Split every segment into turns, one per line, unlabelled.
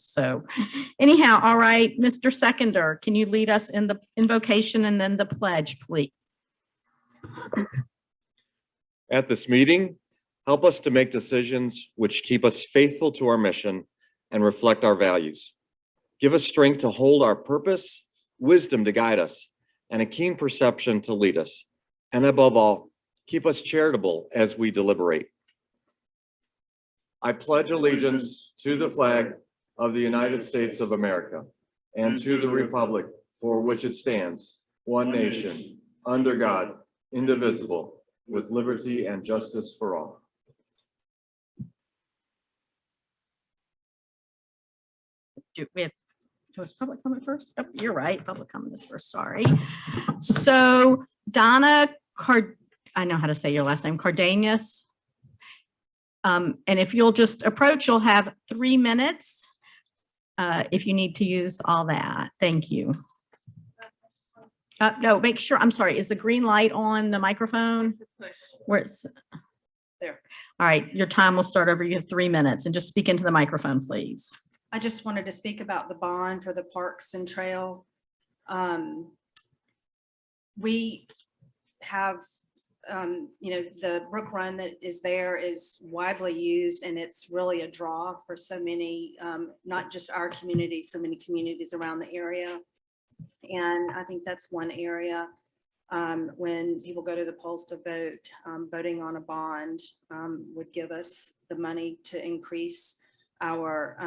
So anyhow, all right, Mr. Seconder, can you lead us in the invocation and then the pledge, please?
At this meeting, help us to make decisions which keep us faithful to our mission and reflect our values. Give us strength to hold our purpose, wisdom to guide us, and a keen perception to lead us. And above all, keep us charitable as we deliberate. I pledge allegiance to the flag of the United States of America and to the republic for which it stands, one nation, under God, indivisible, with liberty and justice for all.
Do we have public comment first? Oh, you're right. Public comment is first. Sorry. So Donna I know how to say your last name, Cardenas. And if you'll just approach, you'll have 3 minutes if you need to use all that. Thank you. No, make sure, I'm sorry, is the green light on the microphone? Where it's there. All right, your time will start over. You have 3 minutes and just speak into the microphone, please.
I just wanted to speak about the bond for the parks and trail. We have, the brook run that is there is widely used, and it's really a draw for so many, not just our community, so many communities around the area. And I think that's one area when people go to the polls to vote, voting on a bond would give us the money to increase our,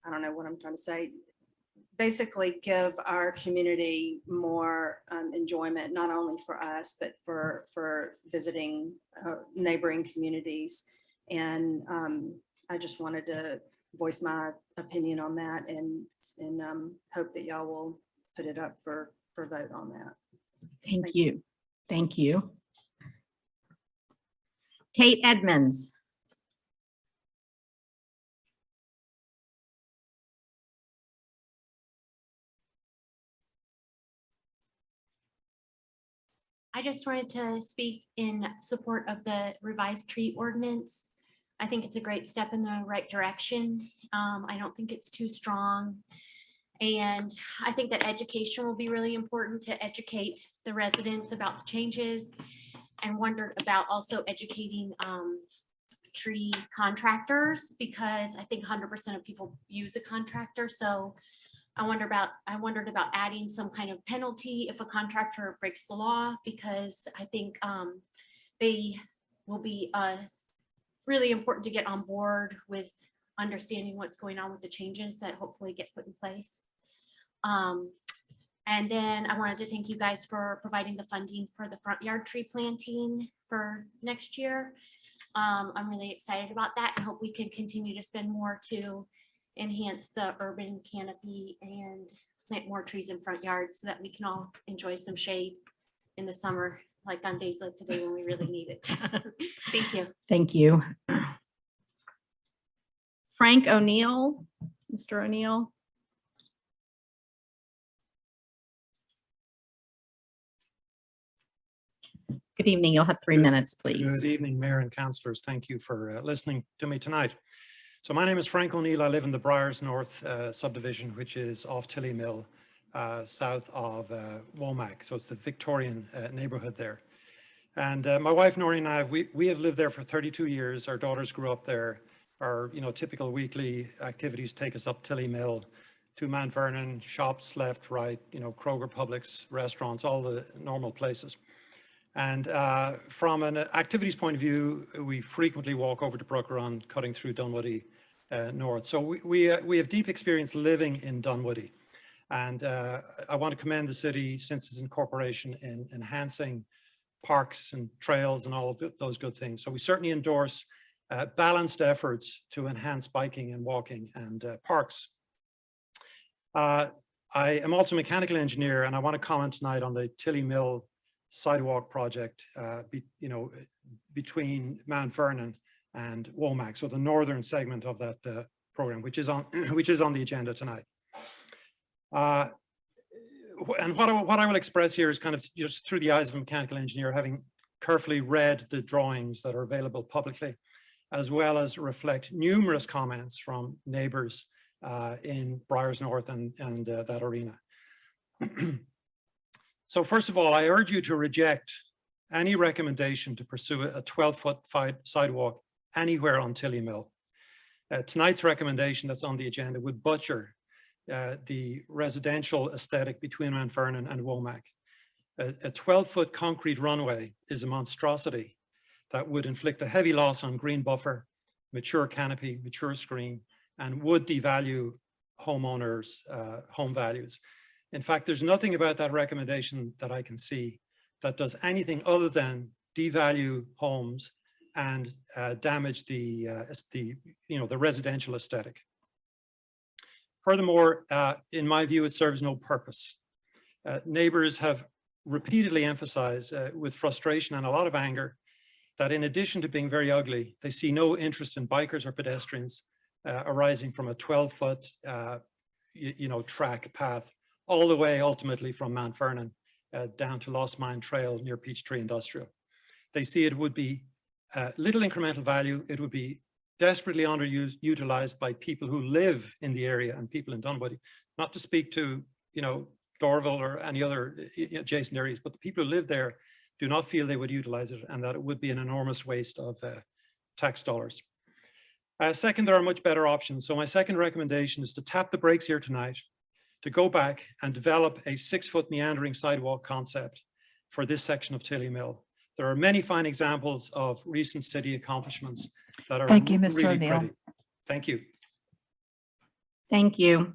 I don't know what I'm trying to say, basically give our community more enjoyment, not only for us, but for visiting neighboring communities. And I just wanted to voice my opinion on that and hope that y'all will put it up for vote on that.
Thank you. Thank you. Kate Edmonds.
I just wanted to speak in support of the revised tree ordinance. I think it's a great step in the right direction. I don't think it's too strong. And I think that education will be really important to educate the residents about the changes, and wondered about also educating tree contractors, because I think 100% of people use a contractor. So I wondered about adding some kind of penalty if a contractor breaks the law, because I think they will be really important to get on board with understanding what's going on with the changes that hopefully get put in place. And then I wanted to thank you guys for providing the funding for the front yard tree planting for next year. I'm really excited about that and hope we can continue to spend more to enhance the urban canopy and plant more trees in front yards so that we can all enjoy some shade in the summer, like on days like today when we really need it. Thank you.
Thank you. Frank O'Neill, Mr. O'Neill. Good evening. You'll have 3 minutes, please.
Good evening, Mayor and councillors. Thank you for listening to me tonight. So my name is Frank O'Neill. I live in the Briars North subdivision, which is off Tilly Mill, south of Womack. So it's the Victorian neighbourhood there. And my wife Noreen and I, we have lived there for 32 years. Our daughters grew up there. Our typical weekly activities take us up Tilly Mill to Mount Vernon, shops left, right, Kroger, Publix, restaurants, all the normal places. And from an activities point of view, we frequently walk over to Brook Run, cutting through Dunwoody North. So we have deep experience living in Dunwoody. And I want to commend the city, since its incorporation, in enhancing parks and trails and all of those good things. So we certainly endorse balanced efforts to enhance biking and walking and parks. I am also a mechanical engineer, and I want to comment tonight on the Tilly Mill sidewalk project between Mount Vernon and Womack, so the northern segment of that program, which is on the agenda tonight. And what I will express here is kind of just through the eyes of a mechanical engineer, having carefully read the drawings that are available publicly, as well as reflect numerous comments from neighbors in Briars North and that arena. So first of all, I urge you to reject any recommendation to pursue a 12-foot sidewalk anywhere on Tilly Mill. Tonight's recommendation that's on the agenda would butcher the residential aesthetic between Mount Vernon and Womack. A 12-foot concrete runway is a monstrosity that would inflict a heavy loss on green buffer, mature canopy, mature screen, and would devalue homeowners' home values. In fact, there's nothing about that recommendation that I can see that does anything other than devalue homes and damage the residential aesthetic. Furthermore, in my view, it serves no purpose. Neighbors have repeatedly emphasized with frustration and a lot of anger that in addition to being very ugly, they see no interest in bikers or pedestrians arising from a 12-foot track path all the way ultimately from Mount Vernon down to Lost Mine Trail near Peachtree Industrial. They see it would be little incremental value. It would be desperately underutilized by people who live in the area and people in Dunwoody, not to speak to, Dorville or any other adjacent areas, but the people who live there do not feel they would utilize it and that it would be an enormous waste of tax dollars. Second, there are much better options. So my second recommendation is to tap the brakes here tonight, to go back and develop a 6-foot meandering sidewalk concept for this section of Tilly Mill. There are many fine examples of recent city accomplishments that are
Thank you, Mr.
really
O'Neill.
pretty. Thank you.
Thank you.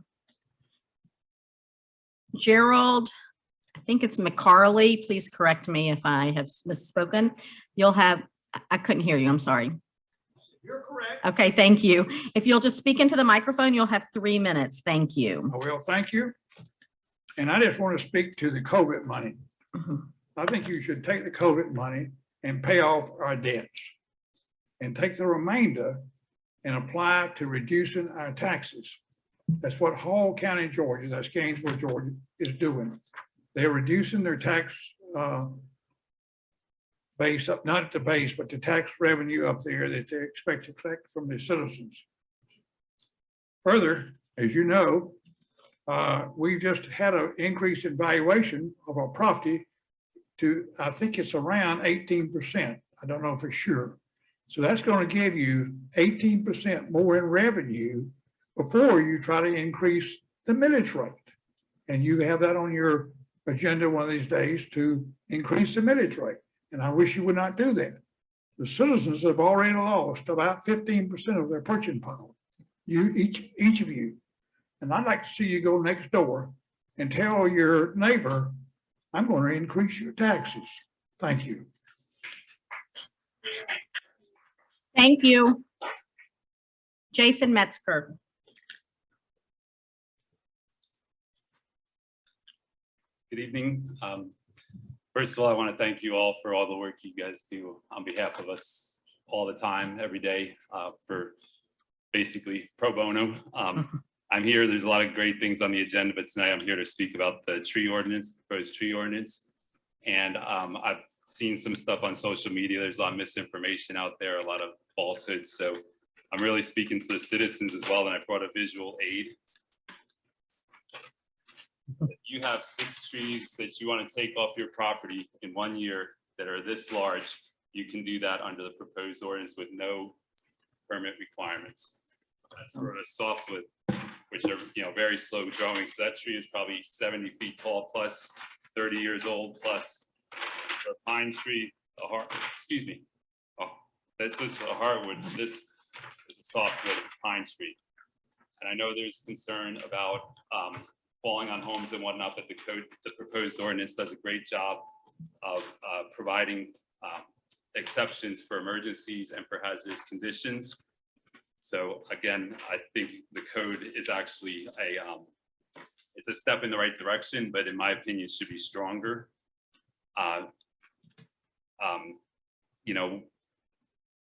Gerald, I think it's McCarley. Please correct me if I have misspoken. You'll have, I couldn't hear you. I'm sorry.
You're correct.
Okay, thank you. If you'll just speak into the microphone, you'll have 3 minutes. Thank you.
I will, thank you. And I just want to speak to the COVID money.
Mhm.
I think you should take the COVID money and pay off our debts and take the remainder and apply to reducing our taxes. That's what Hall County, Georgia, that's Gainesville, Georgia, is doing. They're reducing their tax base up, not the base, but the tax revenue up there that they expect to collect from the citizens. Further, as you know, we just had an increase in valuation of our property to, I think it's around 18%. I don't know for sure. So that's going to give you 18% more in revenue before you try to increase the millage rate. And you have that on your agenda one of these days to increase the millage rate. And I wish you would not do that. The citizens have already lost about 15% of their purchasing power. You, each of you. And I'd like to see you go next door and tell your neighbor, I'm going to increase your taxes. Thank you.
Thank you. Jason Metzger.
Good evening. First of all, I want to thank you all for all the work you guys do on behalf of us all the time, every day, for basically pro bono. I'm here, there's a lot of great things on the agenda, but tonight I'm here to speak about the tree ordinance, proposed tree ordinance. And I've seen some stuff on social media. There's a lot of misinformation out there, a lot of falsehoods. So I'm really speaking to the citizens as well, and I brought a visual aid. If you have 6 trees that you want to take off your property in 1 year that are this large, you can do that under the proposed ordinance with no permit requirements. That's for a softwood, which are very slow growing. So that tree is probably 70 feet tall plus 30 years old plus. The pine tree, this is a hardwood. This is a softwood pine tree. And I know there's concern about falling on homes and whatnot, but the proposed ordinance does a great job of providing exceptions for emergencies and for hazardous conditions. So again, I think the code is actually it's a step in the right direction, but in my opinion, should be stronger.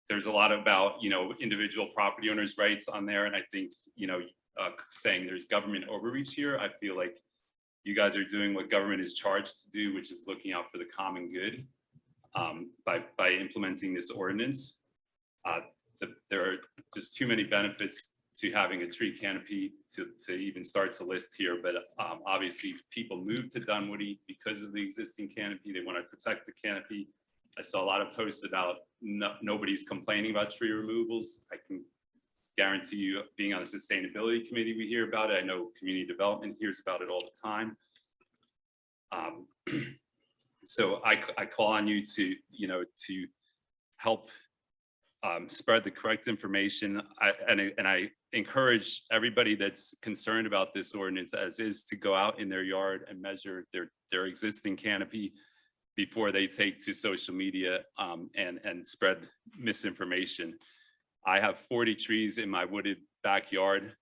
There's a lot about, individual property owners' rights on there. And I think, saying there's government overreach here, I feel like you guys are doing what government is charged to do, which is looking out for the common good by implementing this ordinance. there are just too many benefits to having a tree canopy to even start to list here. But obviously people move to Dunwoody because of the existing canopy. They want to protect the canopy. I saw a lot of posts about nobody's complaining about tree removals. I can guarantee you, being on the sustainability committee, we hear about it. I know community development hears about it all the time. So I call on you to, to help spread the correct information. I encourage everybody that's concerned about this ordinance as is to go out in their yard and measure their existing canopy before they take to social media and spread misinformation. I have 40 trees in my wooded backyard.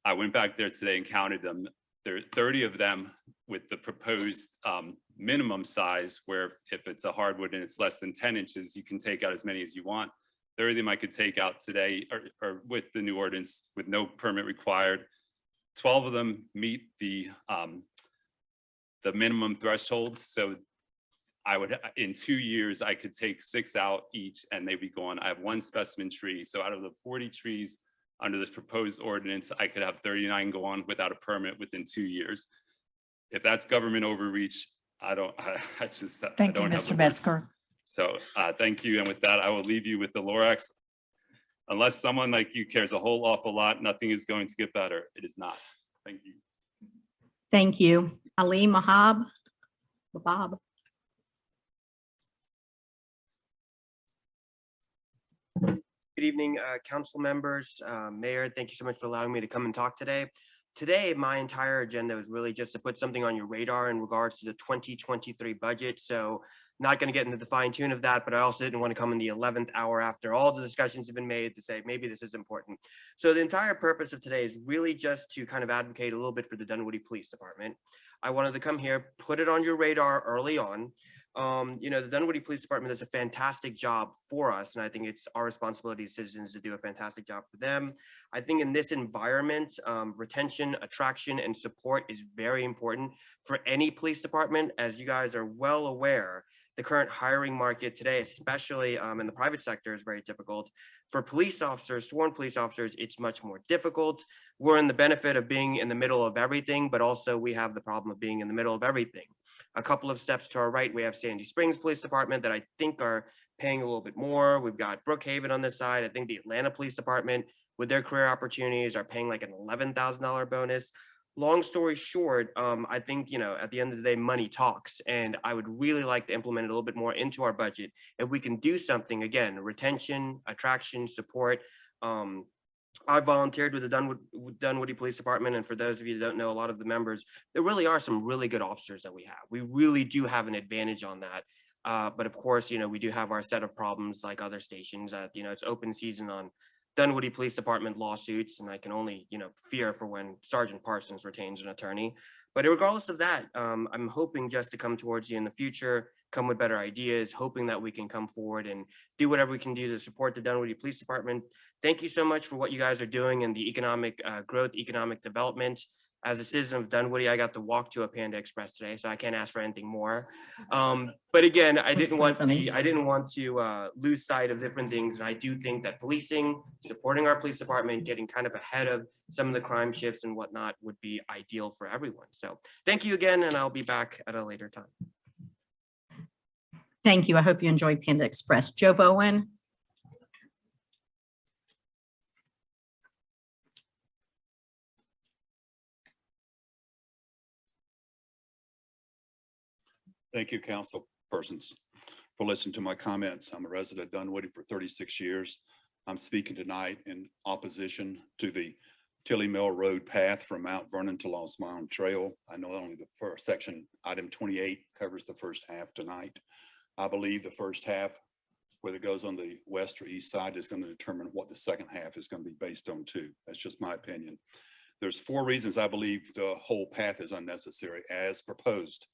I went back there today and counted them. There are 30 of them with the proposed minimum size, where if it's a hardwood and it's less than 10 inches, you can take out as many as you want. 30 of them I could take out today or with the new ordinance with no permit required. 12 of them meet the minimum threshold. So I would, in 2 years, I could take 6 out each and they'd be gone. I have 1 specimen tree. So out of the 40 trees under this proposed ordinance, I could have 39 go on without a permit within 2 years. If that's government overreach, I don't
Thank you,
have the
Mr.
words.
Metzger.
So thank you. And with that, I will leave you with the Lorax. Unless someone like you cares a whole awful lot, nothing is going to get better. It is not. Thank you.
Thank you. Ali Mahab. Bob.
Good evening, council members, mayor. Thank you so much for allowing me to come and talk today. Today, my entire agenda is really just to put something on your radar in regards to the 2023 budget. So not going to get into the fine tune of that, but I also didn't want to come in the 11th hour after all the discussions have been made to say maybe this is important. So the entire purpose of today is really just to kind of advocate a little bit for the Dunwoody Police Department. I wanted to come here, put it on your radar early on. The Dunwoody Police Department does a fantastic job for us, and I think it's our responsibility as citizens to do a fantastic job for them. I think in this environment, retention, attraction, and support is very important for any police department. As you guys are well aware, the current hiring market today, especially in the private sector, is very difficult. For police officers, sworn police officers, it's much more difficult. We're in the benefit of being in the middle of everything, but also we have the problem of being in the middle of everything. A couple of steps to our right, we have Sandy Springs Police Department that I think are paying a little bit more. We've got Brookhaven on this side. I think the Atlanta Police Department with their career opportunities are paying like an $11,000 bonus. Long story short, I think, at the end of the day, money talks, and I would really like to implement it a little bit more into our budget. If we can do something, again, retention, attraction, support. I volunteered with the Dunwoody Police Department, and for those of you who don't know, a lot of the members, there really are some really good officers that we have. We really do have an advantage on that. But of course, we do have our set of problems like other stations. It's open season on Dunwoody Police Department lawsuits, and I can only, fear for when Sergeant Parsons retains an attorney. But regardless of that, I'm hoping just to come towards you in the future, come with better ideas, hoping that we can come forward and do whatever we can do to support the Dunwoody Police Department. Thank you so much for what you guys are doing in the economic growth, economic development. As a citizen of Dunwoody, I got to walk to a Panda Express today, so I can't ask for anything more. But again, I didn't want to lose sight of different things, and I do think that policing, supporting our police department, getting kind of ahead of some of the crime shifts and whatnot would be ideal for everyone. So thank you again, and I'll be back at a later time.
Thank you. I hope you enjoyed Panda Express. Joe Bowen.
Thank you, council persons, for listening to my comments. I'm a resident of Dunwoody for 36 years. I'm speaking tonight in opposition to the Tilly Mill Road path from Mount Vernon to Lost Mountain Trail. I know only the first section, item 28, covers the first half tonight. I believe the first half, whether it goes on the west or east side, is going to determine what the second half is going to be based on too. That's just my opinion. There's 4 reasons I believe the whole path is unnecessary as proposed.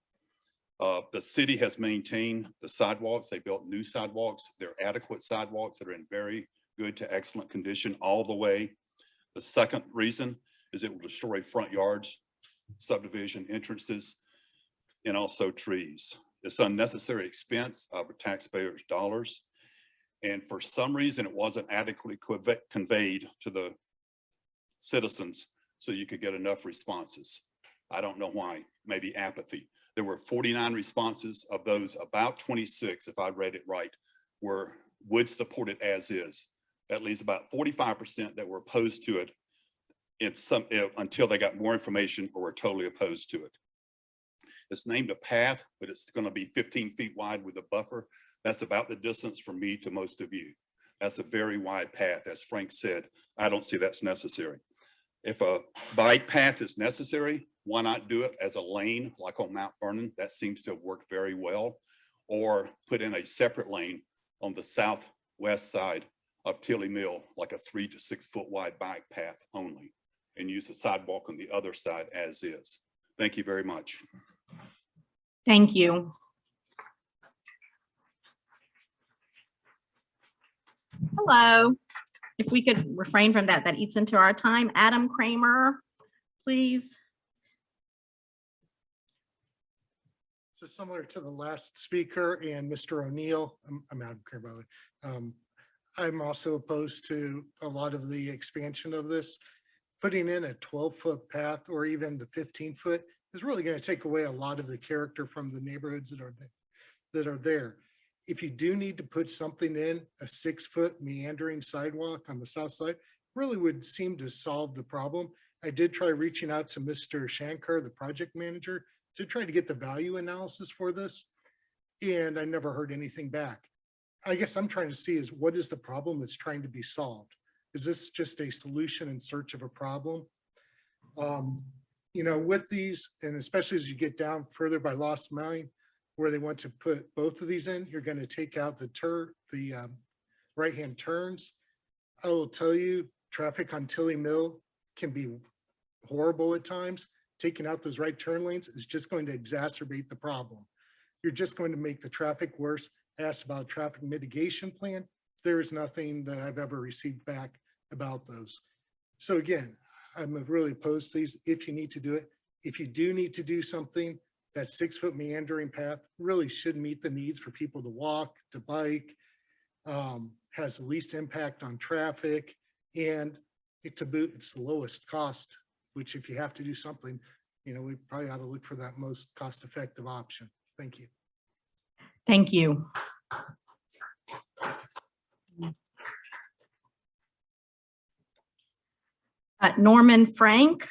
The city has maintained the sidewalks. They built new sidewalks. They're adequate sidewalks that are in very good to excellent condition all the way. The second reason is it will destroy front yards, subdivision entrances, and also trees. It's unnecessary expense of taxpayers' dollars. And for some reason, it wasn't adequately conveyed to the citizens so you could get enough responses. I don't know why, maybe apathy. There were 49 responses. Of those, about 26, if I read it right, would support it as is. That leaves about 45% that were opposed to it until they got more information or were totally opposed to it. It's named a path, but it's going to be 15 feet wide with a buffer. That's about the distance from me to most of you. That's a very wide path. As Frank said, I don't see that's necessary. If a bike path is necessary, why not do it as a lane like on Mount Vernon? That seems to have worked very well. Or put in a separate lane on the southwest side of Tilly Mill, like a 3 to 6 foot wide bike path only, and use the sidewalk on the other side as is. Thank you very much.
Thank you. Hello. If we could refrain from that, that eats into our time. Adam Kramer, please.
So similar to the last speaker and Mr. O'Neill, I'm Adam Kramer, by the way. I'm also opposed to a lot of the expansion of this. Putting in a 12-foot path or even the 15-foot is really going to take away a lot of the character from the neighborhoods that are there. If you do need to put something in, a 6-foot meandering sidewalk on the south side really would seem to solve the problem. I did try reaching out to Mr. Shankar, the project manager, to try to get the value analysis for this, and I never heard anything back. I guess I'm trying to see is what is the problem that's trying to be solved? Is this just a solution in search of a problem? You know, with these, and especially as you get down further by Lost Mine, where they want to put both of these in, you're going to take out the right-hand turns. I will tell you, traffic on Tilly Mill can be horrible at times. Taking out those right turn lanes is just going to exacerbate the problem. You're just going to make the traffic worse. I asked about a traffic mitigation plan. There is nothing that I've ever received back about those. So again, I'm really opposed to these if you need to do it. If you do need to do something, that 6-foot meandering path really should meet the needs for people to walk, to bike, has the least impact on traffic, and to boot, it's the lowest cost, which if you have to do something, you know, we probably ought to look for that most cost-effective option. Thank you.
Thank you. Norman Frank.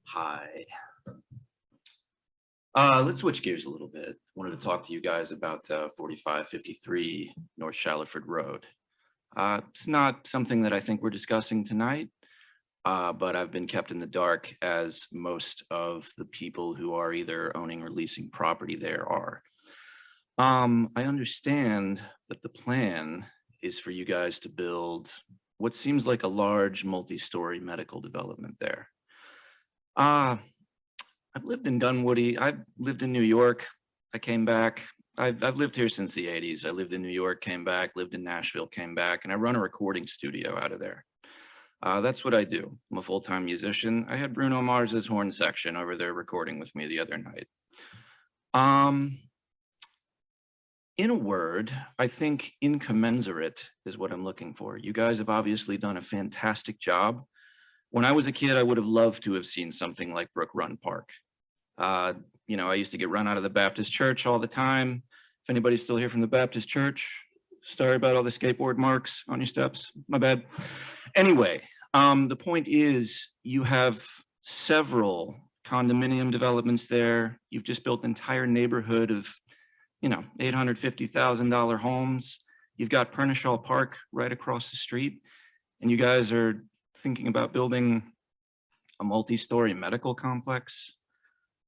Hi. Let's switch gears a little bit. Wanted to talk to you guys about 4553 North Shaliford Road. It's not something that I think we're discussing tonight, but I've been kept in the dark as most of the people who are either owning or leasing property there are. I understand that the plan is for you guys to build what seems like a large multi-story medical development there. I've lived in Dunwoody. I've lived in New York. I came back. I've lived here since the 80s. I lived in New York, came back, lived in Nashville, came back, and I run a recording studio out of there. That's what I do. I'm a full-time musician. I had Bruno Mars's horn section over there recording with me the other night. In a word, I think incommensurate is what I'm looking for. You guys have obviously done a fantastic job. When I was a kid, I would have loved to have seen something like Brook Run Park. You know, I used to get run out of the Baptist church all the time. If anybody's still here from the Baptist church, sorry about all the skateboard marks on your steps, my bad. Anyway, the point is you have several condominium developments there. You've just built an entire neighborhood of, you know, $850,000 homes. You've got Pernishaw Park right across the street, and you guys are thinking about building a multi-story medical complex.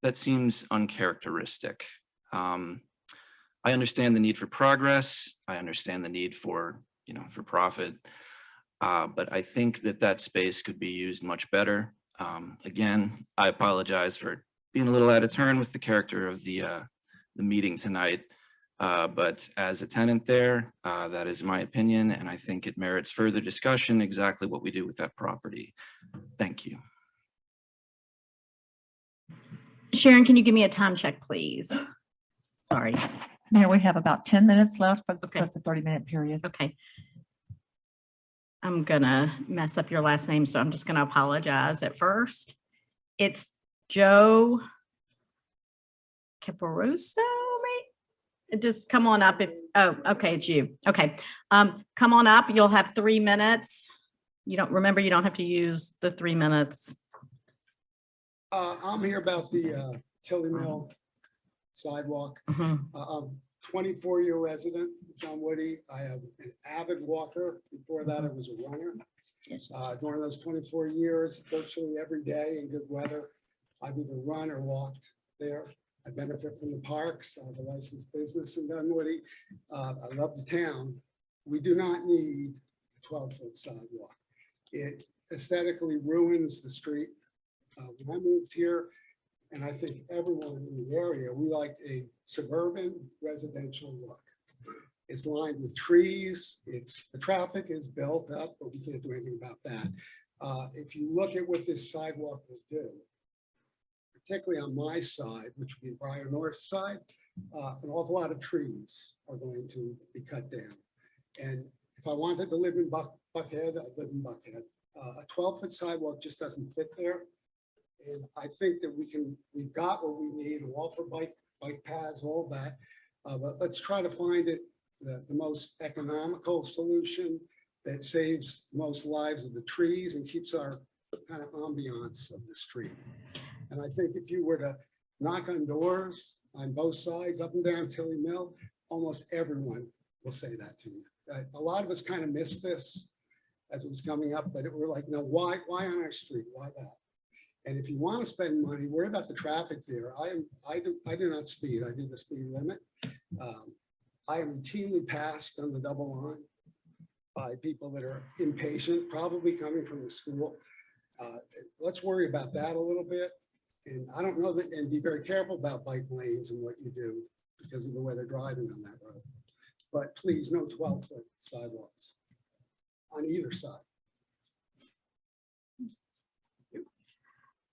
That seems uncharacteristic. I understand the need for progress. I understand the need for, you know, for profit. But I think that that space could be used much better. Again, I apologize for being a little out of turn with the character of the meeting tonight. But as a tenant there, that is my opinion, and I think it merits further discussion exactly what we do with that property. Thank you.
Sharon, can you give me a time check, please? Sorry.
Mayor, we have about 10 minutes left for
Okay.
the 30-minute period.
Okay. I'm gonna mess up your last name, so I'm just gonna apologize at first. It's Joe Caparoso, right? Just come on up. Oh, okay, it's you. Okay. Come on up. You'll have 3 minutes. You don't have to use the 3 minutes.
I'm here about the Tilly Mill sidewalk.
Mhm.
I'm 24-year resident, Dunwoody. I am an avid walker. Before that, I was a runner.
Yes.
During those 24 years, virtually every day in good weather, I've either run or walked there. I benefit from the parks. I have a licensed business in Dunwoody. I love the town. We do not need a 12-foot sidewalk. It aesthetically ruins the street. When I moved here, and I think everyone in the area, we liked a suburban residential look. It's lined with trees. The traffic is built up, but we can't do anything about that. If you look at what this sidewalk will do, particularly on my side, which would be the Briar North side, an awful lot of trees are going to be cut down. And if I wanted to live in Buckhead, I'd live in Buckhead. A 12-foot sidewalk just doesn't fit there. And I think that we've got what we need, a wall for bike paths, all that. But let's try to find it the most economical solution that saves the most lives of the trees and keeps our kind of ambiance of the street. And I think if you were to knock on doors on both sides, up and down Tilly Mill, almost everyone will say that to you. A lot of us kind of missed this as it was coming up, but we're like, no, why on our street? Why that? And if you want to spend money, worry about the traffic there. I do not speed. I do the speed limit. I am routinely passed on the double line by people that are impatient, probably coming from the school. Let's worry about that a little bit. And I don't know that, and be very careful about bike lanes and what you do because of the way they're driving on that road. But please, no 12-foot sidewalks on either side.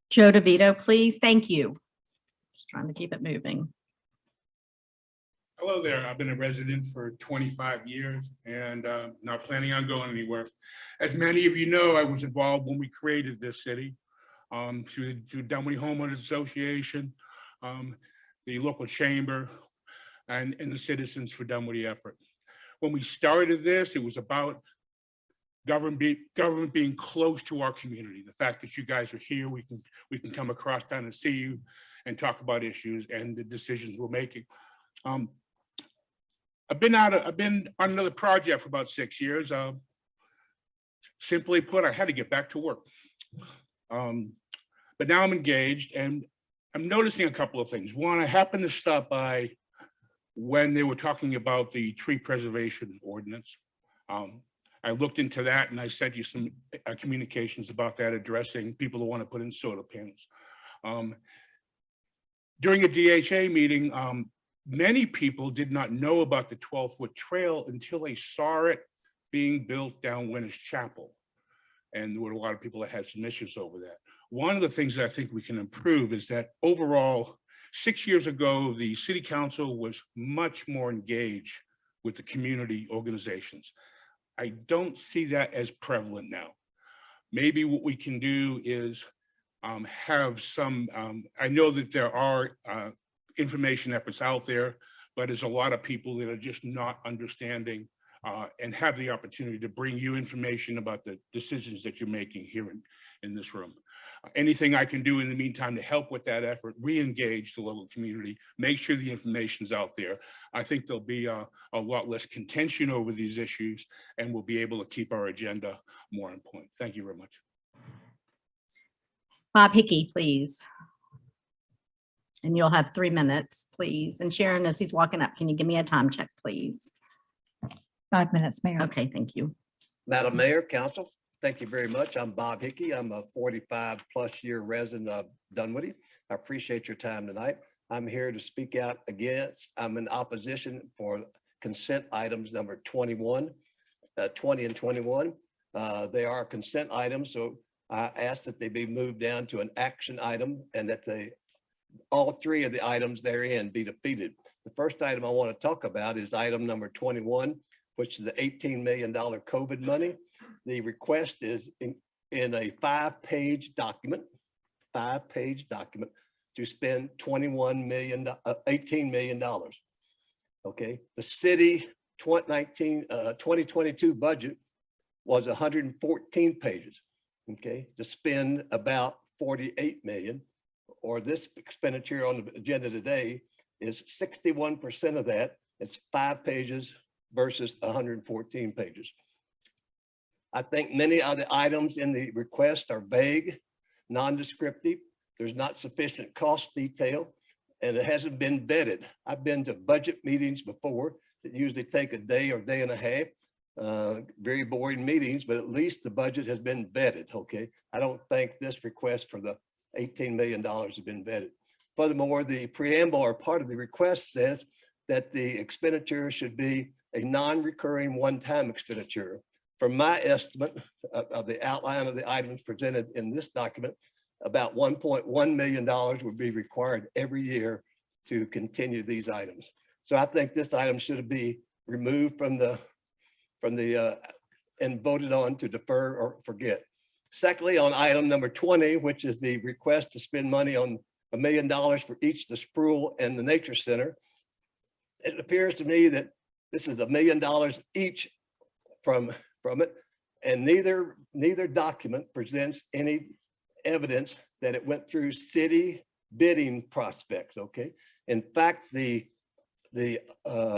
Joe DeVito, please. Thank you. Just trying to keep it moving.
Hello there. I've been a resident for 25 years and not planning on going anywhere. As many of you know, I was involved when we created this city through Dunwoody Homeowners Association, the local chamber, and the Citizens for Dunwoody effort. When we started this, it was about government being close to our community. The fact that you guys are here, we can come across town and see you and talk about issues and the decisions we're making. I've been on another project for about 6 years. Simply put, I had to get back to work. But now I'm engaged and I'm noticing a couple of things. One, I happened to stop by when they were talking about the tree preservation ordinance. I looked into that and I sent you some communications about that, addressing people who want to put in solar panels. During a DHA meeting, many people did not know about the 12-foot trail until they saw it being built down Winners Chapel. And there were a lot of people that had some issues over that. One of the things that I think we can improve is that overall, 6 years ago, the city council was much more engaged with the community organizations. I don't see that as prevalent now. Maybe what we can do is have some, I know that there are information efforts out there, but there's a lot of people that are just not understanding and have the opportunity to bring you information about the decisions that you're making here in this room. Anything I can do in the meantime to help with that effort, re-engage the local community, make sure the information's out there. I think there'll be a lot less contention over these issues and we'll be able to keep our agenda more on point. Thank you very much.
Bob Hickey, please. And you'll have 3 minutes, please. And Sharon, as he's walking up, can you give me a time check, please?
5 minutes, Mayor.
Okay, thank you.
Madam Mayor, Council, thank you very much. I'm Bob Hickey. I'm a 45-plus-year resident of Dunwoody. I appreciate your time tonight. I'm here to speak out against, I'm in opposition for consent items number 20 and 21. They are consent items, so I asked that they be moved down to an action item and that the all three of the items therein be defeated. The first item I want to talk about is item number 21, which is the $18 million COVID money. The request is in a 5-page document, to spend $18 million. Okay, the city 2022 budget was 114 pages. Okay, to spend about 48 million, or this expenditure on the agenda today is 61% of that. It's 5 pages versus 114 pages. I think many of the items in the request are vague, non-descriptive. There's not sufficient cost detail, and it hasn't been vetted. I've been to budget meetings before that usually take a day or day and a half. Very boring meetings, but at least the budget has been vetted. Okay, I don't think this request for the $18 million has been vetted. Furthermore, the preamble or part of the request says that the expenditure should be a non-recurring one-time expenditure. From my estimate of the outline of the items presented in this document, about $1.1 million would be required every year to continue these items. So I think this item should be removed from the and voted on to defer or forget. Secondly, on item number 20, which is the request to spend money on $1 million for each the Sproul and the Nature Center, it appears to me that this is $1 million each from it, and neither document presents any evidence that it went through city bidding prospects. Okay, in fact, the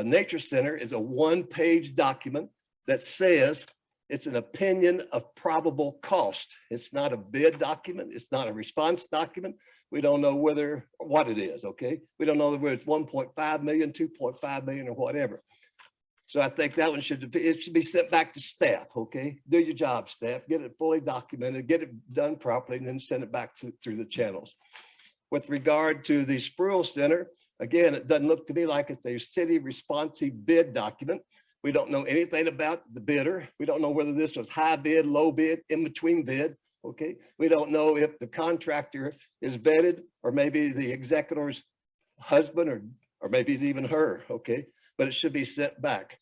Nature Center is a 1-page document that says it's an opinion of probable cost. It's not a bid document. It's not a response document. We don't know what it is. Okay, we don't know whether it's 1.5 million, 2.5 million, or whatever. So I think that one should be sent back to staff. Okay, do your job, staff. Get it fully documented, get it done properly, and then send it back through the channels. With regard to the Sproul Center, again, it doesn't look to me like it's a city responsive bid document. We don't know anything about the bidder. We don't know whether this was high bid, low bid, in between bid. Okay, we don't know if the contractor is vetted, or maybe the executor's husband, or maybe it's even her. Okay, but it should be sent back.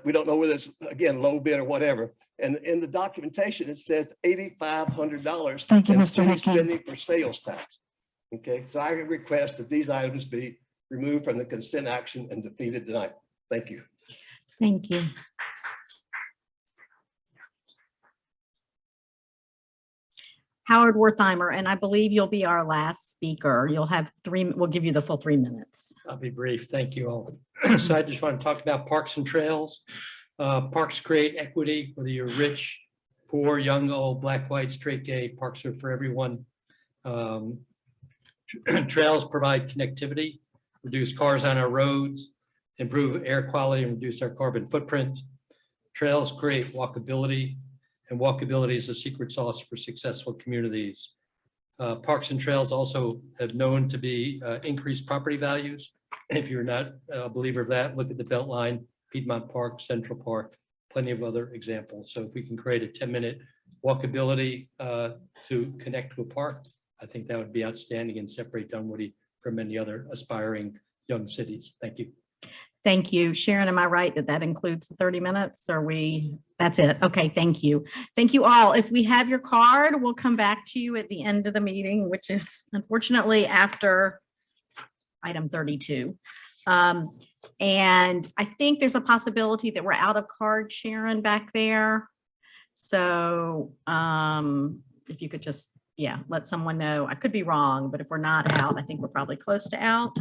We don't know whether it's, again, low bid or whatever. And in the documentation, it says $8,500
Thank you,
in
Mr.
city
Hickey.
spending for sales tax. Okay, so I request that these items be removed from the consent action and defeated tonight. Thank you.
Thank you. Howard Wertheimer, and I believe you'll be our last speaker. You'll have we'll give you the full 3 minutes.
I'll be brief. Thank you all. So I just want to talk about parks and trails. Parks create equity, whether you're rich, poor, young, old, black, white, straight, gay, parks are for everyone. Trails provide connectivity, reduce cars on our roads, improve air quality, and reduce our carbon footprint. Trails create walkability, and walkability is a secret sauce for successful communities. Parks and trails also have known to be increased property values. If you're not a believer of that, look at the Beltline, Piedmont Park, Central Park, plenty of other examples. So if we can create a 10-minute walkability to connect to a park, I think that would be outstanding and separate Dunwoody from many other aspiring young cities. Thank you.
Thank you. Sharon, am I right that that includes the 30 minutes? That's it. Okay, thank you. Thank you all. If we have your card, we'll come back to you at the end of the meeting, which is unfortunately after item 32. And I think there's a possibility that we're out of cards, Sharon, back there. So if you could just, let someone know. I could be wrong, but if we're not out, I think we're probably close to out.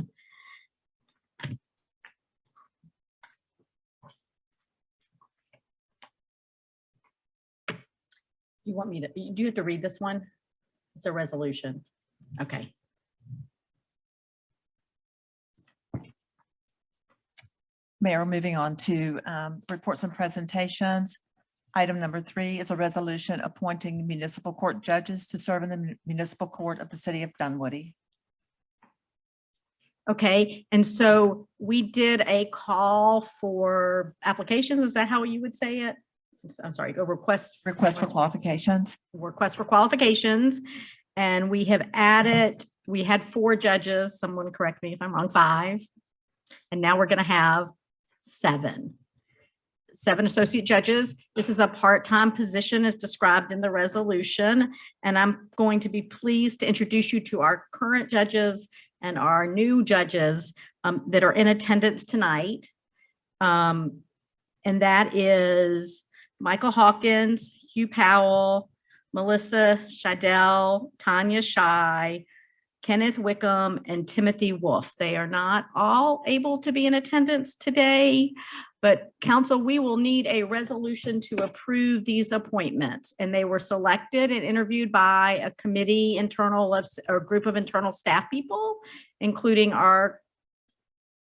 You want me to, do you have to read this one? It's a resolution. Okay.
Mayor, moving on to reports and presentations. Item number 3 is a resolution appointing municipal court judges to serve in the municipal court of the city of Dunwoody.
Okay, and so we did a call for applications. Is that how you would say it? I'm sorry, a request
for qualifications.
Request for qualifications. And we have added we had 4 judges, someone correct me if I'm wrong, 5. And now we're going to have 7. 7 associate judges. This is a part-time position as described in the resolution. And I'm going to be pleased to introduce you to our current judges and our new judges that are in attendance tonight. And that is Michael Hawkins, Hugh Powell, Melissa Shadell, Tanya Shy, Kenneth Wickham, and Timothy Wolf. They are not all able to be in attendance today, but council, we will need a resolution to approve these appointments. And they were selected and interviewed by a committee internal of, or group of internal staff people, including our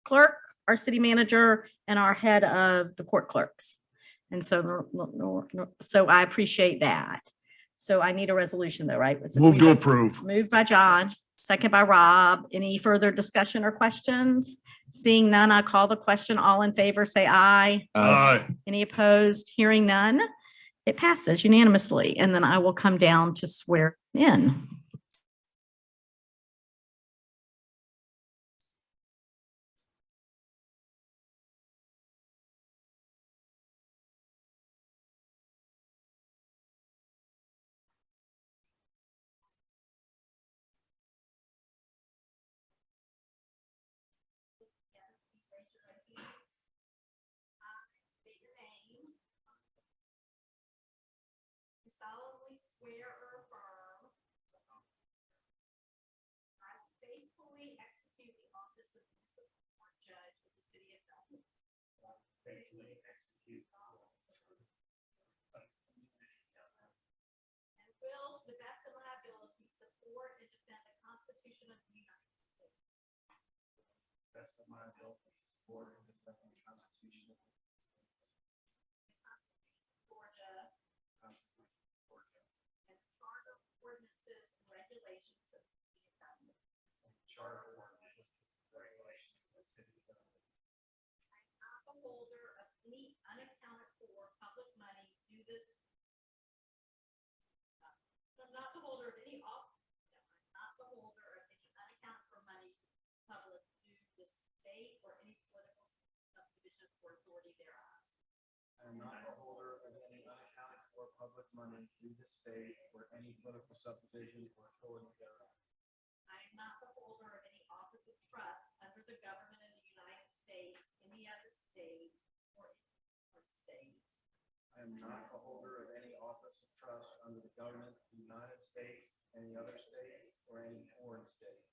clerk, our city manager, and our head of the court clerks. And so, so I appreciate that. So I need a resolution though, right?
Move to approve.
Moved by John, second by Rob. Any further discussion or questions? Seeing none, I call the question. All in favor, say aye.
Aye.
Any opposed? Hearing none, it passes unanimously. And then I will come down to swear in. Do solemnly swear or affirm I will faithfully execute the office of municipal court judge of the city of Dunwoody. Faithfully execute the office of and will, to the best of my ability, support and defend the Constitution of the United States. Best of my ability, support and defend the Constitution of the United States. Georgia. Constitution of Georgia. And the charter ordinances and regulations of the city of Dunwoody. And the charter ordinances and regulations of the city of Dunwoody. I am not the holder of any unaccounted for public money due this. I'm not the holder of any I'm not the holder of any unaccounted for money public due the state or any political subdivision or authority thereof. I am not the holder of any unaccounted for public money due the state or any political subdivision or authority thereof. I am not the holder of any office of trust under the government of the United States, any other state, or any foreign state. I am not the holder of any office of trust under the government of the United States, any other state, or any foreign state.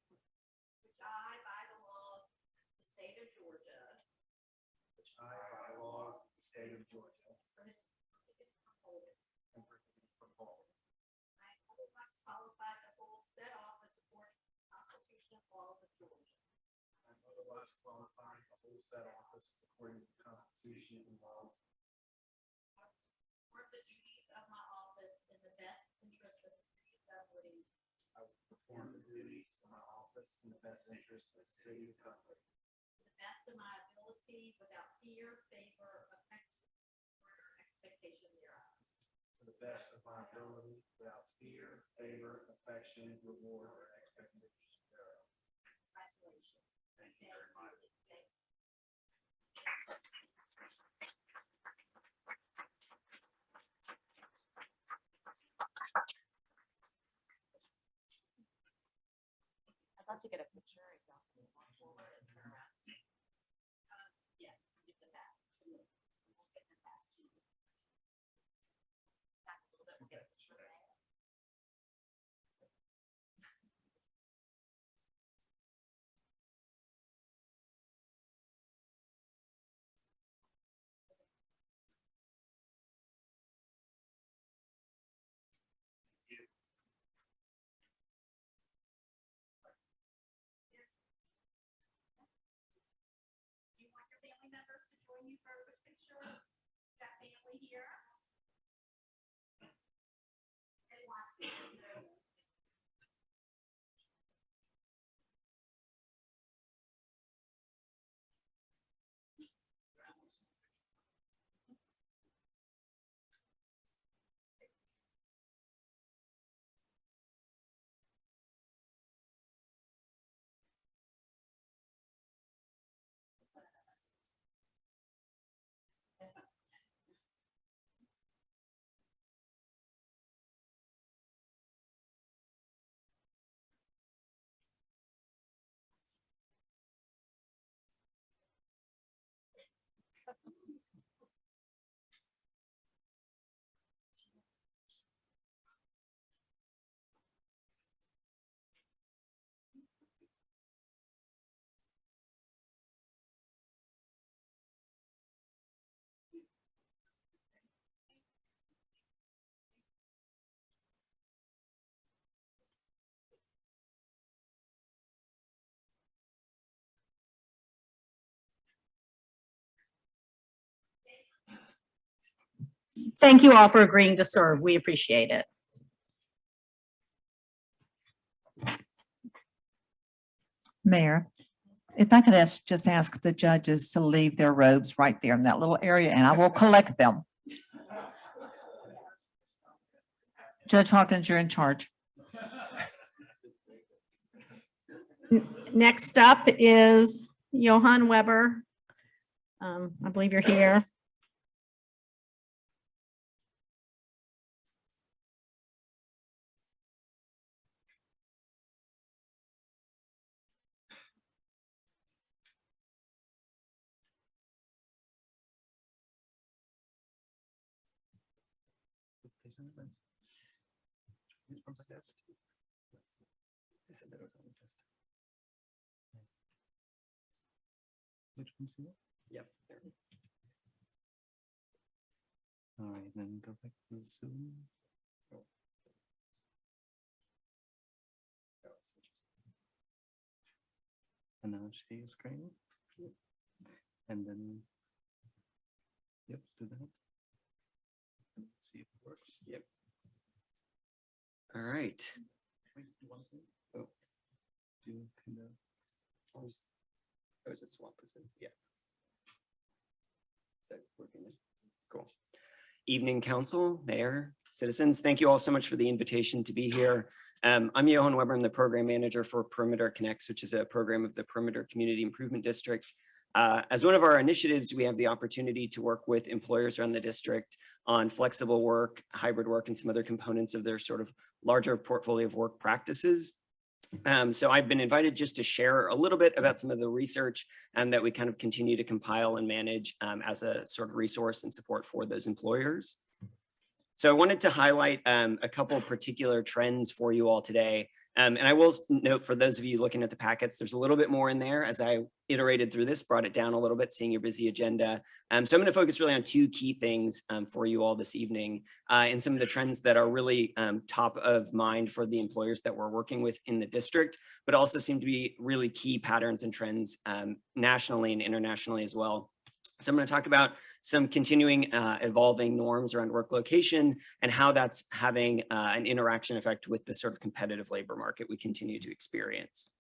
Which I, by the laws of the state of Georgia. Which I, by the laws of the state of Georgia. Prohibited from holding. And prohibited from holding. I am otherwise qualified to hold said office according to the Constitution and laws of Georgia. I am otherwise qualified to hold said office according to the Constitution and laws. Perform the duties of my office in the best interest of the city of Dunwoody. I will perform the duties of my office in the best interest of the city of Dunwoody. To the best of my ability, without fear, favor, affection, or expectation thereof. To the best of my ability, without fear, favor, affection, reward, or expectation thereof. Congratulations. Thank you very much. Thank you. I'd love to get a picture. If y'all can walk forward and turn around. Yeah, get the back. We'll get the back to you. Back a little bit, we'll get a picture. Do you want your family members to join you for a quick picture? Got family here? They want to. thank you all for agreeing to serve. We appreciate it.
Mayor, if I could just ask the judges to leave their robes right there in that little area, and I will collect them. Judge Hawkins, you're in charge.
Next up is Johann Weber. I believe you're here.
Yep.
All right, then go back to Zoom. And now share screen. And then, yep, do that. See if it works.
Yep. All right.
Oh, do kind of.
Oh, is it swap? Yeah. Is that working? Cool. Evening, council, mayor, citizens. Thank you all so much for the invitation to be here. I'm Johan Weber. I'm the program manager for Perimeter Connects, which is a program of the Perimeter Community Improvement District. As one of our initiatives, we have the opportunity to work with employers around the district on flexible work, hybrid work, and some other components of their sort of larger portfolio of work practices. So I've been invited just to share a little bit about some of the research that we kind of continue to compile and manage as a sort of resource and support for those employers. So I wanted to highlight a couple of particular trends for you all today. And I will note for those of you looking at the packets, there's a little bit more in there as I iterated through this, brought it down a little bit, seeing your busy agenda. So I'm going to focus really on two key things for you all this evening and some of the trends that are really top of mind for the employers that we're working with in the district, but also seem to be really key patterns and trends nationally and internationally as well. So I'm going to talk about some continuing evolving norms around work location and how that's having an interaction effect with the sort of competitive labor market we continue to experience.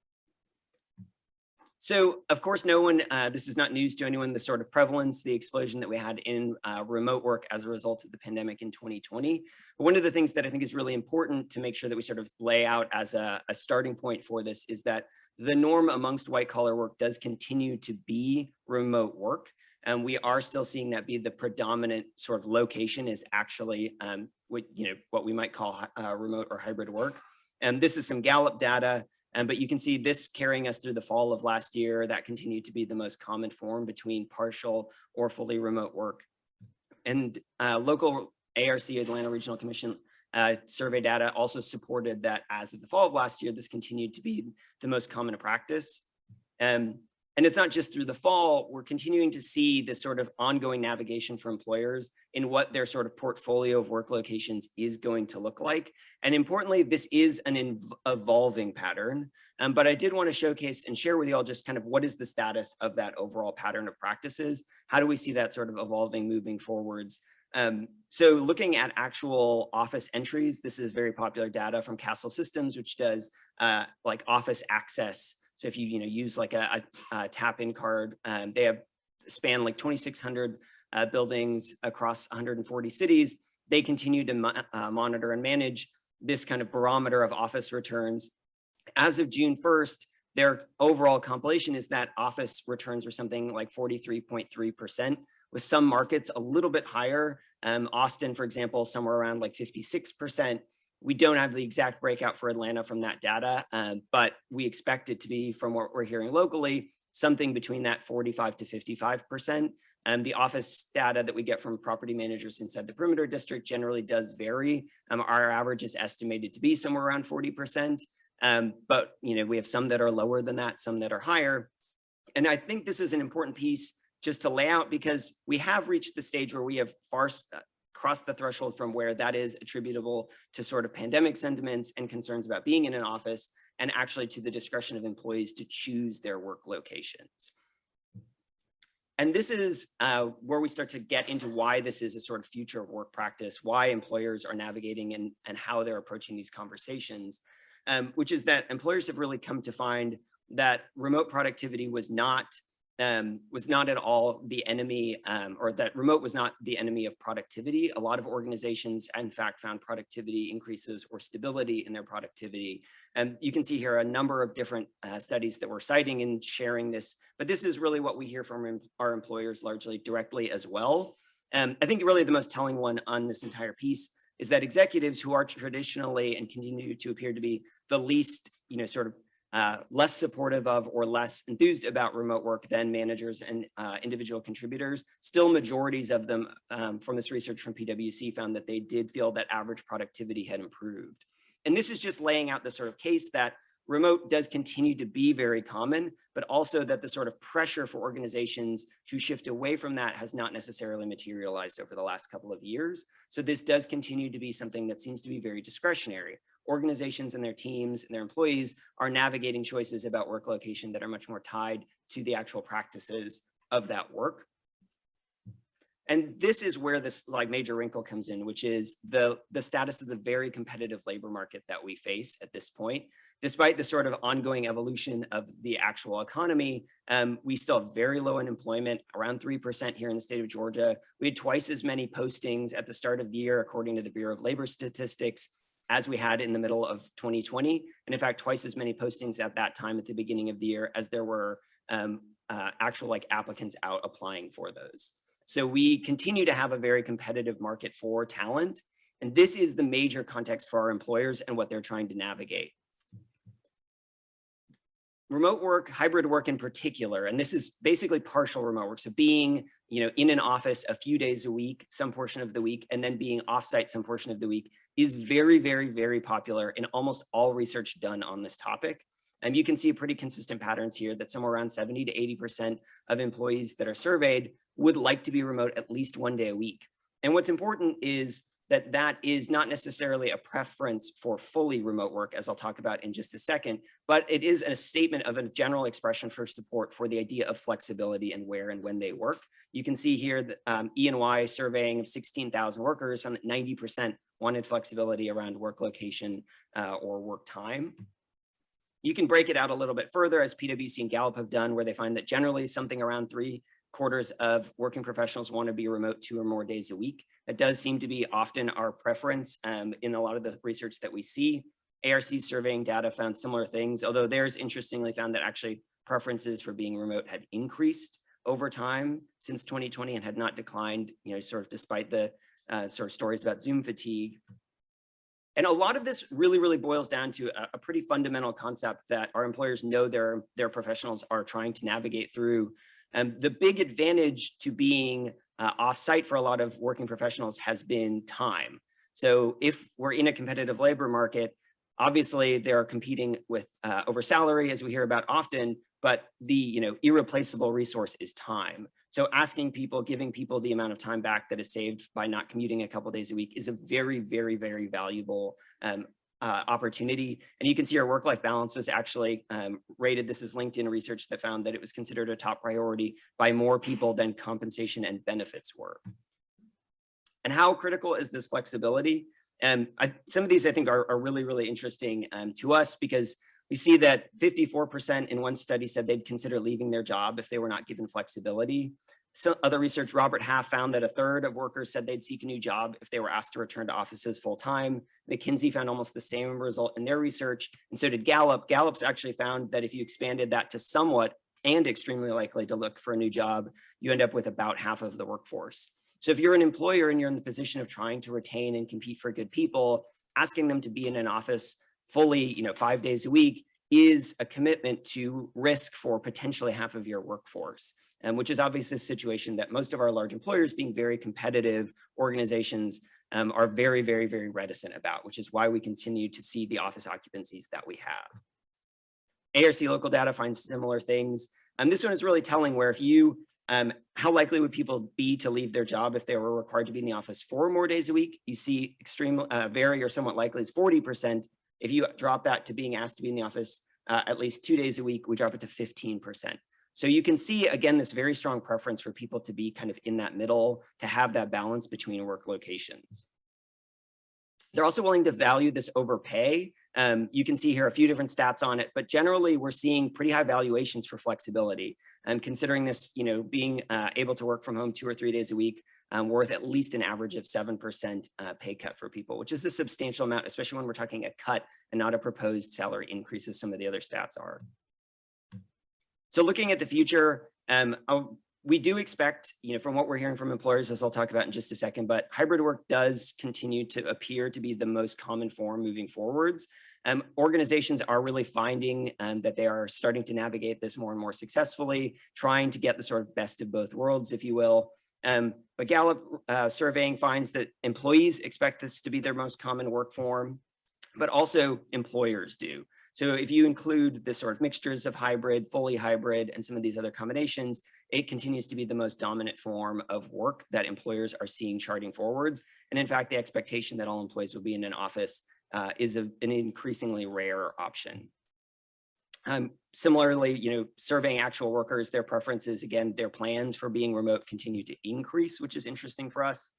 So of course, no one, this is not news to anyone, the sort of prevalence, the explosion that we had in remote work as a result of the pandemic in 2020. But one of the things that I think is really important to make sure that we sort of lay out as a starting point for this is that the norm amongst white collar work does continue to be remote work. And we are still seeing that be the predominant sort of location is actually what we might call remote or hybrid work. And this is some Gallup data, but you can see this carrying us through the fall of last year. That continued to be the most common form between partial or fully remote work. And local ARC, Atlanta Regional Commission survey data also supported that as of the fall of last year, this continued to be the most common practice. And it's not just through the fall, we're continuing to see this sort of ongoing navigation for employers in what their sort of portfolio of work locations is going to look like. And importantly, this is an evolving pattern. But I did want to showcase and share with you all just kind of what is the status of that overall pattern of practices? How do we see that sort of evolving moving forwards? So looking at actual office entries, this is very popular data from Castle Systems, which does like office access. So if you use like a tap-in card, they have span like 2,600 buildings across 140 cities. They continue to monitor and manage this kind of barometer of office returns. As of June 1st, their overall compilation is that office returns were something like 43.3%, with some markets a little bit higher. Austin, for example, somewhere around like 56%. We don't have the exact breakout for Atlanta from that data, but we expect it to be, from what we're hearing locally, something between that 45 to 55%. And the office data that we get from property managers inside the perimeter district generally does vary. Our average is estimated to be somewhere around 40%. But we have some that are lower than that, some that are higher. And I think this is an important piece just to lay out, because we have reached the stage where we have crossed the threshold from where that is attributable to sort of pandemic sentiments and concerns about being in an office, and actually to the discretion of employees to choose their work locations. And this is where we start to get into why this is a sort of future of work practice, why employers are navigating and how they're approaching these conversations, which is that employers have really come to find that remote productivity was not at all the enemy, or that remote was not the enemy of productivity. A lot of organizations, in fact, found productivity increases or stability in their productivity. And you can see here a number of different studies that we're citing and sharing this, but this is really what we hear from our employers largely directly as well. I think really the most telling one on this entire piece is that executives who are traditionally and continue to appear to be the least, sort of less supportive of or less enthused about remote work than managers and individual contributors, still majorities of them from this research from PwC found that they did feel that average productivity had improved. And this is just laying out the sort of case that remote does continue to be very common, but also that the sort of pressure for organizations to shift away from that has not necessarily materialized over the last couple of years. So this does continue to be something that seems to be very discretionary. Organizations and their teams and their employees are navigating choices about work location that are much more tied to the actual practices of that work. And this is where this major wrinkle comes in, which is the status of the very competitive labor market that we face at this point. Despite the sort of ongoing evolution of the actual economy, we still have very low unemployment, around 3% here in the state of Georgia. We had twice as many postings at the start of the year, according to the Bureau of Labor Statistics, as we had in the middle of 2020. And in fact, twice as many postings at that time at the beginning of the year as there were actual applicants out applying for those. So we continue to have a very competitive market for talent. And this is the major context for our employers and what they're trying to navigate. Remote work, hybrid work in particular, and this is basically partial remote work. So being, in an office a few days a week, some portion of the week, and then being offsite some portion of the week is very, very, very popular in almost all research done on this topic. And you can see pretty consistent patterns here that somewhere around 70 to 80% of employees that are surveyed would like to be remote at least one day a week. And what's important is that that is not necessarily a preference for fully remote work, as I'll talk about in just a second, but it is a statement of a general expression for support for the idea of flexibility and where and when they work. You can see here that E&Y surveying of 16,000 workers found that 90% wanted flexibility around work location or work time. You can break it out a little bit further, as PwC and Gallup have done, where they find that generally something around 3/4 of working professionals want to be remote 2 or more days a week. That does seem to be often our preference in a lot of the research that we see. ARC surveying data found similar things, although theirs interestingly found that actually preferences for being remote had increased over time since 2020 and had not declined, sort of despite the sort of stories about Zoom fatigue. And a lot of this really, really boils down to a pretty fundamental concept that our employers know their professionals are trying to navigate through. The big advantage to being offsite for a lot of working professionals has been time. So if we're in a competitive labor market, obviously they're competing with over salary, as we hear about often, but the irreplaceable resource is time. So asking people, giving people the amount of time back that is saved by not commuting a couple days a week is a very, very, very valuable opportunity. And you can see our work-life balance was actually rated. This is LinkedIn research that found that it was considered a top priority by more people than compensation and benefits were. And how critical is this flexibility? Some of these I think are really, really interesting to us, because we see that 54% in one study said they'd consider leaving their job if they were not given flexibility. So other research, Robert Half found that 1/3 of workers said they'd seek a new job if they were asked to return to offices full time. McKinsey found almost the same result in their research, and so did Gallup. Gallup's actually found that if you expanded that to somewhat and extremely likely to look for a new job, you end up with about half of the workforce. So if you're an employer and you're in the position of trying to retain and compete for good people, asking them to be in an office fully, 5 days a week is a commitment to risk for potentially half of your workforce, which is obviously a situation that most of our large employers, being very competitive organizations, are very, very, very reticent about, which is why we continue to see the office occupancies that we have. ARC local data finds similar things. And this one is really telling, where if you, how likely would people be to leave their job if they were required to be in the office 4 more days a week? You see extreme, very or somewhat likely is 40%. If you drop that to being asked to be in the office at least 2 days a week, we drop it to 15%.
So you can see, again, this very strong preference for people to be kind of in that middle, to have that balance between work locations. They're also willing to value this over pay. You can see here a few different stats on it, but generally we're seeing pretty high valuations for flexibility. And considering this, being able to work from home 2 or 3 days a week, worth at least an average of 7% pay cut for people, which is a substantial amount, especially when we're talking a cut and not a proposed salary increase as some of the other stats are. So looking at the future, we do expect, from what we're hearing from employers, as I'll talk about in just a second, but hybrid work does continue to appear to be the most common form moving forwards. Organizations are really finding that they are starting to navigate this more and more successfully, trying to get the sort of best of both worlds, if you will. But Gallup surveying finds that employees expect this to be their most common work form, but also employers do. So if you include the sort of mixtures of hybrid, fully hybrid, and some of these other combinations, it continues to be the most dominant form of work that employers are seeing charting forwards. And in fact, the expectation that all employees will be in an office is an increasingly rare option. Similarly, surveying actual workers, their preferences, again, their plans for being remote continue to increase, which is interesting for us.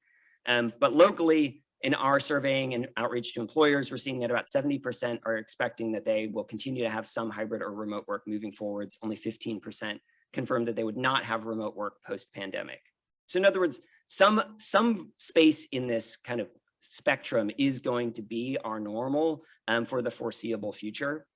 But locally, in our surveying and outreach to employers, we're seeing that about 70% are expecting that they will continue to have some hybrid or remote work moving forwards. Only 15% confirmed that they would not have remote work post-pandemic. So in other words, some space in this kind of spectrum is going to be our normal for the foreseeable future.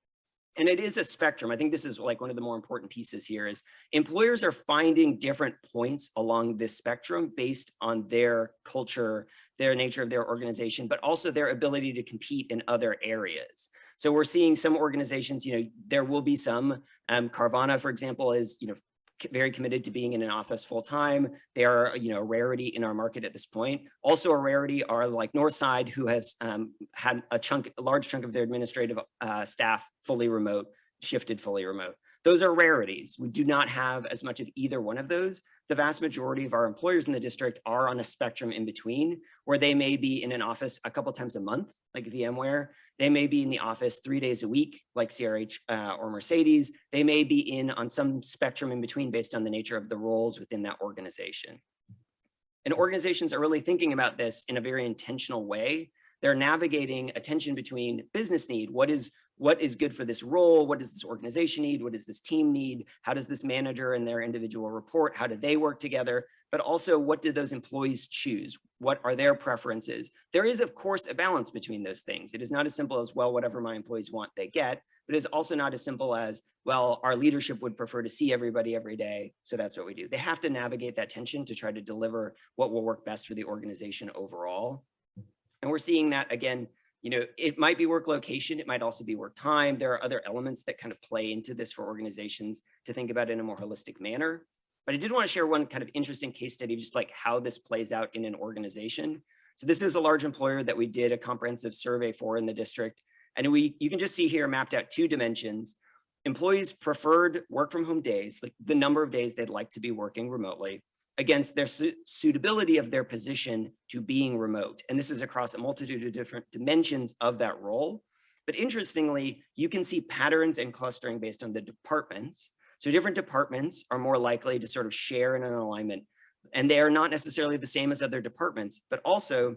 And it is a spectrum. I think this is like one of the more important pieces here is employers are finding different points along this spectrum based on their culture, their nature of their organization, but also their ability to compete in other areas. So we're seeing some organizations, there will be some, Carvana, for example, is, very committed to being in an office full time. They are, a rarity in our market at this point. Also a rarity are like Northside, who has had a large chunk of their administrative staff fully remote, shifted fully remote. Those are rarities. We do not have as much of either one of those. The vast majority of our employers in the district are on a spectrum in between, where they may be in an office a couple times a month, like VMware. They may be in the office 3 days a week, like CRH or Mercedes. They may be in on some spectrum in between based on the nature of the roles within that organization. And organizations are really thinking about this in a very intentional way. They're navigating a tension between business need. What is good for this role? What does this organization need? What does this team need? How does this manager and their individual report? How do they work together? But also, what do those employees choose? What are their preferences? There is, of course, a balance between those things. It is not as simple as, well, whatever my employees want, they get, but it's also not as simple as, well, our leadership would prefer to see everybody every day, so that's what we do. They have to navigate that tension to try to deliver what will work best for the organization overall. And we're seeing that, again, it might be work location, it might also be work time. There are other elements that kind of play into this for organizations to think about in a more holistic manner. But I did want to share one kind of interesting case study, just like how this plays out in an organization. So this is a large employer that we did a comprehensive survey for in the district. And you can just see here mapped out 2 dimensions. Employees preferred work from home days, like the number of days they'd like to be working remotely, against their suitability of their position to being remote. And this is across a multitude of different dimensions of that role. But interestingly, you can see patterns and clustering based on the departments. So different departments are more likely to sort of share in an alignment, and they are not necessarily the same as other departments, but also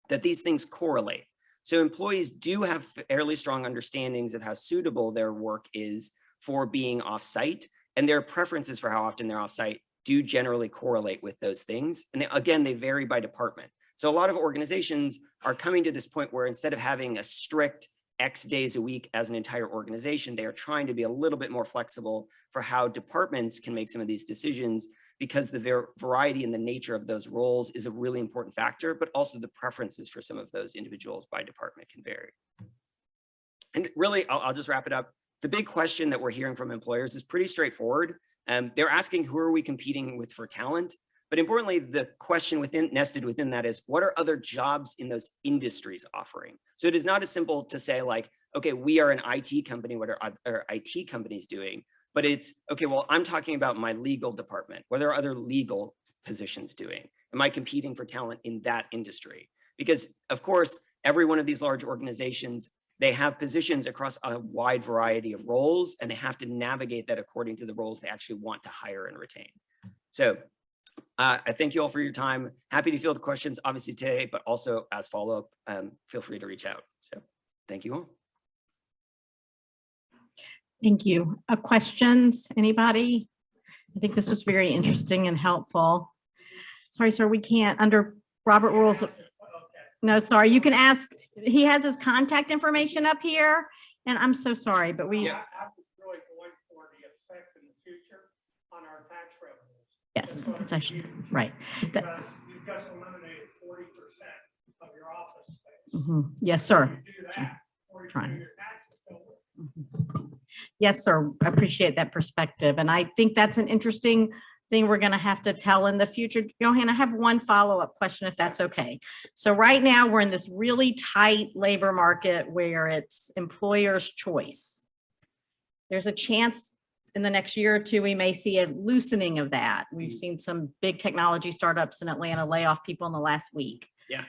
that these things correlate. So employees do have fairly strong understandings of how suitable their work is for being offsite, and their preferences for how often they're offsite do generally correlate with those things. And again, they vary by department. So a lot of organizations are coming to this point where instead of having a strict X days a week as an entire organization, they are trying to be a little bit more flexible for how departments can make some of these decisions, because the variety and the nature of those roles is a really important factor, but also the preferences for some of those individuals by department can vary. And really, I'll just wrap it up. The big question that we're hearing from employers is pretty straightforward. They're asking, who are we competing with for talent? But importantly, the question nested within that is, what are other jobs in those industries offering? So it is not as simple to say like, okay, we are an IT company, what are other IT companies doing? But it's, okay, well, I'm talking about my legal department. What are other legal positions doing? Am I competing for talent in that industry? Because of course, every one of these large organizations they have positions across a wide variety of roles, and they have to navigate that according to the roles they actually want to hire and retain. So I thank you all for your time. Happy to field questions, obviously today, but also as follow-up, feel free to reach out. So thank you all.
Thank you. Questions, anybody? I think this was very interesting and helpful. Sorry, sir, we can't under Robert rules. No, sorry, you can ask. He has his contact information up here, and I'm so sorry, but we.
I was really going for the effect in the future on our tax revenues.
Yes, it's actually, right. That-
Because you've just eliminated 40% of your office space.
Yes, sir.
You do that, 40%
Trying.
of your taxes go with.
Yes, sir. I appreciate that perspective. And I think that's an interesting thing we're going to have to tell in the future. Johan, I have one follow-up question, if that's okay. So right now we're in this really tight labor market where it's employer's choice. There's a chance in the next year or two, we may see a loosening of that. We've seen some big technology startups in Atlanta lay off people in the last week.
Yeah.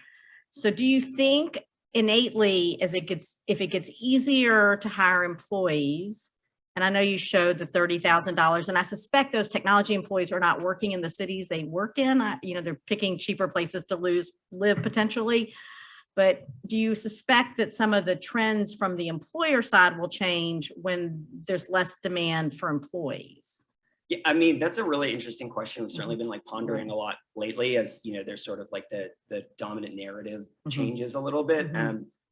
So do you think innately, if it gets easier to hire employees, and I know you showed the $30,000, and I suspect those technology employees are not working in the cities they work in. They're picking cheaper places to live potentially. But do you suspect that some of the trends from the employer side will change when there's less demand for employees?
Yeah, I mean, that's a really interesting question. We've certainly been like pondering a lot lately as, there's sort of like the dominant narrative changes a little bit.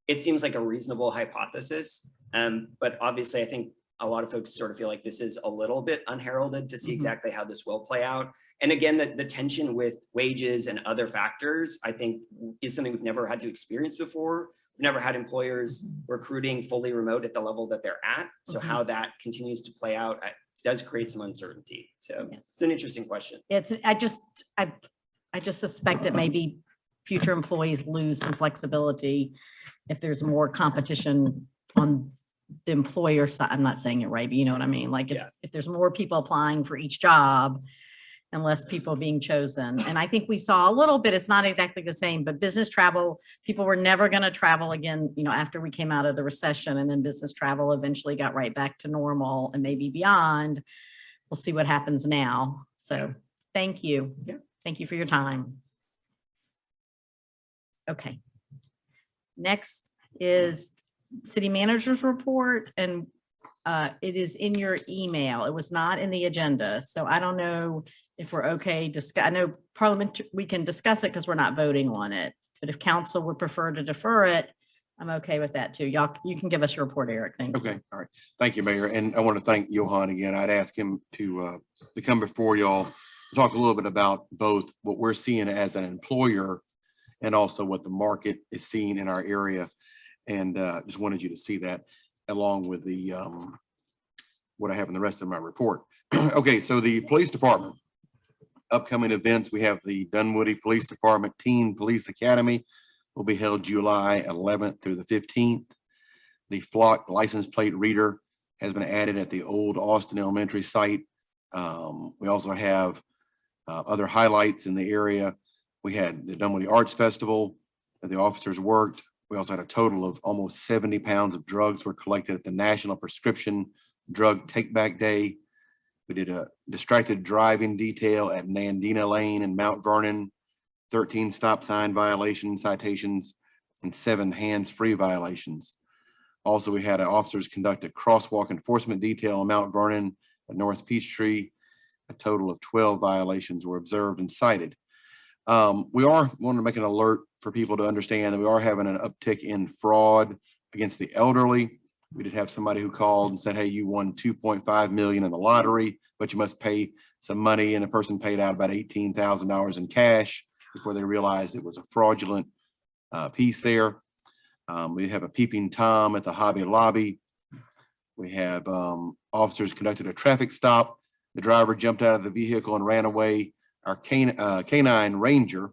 It seems like a reasonable hypothesis. But obviously I think a lot of folks sort of feel like this is a little bit unheralded to see exactly how this will play out. And again, the tension with wages and other factors, I think, is something we've never had to experience before. We've never had employers recruiting fully remote at the level that they're at. So how that continues to play out does create some uncertainty. So it's an interesting question.
I just suspect that maybe future employees lose some flexibility if there's more competition on the employer side. I'm not saying it right, but you know what I mean? Like if there's more people applying for each job and less people being chosen. And I think we saw a little bit, it's not exactly the same, but business travel, people were never going to travel again, after we came out of the recession, and then business travel eventually got right back to normal and maybe beyond. We'll see what happens now. So thank you. Thank you for your time. Okay. Next is city manager's report, and it is in your email. It was not in the agenda. So I don't know if we're okay. I know Parliament, we can discuss it because we're not voting on it. But if council would prefer to defer it, I'm okay with that too. Y'all, you can give us your report, Eric. Thank you.
Okay, all right. Thank you, Mayor. And I want to thank Johan again. I'd ask him to come before y'all, talk a little bit about both what we're seeing as an employer and also what the market is seeing in our area. And just wanted you to see that along with the what I have in the rest of my report. Okay, so the police department, upcoming events, we have the Dunwoody Police Department Teen Police Academy will be held July 11th through the 15th. The Flock license plate reader has been added at the old Austin Elementary site. We also have other highlights in the area. We had the Dunwoody Arts Festival that the officers worked. We also had a total of almost 70 pounds of drugs were collected at the National Prescription Drug Take Back Day. We did a distracted driving detail at Nandina Lane in Mount Vernon, 13 stop sign violation citations, and 7 hands-free violations. Also, we had officers conduct a crosswalk enforcement detail in Mount Vernon at North Peachtree. A total of 12 violations were observed and cited. We are wanting to make an alert for people to understand that we are having an uptick in fraud against the elderly. We did have somebody who called and said, hey, you won $2.5 million in the lottery, but you must pay some money. And the person paid out about $18,000 in cash before they realized it was a fraudulent piece there. We have a peeping Tom at the Hobby Lobby. We have officers conducted a traffic stop. The driver jumped out of the vehicle and ran away. Our canine ranger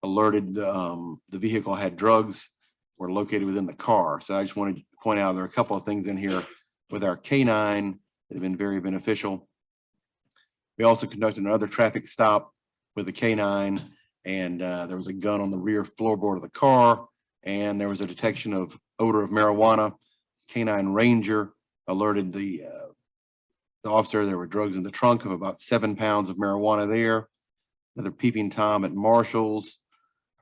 alerted the vehicle had drugs were located within the car. So I just wanted to point out there are a couple of things in here with our canine that have been very beneficial. We also conducted another traffic stop with the canine, and there was a gun on the rear floorboard of the car. and there was a detection of odor of marijuana. Canine ranger alerted the officer there were drugs in the trunk of about 7 pounds of marijuana there. Another peeping Tom at Marshall's.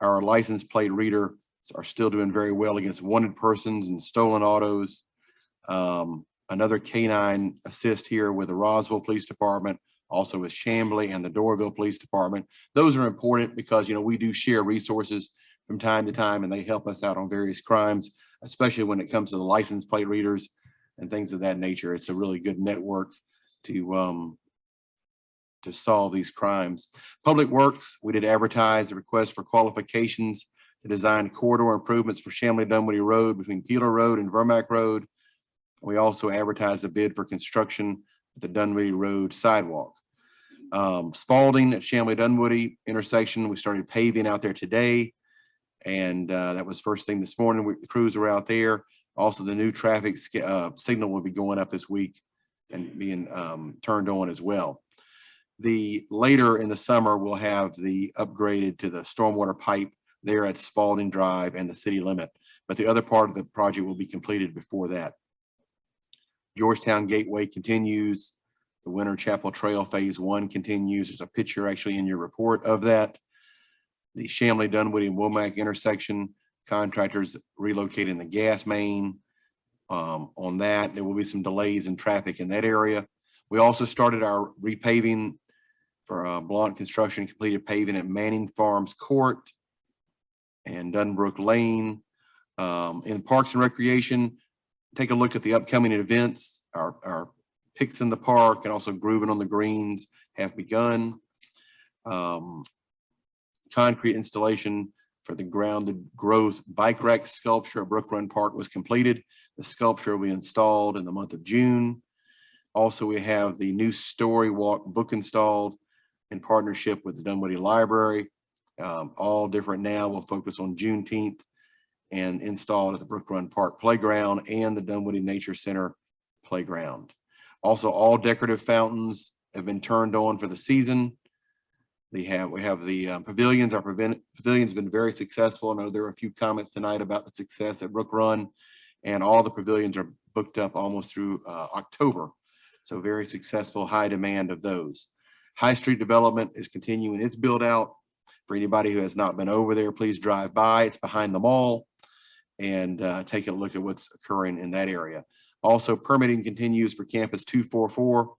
Our license plate reader are still doing very well against wanted persons and stolen autos. Another canine assist here with the Roswell Police Department, also with Chamblee and the Doraville Police Department. Those are important because, we do share resources from time to time, and they help us out on various crimes, especially when it comes to the license plate readers and things of that nature. It's a really good network to solve these crimes. Public Works, we did advertise a request for qualifications to design corridor improvements for Chamblee Dunwoody Road between Peeler Road and Vermac Road. We also advertised a bid for construction at the Dunwoody Road sidewalk. Spalding at Chamblee Dunwoody intersection, we started paving out there today. And that was first thing this morning. The crews were out there. Also, the new traffic signal will be going up this week and being turned on as well. Later in the summer, we'll have the upgraded to the stormwater pipe there at Spalding Drive and the city limit. But the other part of the project will be completed before that. Georgetown Gateway continues. The Winter Chapel Trail Phase 1 continues. There's a picture actually in your report of that. The Chamblee, Dunwoody, and Womack intersection, contractors relocating the gas main. On that, there will be some delays in traffic in that area. We also started our repaving for Blount Construction, completed paving at Manning Farms Court and Dunbrook Lane. In Parks and Recreation, take a look at the upcoming events. Our Picks in the Park and also Grooving on the Greens have begun. Concrete installation for the grounded growth bike rack sculpture at Brook Run Park was completed. The sculpture will be installed in the month of June. Also, we have the new story walk book installed in partnership with the Dunwoody Library. All different now will focus on Juneteenth and installed at the Brook Run Park Playground and the Dunwoody Nature Center Playground. Also, all decorative fountains have been turned on for the season. We have the pavilions. Our pavilion's been very successful. I know there are a few comments tonight about the success at Brook Run, and all the pavilions are booked up almost through October. So very successful, high demand of those. High Street development is continuing its build out. For anybody who has not been over there, please drive by. It's behind the mall and take a look at what's occurring in that area. Also, permitting continues for Campus 244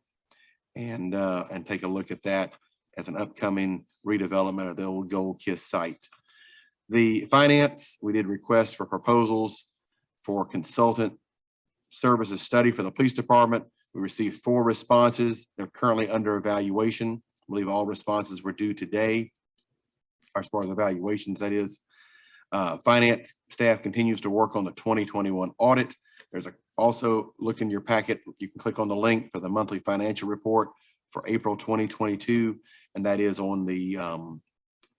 and take a look at that as an upcoming redevelopment of the old Gold Kiss site. The finance, we did request for proposals for consultant services study for the police department. We received 4 responses. They're currently under evaluation. I believe all responses were due today, as far as evaluations, that is. Finance staff continues to work on the 2021 audit. There's also look in your packet. You can click on the link for the monthly financial report for April 2022, and that is on the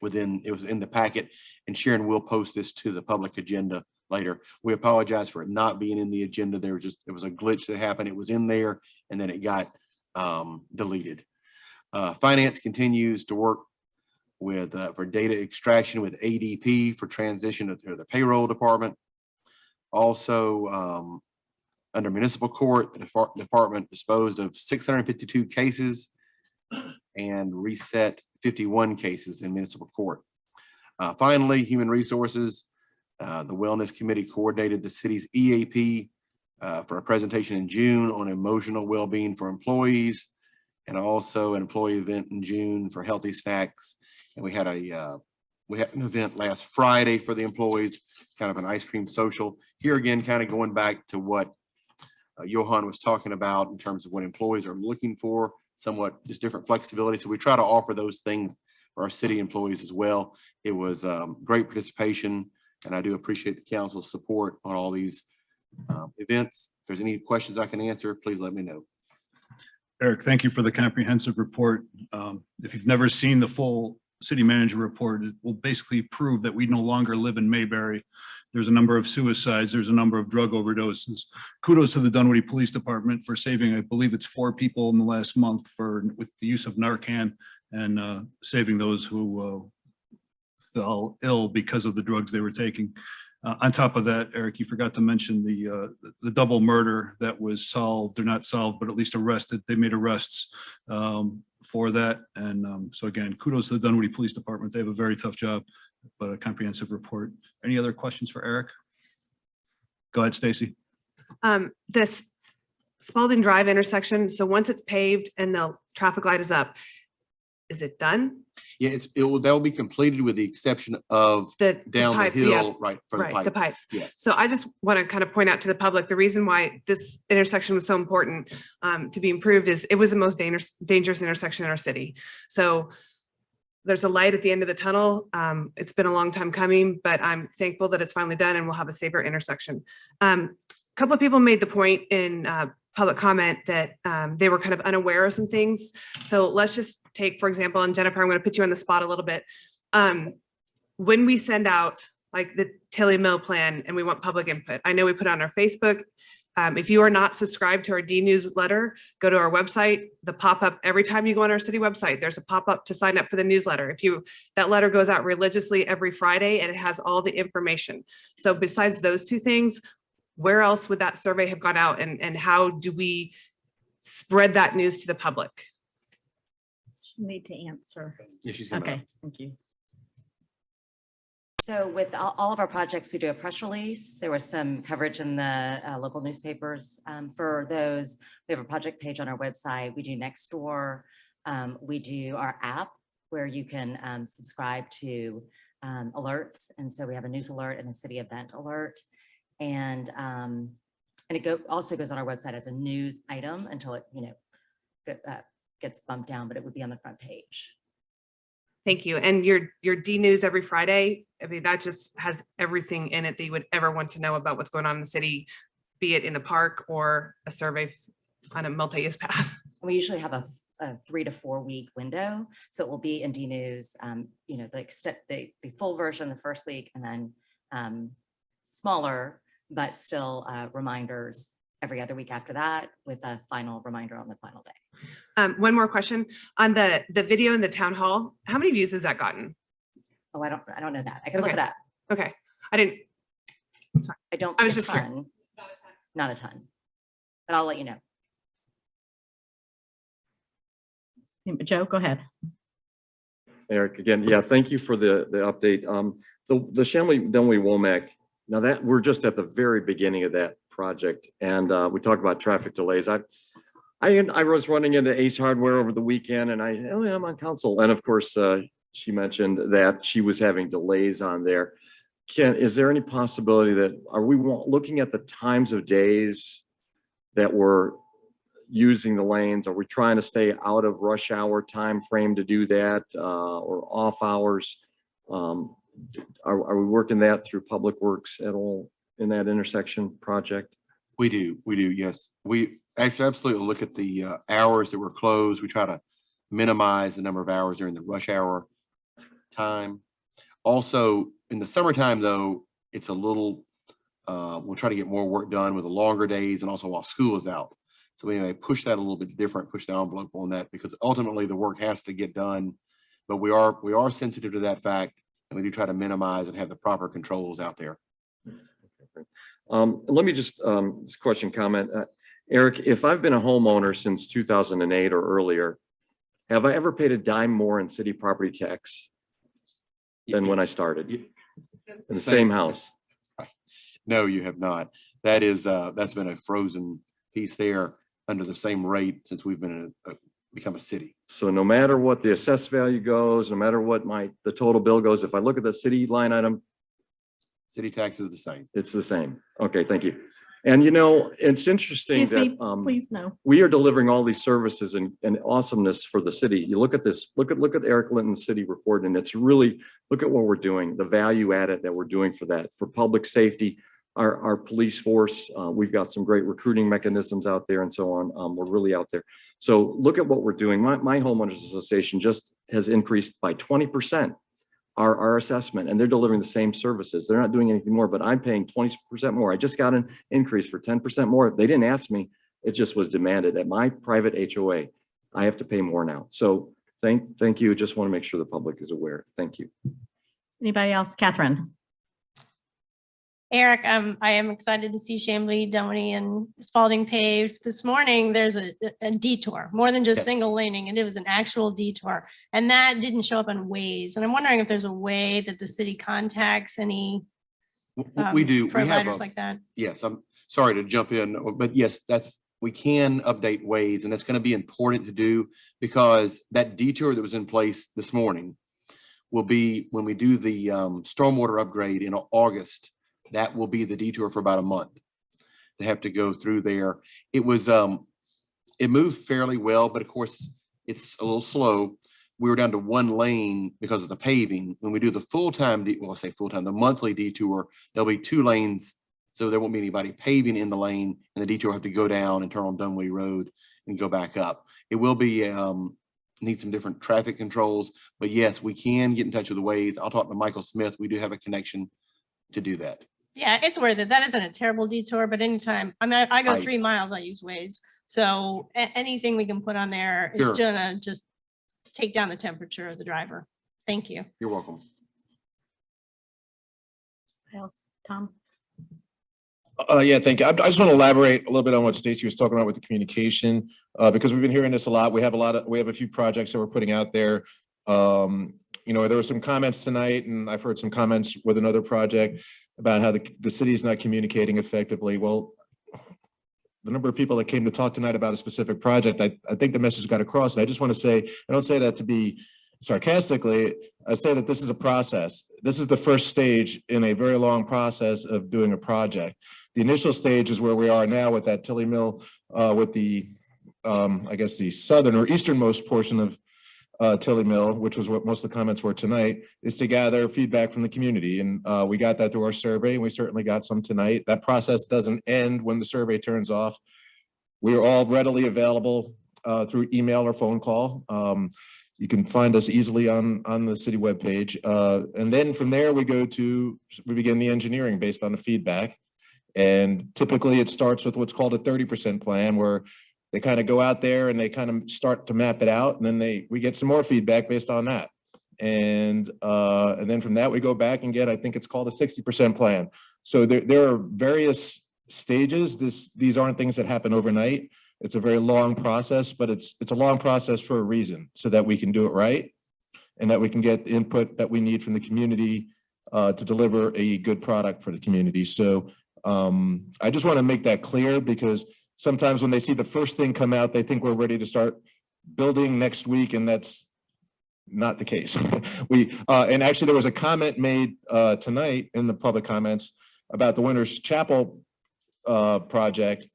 it was in the packet. And Sharon will post this to the public agenda later. We apologize for it not being in the agenda. It was a glitch that happened. It was in there and then it got deleted. Finance continues to work with for data extraction with ADP for transition to the payroll department. Also, under municipal court, the department disposed of 652 cases and reset 51 cases in municipal court. Finally, human resources, the wellness committee coordinated the city's EAP for a presentation in June on emotional well-being for employees, and also an employee event in June for healthy snacks. And we had an event last Friday for the employees, kind of an ice cream social. Here again, kind of going back to what Johan was talking about in terms of what employees are looking for, somewhat just different flexibility. So we try to offer those things for our city employees as well. It was great participation, and I do appreciate the council's support on all these events. If there's any questions I can answer, please let me know.
Eric, thank you for the comprehensive report. If you've never seen the full city manager report, it will basically prove that we no longer live in Mayberry. There's a number of suicides. There's a number of drug overdoses. Kudos to the Dunwoody Police Department for saving, I believe it's 4 people in the last month with the use of Narcan and saving those who fell ill because of the drugs they were taking. On top of that, Eric, you forgot to mention the double murder that was solved, or not solved, but at least arrested. They made arrests for that. And so again, kudos to the Dunwoody Police Department. They have a very tough job, but a comprehensive report. Any other questions for Eric? Go ahead, Stacy.
This Spalding Drive intersection, so once it's paved and the traffic light is up, is it done?
Yeah, that'll be completed with the exception of
The
down the
pipe, yeah.
hill, right? For
Right, the pipes.
Yes.
So I just want to kind of point out to the public, the reason why this intersection was so important to be improved is it was the most dangerous intersection in our city. So there's a light at the end of the tunnel. It's been a long time coming, but I'm thankful that it's finally done and we'll have a safer intersection. A couple of people made the point in public comment that they were kind of unaware of some things. So let's just take, for example, and Jennifer, I'm going to put you on the spot a little bit. When we send out like the Tilly Mill plan and we want public input, I know we put it on our Facebook. If you are not subscribed to our D newsletter, go to our website. The pop-up every time you go on our city website, there's a pop-up to sign up for the newsletter. That letter goes out religiously every Friday and it has all the information. So besides those two things, where else would that survey have gone out and how do we spread that news to the public?
You need to answer.
Yeah, she's coming
Okay,
up.
thank you.
So with all of our projects, we do a press release. There was some coverage in the local newspapers for those. We have a project page on our website. We do Nextdoor. We do our app where you can subscribe to alerts. And so we have a news alert and a city event alert. And it also goes on our website as a news item until it, gets bumped down, but it would be on the front page.
Thank you. And your D News every Friday, I mean, that just has everything in it that you would ever want to know about what's going on in the city, be it in the park or a survey on a multi-use path.
We usually have a 3 to 4 week window. So it will be in D News, the full version the first week and then smaller, but still reminders every other week after that with a final reminder on the final day.
One more question on the video in the town hall. How many views has that gotten?
Oh, I don't know that. I can look it up.
Okay. I didn't. Sorry.
I was just curious. Not a ton, but I'll let you know.
Joe, go ahead.
Eric, again, yeah, thank you for the update. The Shanley Dunwoody Womack, now that we're just at the very beginning of that project, and we talked about traffic delays. I was running into Ace Hardware over the weekend, and I'm on council, and of course, she mentioned that she was having delays on there. Is there any possibility that are we looking at the times of days that we're using the lanes? Are we trying to stay out of rush hour time frame to do that, or off hours? Are we working that through Public Works at all in that intersection project?
We do, yes. We actually absolutely look at the hours that were closed. We try to minimize the number of hours during the rush hour time. Also, in the summertime though, it's a little, we'll try to get more work done with the longer days and also while school is out. So we may push that a little bit different, push the envelope on that because ultimately the work has to get done. But we are sensitive to that fact and we do try to minimize and have the proper controls out there.
Let me just, this question comment. Eric, if I've been a homeowner since 2008 or earlier, have I ever paid a dime more in city property tax than when I started? In the same house?
No, you have not. That is, that's been a frozen piece there under the same rate since we've been become a city.
So no matter what the assessed value goes, no matter what the total bill goes, if I look at the city line item,
city tax is the same.
It's the same. Okay, thank you. And it's interesting
Excuse
that
me, please no.
we are delivering all these services and awesomeness for the city. You look at this, look at Eric Linton's city report, and it's really, look at what we're doing, the value added that we're doing for that, for public safety, our police force. We've got some great recruiting mechanisms out there and so on. We're really out there. So look at what we're doing. My homeowners association just has increased by 20%. Our assessment, and they're delivering the same services. They're not doing anything more, but I'm paying 20% more. I just got an increase for 10% more. They didn't ask me. It just was demanded at my private HOA. I have to pay more now. So thank you. Just want to make sure the public is aware. Thank you.
Anybody else? Catherine.
Eric, I am excited to see Chambly, Dunwoody, and Spalding paved. This morning, there's a detour, more than just
Yes.
single laning, and it was an actual detour. And that didn't show up on Waze. And I'm wondering if there's a way that the city contacts any
We do. We have
providers
a,
like that.
yes, I'm sorry to jump in, but yes, we can update Waze, and that's going to be important to do because that detour that was in place this morning will be when we do the stormwater upgrade in August. That will be the detour for about a month. They have to go through there. It was it moved fairly well, but of course it's a little slow. We were down to one lane because of the paving. When we do the full-time, well, I say full-time, the monthly detour, there'll be 2 lanes. So there won't be anybody paving in the lane, and the detour will have to go down and turn on Dunwoody Road and go back up. It will be, need some different traffic controls, but yes, we can get in touch with the Waze. I'll talk to Michael Smith. We do have a connection to do that.
Yeah, it's worth it. That isn't a terrible detour, but anytime, I mean, I go
Right.
3 miles, I use Waze. So anything we can put on there is
Sure.
gonna just take down the temperature of the driver. Thank you.
You're welcome.
What else? Tom?
Yeah, thank you. I just want to elaborate a little bit on what Stacy was talking about with the communication, because we've been hearing this a lot. We have a few projects that we're putting out there. You know, there were some comments tonight, and I've heard some comments with another project about how the city is not communicating effectively. Well, the number of people that came to talk tonight about a specific project, I think the message got across. And I just want to say, I don't say that to be sarcastically, I say that this is a process. This is the first stage in a very long process of doing a project. The initial stage is where we are now with that Tilly Mill, with the, I guess the southern or easternmost portion of Tilly Mill, which was what most of the comments were tonight, is to gather feedback from the community. And we got that through our survey, and we certainly got some tonight. That process doesn't end when the survey turns off. We are all readily available through email or phone call. You can find us easily on the city webpage. And then from there, we begin the engineering based on the feedback. And typically it starts with what's called a 30% plan, where they kind of go out there and they kind of start to map it out. And then we get some more feedback based on that. And then from that, we go back and get, I think it's called a 60% plan. So there are various stages. These aren't things that happen overnight. It's a very long process, but it's a long process for a reason, so that we can do it right and that we can get the input that we need from the community to deliver a good product for the community. So I just want to make that clear, because sometimes when they see the first thing come out, they think we're ready to start building next week, and that's not the case. And actually there was a comment made tonight in the public comments about the Winter's Chapel project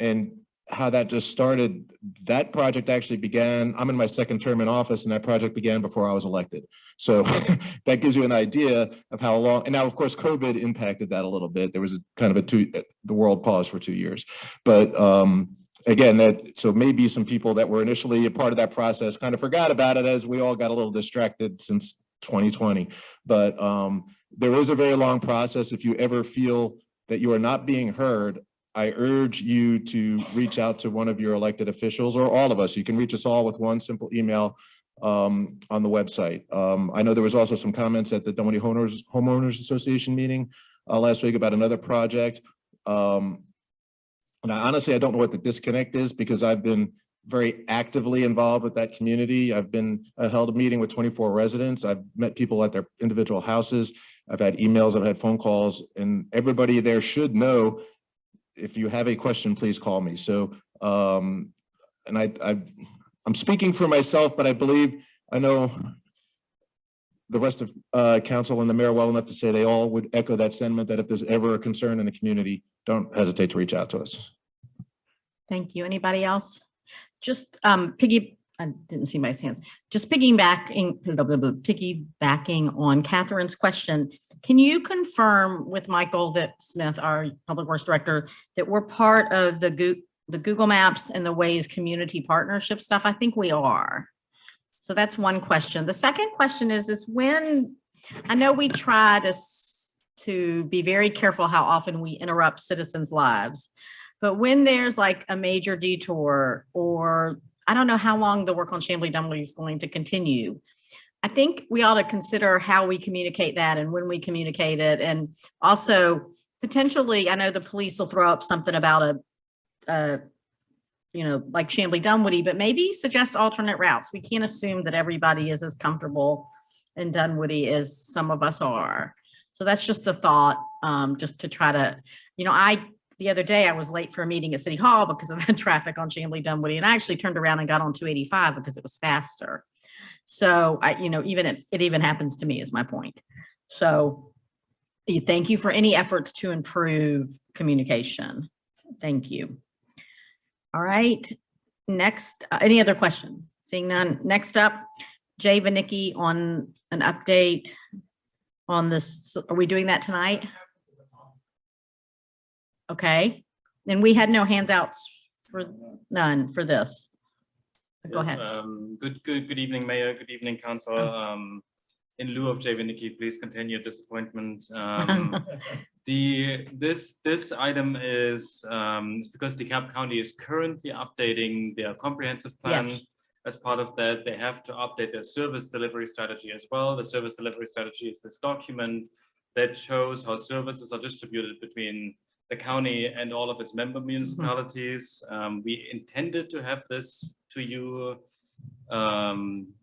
and how that just started. That project actually began, I'm in my second term in office, and that project began before I was elected. So that gives you an idea of how long, and now of course, COVID impacted that a little bit. There was a kind of the world paused for 2 years. But again, so maybe some people that were initially a part of that process kind of forgot about it as we all got a little distracted since 2020. But there is a very long process. If you ever feel that you are not being heard, I urge you to reach out to one of your elected officials, or all of us. You can reach us all with one simple email on the website. I know there was also some comments at the Dunwoody Homeowners Association meeting last week about another project. And honestly, I don't know what the disconnect is, because I've been very actively involved with that community. I held a meeting with 24 residents. I've met people at their individual houses. I've had emails, I've had phone calls, and everybody there should know, if you have a question, please call me. So, and I'm speaking for myself, but I know the rest of council and the mayor well enough to say they all would echo that sentiment, that if there's ever a concern in the community, don't hesitate to reach out to us.
Thank you. Anybody else? Just I didn't see my hands. Just piggybacking on Catherine's question, can you confirm with Michael Smith, our Public Works Director, that we're part of the Google Maps and the Waze community partnership stuff? I think we are. So that's one question. The second question is when, I know we try to be very careful how often we interrupt citizens' lives, but when there's like a major detour, or I don't know how long the work on Chambly Dunwoody is going to continue, I think we ought to consider how we communicate that and when we communicate it. And also, potentially, I know the police will throw up something about like Chamblee Dunwoody, but maybe suggest alternate routes. We can't assume that everybody is as comfortable in Dunwoody as some of us are. So that's just a thought, just to try to, the other day I was late for a meeting at City Hall because of the traffic on Chamblee Dunwoody, and I actually turned around and got on 285 because it was faster. So it even happens to me is my point. So thank you for any efforts to improve communication. Thank you. All right, next, any other questions? Seeing none. Next up, Jay Vanicki on an update on this. Are we doing that tonight? Okay, and we had no handouts none for this. Go ahead.
Good evening, Mayor. Good evening, Council. In lieu of Jay Vanicki, please continue disappointment. This item is because DeKalb County is currently updating their comprehensive plan.
Yes.
As part of that, they have to update their service delivery strategy as well. The service delivery strategy is this document that shows how services are distributed between the county and all of its member municipalities. We intended to have this to you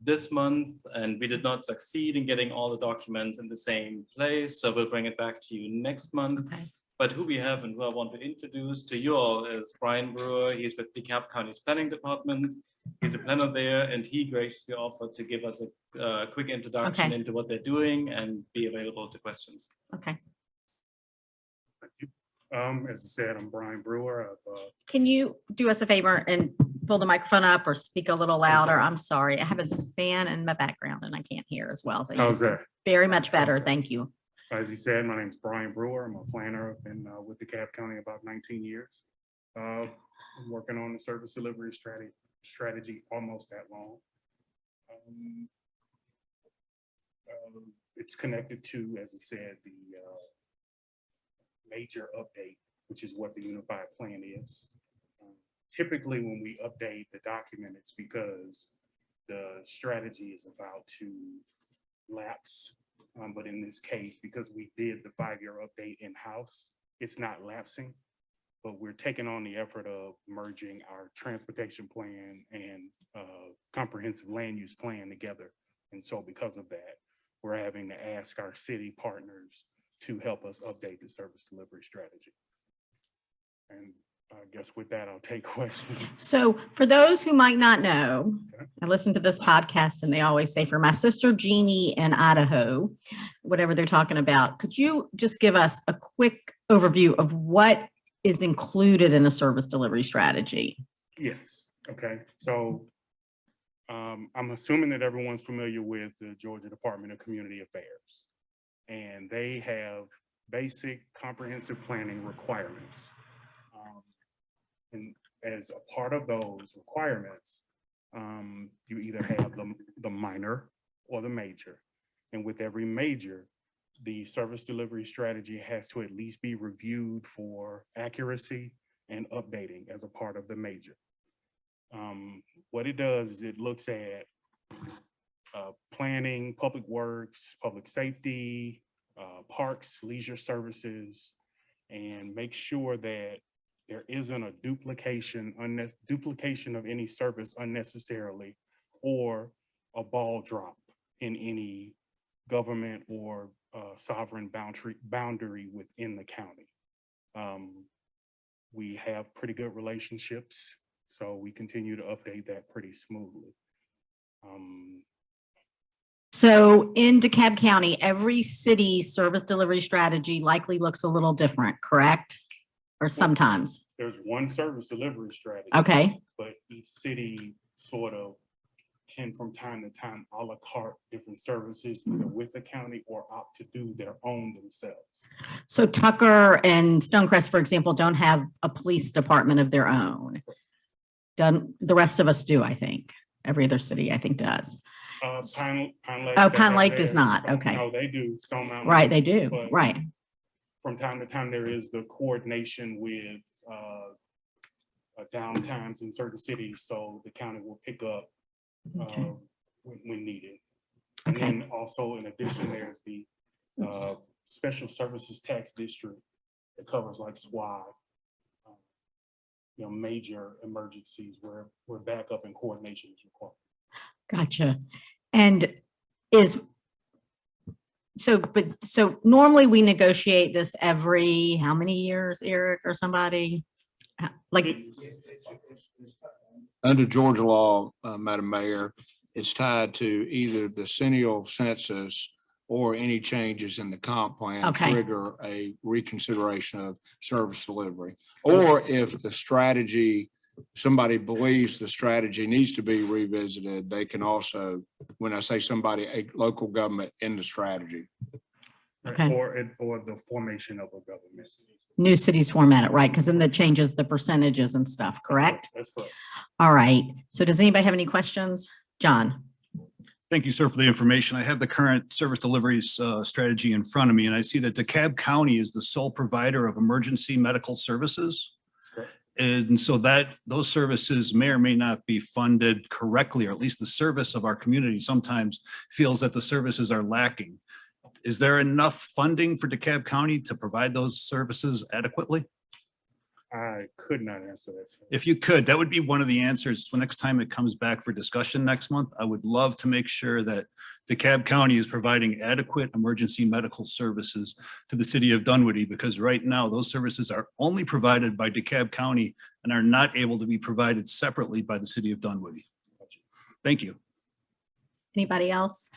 this month, and we did not succeed in getting all the documents in the same place. So we'll bring it back to you next month.
Okay.
But who we have and who I want to introduce to you all is Brian Brewer. He's with DeKalb County's planning department. He's a planner there, and he graciously offered to give us a quick introduction into what they're doing and be available to questions.
Okay.
As I said, I'm Brian Brewer.
Can you do us a favor and pull the microphone up or speak a little louder? I'm sorry. I have a fan in my background and I can't hear as well as I
How's
used to.
that?
Very much better. Thank you.
As you said, my name is Brian Brewer. I'm a planner. I've been with DeKalb County about 19 years. I'm working on the service delivery strategy almost that long. It's connected to, as he said, the major update, which is what the unified plan is. Typically, when we update the document, it's because the strategy is about to lapse. But in this case, because we did the 5-year update in-house, it's not lapsing, but we're taking on the effort of merging our transportation plan and comprehensive land use plan together. And so because of that, we're having to ask our city partners to help us update the service delivery strategy. And I guess with that, I'll take questions.
So for those who might not know, I listen to this podcast and they always say, for my sister Jeannie in Idaho, whatever they're talking about, could you just give us a quick overview of what is included in a service delivery strategy?
Yes. Okay. So I'm assuming that everyone's familiar with the Georgia Department of Community Affairs, and they have basic comprehensive planning requirements. And as a part of those requirements, you either have the minor or the major. And with every major, the service delivery strategy has to at least be reviewed for accuracy and updating as a part of the major. What it does is it looks at planning, public works, public safety, parks, leisure services, and make sure that there isn't a duplication of any service unnecessarily, or a ball drop in any government or sovereign boundary within the county. We have pretty good relationships, so we continue to update that pretty smoothly.
So in DeKalb County, every city's service delivery strategy likely looks a little different, correct? Or sometimes?
There's one service delivery strategy.
Okay.
But each city sort of can from time to time a la carte different services either with the county or opt to do their own themselves.
So Tucker and Stonecrest, for example, don't have a police department of their own. The rest of us do, I think. Every other city, I think, does.
Pine Lake.
Oh, Pine Lake does not. Okay.
No, they do. Stone Mountain.
Right, they do.
But
Right.
from time to time, there is the coordination with downtimes in certain cities, so the county will pick up when needed. And then also, in addition, there's the Special Services Tax District It covers like SWAT, major emergencies where backup and coordination is required.
Gotcha. And so normally we negotiate this every, how many years, Eric, or somebody? Like,
Under Georgia law, Madam Mayor, it's tied to either the decennial census or any changes in the comp plan
Okay.
trigger a reconsideration of service delivery. Or if the strategy, somebody believes the strategy needs to be revisited, they can also, when I say somebody, a local government in the strategy.
Okay.
Or the formation of a government.
new cities format it, right? Because then that changes the percentages and stuff, correct?
That's correct.
All right. So does anybody have any questions? John?
Thank you, sir, for the information. I have the current service deliveries strategy in front of me, and I see that DeKalb County is the sole provider of emergency medical services. And so that those services may or may not be funded correctly, or at least the service of our community sometimes feels that the services are lacking. Is there enough funding for DeKalb County to provide those services adequately?
I could not answer that, sir.
If you could, that would be one of the answers. The next time it comes back for discussion next month, I would love to make sure that DeKalb County is providing adequate emergency medical services to the city of Dunwoody, because right now those services are only provided by DeKalb County and are not able to be provided separately by the city of Dunwoody. Thank you.
Anybody else?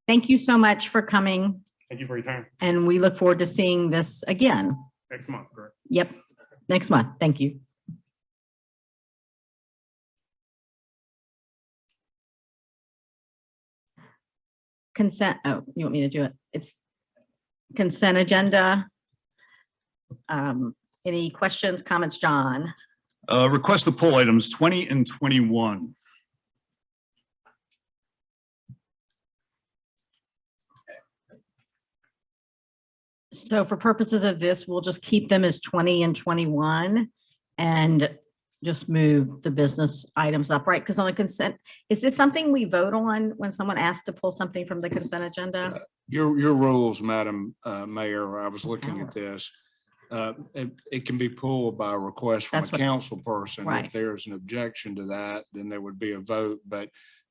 Thank you so much for coming.
Thank you for your time.
And we look forward to seeing this again.
Next month, correct?
Yep, next month. Thank you. Consent, oh, you want me to do it? It's consent agenda. Any questions, comments, John?
Request to pull items 20 and 21.
So for purposes of this, we'll just keep them as 20 and 21 and just move the business items up, right? Because on the consent, is this something we vote on when someone asks to pull something from the consent agenda?
Your rules, Madam Mayor, I was looking at this. It can be pulled by a request from a council person.
Right.
If there's an objection to that, then there would be a vote. But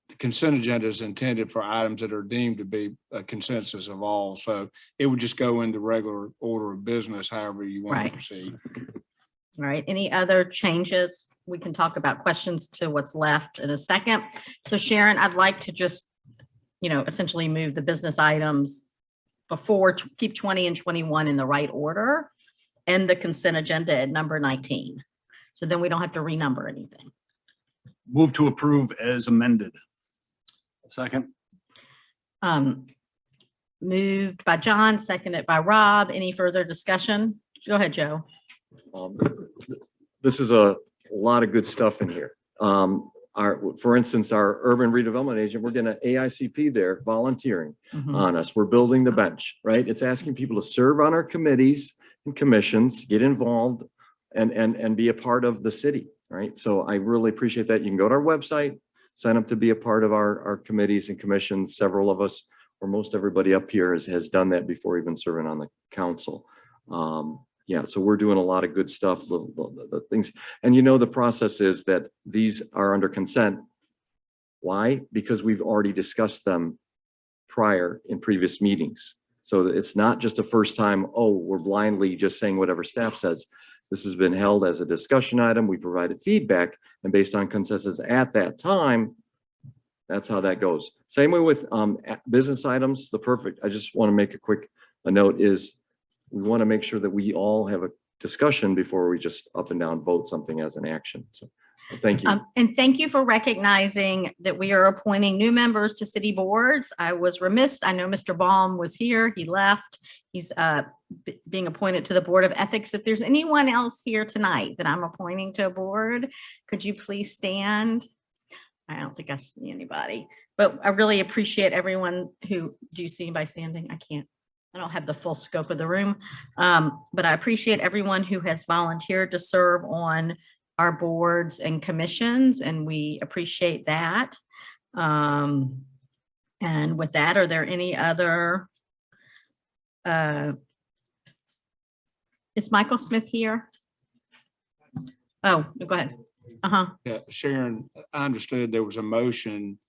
the consent agenda is intended for items that are deemed to be a consensus of all. So it would just go into regular order of business, however you want to
Right.
proceed.
All right, any other changes? We can talk about questions to what's left in a second. So Sharon, I'd like to just, essentially move the business items before, keep 20 and 21 in the right order and the consent agenda at number 19. So then we don't have to renumber anything.
Move to approve as amended.
Second.
Moved by John, seconded by Rob. Any further discussion? Go ahead, Joe.
This is a lot of good stuff in here. For instance, our urban redevelopment agent, we're getting an AICP there volunteering on us. We're building the bench, right? It's asking people to serve on our committees and commissions, get involved and be a part of the city, right? So I really appreciate that. You can go to our website, sign up to be a part of our committees and commissions. Several of us, or most everybody up here has done that before even serving on the council. Yeah, so we're doing a lot of good stuff, the things, and the process is that these are under consent. Why? Because we've already discussed them prior in previous meetings. So it's not just a first time, oh, we're blindly just saying whatever staff says. This has been held as a discussion item. We provided feedback, and based on consensus at that time, that's how that goes. Same way with business items, I just want to make a note is, we want to make sure that we all have a discussion before we just up and down vote something as an action. So thank you.
And thank you for recognizing that we are appointing new members to city boards. I was remiss. I know Mr. Baum was here. He left. He's being appointed to the Board of Ethics. If there's anyone else here tonight that I'm appointing to a board, could you please stand? I don't think I see anybody, but I really appreciate everyone who, do you see anybody standing? I don't have the full scope of the room, but I appreciate everyone who has volunteered to serve on our boards and commissions, and we appreciate that. And with that, are there any other Is Michael Smith here? Oh, go ahead.
Yeah, Sharon, I understood there was a motion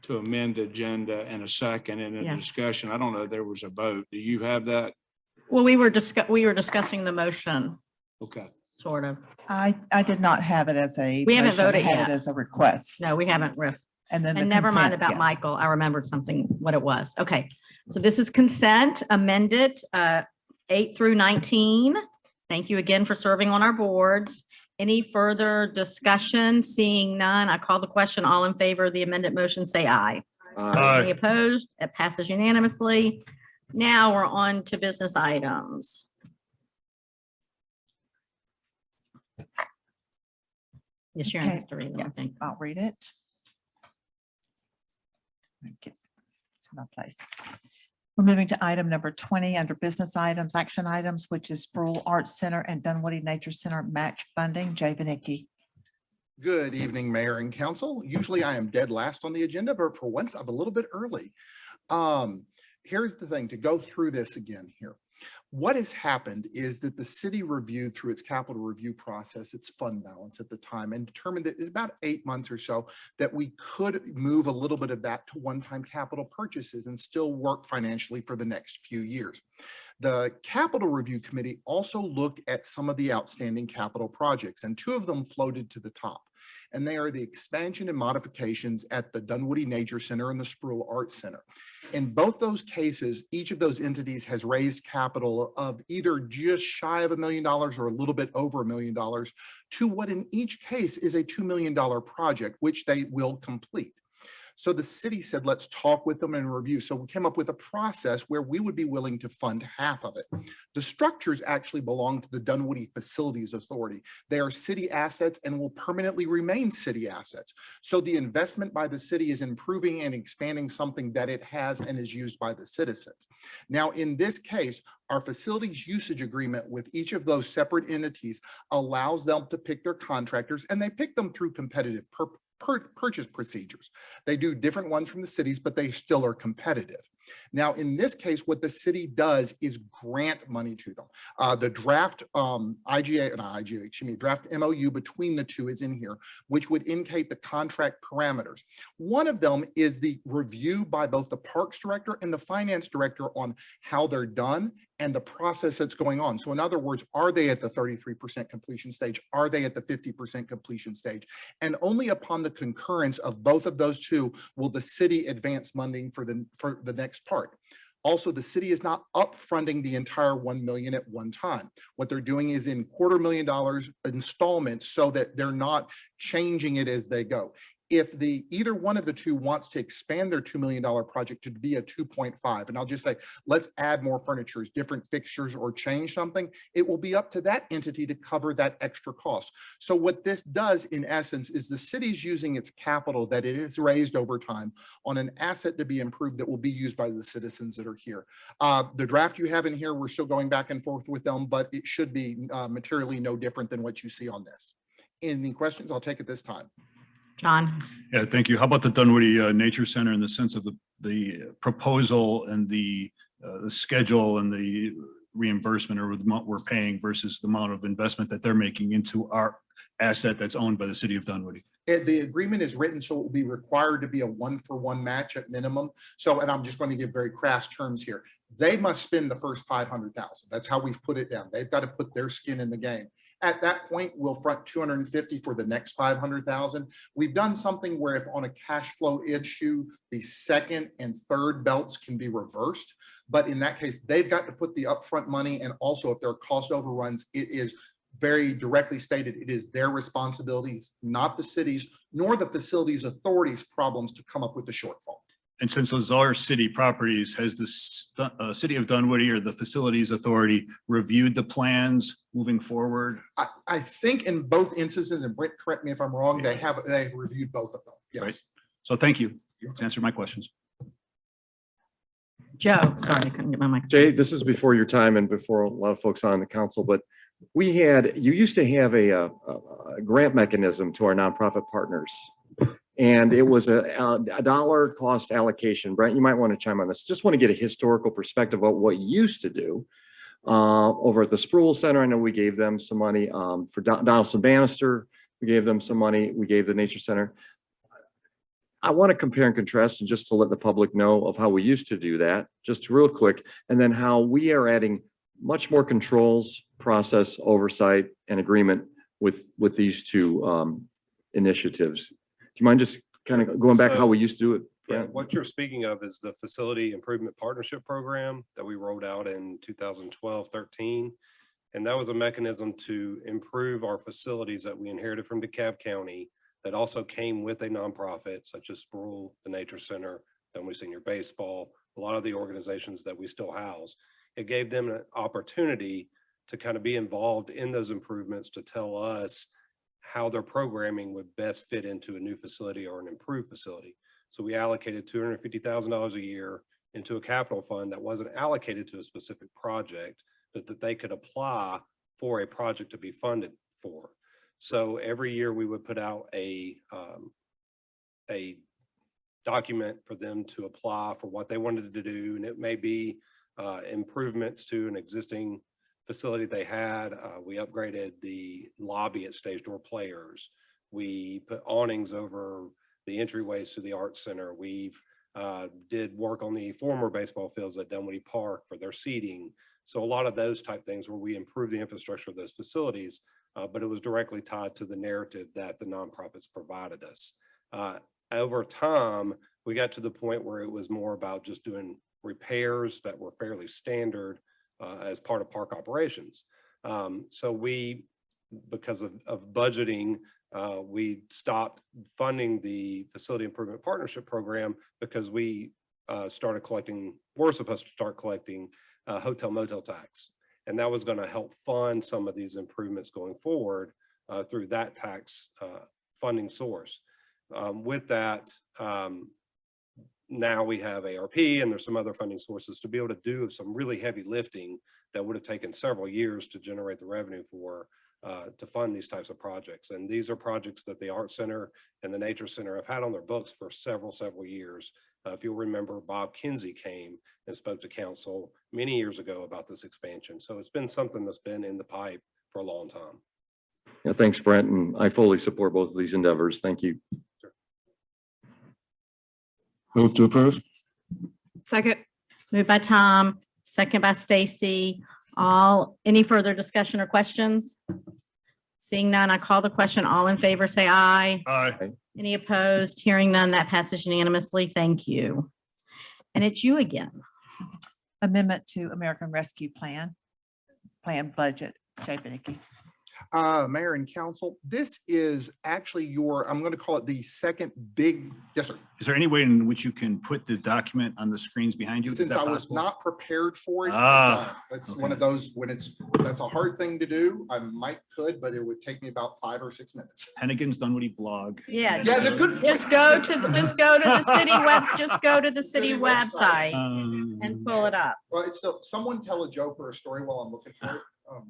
to amend the agenda and a second in a
Yeah.
discussion. I don't know if there was a vote. Do you have that?
Well, we were discussing the motion,
Okay.
sort of.
I did not have it as a.
We haven't
motion. I
voted
had
yet.
it as a request.
No, we haven't, Riff.
And then the
And never mind
consent,
about
yes.
Michael. I remembered something, what it was. Okay. So this is consent amended, 8 through 19. Thank you again for serving on our boards. Any further discussion? Seeing none, I call the question. All in favor of the amended motion, say aye. Any opposed? It passes unanimously. Now we're on to business items. Yes, Sharon
Okay,
has to read them, I
yes,
think.
I'll read it. Let me get to my place. We're moving to item number 20 under business items, action items, which is Sproul Arts Center and Dunwoody Nature Center match funding. Jay Vanicki.
Good evening, Mayor and Council. Usually I am dead last on the agenda, but for once I'm a little bit early. Here's the thing, to go through this again here. What has happened is that the city reviewed through its capital review process, its fund balance at the time, and determined that in about 8 months or so that we could move a little bit of that to one-time capital purchases and still work financially for the next few years. The Capital Review Committee also looked at some of the outstanding capital projects, and 2 of them floated to the top. And they are the expansion and modifications at the Dunwoody Nature Center and the Sproul Arts Center. In both those cases, each of those entities has raised capital of either just shy of $1 million or a little bit over $1 million to what in each case is a $2 million project, which they will complete. So the city said, let's talk with them and review. So we came up with a process where we would be willing to fund half of it. The structures actually belong to the Dunwoody Facilities Authority. They are city assets and will permanently remain city assets. So the investment by the city is improving and expanding something that it has and is used by the citizens. Now, in this case, our facilities usage agreement with each of those separate entities allows them to pick their contractors, and they pick them through competitive purchase procedures. They do different ones from the cities, but they still are competitive. Now, in this case, what the city does is grant money to them. The draft draft MOU between the 2 is in here, which would indicate the contract parameters. One of them is the review by both the Parks Director and the Finance Director on how they're done and the process that's going on. So in other words, are they at the 33% completion stage? Are they at the 50% completion stage? And only upon the concurrence of both of those 2 will the city advance funding for the next part. Also, the city is not upfronting the entire $1 million at one time. What they're doing is in $250,000 installments so that they're not changing it as they go. If either one of the 2 wants to expand their $2 million project to be a 2.5, and I'll just say, let's add more furniture, different fixtures, or change something, it will be up to that entity to cover that extra cost. So what this does in essence is the city's using its capital that it has raised over time on an asset to be improved that will be used by the citizens that are here. The draft you have in here, we're still going back and forth with them, but it should be materially no different than what you see on this. Any questions? I'll take it this time.
John.
Yeah, thank you. How about the Dunwoody Nature Center in the sense of the proposal and the schedule and the reimbursement or the amount we're paying versus the amount of investment that they're making into our asset that's owned by the city of Dunwoody?
The agreement is written so it will be required to be a 1-for-1 match at minimum. So, and I'm just going to give very crass terms here. They must spend the first $500,000. That's how we've put it down. They've got to put their skin in the game. At that point, we'll front $250,000 for the next $500,000. We've done something where if on a cash flow issue, the second and third belts can be reversed. But in that case, they've got to put the upfront money. And also if there are cost overruns, it is very directly stated, it is their responsibilities, not the cities, nor the facilities authorities' problems to come up with the shortfall.
And since those are city properties, has the city of Dunwoody or the facilities authority reviewed the plans moving forward?
I think in both instances, and Brent, correct me if I'm wrong, they've reviewed both of them. Yes.
Right. So thank you to answer my questions.
Joe, sorry, I couldn't get my mic.
Jay, this is before your time and before a lot of folks on the council, but you used to have a grant mechanism to our nonprofit partners. And it was a dollar cost allocation. Brent, you might want to chime on this. Just want to get a historical perspective of what you used to do. Over at the Sproul Center, I know we gave them some money. For Donaldson Bannister, we gave them some money. We gave the Nature Center. I want to compare and contrast, and just to let the public know of how we used to do that, just real quick, and then how we are adding much more controls, process, oversight, and agreement with these two initiatives. Do you mind just kind of going back how we used to do it?
Yeah, what you're speaking of is the Facility Improvement Partnership Program that we rolled out in 2012-13. And that was a mechanism to improve our facilities that we inherited from DeKalb County that also came with a nonprofit such as Sproul, the Nature Center, Dunwoody Senior Baseball, a lot of the organizations that we still house. It gave them an opportunity to kind of be involved in those improvements, to tell us how their programming would best fit into a new facility or an improved facility. So we allocated $250,000 a year into a capital fund that wasn't allocated to a specific project, but that they could apply for a project to be funded for. So every year we would put out a document for them to apply for what they wanted to do. And it may be improvements to an existing facility they had. We upgraded the lobby at Stage Door Players. We put awnings over the entryways to the Art Center. We've did work on the former baseball fields at Dunwoody Park for their seating. So a lot of those type things where we improved the infrastructure of those facilities, but it was directly tied to the narrative that the nonprofits provided us. Over time, we got to the point where it was more about just doing repairs that were fairly standard as part of park operations. So we, because of budgeting, we stopped funding the Facility Improvement Partnership Program because we started collecting, we're supposed to start collecting hotel motel tax. And that was going to help fund some of these improvements going forward through that tax funding source. With that, now we have ARP and there's some other funding sources to be able to do some really heavy lifting that would have taken several years to generate the revenue for to fund these types of projects. And these are projects that the Art Center and the Nature Center have had on their books for several years. If you'll remember, Bob Kinsey came and spoke to council many years ago about this expansion. So it's been something that's been in the pipe for a long time.
Yeah, thanks, Brent. And I fully support both of these endeavors. Thank you.
Sure.
Move to approve.
Second.
Moved by Tom, second by Stacy. Any further discussion or questions? Seeing none, I call the question. All in favor, say aye.
Aye.
Any opposed? Hearing none, that passes unanimously. Thank you. And it's you again.
Amendment to American Rescue Plan budget. Jay Beneke.
Mayor and council, this is actually I'm going to call it the second big, yes, sir.
Is there any way in which you can put the document on the screens behind you? Is
Since
that
I was
possible?
not prepared for it, that's
okay.
one of those that's a hard thing to do. I could, but it would take me about 5 or 6 minutes.
Hennigan's Dunwoody blog.
Yeah.
Yeah, they're good.
Just go to the city website and pull it up.
Well, it's still, someone tell a joke or a story while I'm looking for it.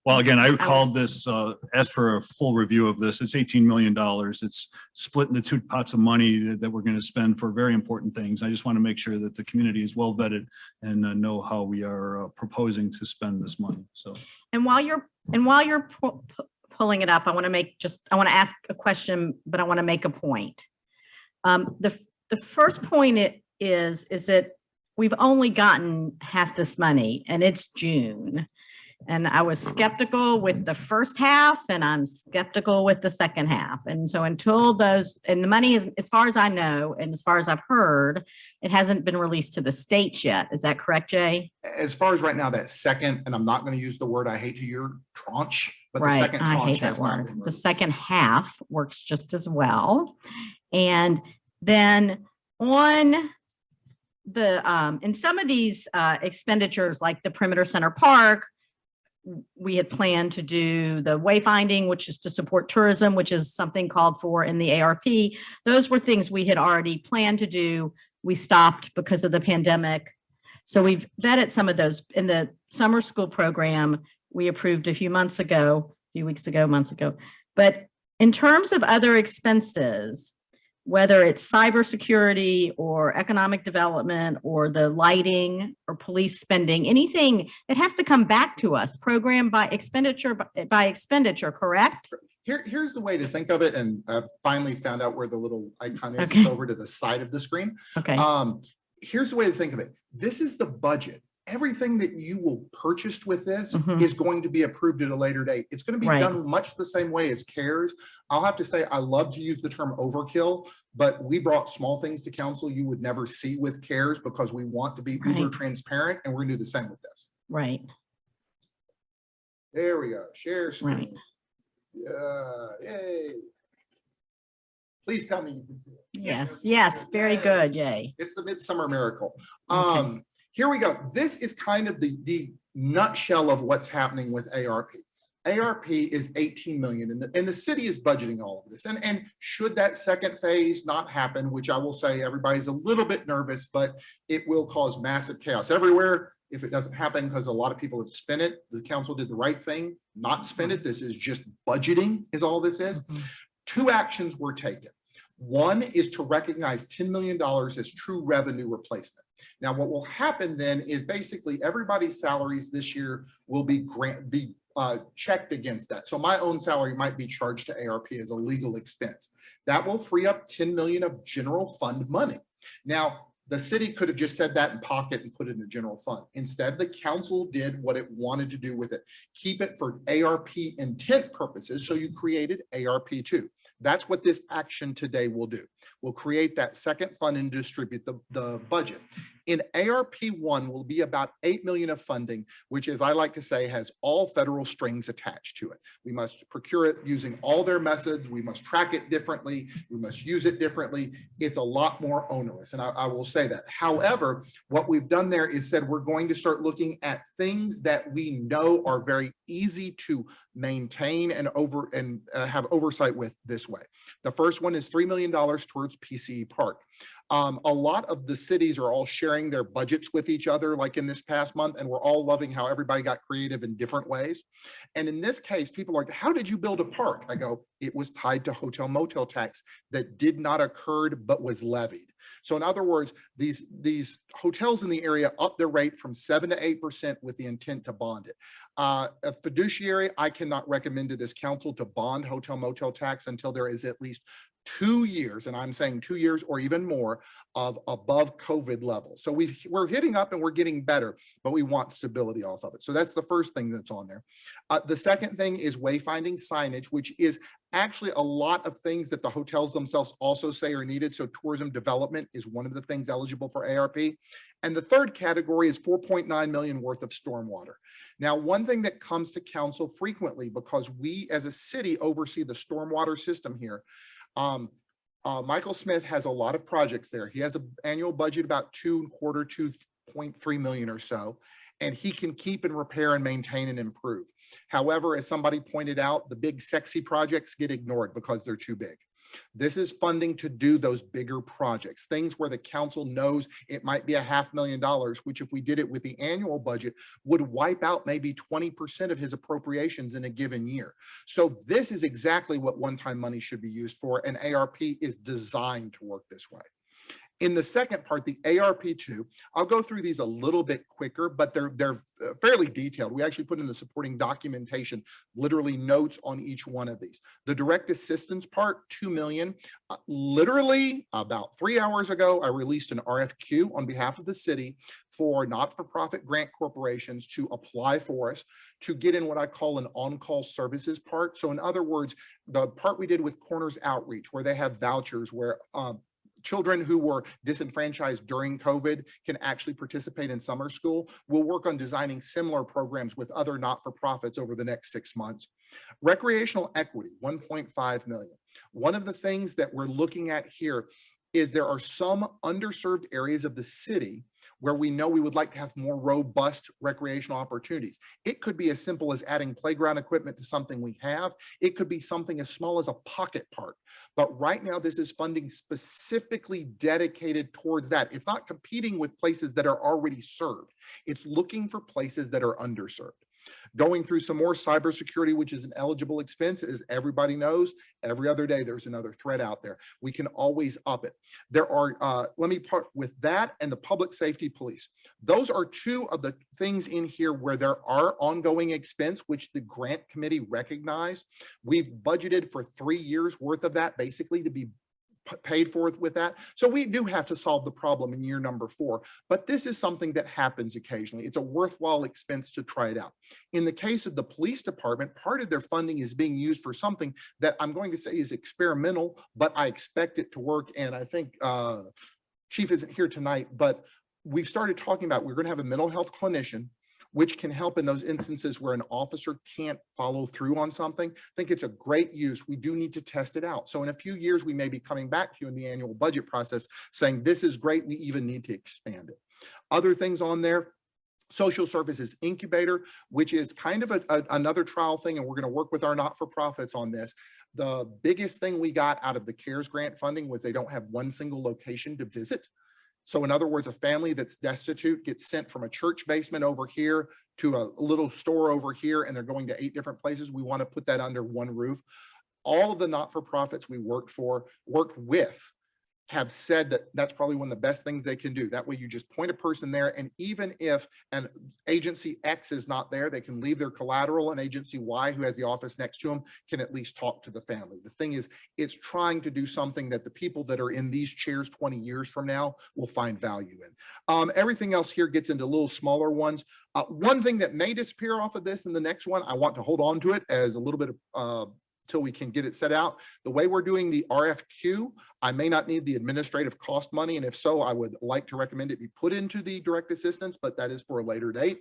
Well, again, I called this, asked for a full review of this. It's $18 million. It's split into two pots of money that we're going to spend for very important things. I just want to make sure that the community is well vetted and know how we are proposing to spend this money. So,
and while you're pulling it up, I want to ask a question, but I want to make a point. The first point is that we've only gotten half this money, and it's June. And I was skeptical with the first half, and I'm skeptical with the second half. And so until and the money is, as far as I know, and as far as I've heard, it hasn't been released to the states yet. Is that correct, Jay?
As far as right now, that second, and I'm not going to use the word I hate to use, tranche, but
Right,
the second
I
tranche
hate that
has not
word.
been
The
released.
second half works just as well. And then on the, in some of these expenditures, like the Perimeter Center Park, we had planned to do the wayfinding, which is to support tourism, which is something called for in the ARP. Those were things we had already planned to do. We stopped because of the pandemic. So we've vetted some of those. In the summer school program, we approved a few months ago. But in terms of other expenses, whether it's cybersecurity or economic development or the lighting or police spending, anything, it has to come back to us, program by expenditure, correct?
Here's the way to think of it, and I finally found out where the little icon is.
Okay.
It's over to the side of the screen.
Okay.
Here's the way to think of it. This is the budget. Everything that you will purchase with this
Mhm.
is going to be approved at a later date. It's going to be
Right.
done much the same way as CARES. I'll have to say, I love to use the term overkill, but we brought small things to council you would never see with CARES because we want to be uber
Right.
transparent, and we're gonna do the same with this.
Right.
There we go. Share screen.
Right.
Yay. Please tell me you can see it.
Yes. Yes. Very good. Yay.
It's the midsummer miracle.
Okay.
Here we go. This is kind of the nutshell of what's happening with ARP. ARP is 18 million and the city is budgeting all of this. And should that second phase not happen, which I will say everybody's a little bit nervous, but it will cause massive chaos everywhere if it doesn't happen, because a lot of people have spent it. The council did the right thing, not spend it. This is just budgeting is all this is. Two actions were taken. One is to recognize $10 million as true revenue replacement. Now, what will happen then is basically everybody's salaries this year will be checked against that. So my own salary might be charged to ARP as a legal expense. That will free up 10 million of general fund money. Now, the city could have just said that in pocket and put it in the general fund. Instead, the council did what it wanted to do with it. Keep it for ARP intent purposes. So you created ARP2. That's what this action today will do. We'll create that second fund and distribute the budget. In ARP1 will be about 8 million of funding, which, as I like to say, has all federal strings attached to it. We must procure it using all their methods. We must track it differently. We must use it differently. It's a lot more onerous, and I will say that. However, what we've done there is said we're going to start looking at things that we know are very easy to maintain and have oversight with this way. The first one is $3 million towards PCE Park. A lot of the cities are all sharing their budgets with each other, like in this past month, and we're all loving how everybody got creative in different ways. And in this case, people are, how did you build a park? I go, it was tied to hotel motel tax that did not occur, but was levied. So in other words, these hotels in the area up their rate from 7 to 8% with the intent to bond it. A fiduciary, I cannot recommend to this council to bond hotel motel tax until there is at least 2 years, and I'm saying 2 years or even more, of above COVID levels. So we're hitting up and we're getting better, but we want stability off of it. So that's the first thing that's on there. The second thing is wayfinding signage, which is actually a lot of things that the hotels themselves also say are needed. So tourism development is one of the things eligible for ARP. And the third category is 4.9 million worth of stormwater. Now, one thing that comes to council frequently, because we as a city oversee the stormwater system here, Michael Smith has a lot of projects there. He has an annual budget about 2.3 million or so, and he can keep and repair and maintain and improve. However, as somebody pointed out, the big sexy projects get ignored because they're too big. This is funding to do those bigger projects, things where the council knows it might be $500,000, which if we did it with the annual budget would wipe out maybe 20% of his appropriations in a given year. So this is exactly what one-time money should be used for, and ARP is designed to work this way. In the second part, the ARP2, I'll go through these a little bit quicker, but they're fairly detailed. We actually put in the supporting documentation, literally notes on each one of these. The direct assistance part, 2 million. Literally about 3 hours ago, I released an RFQ on behalf of the city for not-for-profit grant corporations to apply for us to get in what I call an on-call services part. So in other words, the part we did with Corners Outreach, where they have vouchers where children who were disenfranchised during COVID can actually participate in summer school. We'll work on designing similar programs with other not-for-profits over the next 6 months. Recreational equity, 1.5 million. One of the things that we're looking at here is there are some underserved areas of the city where we know we would like to have more robust recreational opportunities. It could be as simple as adding playground equipment to something we have. It could be something as small as a pocket park. But right now, this is funding specifically dedicated towards that. It's not competing with places that are already served. It's looking for places that are underserved. Going through some more cybersecurity, which is an eligible expense, as everybody knows, every other day there's another threat out there. We can always up it. There are, let me part with that and the public safety police. Those are two of the things in here where there are ongoing expense, which the grant committee recognized. We've budgeted for 3 years worth of that basically to be paid for with that. So we do have to solve the problem in year number 4, but this is something that happens occasionally. It's a worthwhile expense to try it out. In the case of the police department, part of their funding is being used for something that I'm going to say is experimental, but I expect it to work. And I think Chief isn't here tonight, but we've started talking about, we're going to have a mental health clinician, which can help in those instances where an officer can't follow through on something. I think it's a great use. We do need to test it out. So in a few years, we may be coming back to you in the annual budget process saying, this is great, we even need to expand it. Other things on there, social services incubator, which is kind of another trial thing, and we're going to work with our not-for-profits on this. The biggest thing we got out of the CARES grant funding was they don't have one single location to visit. So in other words, a family that's destitute gets sent from a church basement over here to a little store over here, and they're going to 8 different places. We want to put that under one roof. All of the not-for-profits we worked with have said that that's probably one of the best things they can do. That way you just point a person there, and even if an agency X is not there, they can leave their collateral, and agency Y, who has the office next to them, can at least talk to the family. The thing is, it's trying to do something that the people that are in these chairs 20 years from now will find value in. Everything else here gets into little smaller ones. One thing that may disappear off of this in the next one, I want to hold on to it as a little bit of till we can get it set out. The way we're doing the RFQ, I may not need the administrative cost money, and if so, I would like to recommend it be put into the direct assistance, but that is for a later date.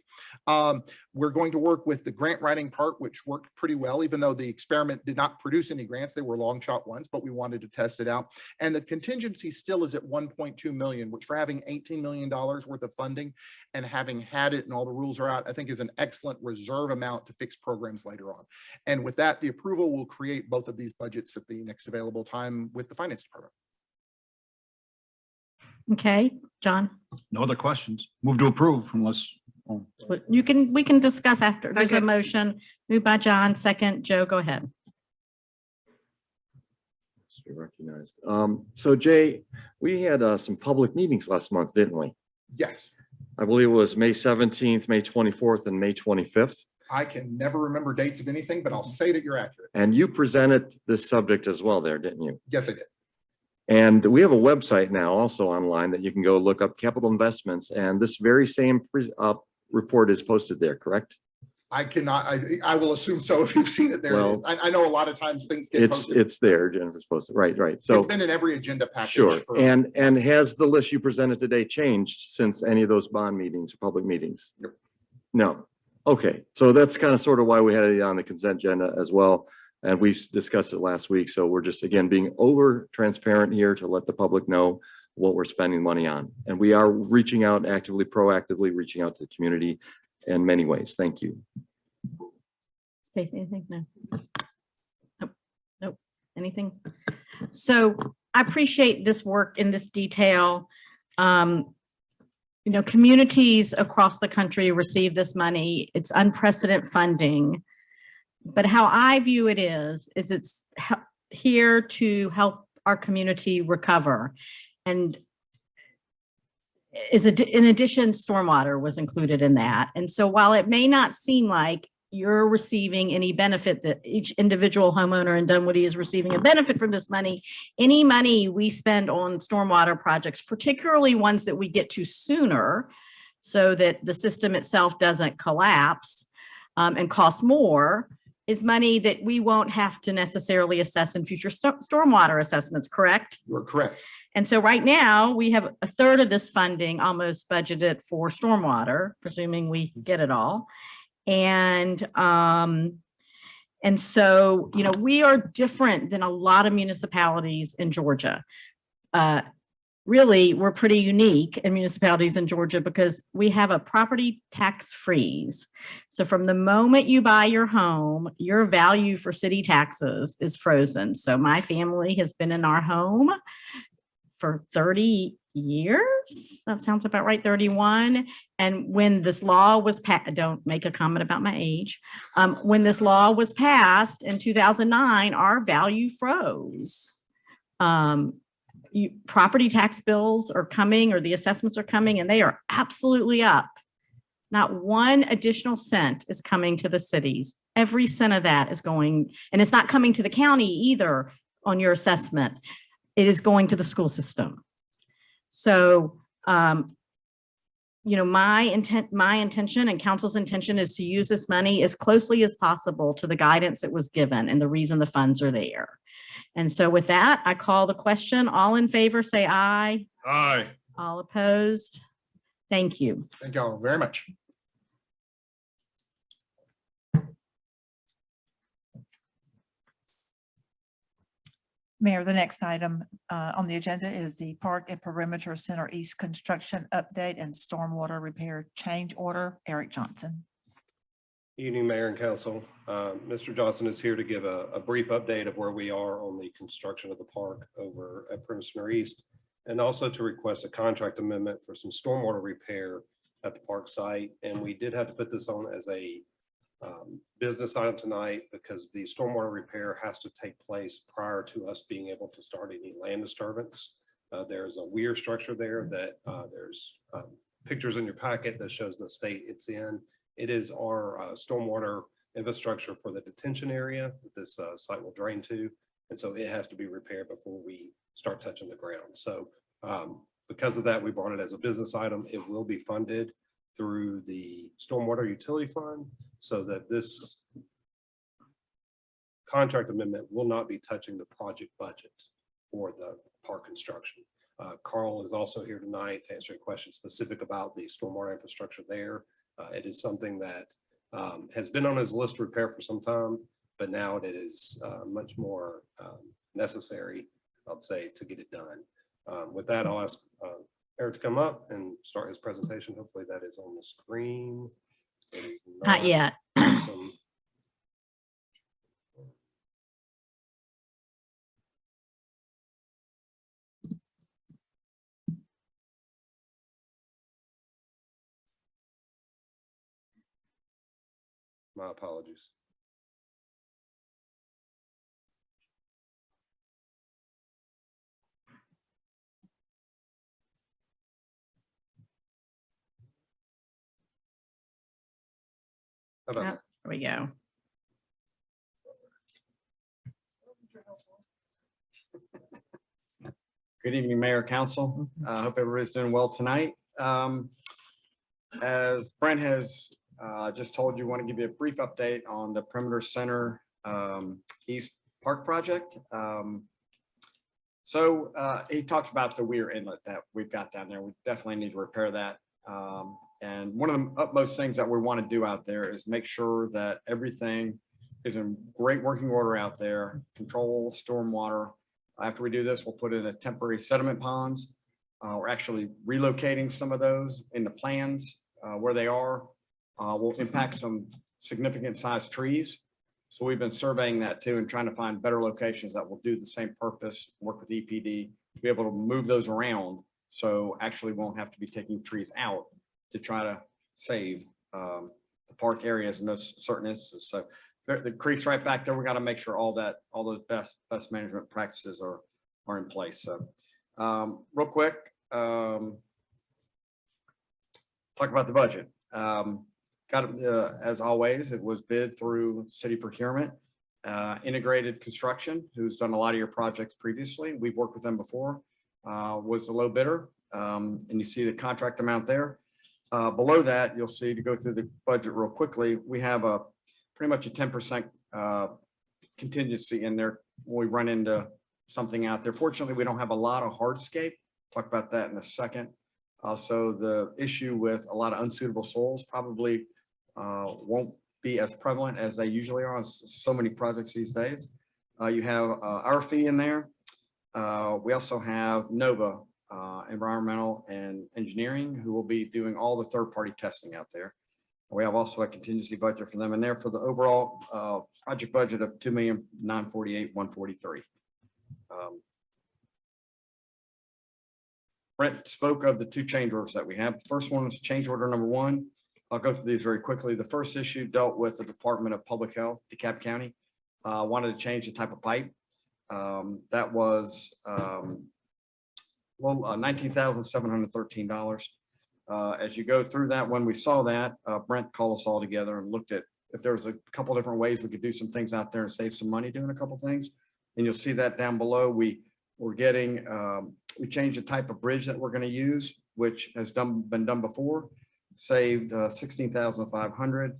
We're going to work with the grant writing part, which worked pretty well, even though the experiment did not produce any grants. They were long shot ones, but we wanted to test it out. And the contingency still is at 1.2 million, which for having $18 million worth of funding and having had it and all the rules are out, I think is an excellent reserve amount to fix programs later on. And with that, the approval will create both of these budgets at the next available time with the finance department.
Okay, John,
No other questions. Move to approve unless. Oh.
we can discuss after. There's a
Okay.
motion moved by John, second. Joe, go ahead.
To be recognized. So Jay, we had some public meetings last month, didn't we?
Yes.
I believe it was May 17th, May 24th, and May 25th.
I can never remember dates of anything, but I'll say that you're accurate.
And you presented this subject as well there, didn't you?
Yes, I did.
And we have a website now also online that you can go look up capital investments, and this very same report is posted there, correct?
I cannot, I will assume so if you've seen it there.
Well,
I know a lot of times things get posted.
It's there, Jennifer's posted, right. So
It's been in every agenda package.
sure.
for-
And has the list you presented today changed since any of those bond meetings or public meetings?
Yep.
No. Okay. So that's kind of sort of why we had it on the consent agenda as well. And we discussed it last week. So we're just, again, being over transparent here to let the public know what we're spending money on. And we are reaching out actively, proactively reaching out to the community in many ways. Thank you.
Stacey, anything? No. Nope. Anything? So I appreciate this work in this detail. You know, communities across the country receive this money. It's unprecedented funding. But how I view it is it's here to help our community recover. And in addition, stormwater was included in that. And so while it may not seem like you're receiving any benefit, that each individual homeowner in Dunwoody is receiving a benefit from this money, any money we spend on stormwater projects, particularly ones that we get to sooner so that the system itself doesn't collapse and cost more, is money that we won't have to necessarily assess in future stormwater assessments, correct?
You're correct.
And so right now we have a third of this funding almost budgeted for stormwater, presuming we get it all. And so, you know, we are different than a lot of municipalities in Georgia. Really, we're pretty unique in municipalities in Georgia because we have a property tax freeze. So from the moment you buy your home, your value for city taxes is frozen. So my family has been in our home for 30 years. That sounds about right, 31. And when this law was passed, don't make a comment about my age. When this law was passed in 2009, our value froze. Property tax bills are coming, or the assessments are coming, and they are absolutely up. Not one additional cent is coming to the cities. Every cent of that is going, and it's not coming to the county either on your assessment. It is going to the school system. So, my intention and council's intention is to use this money as closely as possible to the guidance that was given and the reason the funds are there. And so with that, I call the question. All in favor, say aye.
Aye.
All opposed? Thank you.
Thank y'all very much.
Mayor, the next item on the agenda is the Park and Perimeter Center East construction update and stormwater repair change order. Eric Johnson.
Evening, Mayor and Council. Mr. Johnson is here to give a brief update of where we are on the construction of the park over at Perimeter Center East, and also to request a contract amendment for some stormwater repair at the park site. And we did have to put this on as a business item tonight because the stormwater repair has to take place prior to us being able to start any land disturbance. There's a weir structure there that there's pictures in your packet that shows the state it's in. It is our stormwater infrastructure for the detention area that this site will drain to. And so it has to be repaired before we start touching the ground. So because of that, we brought it as a business item. It will be funded through the stormwater utility fund so that this contract amendment will not be touching the project budget for the park construction. Carl is also here tonight to answer a question specific about the stormwater infrastructure there. It is something that has been on his list to repair for some time, but now it is much more necessary, I'd say, to get it done. With that, I'll ask Eric to come up and start his presentation. Hopefully that is on the screen.
Not yet.
Awesome. My apologies. How about
There we go.
Good evening, Mayor, Council. I hope everybody's doing well tonight. As Brent has just told you, want to give you a brief update on the Perimeter Center East Park project. He talked about the weir inlet that we've got down there. We definitely need to repair that. And one of the utmost things that we want to do out there is make sure that everything is in great working order out there, control stormwater. After we do this, we'll put in a temporary sediment ponds. We're actually relocating some of those in the plans where they are. Will impact some significant sized trees. So we've been surveying that too and trying to find better locations that will do the same purpose, work with EPD, to be able to move those around. So actually won't have to be taking trees out to try to save the park areas in those certain instances. So the creek's right back there. We got to make sure all those best management practices are in place. So real quick, talk about the budget. As always, it was bid through city procurement, integrated construction, who's done a lot of your projects previously. We've worked with them before, was the low bidder. And you see the contract amount there. Below that, you'll see, to go through the budget real quickly, we have a pretty much a 10% contingency in there when we run into something out there. Fortunately, we don't have a lot of hardscape. Talk about that in a second. So the issue with a lot of unsuitable soils probably won't be as prevalent as they usually are on so many projects these days. You have our fee in there. We also have Nova Environmental and Engineering, who will be doing all the third-party testing out there. We have also a contingency budget for them in there for the overall project budget of $2,948,143. Brent spoke of the two change orders that we have. The first one was change order number 1. I'll go through these very quickly. The first issue dealt with the Department of Public Health, DeKalb County, wanted to change the type of pipe. That was $19,713. As you go through that, when we saw that, Brent called us all together and looked at if there was a couple different ways we could do some things out there and save some money doing a couple things. And you'll see that down below. We changed the type of bridge that we're going to use, which has been done before, saved $16,500.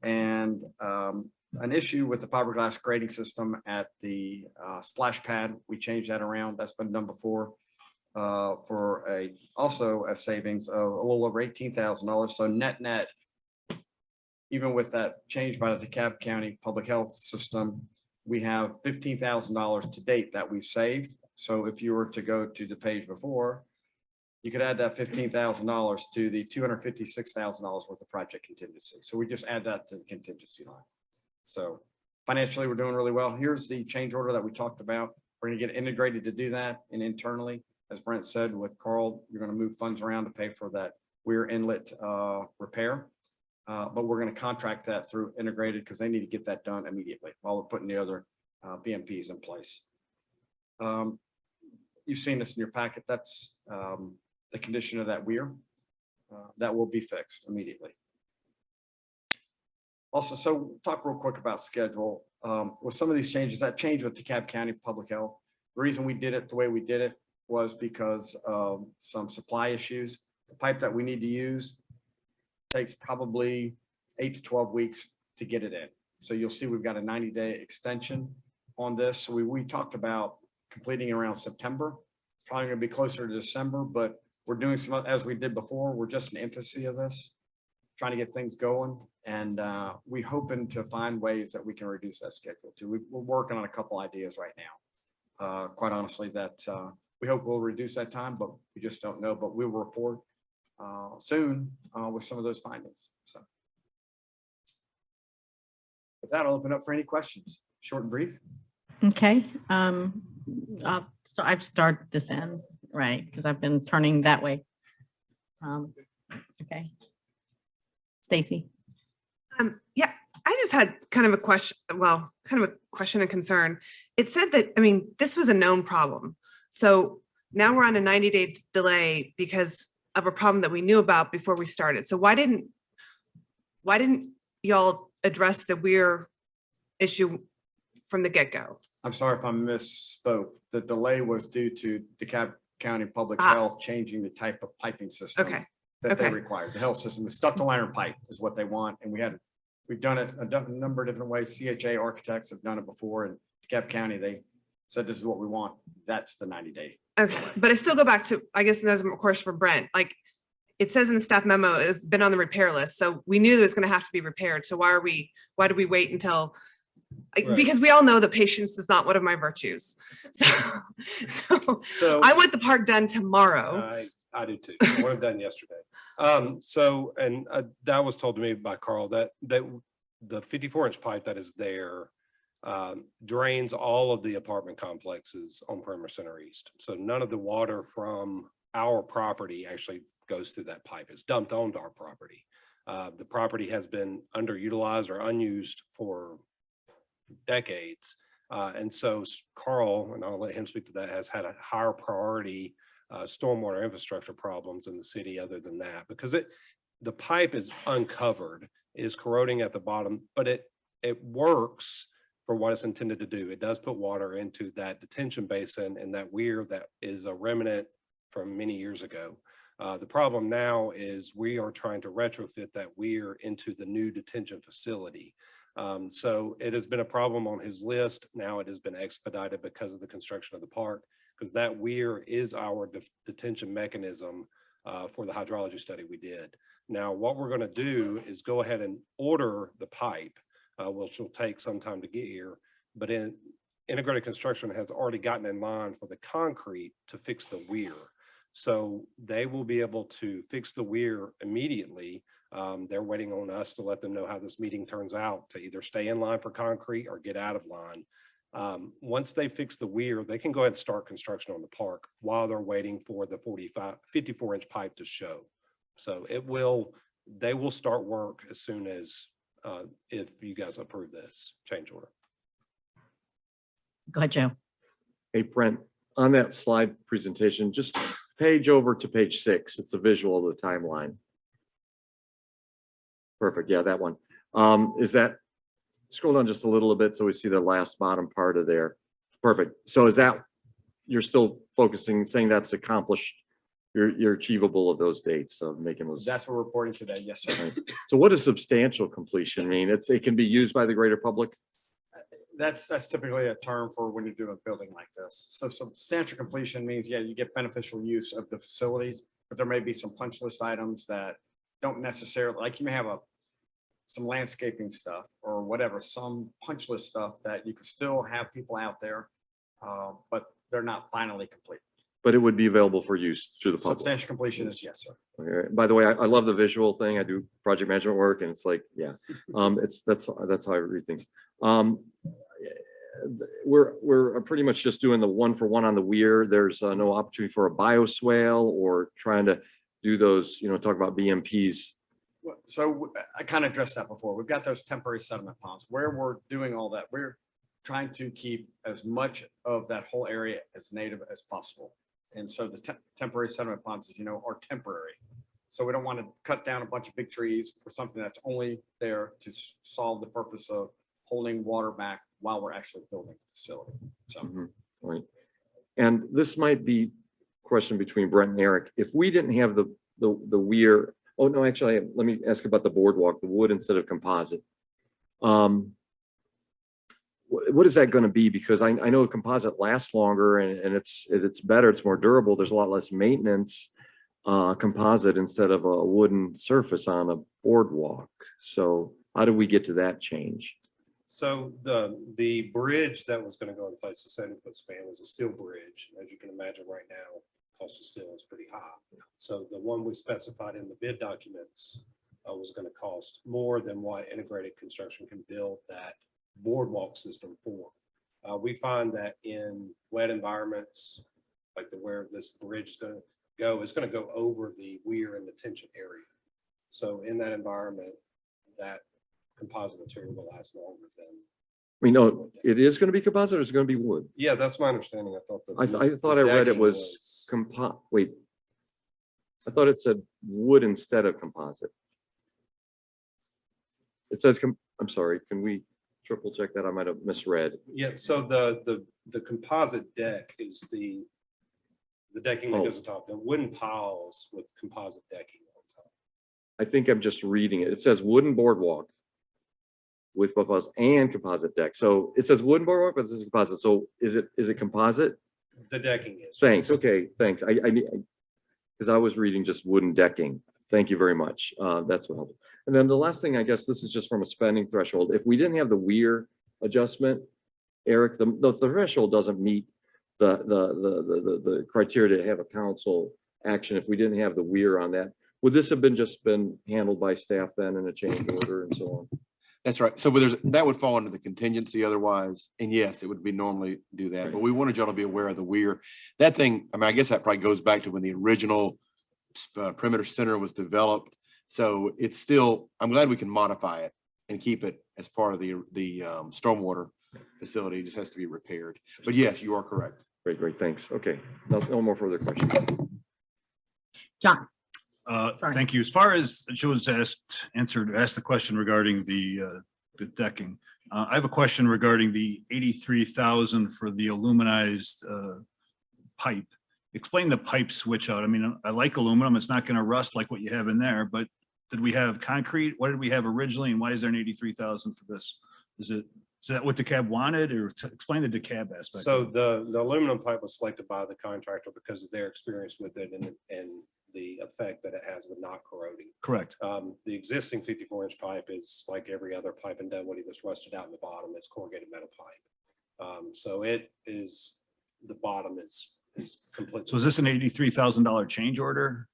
And an issue with the fiberglass grading system at the splash pad, we changed that around. That's been done before for also a savings of a little over $18,000. So net, even with that change by the DeKalb County Public Health System, we have $15,000 to date that we've saved. So if you were to go to the page before, you could add that $15,000 to the $256,000 worth of project contingency. So we just add that to the contingency line. So financially, we're doing really well. Here's the change order that we talked about. We're going to get integrated to do that. And internally, as Brent said, with Carl, you're going to move funds around to pay for that weir inlet repair. But we're going to contract that through integrated because they need to get that done immediately while we're putting the other BMPs in place. You've seen this in your packet. That's the condition of that weir. That will be fixed immediately. Also, so talk real quick about schedule. With some of these changes, that change with DeKalb County Public Health, the reason we did it the way we did it was because of some supply issues. The pipe that we need to use takes probably 8 to 12 weeks to get it in. So you'll see we've got a 90-day extension on this. So we talked about completing around September. It's probably going to be closer to December, but we're doing some, as we did before, we're just in infancy of this, trying to get things going. And we're hoping to find ways that we can reduce that schedule too. We're working on a couple ideas right now. Quite honestly, that we hope we'll reduce that time, but we just don't know. But we will report soon with some of those findings. So with that, I'll open up for any questions, short and brief.
Okay. So I've started this end, right? Because I've been turning that way. Okay. Stacy.
Yeah, I just had kind of a question, well, kind of a question and concern. It said that, I mean, this was a known problem. So now we're on a 90-day delay because of a problem that we knew about before we started. So why didn't y'all address the weir issue from the get-go?
I'm sorry if I misspoke. The delay was due to DeKalb County Public Health changing the type of piping system that they required. The health system, the ductile iron pipe is what they want. And we've done it a number of different ways. CHA architects have done it before, and DeKalb County, they said, this is what we want. That's the 90-day.
Okay, but I still go back to, I guess there's a question for Brent. Like it says in the staff memo, it's been on the repair list. So we knew it was going to have to be repaired. So why do we wait until, because we all know that patience is not one of my virtues. So I want the park done tomorrow.
I do too. I want it done yesterday. That was told to me by Carl that the 54-inch pipe that is there drains all of the apartment complexes on Perimeter Center East. So none of the water from our property actually goes through that pipe. It's dumped onto our property. The property has been underutilized or unused for decades. And so Carl, and I'll let him speak to that, has had a higher priority stormwater infrastructure problems in the city other than that, because the pipe is uncovered, is corroding at the bottom, but it works for what it's intended to do. It does put water into that detention basin and that weir that is a remnant from many years ago. The problem now is we are trying to retrofit that weir into the new detention facility. So it has been a problem on his list. Now it has been expedited because of the construction of the park, because that weir is our detention mechanism for the hydrology study we did. Now, what we're going to do is go ahead and order the pipe, which will take some time to get here, but integrated construction has already gotten in line for the concrete to fix the weir. So they will be able to fix the weir immediately. They're waiting on us to let them know how this meeting turns out, to either stay in line for concrete or get out of line. Once they fix the weir, they can go ahead and start construction on the park while they're waiting for the 54-inch pipe to show. So they will start work as soon as, if you guys approve this change order.
Go ahead, Joe.
Hey, Brent, on that slide presentation, just page over to page 6. It's a visual of the timeline. Perfect. Yeah, that one. Is that, scroll down just a little bit so we see the last bottom part of there. Perfect. So is that, you're still focusing, saying that's accomplished, you're achievable of those dates of making those?
That's what we're reporting today. Yes, sir.
Right. So what does substantial completion mean? It can be used by the greater public?
That's typically a term for when you're doing a building like this. So substantial completion means, yeah, you get beneficial use of the facilities, but there may be some punch list items that don't necessarily, like you may have some landscaping stuff or whatever, some punch list stuff that you could still have people out there, but they're not finally complete.
But it would be available for use to the public.
Substantial completion is yes, sir.
Okay. By the way, I love the visual thing. I do project management work and it's like, yeah, that's how I read things. We're pretty much just doing the 1-for-1 on the weir. There's no opportunity for a bioswale or trying to do those, talk about BMPs.
So I kind of addressed that before. We've got those temporary sediment ponds where we're doing all that. We're trying to keep as much of that whole area as native as possible. And so the temporary sediment ponds, as you know, are temporary. So we don't want to cut down a bunch of big trees for something that's only there to solve the purpose of holding water back while we're actually building the facility. So,
Right. And this might be a question between Brent and Eric. If we didn't have the weir, oh no, actually, let me ask about the boardwalk, the wood instead of composite. What is that going to be? Because I know composite lasts longer and it's better, it's more durable. There's a lot less maintenance composite instead of a wooden surface on a boardwalk. So how do we get to that change?
So the bridge that was going to go in place, the 70-foot span, was a steel bridge. As you can imagine right now, cost of steel is pretty high. So the one we specified in the bid documents was going to cost more than what integrated construction can build that boardwalk system for. We find that in wet environments, like where this bridge is going to go, it's going to go over the weir and the tension area. So in that environment, that composite material will last longer than.
No, it is going to be composite or is it going to be wood?
Yeah, that's my understanding. I thought that.
I thought I read it was wait, I thought it said wood instead of composite. It says, I'm sorry, can we triple check that? I might have misread.
Yeah, so the composite deck is the decking that goes on top, the wooden piles with composite decking on top.
I think I'm just reading it. It says wooden boardwalk with composite deck. So it says wooden boardwalk, but this is composite. So is it composite?
The decking is.
Thanks. Okay, thanks. Because I was reading just wooden decking. Thank you very much. That's what helped. And then the last thing, I guess this is just from a spending threshold. If we didn't have the weir adjustment, Eric, the threshold doesn't meet the criteria to have a council action. If we didn't have the weir on that, would this have just been handled by staff then in a change order and so on?
That's right. So that would fall under the contingency otherwise. And yes, it would be normally do that, but we wanted y'all to be aware of the weir. That thing, I mean, I guess that probably goes back to when the original perimeter center was developed. So it's still, I'm glad we can modify it and keep it as part of the stormwater facility. It just has to be repaired. But yes, you are correct.
Great. Thanks. Okay. No more further questions.
John.
Thank you. As far as Joe's asked the question regarding the decking, I have a question regarding the 83,000 for the aluminized pipe. Explain the pipe switch out. I mean, I like aluminum. It's not going to rust like what you have in there, but did we have concrete? What did we have originally? And why is there an 83,000 for this? Is that what DeKalb wanted, or explain the DeKalb aspect?
So the aluminum pipe was selected by the contractor because of their experience with it and the effect that it has with not corroding.
Correct.
The existing 54-inch pipe is like every other pipe in Dunwoody that's rusted out in the bottom. It's corrugated metal pipe. So it is, the bottom is completely.
So is this an $83,000 change order?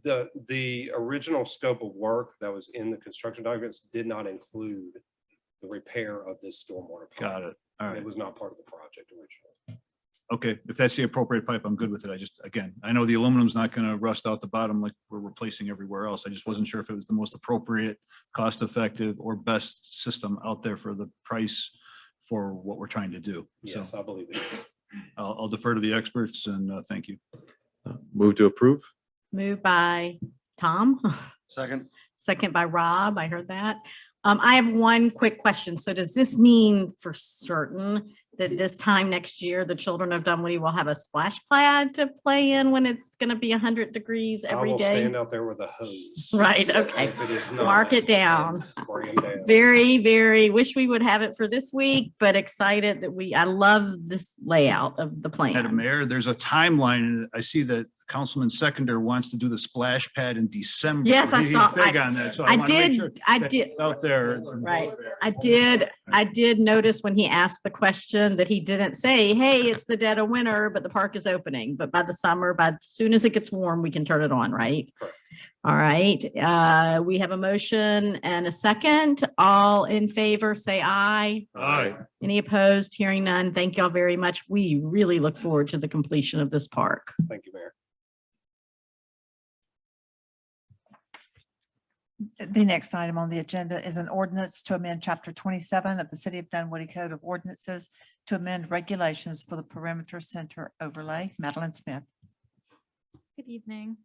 The original scope of work that was in the construction documents did not include the repair of this stormwater pipe.
Got it. All
It
right.
was not part of the project originally.
Okay, if that's the appropriate pipe, I'm good with it. I just, again, I know the aluminum's not gonna rust out the bottom like we're replacing everywhere else. I just wasn't sure if it was the most appropriate, cost-effective, or best system out there for the price for what we're trying to do. So
Yes, I believe it is.
I'll defer to the experts and thank you.
Move to approve?
Moved by Tom,
Second.
second by Rob. I heard that. I have one quick question. So does this mean for certain that this time next year, the children of Dunwoody will have a splash pad to play in when it's going to be 100 degrees
I
every
will
day?
stand out there with a hose.
Right, okay.
If it is not,
Mark it down.
and spray 'em down.
Very, very, wish we would have it for this week, but excited that I love this layout of the
Madam
plan.
Mayor, there's a timeline. And I see that Councilman Seconder wants to do the splash pad in December.
Yes, I
He's
saw-
big on that. So
I
wanna make
did-
sure
I
that
did-
it's out there.
Right. I did notice when he asked the question that he didn't say, hey, it's the dead of winter, but the park is opening. But by the summer, as soon as it gets warm, we can turn it on, right? All right. We have a motion and a second. All in favor, say aye.
Aye.
Any opposed? Hearing none. Thank y'all very much. We really look forward to the completion of this park.
Thank you, Mayor.
The next item on the agenda is an ordinance to amend chapter 27 of the City of Dunwoody Code of Ordinances to amend regulations for the perimeter center overlay. Madeline Smith.
Good evening.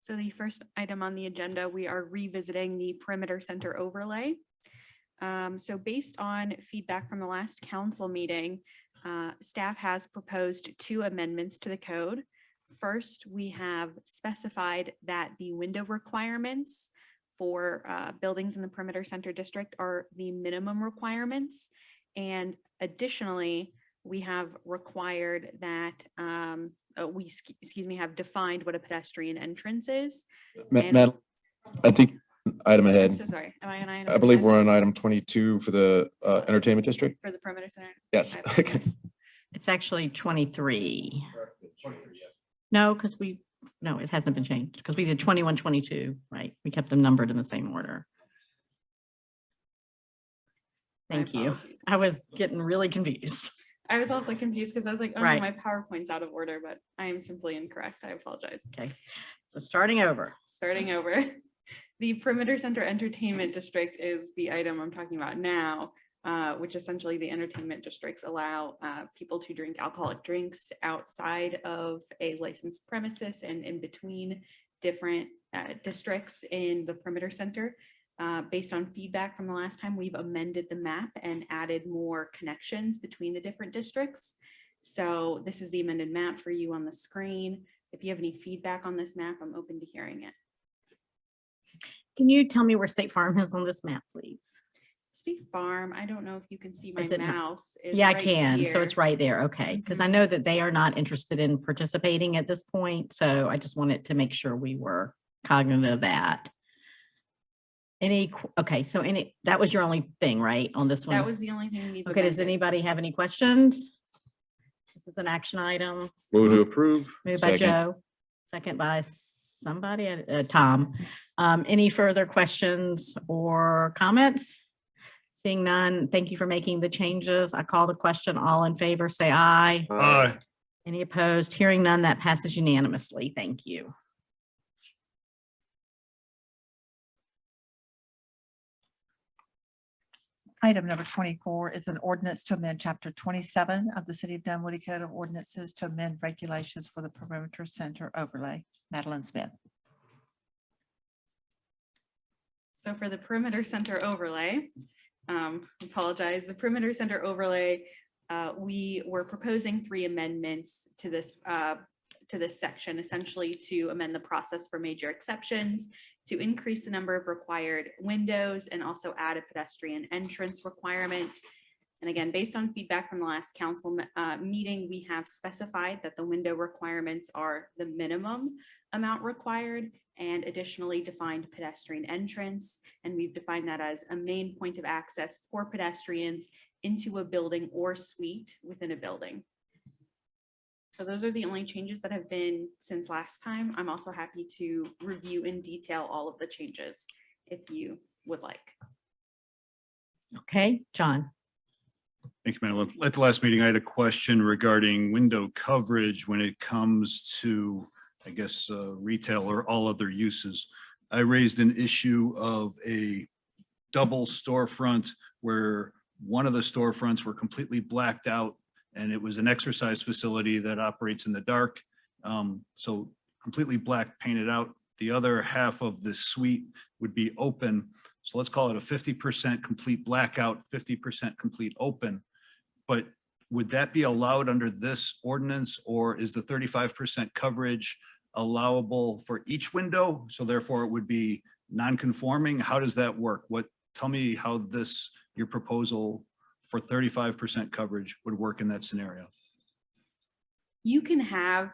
So the first item on the agenda, we are revisiting the perimeter center overlay. So based on feedback from the last council meeting, staff has proposed 2 amendments to the code. First, we have specified that the window requirements for buildings in the perimeter center district are the minimum requirements. And additionally, we have required that have defined what a pedestrian entrance is. And-
Matt, I think item
I'm
ahead.
so sorry. Am I on item?
I believe
10?
we're on item 22 for the entertainment district.
For the perimeter center?
Yes.
I apologize.
It's actually 23. No, no, it hasn't been changed because we did 21, 22, right? We kept them numbered in the same order.
My
Thank you.
apologies.
I was getting really confused.
I was also confused because I was like, oh no,
Right.
my PowerPoint's out of order, but I am simply incorrect. I apologize.
Okay, so starting over.
Starting over. The perimeter center entertainment district is the item I'm talking about now, which essentially the entertainment districts allow people to drink alcoholic drinks outside of a licensed premises and in between different districts in the perimeter center. Based on feedback from the last time, we've amended the map and added more connections between the different districts. So this is the amended map for you on the screen. If you have any feedback on this map, I'm open to hearing it.
Can you tell me where State Farm is on this map, please?
State Farm, I don't know if you can see my
Is it not-
mouse. is
Yeah, I
right
can. So
here.
it's right there. Okay. Because I know that they are not interested in participating at this point. So I just wanted to make sure we were cognizant of that. Okay, so that was your only thing, right, on this one?
That was the only thing we've
Okay, does
amended.
anybody have any questions? This is an action item.
Move to approve?
Moved by
Second.
Joe, second by somebody, Tom. Any further questions or comments? Seeing none, thank you for making the changes. I call the question. All in favor, say aye.
Aye.
Any opposed? Hearing none, that passes unanimously. Thank you.
Item number 24 is an ordinance to amend chapter 27 of the City of Dunwoody Code of Ordinances to amend regulations for the perimeter center overlay. Madeline Smith.
So for the perimeter center overlay, apologize, the perimeter center overlay, we were proposing 3 amendments to this section, essentially to amend the process for major exceptions, to increase the number of required windows, and also add a pedestrian entrance requirement. And again, based on feedback from the last council meeting, we have specified that the window requirements are the minimum amount required and additionally defined pedestrian entrance. And we've defined that as a main point of access for pedestrians into a building or suite within a building. So those are the only changes that have been since last time. I'm also happy to review in detail all of the changes if you would like.
Okay, John.
Thank you, Madeline. At the last meeting, I had a question regarding window coverage when it comes to, I guess, retail or all other uses. I raised an issue of a double storefront where one of the storefronts were completely blacked out, and it was an exercise facility that operates in the dark. So completely black painted out. The other half of the suite would be open. So let's call it a 50% complete blackout, 50% complete open. But would that be allowed under this ordinance, or is the 35% coverage allowable for each window? So therefore it would be non-conforming. How does that work? Tell me how your proposal for 35% coverage would work in that scenario.
You can have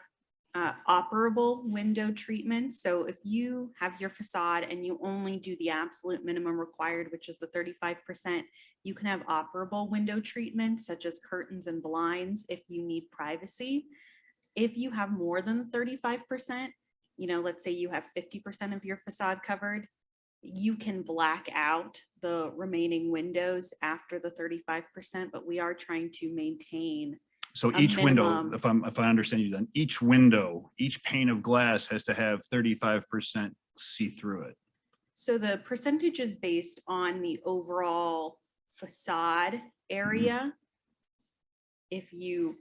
operable window treatments. So if you have your facade and you only do the absolute minimum required, which is the 35%, you can have operable window treatments such as curtains and blinds if you need privacy. If you have more than 35%, let's say you have 50% of your facade covered, you can black out the remaining windows after the 35%, but we are trying to maintain.
So
a
each window,
minimum.
if I understand you, then each window, each pane of glass has to have 35% see through it.
So the percentage is based on the overall facade area. If you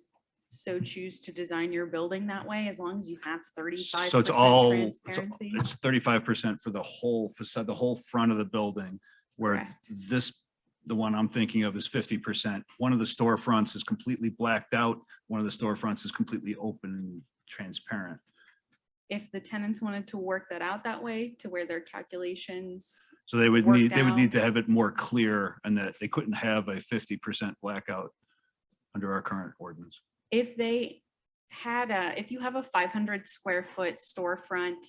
so choose to design your building that way, as long as you have 35%
So
transparency.
it's 35% for the whole facade, the whole front of the building, where
Correct.
the one I'm thinking of is 50%. One of the storefronts is completely blacked out. One of the storefronts is completely open and transparent.
If the tenants wanted to work that out that way to where their calculations.
So they would
worked
need
out.
to have it more clear, and that they couldn't have a 50% blackout under our current ordinance.
If they had if you have a 500 square foot storefront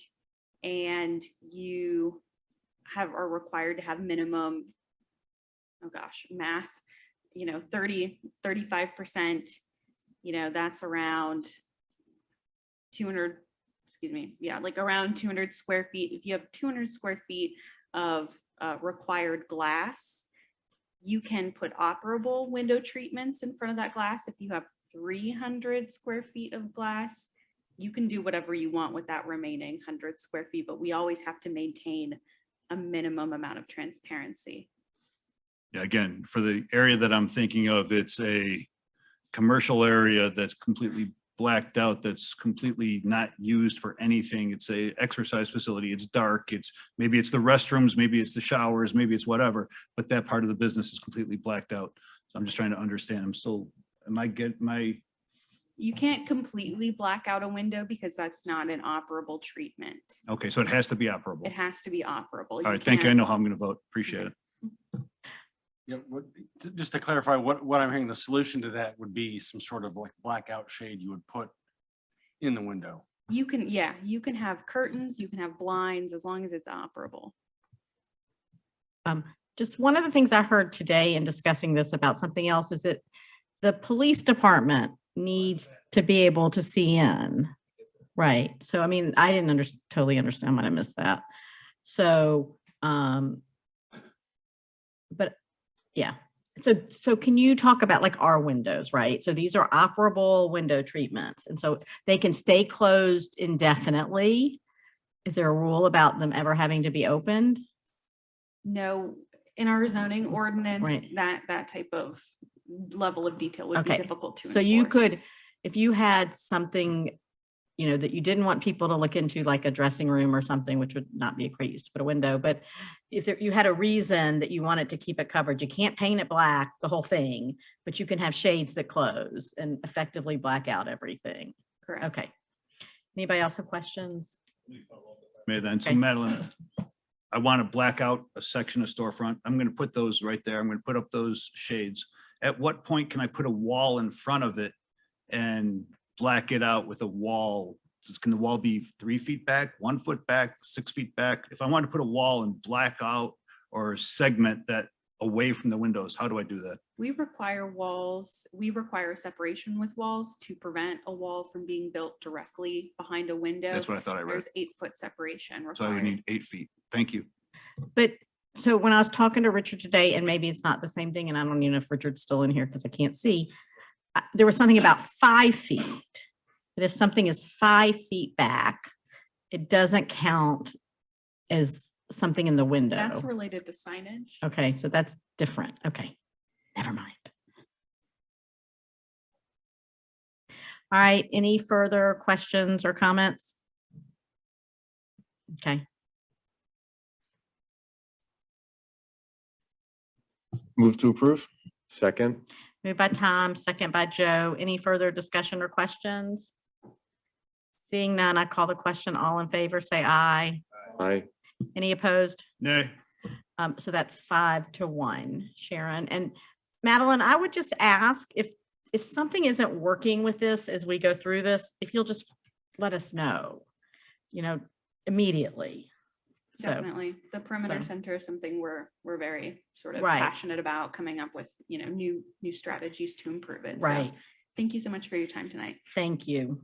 and you are required to have minimum, oh gosh, math, 35%, that's around 200, like around 200 square feet. If you have 200 square feet of required glass, you can put operable window treatments in front of that glass. If you have 300 square feet of glass, you can do whatever you want with that remaining 100 square feet, but we always have to maintain a minimum amount of transparency.
Yeah, again, for the area that I'm thinking of, it's a commercial area that's completely blacked out, that's completely not used for anything. It's a exercise facility. It's dark. Maybe it's the restrooms, maybe it's the showers, maybe it's whatever, but that part of the business is completely blacked out. So I'm just trying to understand.
You can't completely black out a window because that's not an operable treatment.
Okay, so it has to be operable.
It has to be operable.
All right, thank you. I know how I'm going to vote. Appreciate it.
Yeah, just to clarify, what I'm hearing, the solution to that would be some sort of like blackout shade you would put in the window.
You can have curtains, you can have blinds, as long as it's operable.
Just one of the things I heard today in discussing this about something else is that the police department needs to be able to see in, right? So, I mean, I didn't totally understand when I missed that. So, but yeah. So can you talk about like our windows, right? So these are operable window treatments, and so they can stay closed indefinitely. Is there a rule about them ever having to be opened?
No, in our zoning ordinance,
Right.
that type of level of detail would be difficult to
So you
enforce.
could, if you had something, that you didn't want people to look into, like a dressing room or something, which would not be a great use to put a window, but if you had a reason that you wanted to keep it covered, you can't paint it black, the whole thing, but you can have shades that close and effectively black out everything.
Correct.
Okay. Anybody else have questions?
May then, so
Okay.
Madeline, I want to black out a section of storefront. I'm going to put those right there. I'm going to put up those shades. at what point can I put a wall in front of it and black it out with a wall? Can the wall be 3 feet back, 1 foot back, 6 feet back? If I want to put a wall and black out or segment that away from the windows, how do I do that?
We require walls, we require separation with walls to prevent a wall from being built directly behind a window.
That's what I thought I read.
There's 8-foot separation
So I would
required.
need 8 feet. Thank you.
But so when I was talking to Richard today, and maybe it's not the same thing, and I don't even know if Richard's still in here because I can't see. There was something about 5 feet. That if something is 5 feet back, it doesn't count as something in the window.
That's related to signage.
Okay, so that's different. Okay, never mind. All right, any further questions or comments? Okay.
Move to approve.
Second.
Moved by Tom, second by Joe. Any further discussion or questions? Seeing none, I call the question. All in favor, say aye.
Aye.
Any opposed?
Nay.
So that's 5-1, Sharon. And Madeline, I would just ask if something isn't working with this as we go through this, if you'll just let us know, immediately. So,
Definitely. The perimeter
so-
center is something we're very sort of
Right.
passionate about coming up with, new strategies to improve it. So
right.
thank you so much for your time tonight.
Thank you.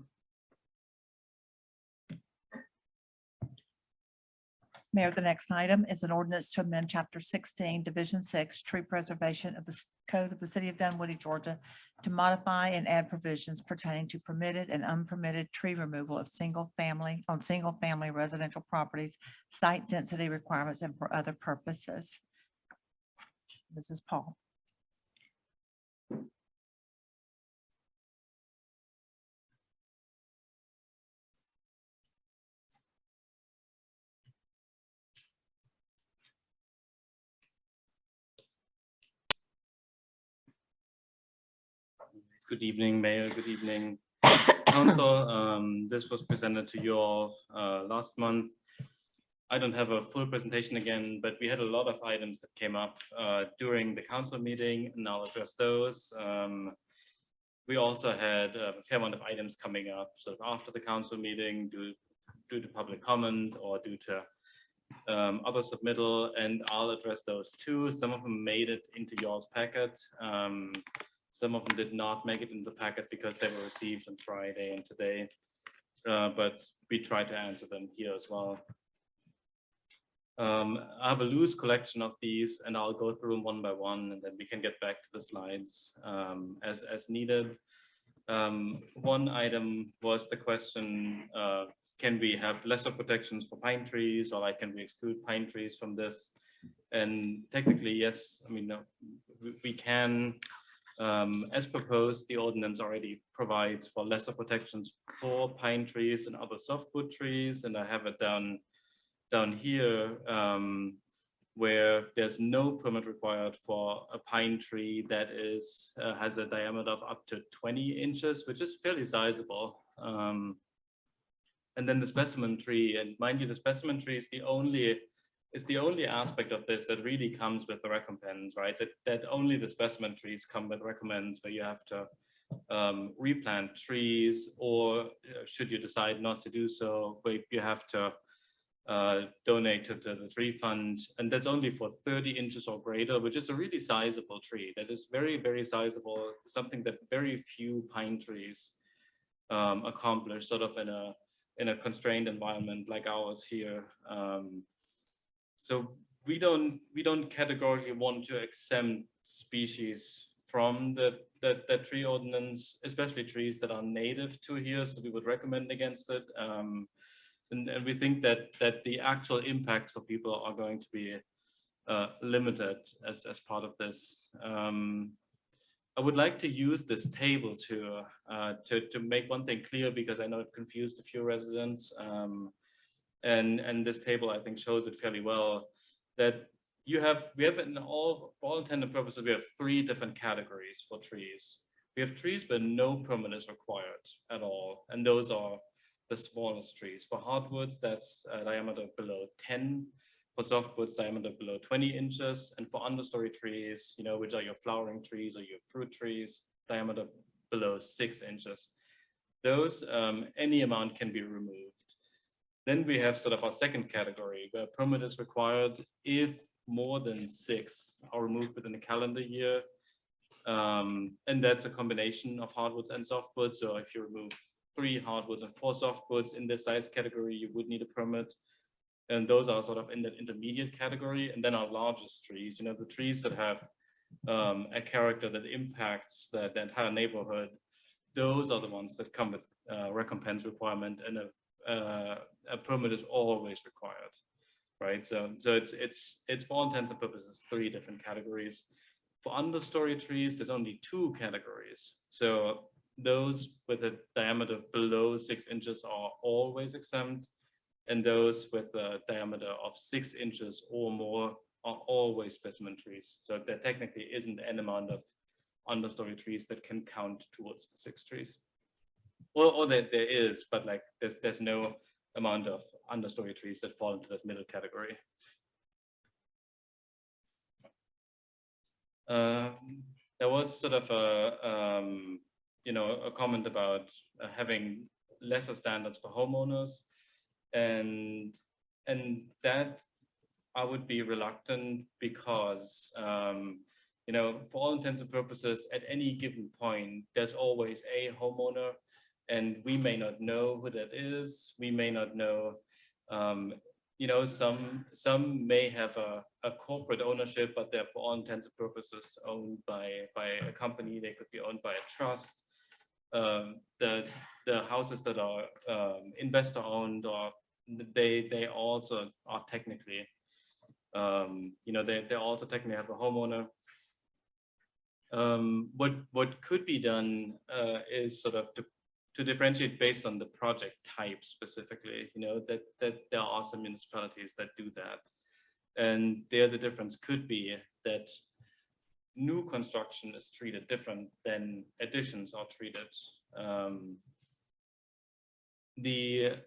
Mayor, the next item is an ordinance to amend Chapter 16, Division 6, Tree Preservation of the Code of the City of Dunwoody, Georgia, to modify and add provisions pertaining to permitted and unpermitted tree removal of single-family residential properties, site density requirements, and for other purposes. This is Paul.
Good evening, Mayor. Good evening, Council. This was presented to you all last month. I don't have a full presentation again, but we had a lot of items that came up during the council meeting, and I'll address those. We also had a fair amount of items coming up, so after the council meeting, due to public comment or due to other submittal, and I'll address those too. Some of them made it into y'all's packet. Some of them did not make it in the packet because they were received on Friday and today, but we tried to answer them here as well. I have a loose collection of these, and I'll go through them one by one, and then we can get back to the slides as needed. One item was the question, can we have lesser protections for pine trees, or can we exclude pine trees from this? And technically, yes, no, we can. As proposed, the ordinance already provides for lesser protections for pine trees and other softwood trees, and I have it down here where there's no permit required for a pine tree that has a diameter of up to 20 inches, which is fairly sizable. And then the specimen tree, and mind you, the specimen tree is the only aspect of this that really comes with the recompense, right? That only the specimen trees come with recommends, where you have to replant trees, or should you decide not to do so, but you have to donate to the tree fund, and that's only for 30 inches or greater, which is a really sizable tree. That is very, very sizable, something that very few pine trees accomplish, sort of in a constrained environment like ours here. So we don't categorically want to exempt species from the tree ordinance, especially trees that are native to here. So we would recommend against it. And we think that the actual impacts for people are going to be limited as part of this. I would like to use this table to make one thing clear, because I know it confused a few residents. And this table, I think, shows it fairly well, that we have in all intents and purposes, we have 3 different categories for trees. We have trees where no permit is required at all, and those are the smallest trees. For hardwoods, that's a diameter below 10 for softwoods diameter below 20 inches, and for understory trees, which are your flowering trees or your fruit trees, diameter below 6 inches. Those, any amount can be removed. Then we have sort of our second category where a permit is required if more than 6 are removed within a calendar year. And that's a combination of hardwoods and softwoods. So if you remove 3 hardwoods and 4 softwoods in this size category, you would need a permit. And those are sort of in that intermediate category. And then our largest trees, the trees that have a character that impacts the entire neighborhood, those are the ones that come with recompense requirement, and a permit is always required, right? So it's for all intents and purposes 3 different categories. For understory trees, there's only 2 categories. So those with a diameter below 6 inches are always exempt, and those with a diameter of 6 inches or more are always specimen trees. So there technically isn't an amount of understory trees that can count towards the 6 trees. Or there is, but like there's no amount of understory trees that fall into that middle category. There was sort of a comment about having lesser standards for homeowners, and that I would be reluctant because for all intents and purposes, at any given point, there's always a homeowner, and we may not know who that is. We may not know, some may have a corporate ownership, but they're for all intents and purposes owned by a company. They could be owned by a trust. The houses that are investor owned, or they also are technically, they also technically have a homeowner. What could be done is sort of to differentiate based on the project type specifically, that there are some municipalities that do that. And there the difference could be that new construction is treated different than additions are treated. The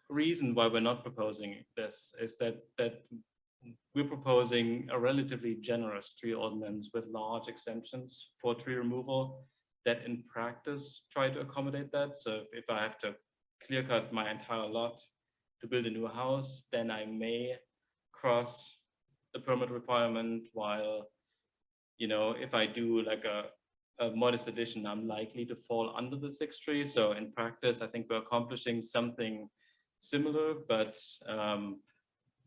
reason why we're not proposing this is that we're proposing a relatively generous tree ordinance with large exemptions for tree removal that in practice try to accommodate that. So if I have to clear cut my entire lot to build a new house, then I may cross the permit requirement, while, if I do like a modest addition, I'm likely to fall under the 6 tree. So in practice, I think we're accomplishing something similar, but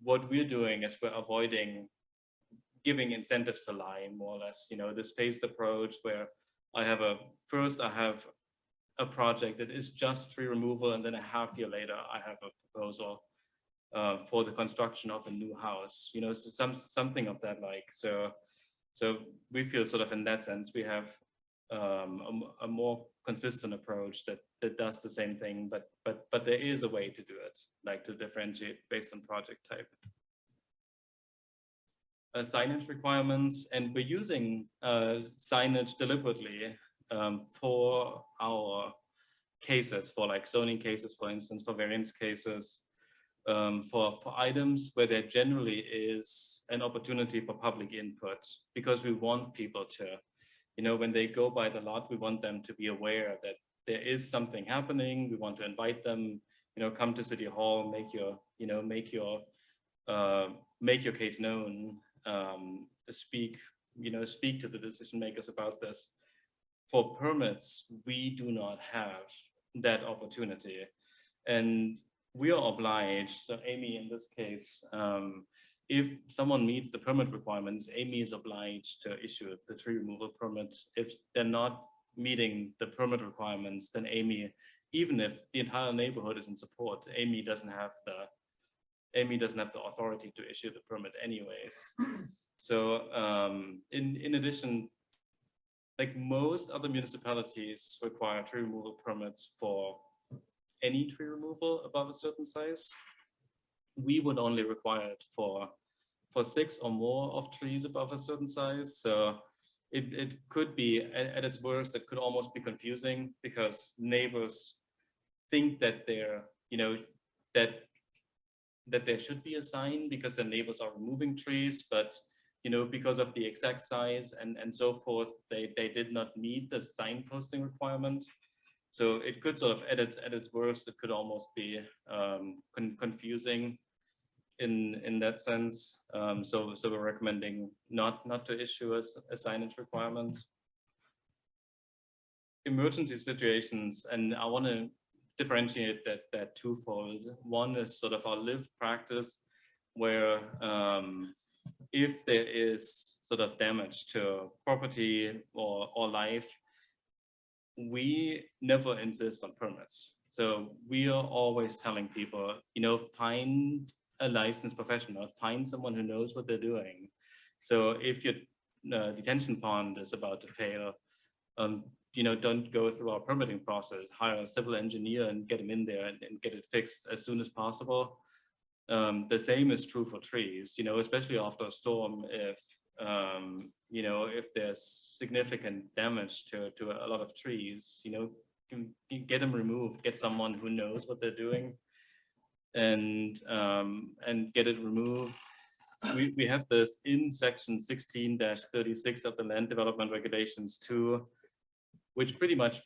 what we're doing is we're avoiding giving incentives to lie, more or less, this phased approach where I have a project that is just tree removal, and then a half year later, I have a proposal for the construction of a new house, so something of that like. So we feel sort of in that sense, we have a more consistent approach that does the same thing, but there is a way to do it, like to differentiate based on project type. Signage requirements, and we're using signage deliberately for our cases, for like zoning cases, for instance, for variance cases, for items where there generally is an opportunity for public input, because we want people to, when they go by the lot, we want them to be aware that there is something happening. We want to invite them, come to City Hall, make your case known, speak to the decision makers about this. For permits, we do not have that opportunity, and we are obliged. So Amy, in this case, if someone meets the permit requirements, Amy is obliged to issue the tree removal permit. If they're not meeting the permit requirements, then Amy, even if the entire neighborhood is in support, Amy doesn't have the authority to issue the permit anyways. So in addition, like most other municipalities require tree removal permits for any tree removal above a certain size. We would only require it for 6 or more of trees above a certain size. So it could be, at its worst, it could almost be confusing, because neighbors think that they're, that that there should be a sign because the neighbors are removing trees, but because of the exact size and so forth, they did not meet the sign posting requirement. So it could sort of, at its worst, it could almost be confusing in that sense. So we're recommending not to issue a signage requirement. Emergency situations, and I want to differentiate that twofold. One is sort of our lived practice where if there is sort of damage to property or life, we never insist on permits. So we are always telling people, find a licensed professional, find someone who knows what they're doing. So if your detention pond is about to fail, don't go through our permitting process, hire a civil engineer and get him in there and get it fixed as soon as possible. The same is true for trees, especially after a storm. If there's significant damage to a lot of trees, can get them removed, get someone who knows what they're doing and get it removed. We have this in section 16-36 of the land development regulations too, which pretty much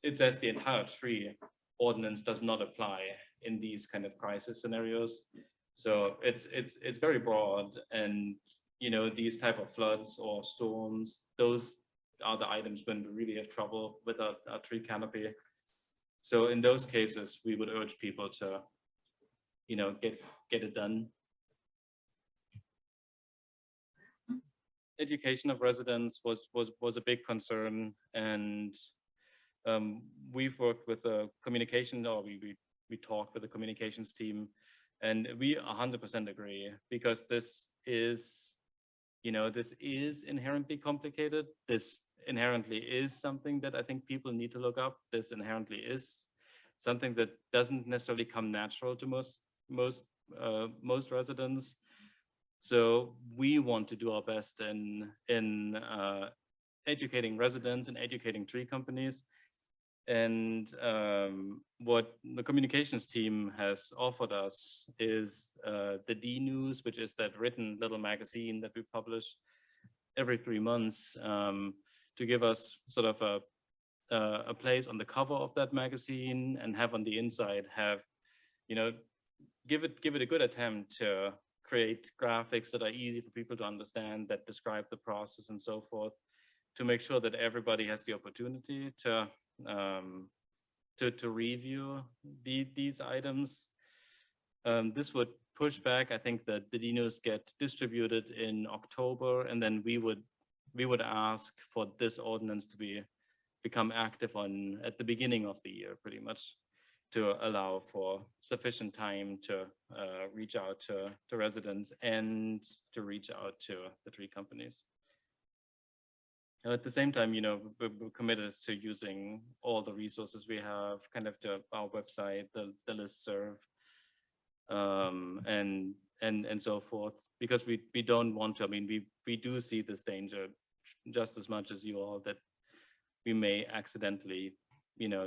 it says the entire tree ordinance does not apply in these kind of crisis scenarios. So it's very broad, and these type of floods or storms, those are the items when we really have trouble with our tree canopy. So in those cases, we would urge people to get it done. Education of residents was a big concern, and we've worked with the communication, or we talked with the communications team, and we 100% agree, because this is inherently complicated. This inherently is something that I think people need to look up. This inherently is something that doesn't necessarily come natural to most residents. So we want to do our best in educating residents and educating tree companies. And what the communications team has offered us is the D-News, which is that written little magazine that we publish every 3 months, to give us sort of a place on the cover of that magazine, and have on the inside give it a good attempt to create graphics that are easy for people to understand, that describe the process and so forth, to make sure that everybody has the opportunity to review these items. This would push back, I think, that the D-News get distributed in October, and then we would ask for this ordinance to become active at the beginning of the year, pretty much, to allow for sufficient time to reach out to residents and to reach out to the tree companies. At the same time, we're committed to using all the resources we have, kind of our website, the listserv, and so forth, because we don't want to. I mean, we do see this danger just as much as you all, that we may accidentally,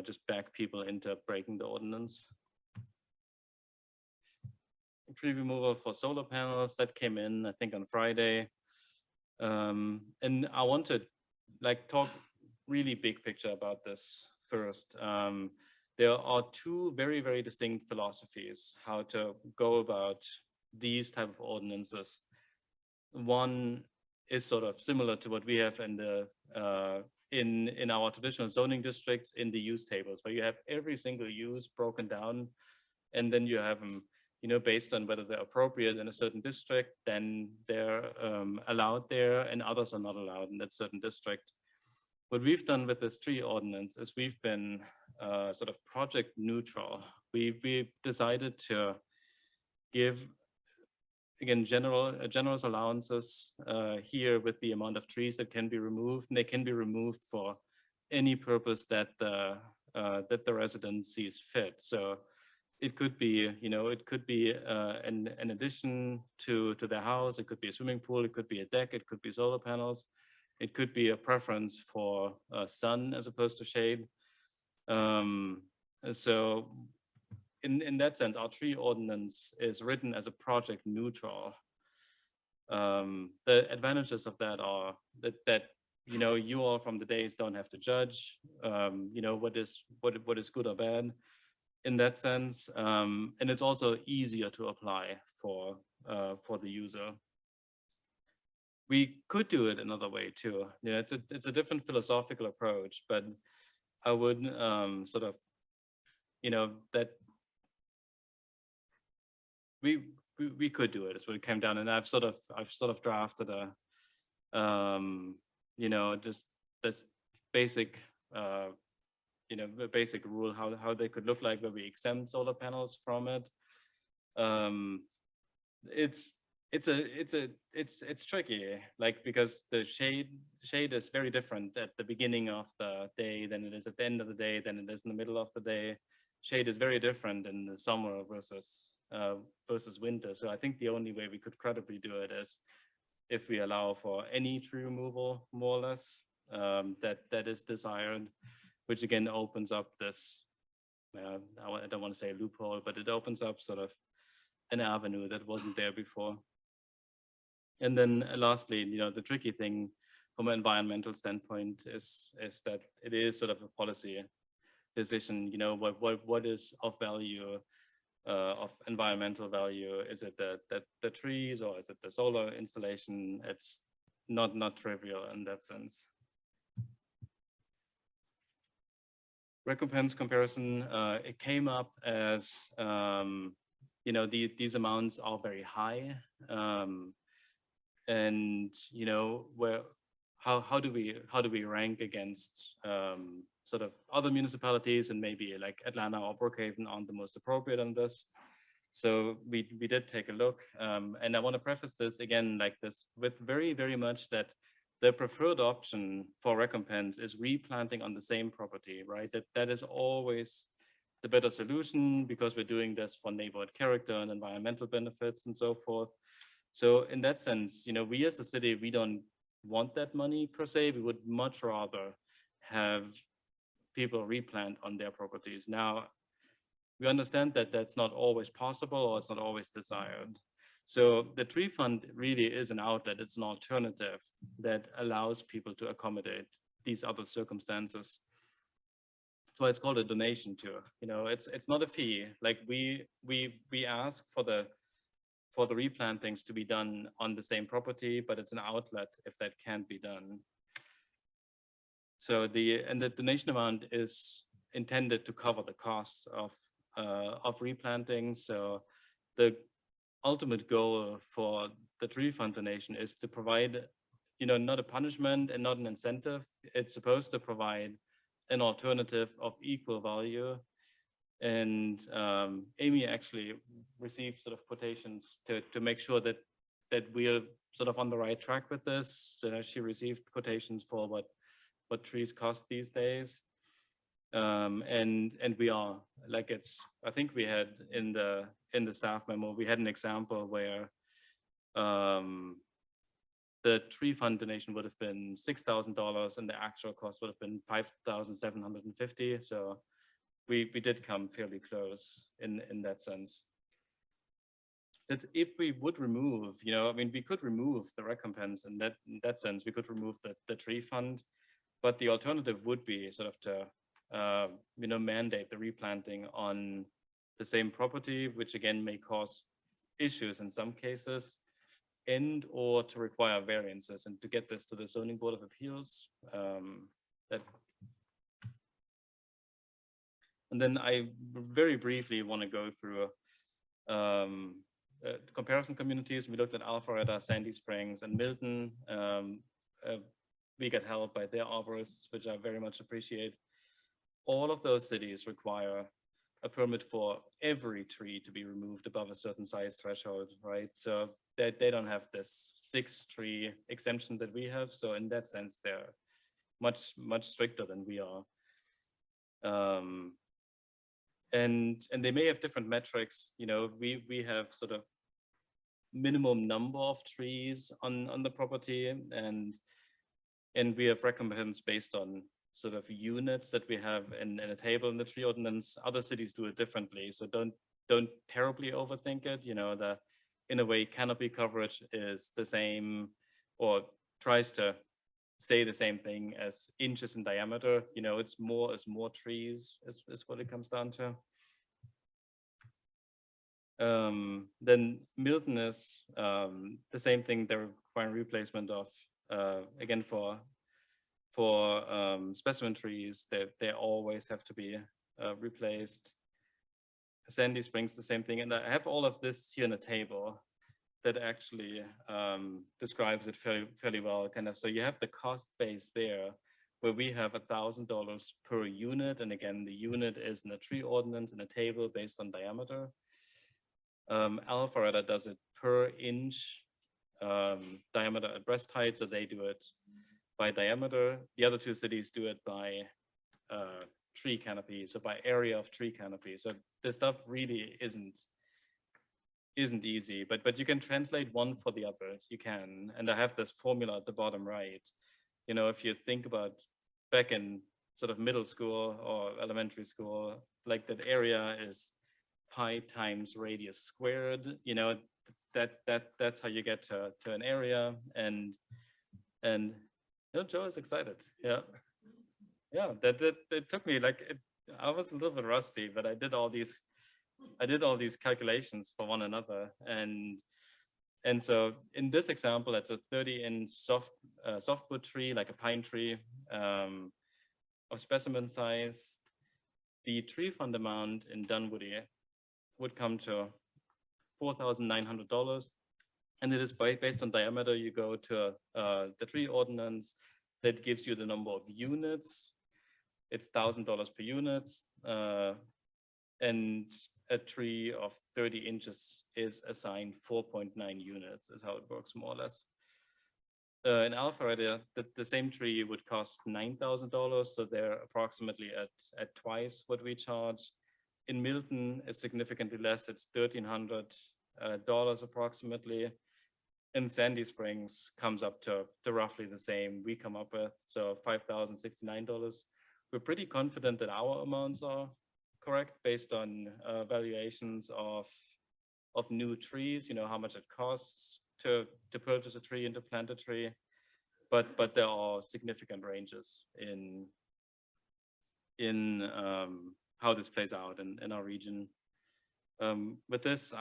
just back people into breaking the ordinance. Tree removal for solar panels that came in, I think, on Friday, and I want to talk really big picture about this first. There are two very, very distinct philosophies how to go about these type of ordinances. One is sort of similar to what we have in the in our traditional zoning districts, in the use tables, where you have every single use broken down, and then you have them, based on whether they're appropriate in a certain district, then they're allowed there, and others are not allowed in that certain district. What we've done with this tree ordinance is we've been sort of project neutral. We decided to give, again, generous allowances here with the amount of trees that can be removed, and they can be removed for any purpose that the resident sees fit. So it could be, it could be an addition to their house. It could be a swimming pool. It could be a deck. It could be solar panels. It could be a preference for sun as opposed to shade. So in that sense, our tree ordinance is written as a project neutral. The advantages of that are that you know, you all from the days don't have to judge, you know, what is good or bad in that sense. And it's also easier to apply for the user. We could do it another way too. You know, it's a different philosophical approach, but I would sort of, you know, that we could do it. Is what it came down, and I've sort of drafted a you know, just this basic you know, the basic rule how they could look like where we exempt solar panels from it. It's tricky, like, because the shade is very different at the beginning of the day than it is at the end of the day than it is in the middle of the day. Shade is very different in the summer versus winter. So I think the only way we could credibly do it is if we allow for any tree removal, more or less, that is desired, which again opens up this, I don't want to say a loophole, but it opens up sort of an avenue that wasn't there before. And then lastly, you know, the tricky thing from an environmental standpoint is that it is sort of a policy decision. You know, what is of value, of environmental value? Is it the trees, or is it the solar installation? It's not trivial in that sense. Recompense comparison, it came up as you know, these amounts are very high, and you know, how do we rank against sort of other municipalities, and maybe like Atlanta or Brookhaven aren't the most appropriate on this. So we did take a look, and I want to preface this again like this with very much that the preferred option for recompense is replanting on the same property, right? That is always the better solution, because we're doing this for neighborhood character and environmental benefits and so forth. So in that sense, you know, we as a city, we don't want that money per se. We would much rather have people replant on their properties. Now, we understand that that's not always possible, or it's not always desired. So the tree fund really is an outlet. It's an alternative that allows people to accommodate these other circumstances. So it's called a donation too. You know, it's not a fee. Like we ask for the replantings to be done on the same property, but it's an outlet if that can't be done. So the donation amount is intended to cover the cost of replanting. So the ultimate goal for the tree fund donation is to provide, you know, not a punishment and not an incentive. It's supposed to provide an alternative of equal value. And Amy actually received sort of quotations to make sure that we're sort of on the right track with this. So she received quotations for what trees cost these days. And we are, like, it's, I think we had in the staff memo, we had an example where the tree fund donation would have been $6,000 and the actual cost would have been $5,750. So we did come fairly close in that sense. That's if we would remove, you know, I mean, we could remove the recompense in that sense. We could remove the tree fund, but the alternative would be sort of to you know, mandate the replanting on the same property, which again may cause issues in some cases, and or to require variances, and to get this to the Zoning Board of Appeals. And then I very briefly want to go through comparison communities. We looked at Alpharetta, Sandy Springs, and Milton. We got help by their arborists, which I very much appreciate. All of those cities require a permit for every tree to be removed above a certain size threshold, right? So they don't have this 6-tree exemption that we have. So in that sense, they're much stricter than we are. And they may have different metrics. You know, we have sort of minimum number of trees on the property, and we have recompense based on sort of units that we have in a table in the tree ordinance. Other cities do it differently. So don't terribly overthink it. You know, in a way, canopy coverage is the same, or tries to say the same thing as inches in diameter. You know, it's more trees is what it comes down to. Then Milton is the same thing. They're requiring replacement of again for specimen trees. They always have to be replaced. Sandy Springs, the same thing. And I have all of this here in a table that actually describes it fairly well. Kind of, so you have the cost base there, where we have $1,000 per unit. And again, the unit is in a tree ordinance in a table based on diameter. Alpharetta does it per inch diameter at breast height, so they do it by diameter. The other two cities do it by tree canopy, so by area of tree canopy. So this stuff really isn't easy, but you can translate one for the other. You can, and I have this formula at the bottom right. You know, if you think about back in sort of middle school or elementary school, like that area is pi times radius squared. You know, that's how you get to an area. And you know, Joe is excited. Yeah, it took me like I was a little bit rusty, but I did all these calculations for one another. And so in this example, it's a 30-inch softwood tree, like a pine tree, of specimen size. The tree fund amount in Dunwoody would come to $4,900, and it is based on diameter. You go to the tree ordinance that gives you the number of units. It's $1,000 per unit, and a tree of 30 inches is assigned 4.9 units, is how it works more or less. In Alpharetta, the same tree would cost $9,000, so they're approximately at twice what we charge. In Milton, it's significantly less. It's $1,300 approximately. In Sandy Springs comes up to roughly the same we come up with, so $5,069. We're pretty confident that our amounts are correct based on valuations of new trees, you know, how much it costs to purchase a tree and to plant a tree, but there are significant ranges in how this plays out in our region. With this,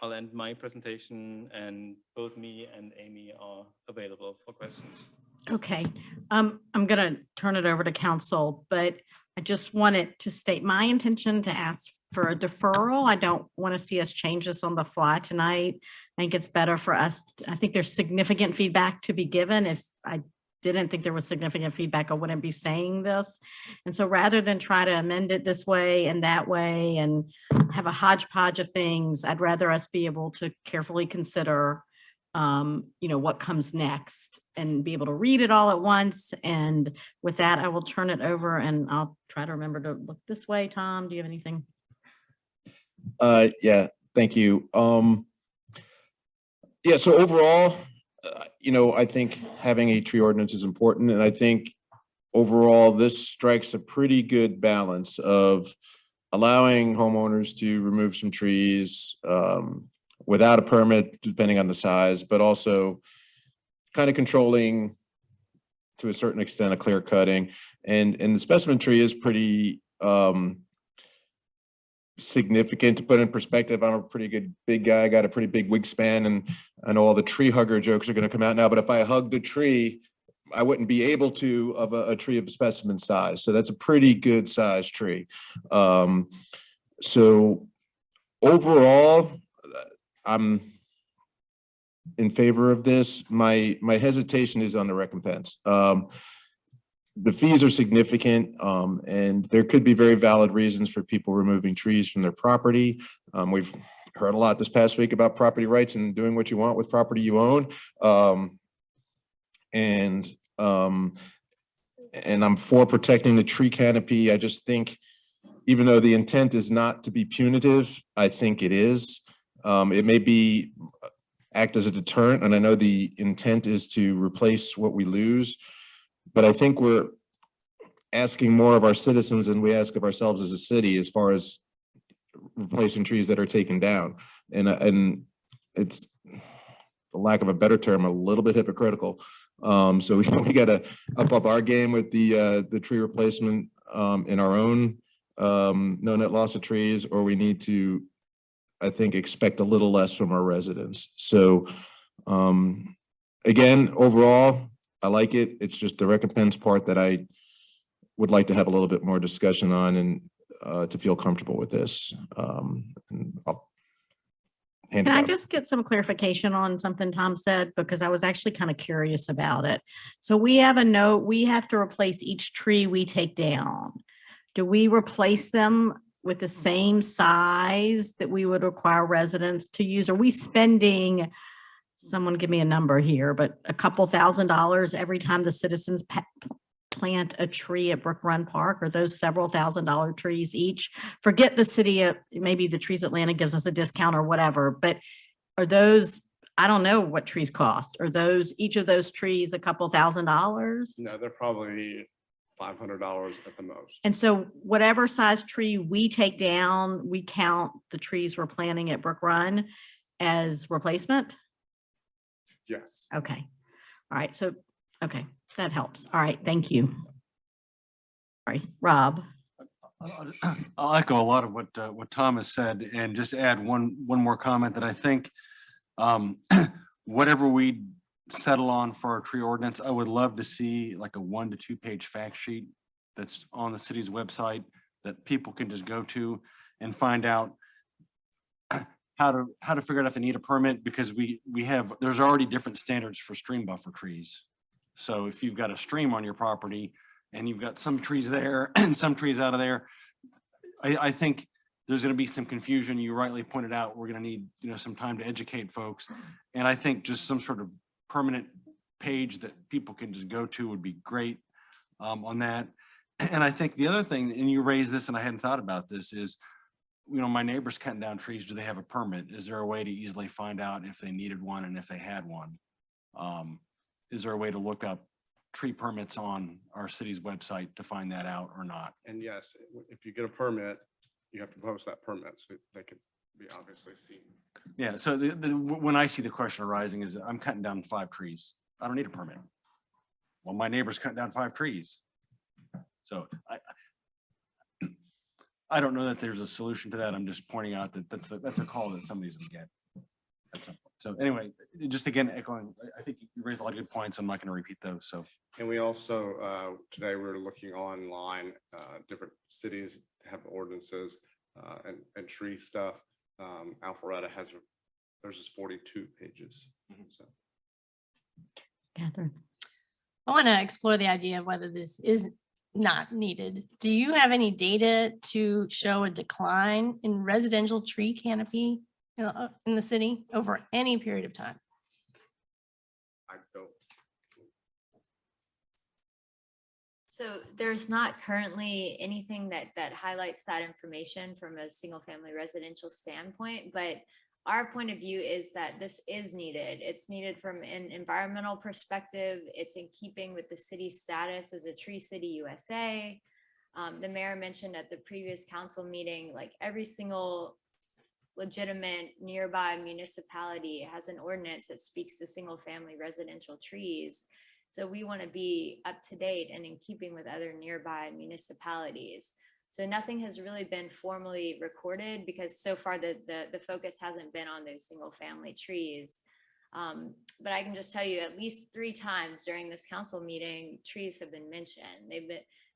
I'll end my presentation, and both me and Amy are available for questions.
Okay, I'm gonna turn it over to council, but I just wanted to state my intention to ask for a deferral. I don't want to see us change this on the fly tonight. I think it's better for us. I think there's significant feedback to be given. If I didn't think there was significant feedback, I wouldn't be saying this. And so rather than try to amend it this way and that way and have a hodgepodge of things, I'd rather us be able to carefully consider you know, what comes next and be able to read it all at once. And with that, I will turn it over, and I'll try to remember to look this way. Tom, do you have anything?
Yeah, thank you. Yeah, so overall, you know, I think having a tree ordinance is important, and I think overall this strikes a pretty good balance of allowing homeowners to remove some trees without a permit, depending on the size, but also kind of controlling to a certain extent a clear cutting. And the specimen tree is pretty significant. To put in perspective, I'm a pretty good big guy, I got a pretty big wingspan, and I know all the tree hugger jokes are going to come out now, but if I hugged a tree, I wouldn't be able to of a tree of specimen size. So that's a pretty good sized tree. So overall, I'm in favor of this. My hesitation is on the recompense. The fees are significant, and there could be very valid reasons for people removing trees from their property. We've heard a lot this past week about property rights and doing what you want with property you own. And I'm for protecting the tree canopy. I just think, even though the intent is not to be punitive, I think it is. It may act as a deterrent, and I know the intent is to replace what we lose, but I think asking more of our citizens than we ask of ourselves as a city as far as replacing trees that are taken down. And it's, for lack of a better term, a little bit hypocritical. So we gotta up our game with the tree replacement in our own no net loss of trees, or we need to, I think, expect a little less from our residents. So again, overall, I like it. It's just the recompense part that I would like to have a little bit more discussion on and to feel comfortable with this. And I'll hand it
Can I
out.
just get some clarification on something Tom said? Because I was actually kind of curious about it. So we have a note, we have to replace each tree we take down. Do we replace them with the same size that we would require residents to use? Are we spending, someone give me a number here, but a couple $1,000s every time the citizens plant a tree at Brook Run Park? Or those several $1,000 trees each? Forget the city, maybe the Trees Atlanta gives us a discount or whatever, but are those, I don't know what trees cost. Are those, each of those trees a couple $1,000s?
No, they're probably $500 at the most.
And so whatever size tree we take down, we count the trees we're planting at Brook Run as replacement?
Yes.
Okay. All right. So, okay, that helps. All right. Thank you. All right, Rob.
I'll echo a lot of what Tom has said and just add one more comment that I think whatever we settle on for our tree ordinance, I would love to see like a 1 to 2 page fact sheet that's on the city's website that people can just go to and find out how to figure out if they need a permit, because there's already different standards for stream buffer trees. So if you've got a stream on your property and you've got some trees there and some trees out of there, I think there's going to be some confusion. You rightly pointed out, we're going to need, some time to educate folks. And I think just some sort of permanent page that people can just go to would be great on that. And I think the other thing, and you raised this and I hadn't thought about this, is, my neighbors cutting down trees, do they have a permit? Is there a way to easily find out if they needed one and if they had one? Is there a way to look up tree permits on our city's website to find that out or not?
And yes, if you get a permit, you have to post that permit so they can be obviously seen.
Yeah, so when I see the question arising is I'm cutting down 5 trees. I don't need a permit. Well, my neighbor's cutting down 5 trees. So I don't know that there's a solution to that. I'm just pointing out that that's a call that somebody's gonna get at some point. So anyway, just again, echoing, I think you raised a lot of good points. I'm not gonna repeat those, so.
And we also, today we're looking online, different cities have ordinances and tree stuff. Alpharetta has, theirs is 42 pages. So.
Catherine.
I want to explore the idea of whether this is not needed. Do you have any data to show a decline in residential tree canopy in the city over any period of time?
I don't.
So there's not currently anything that highlights that information from a single family residential standpoint, but our point of view is that this is needed. It's needed from an environmental perspective. It's in keeping with the city's status as a Tree City USA. The mayor mentioned at the previous council meeting, like every single legitimate nearby municipality has an ordinance that speaks to single family residential trees. So we want to be up to date and in keeping with other nearby municipalities. So nothing has really been formally recorded because so far the focus hasn't been on those single family trees. But I can just tell you at least 3 times during this council meeting, trees have been mentioned. They've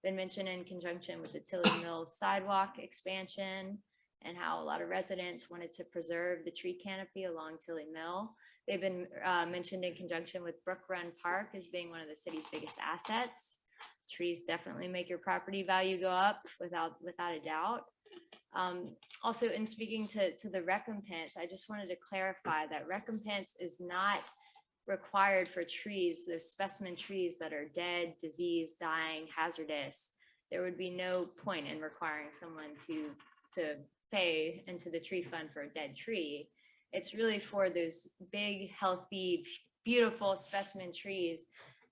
been mentioned in conjunction with the Tilly Mill sidewalk expansion and how a lot of residents wanted to preserve the tree canopy along Tilly Mill. They've been mentioned in conjunction with Brook Run Park as being one of the city's biggest assets. Trees definitely make your property value go up without a doubt. Also, in speaking to the recompense, I just wanted to clarify that recompense is not required for trees, those specimen trees that are dead, diseased, dying, hazardous. There would be no point in requiring someone to pay into the tree fund for a dead tree. It's really for those big, healthy, beautiful specimen trees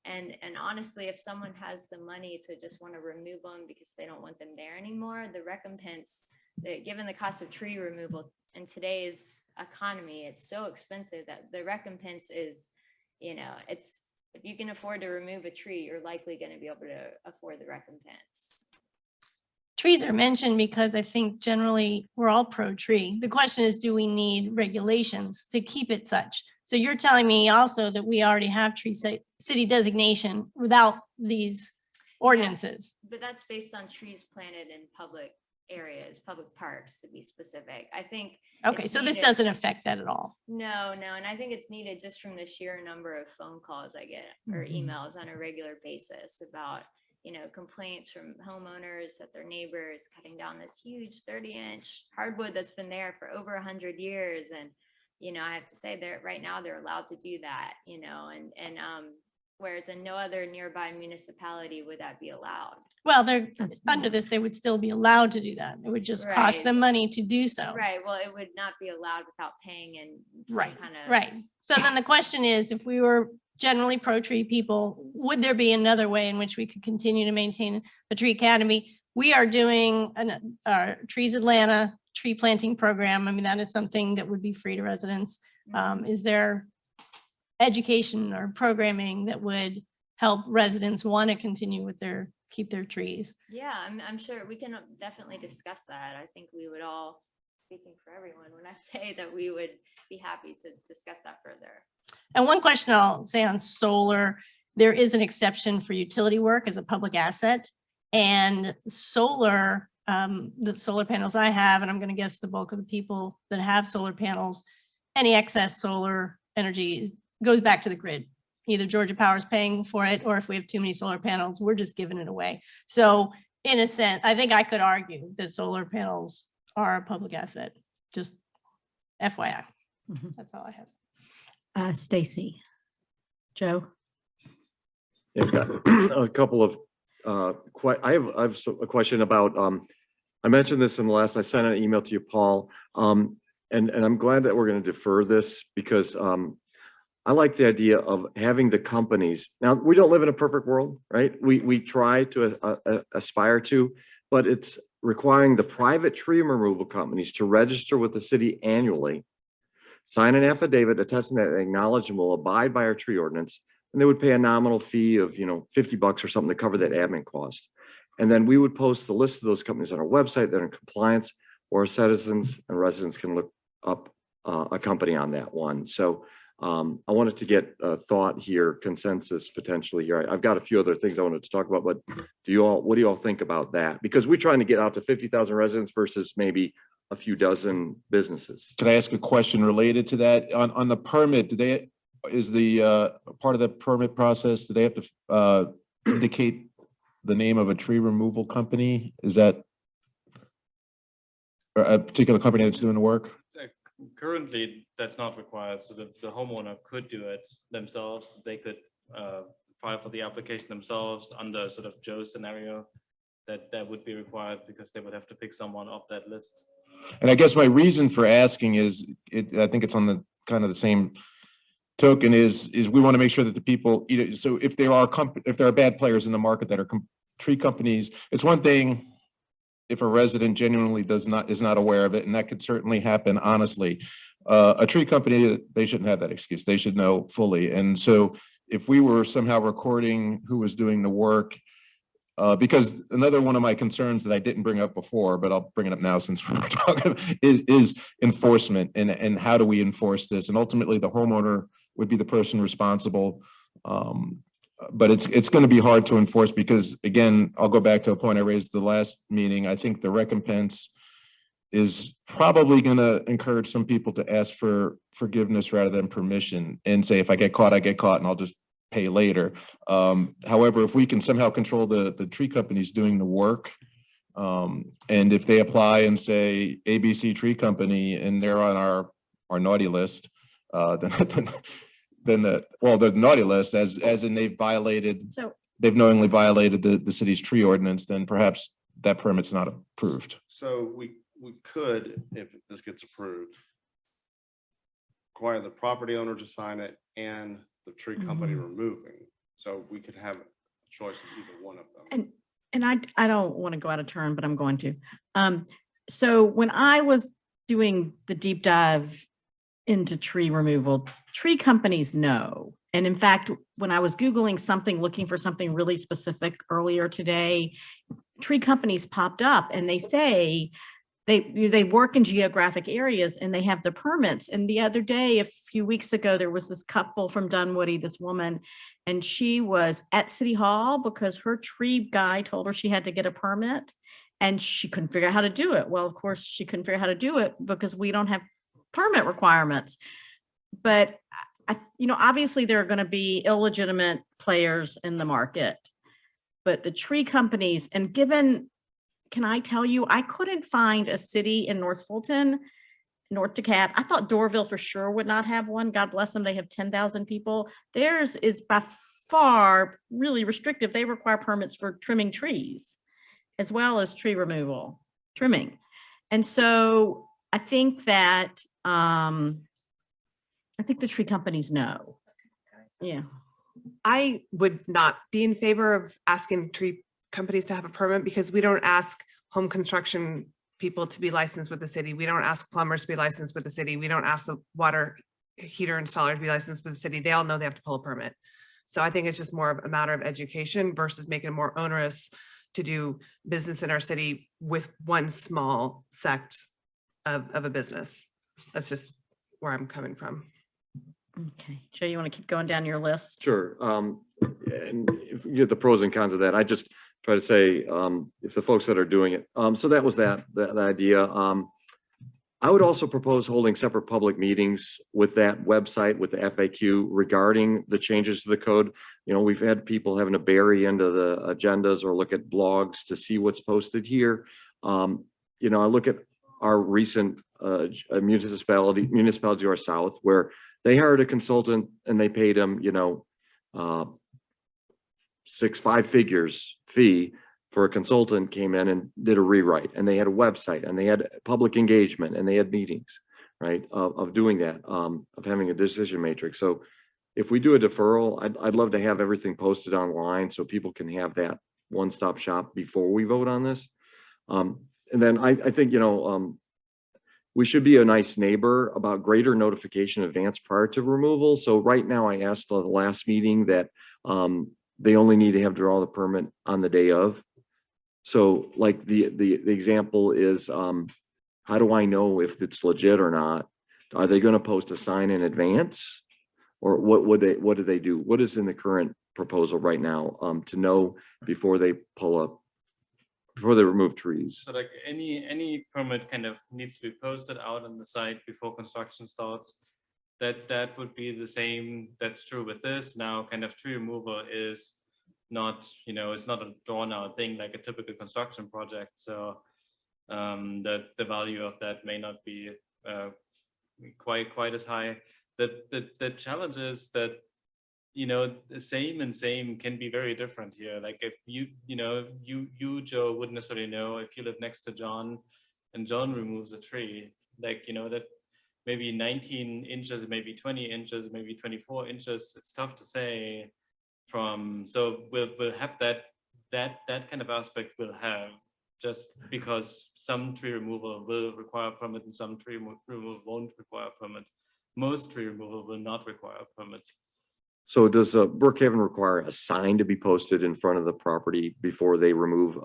And honestly, if someone has the money to just want to remove them because they don't want them there anymore, the recompense, given the cost of tree removal in today's economy, it's so expensive that the recompense is, it's, if you can afford to remove a tree, you're likely going to be able to afford the recompense.
Trees are mentioned because I think generally we're all pro-tree. The question is, do we need regulations to keep it such? So you're telling me also that we already have city designation without these ordinances.
But that's based on trees planted in public areas, public parks, to be specific. I think.
Okay,
it's
so this
needed-
doesn't affect that at all.
No, and I think it's needed just from the sheer number of phone calls I get or emails on a regular basis about, complaints from homeowners that their neighbors cutting down this huge 30-inch hardwood that's been there for over 100 years. And, I have to say that right now they're allowed to do that, and whereas in no other nearby municipality would that be allowed.
Well, they're under this, they would still be allowed to do that. It would just cost
Right.
them money to do so.
Right. Well, it would not be allowed without paying and some
Right,
kind of.
right. So then the question is, if we were generally pro-tree people, would there be another way in which we could continue to maintain the Tree Academy? We are doing our Trees Atlanta tree planting program. I mean, that is something that would be free to residents. Is there education or programming that would help residents want to continue with keep their trees?
Yeah, I'm sure we can definitely discuss that. I think we would all, speaking for everyone, when I say that we would be happy to discuss that further.
And one question I'll say on solar, there is an exception for utility work as a public asset. And solar, the solar panels I have, and I'm going to guess the bulk of the people that have solar panels, any excess solar energy goes back to the grid. Either Georgia Power is paying for it, or if we have too many solar panels, we're just giving it away. So in a sense, I think I could argue that solar panels are a public asset, just FYI. That's all I have.
Stacy, Joe.
Yeah, I've got a couple of, I have a question about, I mentioned this in the last, I sent an email to you, Paul. And I'm glad that we're going to defer this because I like the idea of having the companies. Now, we don't live in a perfect world, right? We try to aspire to, but it's requiring the private tree removal companies to register with the city annually, sign an affidavit attesting that they acknowledge and will abide by our tree ordinance, and they would pay a nominal fee of, $50 or something to cover that admin cost. And then we would post the list of those companies on our website that are in compliance, or citizens and residents can look up a company on that one. So I wanted to get a thought here, consensus potentially here. I've got a few other things I wanted to talk about, but what do you all think about that? Because we're trying to get out to 50,000 residents versus maybe a few dozen businesses.
Can I ask a question related to that? On the permit, is the part of the permit process, do they have to indicate the name of a tree removal company? Is that a particular company that's doing the work?
Currently, that's not required, so the homeowner could do it themselves. They could file for the application themselves under sort of Joe's scenario. That would be required because they would have to pick someone off that list.
And I guess my reason for asking is, I think it's on the kind of the same token is we want to make sure that the people, so if there are bad players in the market that are tree companies, it's one thing if a resident genuinely is not aware of it, and that could certainly happen, honestly. A tree company, they shouldn't have that excuse. They should know fully. And so if we were somehow recording who was doing the work, because another one of my concerns that I didn't bring up before, but I'll bring it up now since we're talking, is enforcement and how do we enforce this? And ultimately the homeowner would be the person responsible. But it's going to be hard to enforce because, again, I'll go back to a point I raised the last meeting. I think the recompense is probably going to encourage some people to ask for forgiveness rather than permission and say, if I get caught, I get caught and I'll just pay later. However, if we can somehow control the tree companies doing the work, and if they apply and say ABC Tree Company and they're on our naughty list, then the naughty list as in they've knowingly violated the city's tree ordinance, then perhaps that permit's not approved.
So we could, if this gets approved, require the property owner to sign it and the tree company removing. So we could have a choice of either one of them.
And I don't want to go out of turn, but I'm going to. So when I was doing the deep dive into tree removal, tree companies know. And in fact, when I was Googling something, looking for something really specific earlier today, tree companies popped up and they say they work in geographic areas and they have the permits. And the other day, a few weeks ago, there was this couple from Dunwoody, this woman, and she was at City Hall because her tree guy told her she had to get a permit and she couldn't figure out how to do it. Well, of course, she couldn't figure out how to do it because we don't have permit requirements. But obviously there are going to be illegitimate players in the market, but the tree companies, and given, can I tell you, I couldn't find a city in North Fulton, North DeKalb. I thought Dorville for sure would not have one. God bless them. They have 10,000 people. Theirs is by far really restrictive. They require permits for trimming trees as well as tree removal, trimming. And so I think that, I think the tree companies know. Yeah.
I would not be in favor of asking tree companies to have a permit because we don't ask home construction people to be licensed with the city. We don't ask plumbers to be licensed with the city. We don't ask the water heater installer to be licensed with the city. They all know they have to pull a permit. So I think it's just more of a matter of education versus making it more onerous to do business in our city with one small sect of a business. That's just where I'm coming from.
Okay. Joe, you want to keep going down your list?
Sure. And if you get the pros and cons of that, I just try to say, if the folks that are doing it, so that was that idea. I would also propose holding separate public meetings with that website, with the FAQ regarding the changes to the code. We've had people having to bury into the agendas or look at blogs to see what's posted here. I look at our recent municipality to our south, where they hired a consultant and they paid him, 5 figures fee for a consultant, came in and did a rewrite, and they had a website and they had public engagement and they had meetings, right, of doing that, of having a decision matrix. So if we do a deferral, I'd love to have everything posted online so people can have that one-stop shop before we vote on this. And then I think, we should be a nice neighbor about greater notification in advance prior to removal. So right now, I asked the last meeting that they only need to have draw the permit on the day of. So like the example is, how do I know if it's legit or not? Are they going to post a sign in advance, or what do they do? What is in the current proposal right now to know before they pull up, before they remove trees?
So like any permit kind of needs to be posted out on the site before construction starts. That would be the same. That's true with this. Now kind of tree removal is not, it's not a drawn out thing like a typical construction project. So the value of that may not be quite as high. The challenge is that the same and same can be very different here. Like if you Joe wouldn't necessarily know if you live next to John and John removes a tree, like that maybe 19 inches, maybe 20 inches, maybe 24 inches. It's tough to say from, so we'll have that kind of aspect we'll have, just because some tree removal will require a permit and some tree removal won't require a permit. Most tree removal will not require a permit.
So does Brookhaven require a sign to be posted in front of the property before they remove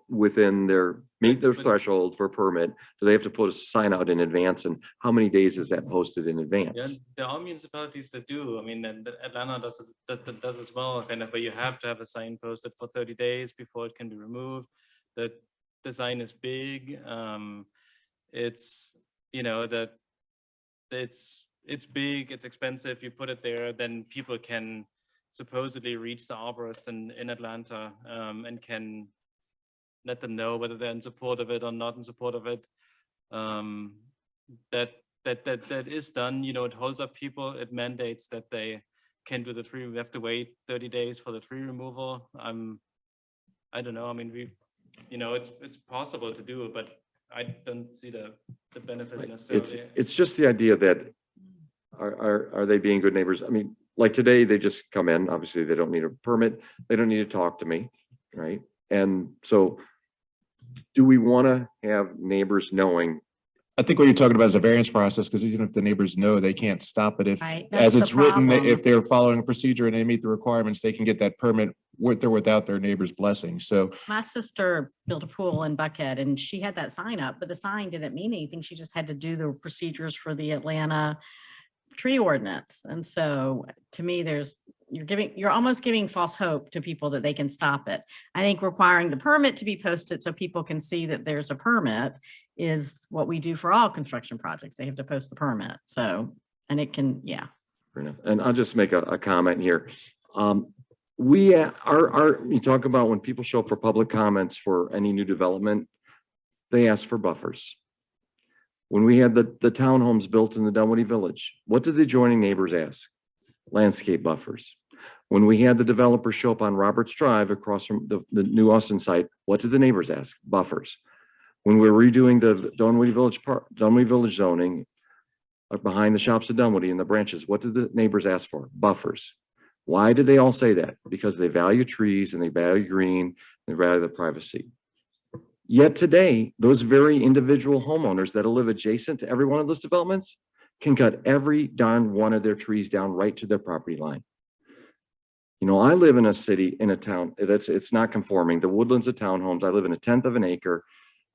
within meet their threshold for a permit? Do they have to put a sign out in advance, and how many days is that posted in advance?
Yeah, there are municipalities that do. I mean, and Atlanta does as well, kind of, where you have to have a sign posted for 30 days before it can be removed. The sign is big. It's it's big, it's expensive. You put it there, then people can supposedly reach the arborist in Atlanta and can let them know whether they're in support of it or not in support of it. That is done. It holds up people. It mandates that they can do the tree. We have to wait 30 days for the tree removal. I don't know. I mean, it's possible to do, but I don't see the benefit necessarily.
It's just the idea that are they being good neighbors? I mean, like today, they just come in, obviously they don't need a permit, they don't need to talk to me, right? And so do we want to have neighbors knowing?
I think what you're talking about is a variance process, because even if the neighbors know, they can't stop it if,
Right,
as
that's the
it's written,
problem.
if they're following a procedure and they meet the requirements, they can get that permit with or without their neighbor's blessing. So
My sister built a pool in Buckhead and she had that sign up, but the sign didn't mean anything. She just had to do the procedures for the Atlanta tree ordinance. And so to me, you're almost giving false hope to people that they can stop it. I think requiring the permit to be posted so people can see that there's a permit is what we do for all construction projects. They have to post the permit. So, and it can, yeah.
Fair enough. And I'll just make a comment here. We you talk about when people show up for public comments for any new development, they ask for buffers. When we had the townhomes built in the Dunwoody Village, what did the adjoining neighbors ask? Landscape buffers. When we had the developer show up on Roberts Drive across from the new Austin site, what did the neighbors ask? Buffers. When we were redoing the Dunwoody Village zoning behind the shops of Dunwoody and the branches, what did the neighbors ask for? Buffers. Why did they all say that? Because they value trees and they value green, they value the privacy. Yet today, those very individual homeowners that live adjacent to every one of those developments can cut every darn one of their trees down right to their property line. You know, I live in a city, in a town it's not conforming. The Woodlands of townhomes. I live in 1/10 of an acre.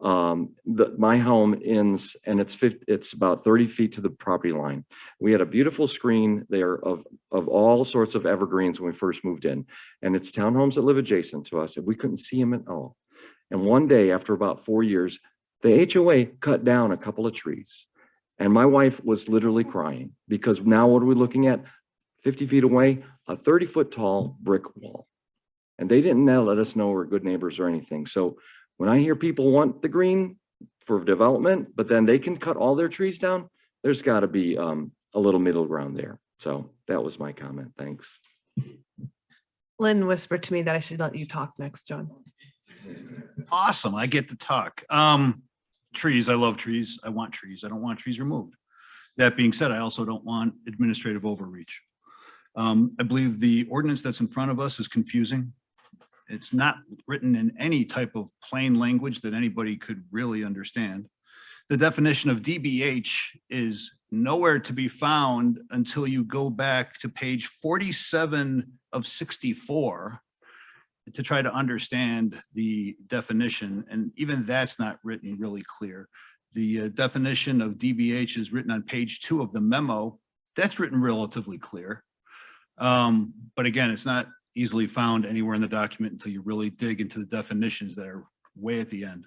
My home ends and it's about 30 feet to the property line. We had a beautiful screen there of all sorts of evergreens when we first moved in, and it's townhomes that live adjacent to us and we couldn't see them at all. And one day after about 4 years, the HOA cut down a couple of trees and my wife was literally crying because now what are we looking at? 50 feet away, a 30-foot tall brick wall. And they didn't let us know we're good neighbors or anything. So when I hear people want the green for development, but then they can cut all their trees down, there's got to be a little middle ground there. So that was my comment. Thanks.
Lynn whispered to me that I should let you talk next, John.
Awesome. I get to talk. Trees. I love trees. I want trees. I don't want trees removed. That being said, I also don't want administrative overreach. I believe the ordinance that's in front of us is confusing. It's not written in any type of plain language that anybody could really understand. The definition of DBH is nowhere to be found until you go back to page 47 of 64 to try to understand the definition. And even that's not written really clear. The definition of DBH is written on page 2 of the memo. That's written relatively clear. But again, it's not easily found anywhere in the document until you really dig into the definitions that are way at the end.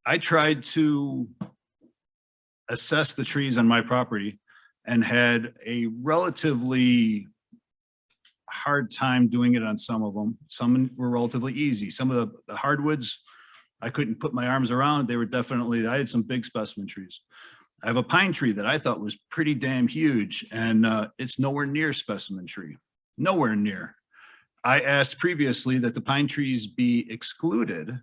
I tried to assess the trees on my property and had a relatively hard time doing it on some of them. Some were relatively easy. Some of the hardwoods, I couldn't put my arms around. They were definitely, I had some big specimen trees. I have a pine tree that I thought was pretty damn huge, and it's nowhere near specimen tree, nowhere near. I asked previously that the pine trees be excluded,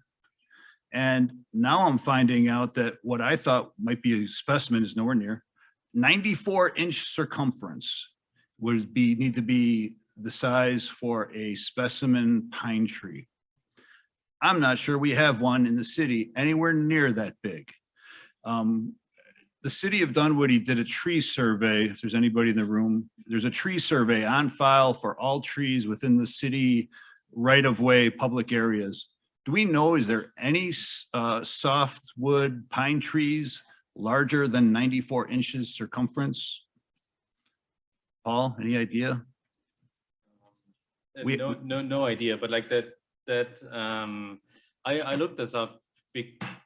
and now I'm finding out that what I thought might be a specimen is nowhere near. 94-inch circumference would need to be the size for a specimen pine tree. I'm not sure we have one in the city anywhere near that big. The city of Dunwoody did a tree survey. If there's anybody in the room, there's a tree survey on file for all trees within the city right-of-way public areas. Do we know, is there any softwood pine trees larger than 94 inches circumference? Paul, any idea?
No idea, but like I looked this up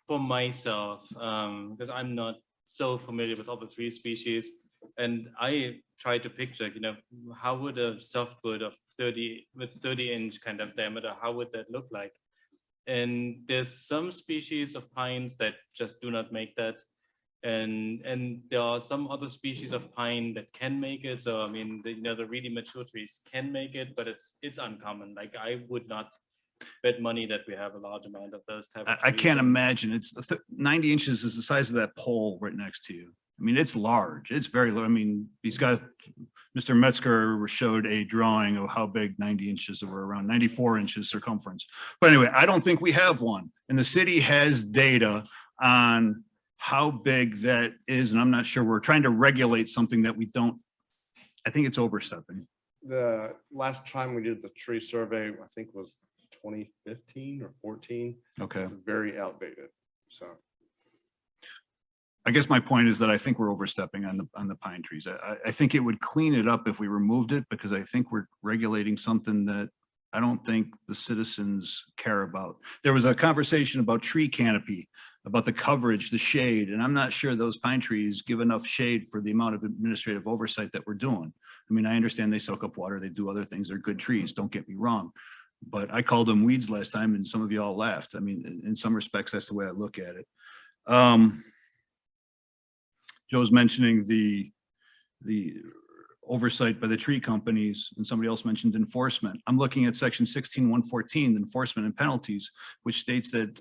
for myself because I'm not so familiar with all the tree species, and I tried to picture, you know, how would a softwood of 30-inch kind of diameter, how would that look like? And there's some species of pines that just do not make that, and there are some other species of pine that can make it. So I mean, the really mature trees can make it, but it's uncommon. Like I would not bet money that we have a large amount of those type of
I
trees.
can't
And
imagine. It's 90 inches is the size of that pole right next to you. I mean, it's large. It's very, I mean, he's got, Mr. Metzger showed a drawing of how big 90 inches or around 94 inches circumference. But anyway, I don't think we have one. And the city has data on how big that is. And I'm not sure we're trying to regulate something that we don't, I think it's overstepping.
The last time we did the tree survey, I think was 2015 or 14.
Okay.
It's very outdated, so.
I guess my point is that I think we're overstepping on the pine trees. I think it would clean it up if we removed it, because I think we're regulating something that I don't think the citizens care about. There was a conversation about tree canopy, about the coverage, the shade, and I'm not sure those pine trees give enough shade for the amount of administrative oversight that we're doing. I mean, I understand they soak up water, they do other things, they're good trees, don't get me wrong. But I called them weeds last time and some of you all laughed. I mean, in some respects, that's the way I look at it. Joe's mentioning the oversight by the tree companies, and somebody else mentioned enforcement. I'm looking at section 16-114, the enforcement and penalties, which states that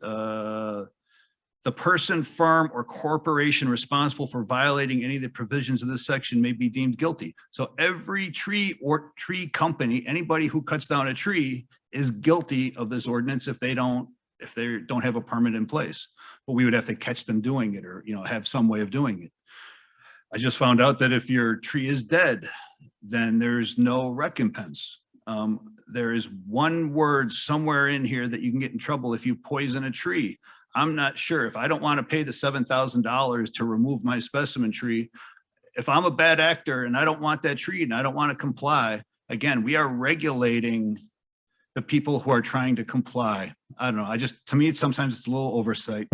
the person, firm, or corporation responsible for violating any of the provisions of this section may be deemed guilty. So every tree or tree company, anybody who cuts down a tree is guilty of this ordinance if they don't have a permit in place. But we would have to catch them doing it, or, you know, have some way of doing it. I just found out that if your tree is dead, then there's no recompense. There is one word somewhere in here that you can get in trouble if you poison a tree. I'm not sure. If I don't want to pay the $7,000 to remove my specimen tree, if I'm a bad actor and I don't want that tree and I don't want to comply, again, we are regulating the people who are trying to comply. I don't know. To me, sometimes it's a little oversight.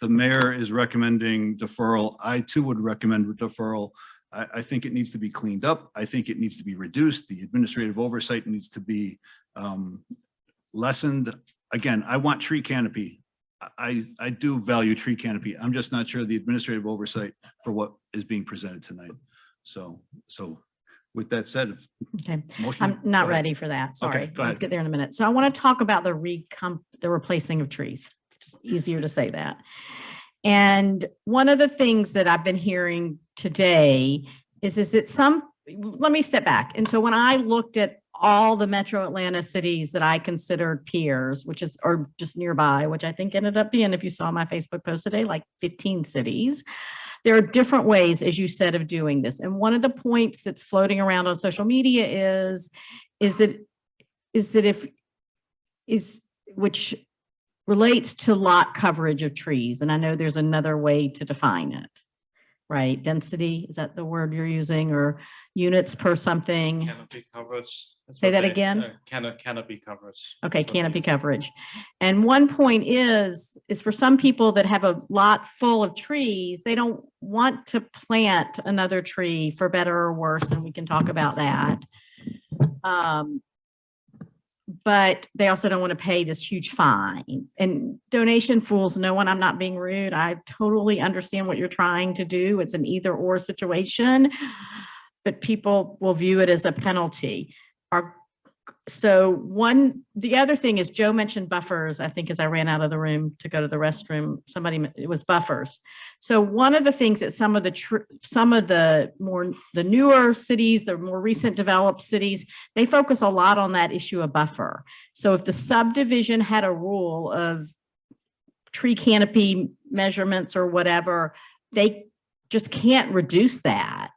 The mayor is recommending deferral. I too would recommend deferral. I think it needs to be cleaned up. I think it needs to be reduced. The administrative oversight needs to be lessened. Again, I want tree canopy. I do value tree canopy. I'm just not sure the administrative oversight for what is being presented tonight. So with that said,
Okay,
motion.
I'm not
Go ahead.
ready for that. Sorry.
Okay, go
I'll
ahead.
get there in a minute. So I want to talk about the replacing of trees. It's just easier to say that. And one of the things that I've been hearing today is let me step back. And so when I looked at all the metro Atlanta cities that I considered peers, or just nearby, which I think ended up being, if you saw my Facebook post today, like 15 cities. There are different ways, as you said, of doing this. And one of the points that's floating around on social media which relates to lot coverage of trees. And I know there's another way to define it, right? Density, is that the word you're using, or units per something?
Canopy coverage. That's
Say
what
that
they-
again?
Canopy coverage.
Okay,
That's what they
canopy
use.
coverage. And one point is for some people that have a lot full of trees, they don't want to plant another tree, for better or worse, and we can talk about that. But they also don't want to pay this huge fine. And donation fools no one. I'm not being rude. I totally understand what you're trying to do. It's an either or situation, but people will view it as a penalty. The other thing is Joe mentioned buffers. I think as I ran out of the room to go to the restroom, it was buffers. So one of the things that some of the newer cities, the more recent developed cities, they focus a lot on that issue of buffer. So if the subdivision had a rule of tree canopy measurements or whatever, they just can't reduce that.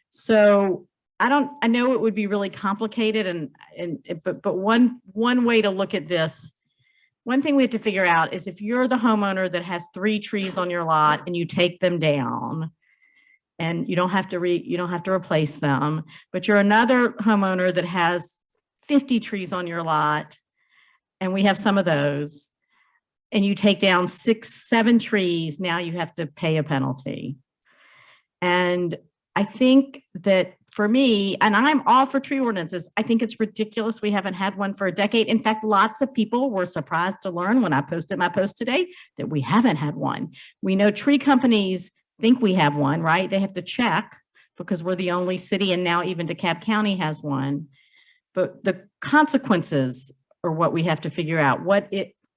So I know it would be really complicated but one way to look at this, one thing we have to figure out is if you're the homeowner that has 3 trees on your lot and you take them down and you don't have to replace them, but you're another homeowner that has 50 trees on your lot, and we have some of those, and you take down 6, 7 trees, now you have to pay a penalty. And I think that for me, and I'm all for tree ordinances, I think it's ridiculous we haven't had one for a decade. In fact, lots of people were surprised to learn when I posted my post today that we haven't had one. We know tree companies think we have one, right? They have to check because we're the only city, and now even DeKalb County has one. But the consequences are what we have to figure out.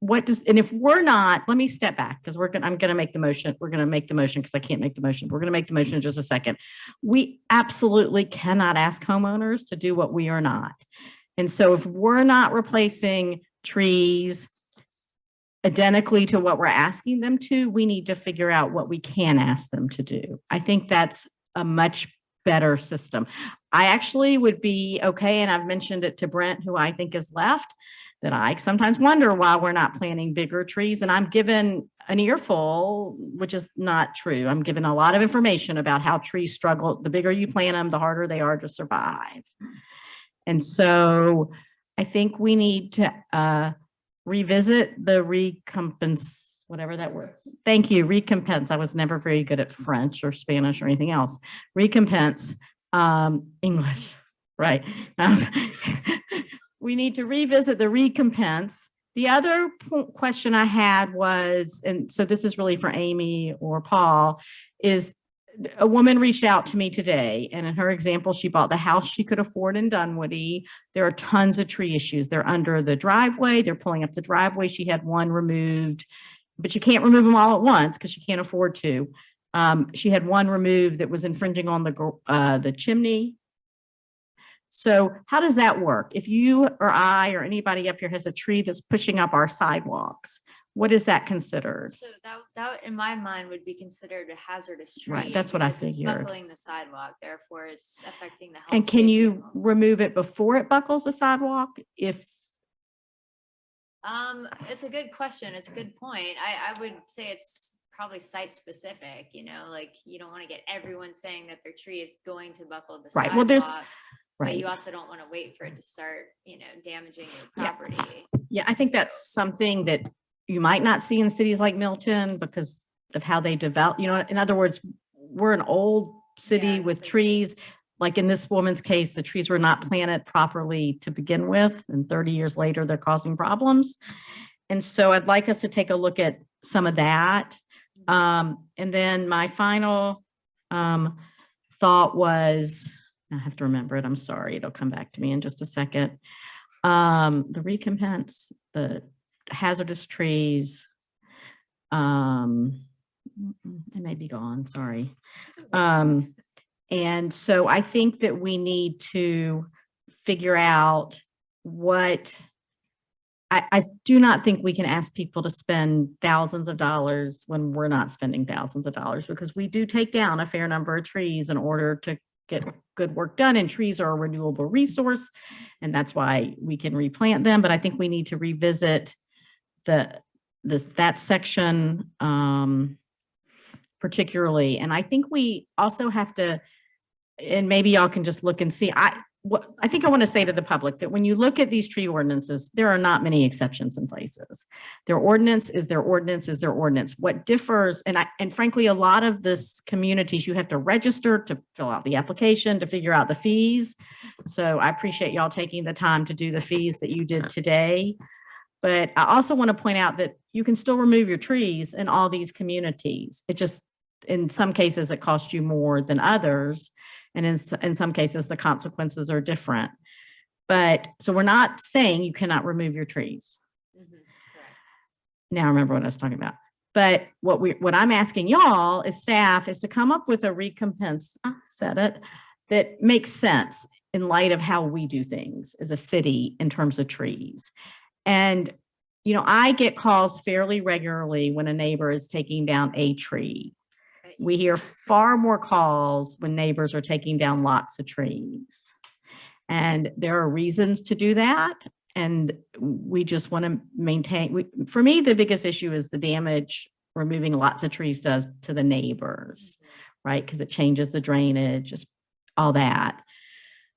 what does, and if we're not, let me step back because I'm going to make the motion. We're going to make the motion because I can't make the motion. We're going to make the motion in just a second. We absolutely cannot ask homeowners to do what we are not. And so if we're not replacing trees identically to what we're asking them to, we need to figure out what we can ask them to do. I think that's a much better system. I actually would be okay, and I've mentioned it to Brent, who I think is left, that I sometimes wonder why we're not planting bigger trees. And I'm given an earful, which is not true. I'm given a lot of information about how trees struggle. The bigger you plant them, the harder they are to survive. And so I think we need to revisit the recompense, whatever that word. Thank you, recompense. I was never very good at French or Spanish or anything else. Recompense, English, right. We need to revisit the recompense. The other question I had was, and so this is really for Amy or Paul, is a woman reached out to me today, and in her example, she bought the house she could afford in Dunwoody. There are tons of tree issues. They're under the driveway. They're pulling up the driveway. She had one removed, but you can't remove them all at once because she can't afford to. She had one removed that was infringing on the chimney. So how does that work? If you or I or anybody up here has a tree that's pushing up our sidewalks, what is that considered?
So that in my mind would be considered a hazardous tree.
Right, that's what I
because it's
figured.
buckling the sidewalk, therefore it's affecting the health.
And can
safety
you
of-
remove it before it buckles the sidewalk? If
It's a good question. It's a good point. I would say it's probably site specific, like you don't want to get everyone saying that their tree is going to buckle the
Right,
sidewalk.
well, there's-
But
right.
you also don't want to wait for it to start, damaging your property.
Yeah, I think that's something that you might not see in cities like Milton because of how they develop, in other words, we're an old city with trees. Like in this woman's case, the trees were not planted properly to begin with, and 30 years later, they're causing problems. And so I'd like us to take a look at some of that. And then my final thought was, I have to remember it. I'm sorry. It'll come back to me in just a second. The recompense, the hazardous trees. It may be gone. Sorry. And so I think that we need to figure out what I do not think we can ask people to spend thousands of dollars when we're not spending thousands of dollars, because we do take down a fair number of trees in order to get good work done, and trees are a renewable resource, and that's why we can replant them. But I think we need to revisit that section particularly. And I think we also have to, and maybe y'all can just look and see, I think I want to say to the public that when you look at these tree ordinances, there are not many exceptions in places. Their ordinance is their ordinance is their ordinance. What differs, and frankly, a lot of this communities, you have to register to fill out the application, to figure out the fees. So I appreciate y'all taking the time to do the fees that you did today. But I also want to point out that you can still remove your trees in all these communities. It just, in some cases, it costs you more than others. And in some cases, the consequences are different. But so we're not saying you cannot remove your trees. Now I remember what I was talking about. But what I'm asking y'all as staff is to come up with a recompense, I said it, that makes sense in light of how we do things as a city in terms of trees. And, I get calls fairly regularly when a neighbor is taking down a tree. We hear far more calls when neighbors are taking down lots of trees. And there are reasons to do that. And we just want to maintain, for me, the biggest issue is the damage removing lots of trees does to the neighbors, right? Because it changes the drainage, just all that.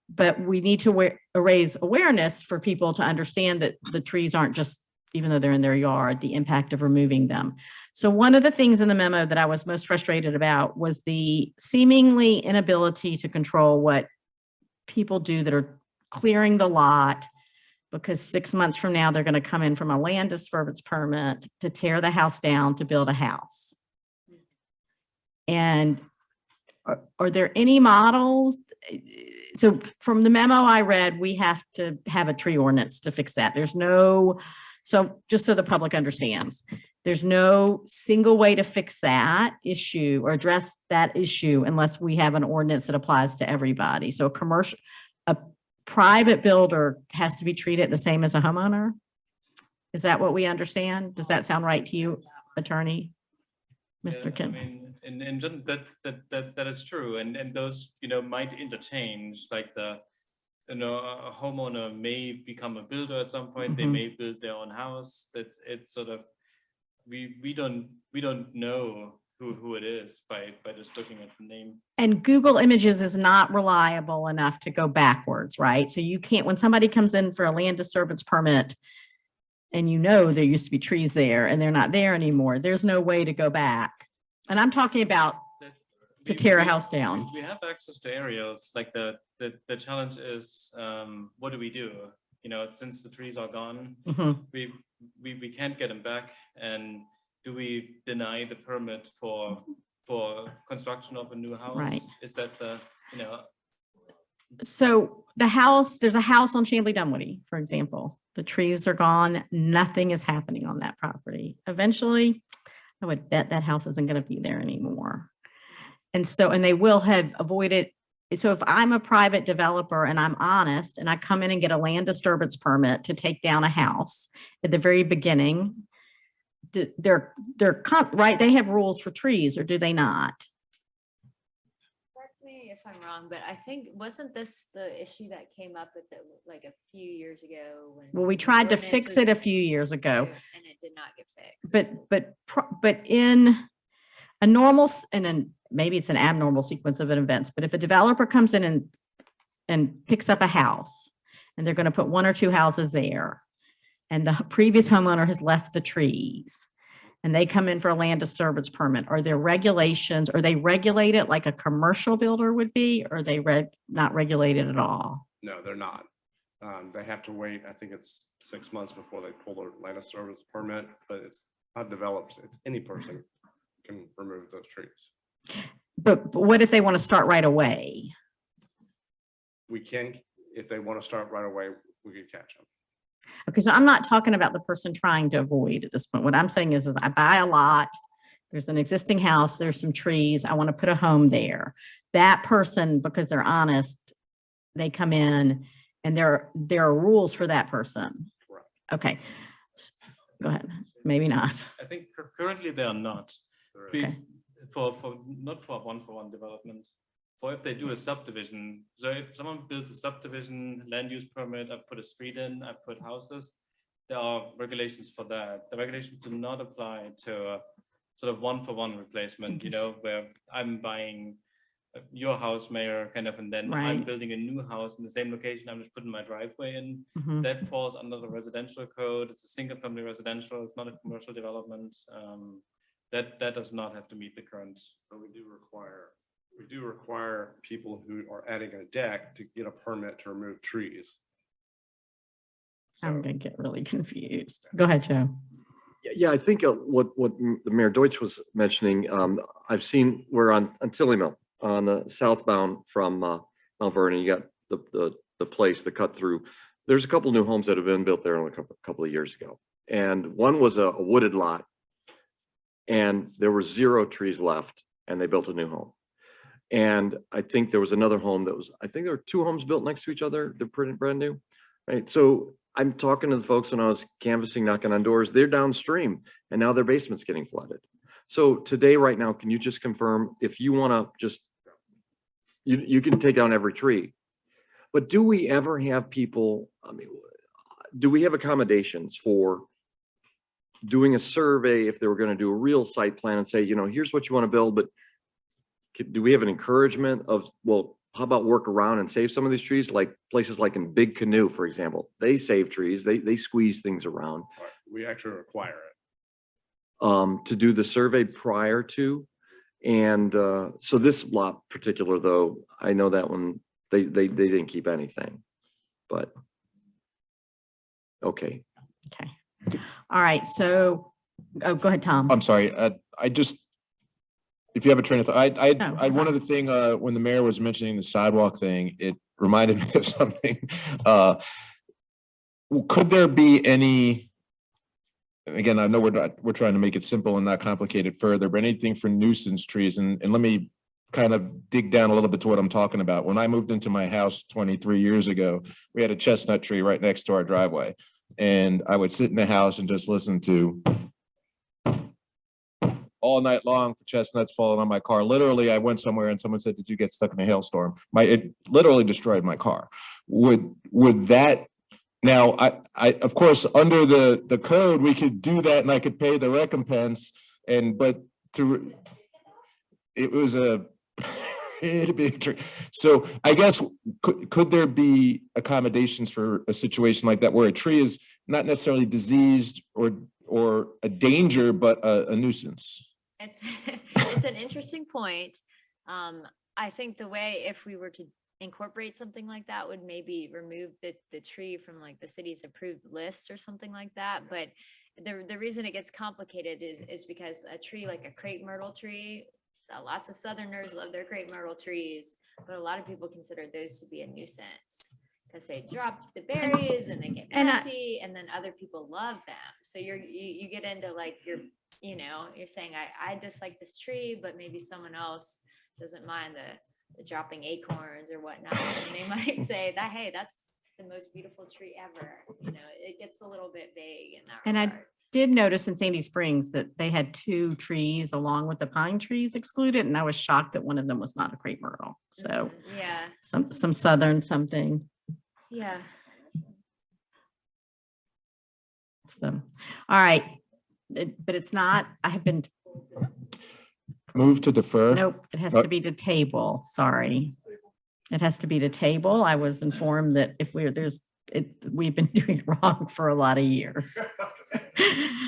But we need to raise awareness for people to understand that the trees aren't just, even though they're in their yard, the impact of removing them. So one of the things in the memo that I was most frustrated about was the seemingly inability to control what people do that are clearing the lot, because 6 months from now, they're going to come in from a land disturbance permit to tear the house down to build a house. And are there any models? So from the memo I read, we have to have a tree ordinance to fix that. There's no So just so the public understands, there's no single way to fix that issue or address that issue unless we have an ordinance that applies to everybody. So a private builder has to be treated the same as a homeowner. Is that what we understand? Does that sound right to you, attorney? Mr.
I
Kim?
mean, and that is true. And those, might interchange, like a homeowner may become a builder at some point. They may build their own house. That it's sort of, we don't know who it is by just looking at the name.
And Google Images is not reliable enough to go backwards, right? So you can't, when somebody comes in for a land disturbance permit and there used to be trees there and they're not there anymore, there's no way to go back. And I'm talking about to tear a house down.
We have access to aerials. Like the challenge is, what do we do? Since the trees are gone, we can't get them back. And do we deny the permit for construction of a new house?
Right.
Is that
So there's a house on Chamblee Dunwoody, for example. The trees are gone. Nothing is happening on that property. Eventually, I would bet that house isn't going to be there anymore. And they will have avoided. So if I'm a private developer and I'm honest and I come in and get a land disturbance permit to take down a house at the very beginning, they're right. They have rules for trees, or do they not?
Correct me if I'm wrong, but I think, wasn't this the issue that came up at like a few years ago?
Well, we tried to fix it a few years ago,
and it did not get fixed.
but in a normal, maybe it's an abnormal sequence of events, but if a developer comes in and picks up a house and they're going to put one or two houses there, and the previous homeowner has left the trees, and they come in for a land disturbance permit, are there regulations? Are they regulated like a commercial builder would be? Or are they not regulated at all?
No, they're not. They have to wait, I think it's 6 months before they pull their land disturbance permit, but it's not developed. It's any person can remove those trees.
But what if they want to start right away?
We can, if they want to start right away, we could catch them.
Okay, so I'm not talking about the person trying to avoid at this point. What I'm saying is I buy a lot, there's an existing house, there's some trees, I want to put a home there. That person, because they're honest, they come in and there are rules for that person.
Correct.
Okay, go ahead. Maybe not.
I think currently they are not.
Okay.
Not for one-for-one development. For if they do a subdivision, so if someone builds a subdivision, land use permit, I put a street in, I put houses, there are regulations for that. The regulations do not apply to a sort of one-for-one replacement, where I'm buying your house, Mayor, kind of, and then I'm building a new house in the same location, I'm just putting my driveway in. That falls under the residential code. It's a single-family residential, it's not a commercial development. That does not have to meet the current.
But we do require people who are adding a deck to get a permit to remove trees.
I'm gonna get really confused. Go ahead, Joe.
Yeah, I think what the Mayor Deutsch was mentioning, I've seen where on Tilly Mill, on the southbound from Mount Vernon, you got the place, the cut through. There's a couple new homes that have been built there a couple of years ago. And one was a wooded lot. And there were 0 trees left, and they built a new home. And I think there was another home I think there were 2 homes built next to each other. They're pretty brand new, right? So I'm talking to the folks when I was canvassing, knocking on doors, they're downstream and now their basement's getting flooded. So today, right now, can you just confirm if you want to just, you can take down every tree, but do we ever have people, do we have accommodations for doing a survey if they were going to do a real site plan and say, here's what you want to build, but do we have an encouragement of, well, how about work around and save some of these trees? Like places like in Big Canoe, for example, they save trees, they squeeze things around.
We actually require it.
To do the survey prior to. And so this lot particular, though, I know that one, they didn't keep anything, but okay.
Okay. All right. So go ahead, Tom.
I'm sorry. If you have a train of thought, I wanted to thing, when the mayor was mentioning the sidewalk thing, it reminded me of something. Could there be any and again, I know we're trying to make it simple and not complicate it further, but anything for nuisance trees, and let me kind of dig down a little bit to what I'm talking about. When I moved into my house 23 years ago, we had a chestnut tree right next to our driveway. And I would sit in the house and just listen to all night long for chestnuts falling on my car. Literally, I went somewhere and someone said, "Did you get stuck in a hailstorm?" It literally destroyed my car. Would that, now, I, of course, under the code, we could do that and I could pay the recompense but it was a big tree. So I guess, could there be accommodations for a situation like that where a tree is not necessarily diseased or a danger, but a nuisance?
It's an interesting point. I think the way, if we were to incorporate something like that, would maybe remove the tree from like the city's approved lists or something like that. But the reason it gets complicated is because a tree like a crepe myrtle tree, lots of Southerners love their crepe myrtle trees, but a lot of people consider those to be a nuisance because they drop the berries and they get messy, and then other people love them. So you get into like you're saying I dislike this tree, but maybe someone else doesn't mind the dropping acorns or whatnot, and they might say that, hey, that's the most beautiful tree ever. It gets a little bit vague in that
And
regard.
I did notice in Sandy Springs that they had 2 trees along with the pine trees excluded, and I was shocked that one of them was not a crepe myrtle. So
Yeah.
some southern something.
Yeah.
It's them. All right. But it's not, I have been,
Move to defer?
nope, it has to be to table. Sorry. It has to be to table. I was informed that if we've been doing it wrong for a lot of years.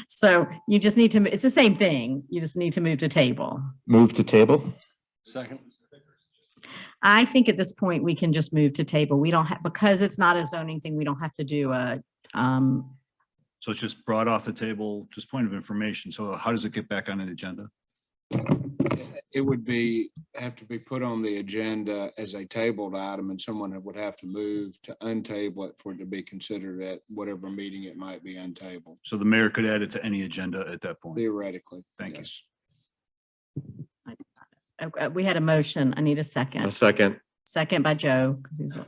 So you just need to, it's the same thing. You just need to move to table.
Move to table?
Second.
I think at this point, we can just move to table. We don't have, because it's not a zoning thing, we don't have to do
So it's just brought off the table, just point of information. So how does it get back on an agenda?
It would have to be put on the agenda as a tabled item, and someone would have to move to untable it for it to be considered at whatever meeting it might be untabled.
So the mayor could add it to any agenda at that point.
Theoretically.
Thank you.
Okay, we had a motion. I need a
A
second.
second.
Second by Joe. 'Cause he's,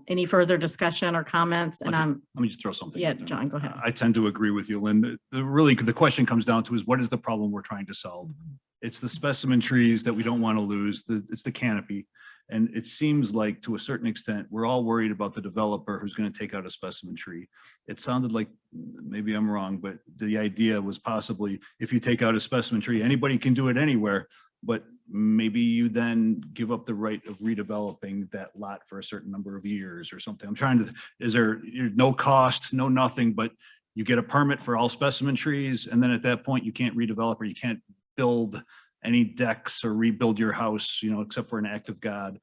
any further discussion or comments? And
Let me just throw something.
yeah,
out there.
John, go ahead.
I tend to agree with you, Lynn. Really, the question comes down to is what is the problem we're trying to solve? It's the specimen trees that we don't want to lose. It's the canopy. And it seems like to a certain extent, we're all worried about the developer who's going to take out a specimen tree. It sounded like, maybe I'm wrong, but the idea was possibly if you take out a specimen tree, anybody can do it anywhere, but maybe you then give up the right of redeveloping that lot for a certain number of years or something. I'm trying to, is there no cost, no nothing, but you get a permit for all specimen trees. And then at that point, you can't redevelop or you can't build any decks or rebuild your house, except for an act of God,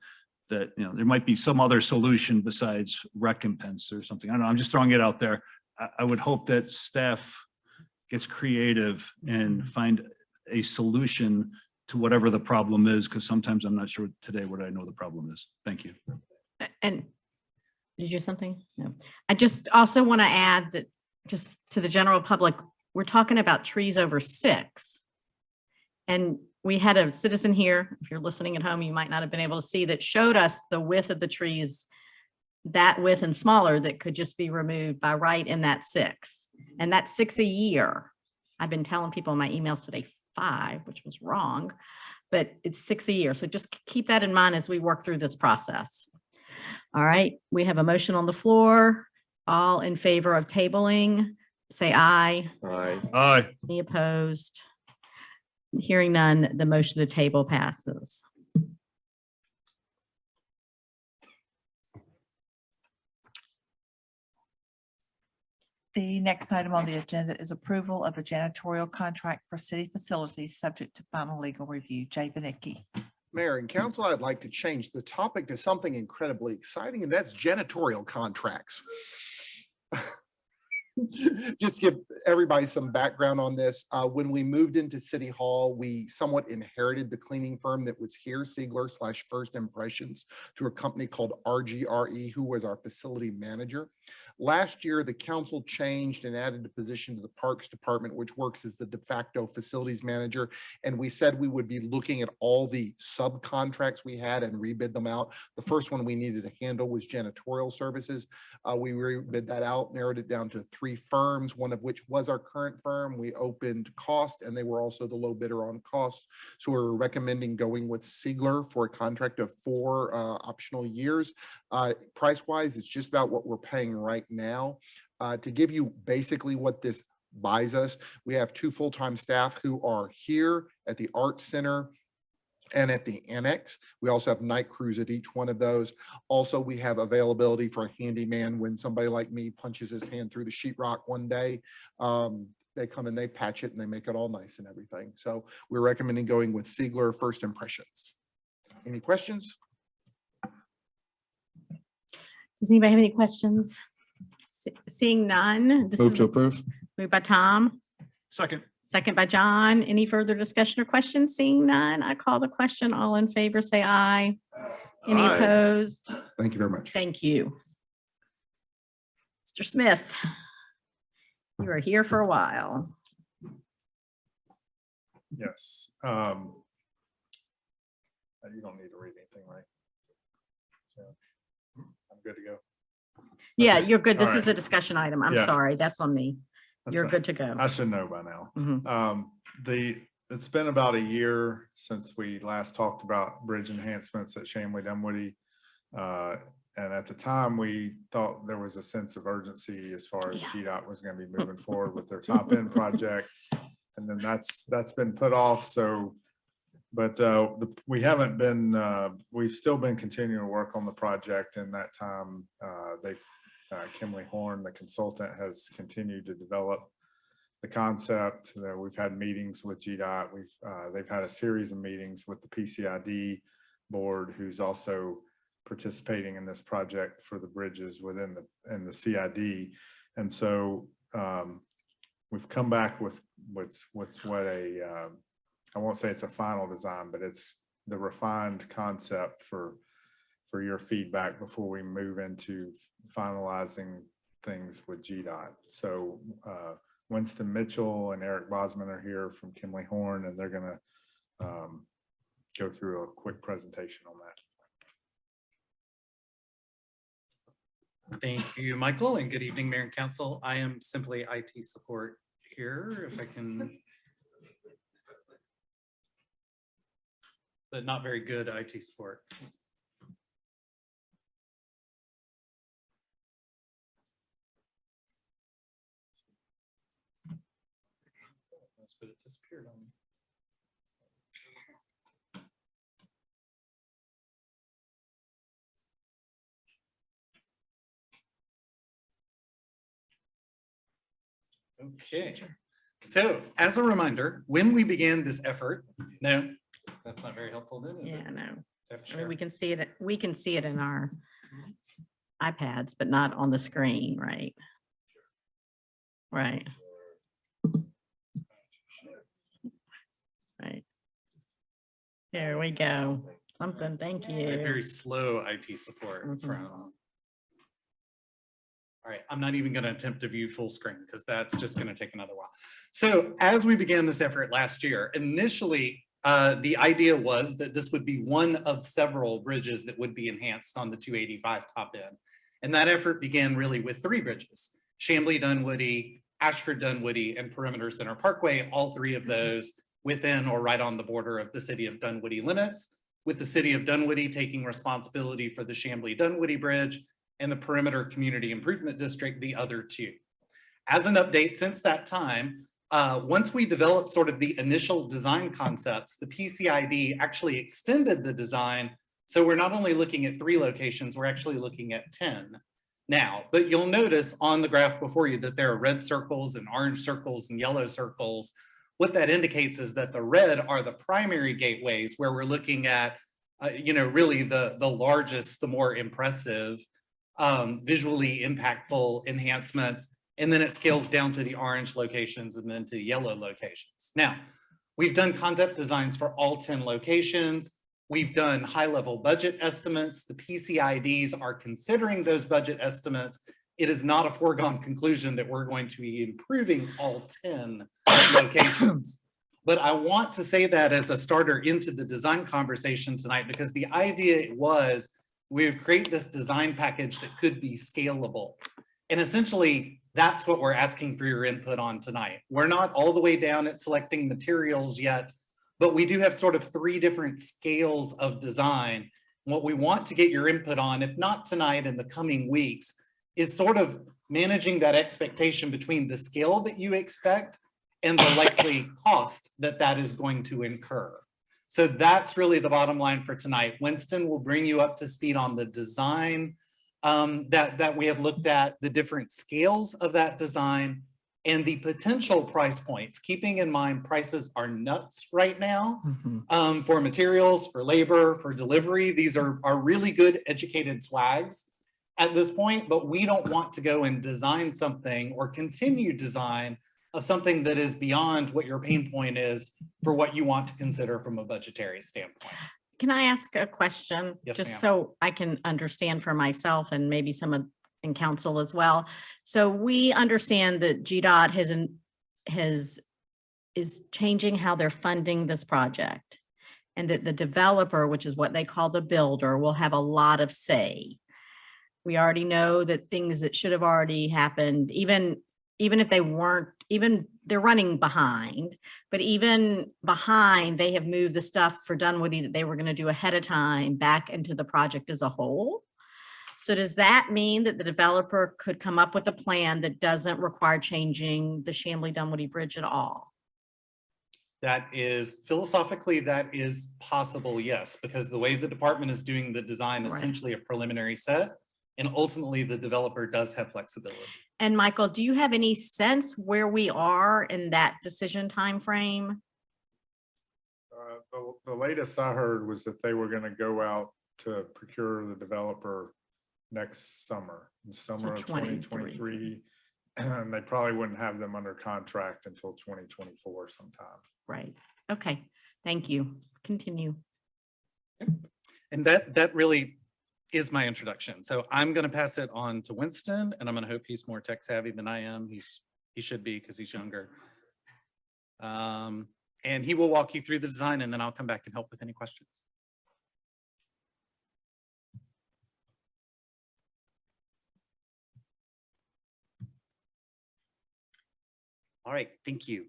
that, there might be some other solution besides recompense or something. I don't know. I'm just throwing it out there. I would hope that staff gets creative and find a solution to whatever the problem is, because sometimes I'm not sure today what I know the problem is. Thank you.
And did you have something? No. I just also want to add that just to the general public, we're talking about trees over 6. And we had a citizen here, if you're listening at home, you might not have been able to see, that showed us the width of the trees, that width and smaller, that could just be removed by right in that 6. And that's 6 a year. I've been telling people in my emails today 5, which was wrong, but it's 6 a year. So just keep that in mind as we work through this process. All right, we have a motion on the floor. All in favor of tabling, say aye.
Aye.
Aye.
Any opposed? Hearing none, the motion to table passes.
The next item on the agenda is approval of a janitorial contract for city facilities subject to final legal review. Jay Vanicki.
Mayor and council, I'd like to change the topic to something incredibly exciting, and that's janitorial contracts. Just to give everybody some background on this. When we moved into City Hall, we somewhat inherited the cleaning firm that was here, Siegler / First Impressions, through a company called RGRE, who was our facility manager. Last year, the council changed and added a position to the Parks Department, which works as the de facto facilities manager. And we said we would be looking at all the subcontracts we had and rebid them out. The first one we needed to handle was janitorial services. We rebid that out, narrowed it down to 3 firms, one of which was our current firm. We opened cost, and they were also the low bidder on cost. So we're recommending going with Siegler for a contract of 4 optional years. Price-wise, it's just about what we're paying right now. To give you basically what this buys us, we have 2 full-time staff who are here at the Art Center and at the annex. We also have night crews at each one of those. Also, we have availability for a handyman when somebody like me punches his hand through the sheetrock one day. They come and they patch it and they make it all nice and everything. So we're recommending going with Siegler. First impressions. Any questions?
Does anybody have any questions? Seeing none.
Move to approve.
Moved by Tom,
Second.
second by John. Any further discussion or questions? Seeing none, I call the question. All in favor, say aye. Any
Aye.
opposed?
Thank you very much.
Thank you. Mr. Smith, you are here for a while.
Yes. You don't need to read anything, right? So I'm good to go.
Yeah,
Okay.
you're good. This
All
is
right.
a discussion item. I'm
Yeah.
sorry. That's on me.
That's
You're
fine.
good to go.
I should know by now.
Mhm.
It's been about a year since we last talked about bridge enhancements at Chamblee Dunwoody. And at the time, we thought there was a sense of urgency as far as GDOT was going to be moving forward with their top end project. And then that's been put off. So, but we haven't been, we've still been continuing to work on the project. In that time, Kimley Horn, the consultant, has continued to develop the concept. That we've had meetings with GDOT. They've had a series of meetings with the PCID board, who's also participating in this project for the bridges within the CID. And so we've come back with what I won't say it's a final design, but it's the refined concept for your feedback before we move into finalizing things with GDOT. So Winston Mitchell and Eric Bosman are here from Kimley Horn, and they're going to go through a quick presentation on that.
Thank you, Michael, and good evening, Mayor and Council. I am simply IT support here, if I can. But not very good IT support. But it disappeared on me. Okay, so as a reminder, when we began this effort, no, that's not very helpful then, is it?
Yeah, no.
I have to
I mean,
share.
we can see it in our iPads, but not on the screen, right? Right. Right. There we go. Something, thank
I had
you.
very slow IT support from. All right, I'm not even going to attempt to view full screen because that's just going to take another while. So as we began this effort last year, initially, the idea was that this would be one of several bridges that would be enhanced on the 285 top end. And that effort began really with 3 bridges: Chamblee Dunwoody, Ashford Dunwoody, and Perimeter Center Parkway, all 3 of those within or right on the border of the city of Dunwoody limits, with the city of Dunwoody taking responsibility for the Chamblee Dunwoody Bridge and the Perimeter Community Improvement District, the other 2. As an update since that time, once we developed sort of the initial design concepts, the PCID actually extended the design. So we're not only looking at 3 locations, we're actually looking at 10 now. But you'll notice on the graph before you that there are red circles and orange circles and yellow circles. What that indicates is that the red are the primary gateways where we're looking at, really the largest, the more impressive, visually impactful enhancements. And then it scales down to the orange locations and then to the yellow locations. Now, we've done concept designs for all 10 locations. We've done high-level budget estimates. The PCIDs are considering those budget estimates it is not a foregone conclusion that we're going to be improving all 10 locations. But I want to say that as a starter into the design conversation tonight, because the idea was we would create this design package that could be scalable. And essentially, that's what we're asking for your input on tonight. We're not all the way down at selecting materials yet, but we do have sort of 3 different scales of design. What we want to get your input on, if not tonight, in the coming weeks, is sort of managing that expectation between the scale that you expect and the likely cost that that is going to incur. So that's really the bottom line for tonight. Winston will bring you up to speed on the design that we have looked at, the different scales of that design, and the potential price points, keeping in mind prices are nuts right now for materials, for labor, for delivery. These are really good educated swags at this point, but we don't want to go and design something or continue design of something that is beyond what your pain point is for what you want to consider from a budgetary standpoint.
Can I ask a question?
Yes,
Just
ma'am.
so I can understand for myself and maybe some of in council as well. So we understand that GDOT is changing how they're funding this project, and that the developer, which is what they call the builder, will have a lot of say. We already know that things that should have already happened, even if they weren't, even they're running behind, but even behind, they have moved the stuff for Dunwoody that they were going to do ahead of time back into the project as a whole. So does that mean that the developer could come up with a plan that doesn't require changing the Dunwoody Bridge at all?
That is philosophically, that is possible, yes, because the way the department is doing the design is
Right.
essentially a preliminary set, and ultimately the developer does have flexibility.
And Michael, do you have any sense where we are in that decision timeframe?
The latest I heard was that they were gonna go out to procure the developer next summer of 2023. And they probably wouldn't have them under contract until 2024 sometime.
Right. Okay. Thank you. Continue.
And that really is my introduction. So I'm going to pass it on to Winston, and I'm going to hope he's more tech savvy than I am. He should be, because he's younger. And he will walk you through the design, and then I'll come back and help with any questions.
All right, thank you.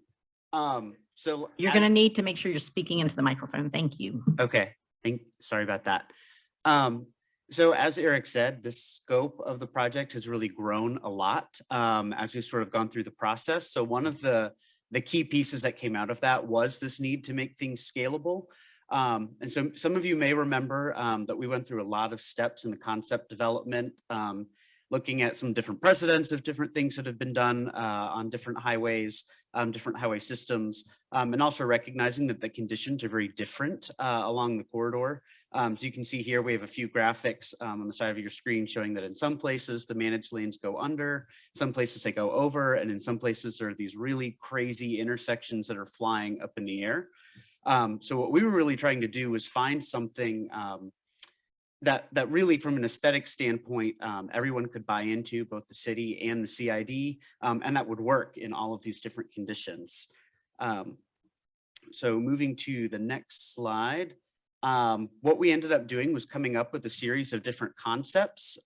So
You're going to need to make sure you're speaking into the microphone. Thank you.
Okay, sorry about that. So as Eric said, the scope of the project has really grown a lot as we've sort of gone through the process. So one of the key pieces that came out of that was this need to make things scalable. And so some of you may remember that we went through a lot of steps in the concept development, looking at some different precedents of different things that have been done on different highways, different highway systems, and also recognizing that the conditions are very different along the corridor. So you can see here, we have a few graphics on the side of your screen showing that in some places the managed lanes go under, some places they go over, and in some places there are these really crazy intersections that are flying up in the air. So what we were really trying to do was find something that really, from an aesthetic standpoint, everyone could buy into, both the city and the CID, and that would work in all of these different conditions. So moving to the next slide, what we ended up doing was coming up with a series of different concepts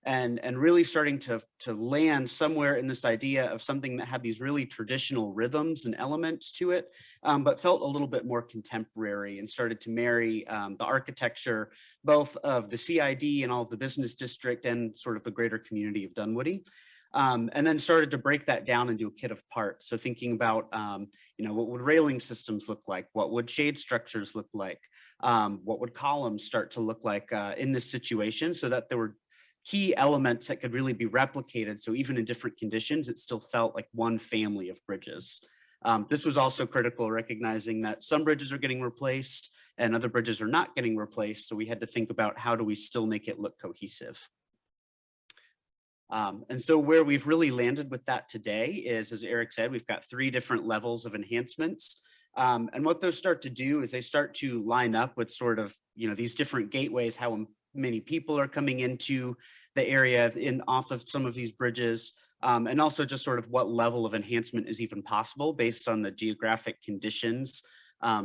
and really starting to land somewhere in this idea of something that had these really traditional rhythms and elements to it, but felt a little bit more contemporary, and started to marry the architecture, both of the CID and all of the business district and sort of the greater community of Dunwoody. And then started to break that down into a kit of parts. So thinking about, what would railing systems look like? What would shade structures look like? What would columns start to look like in this situation, so that there were key elements that could really be replicated. So even in different conditions, it still felt like one family of bridges. This was also critical, recognizing that some bridges are getting replaced and other bridges are not getting replaced. So we had to think about, how do we still make it look cohesive? And so where we've really landed with that today is, as Eric said, we've got 3 different levels of enhancements. And what those start to do is they start to line up with sort of, these different gateways, how many people are coming into the area off of some of these bridges. And also just sort of what level of enhancement is even possible based on the geographic conditions.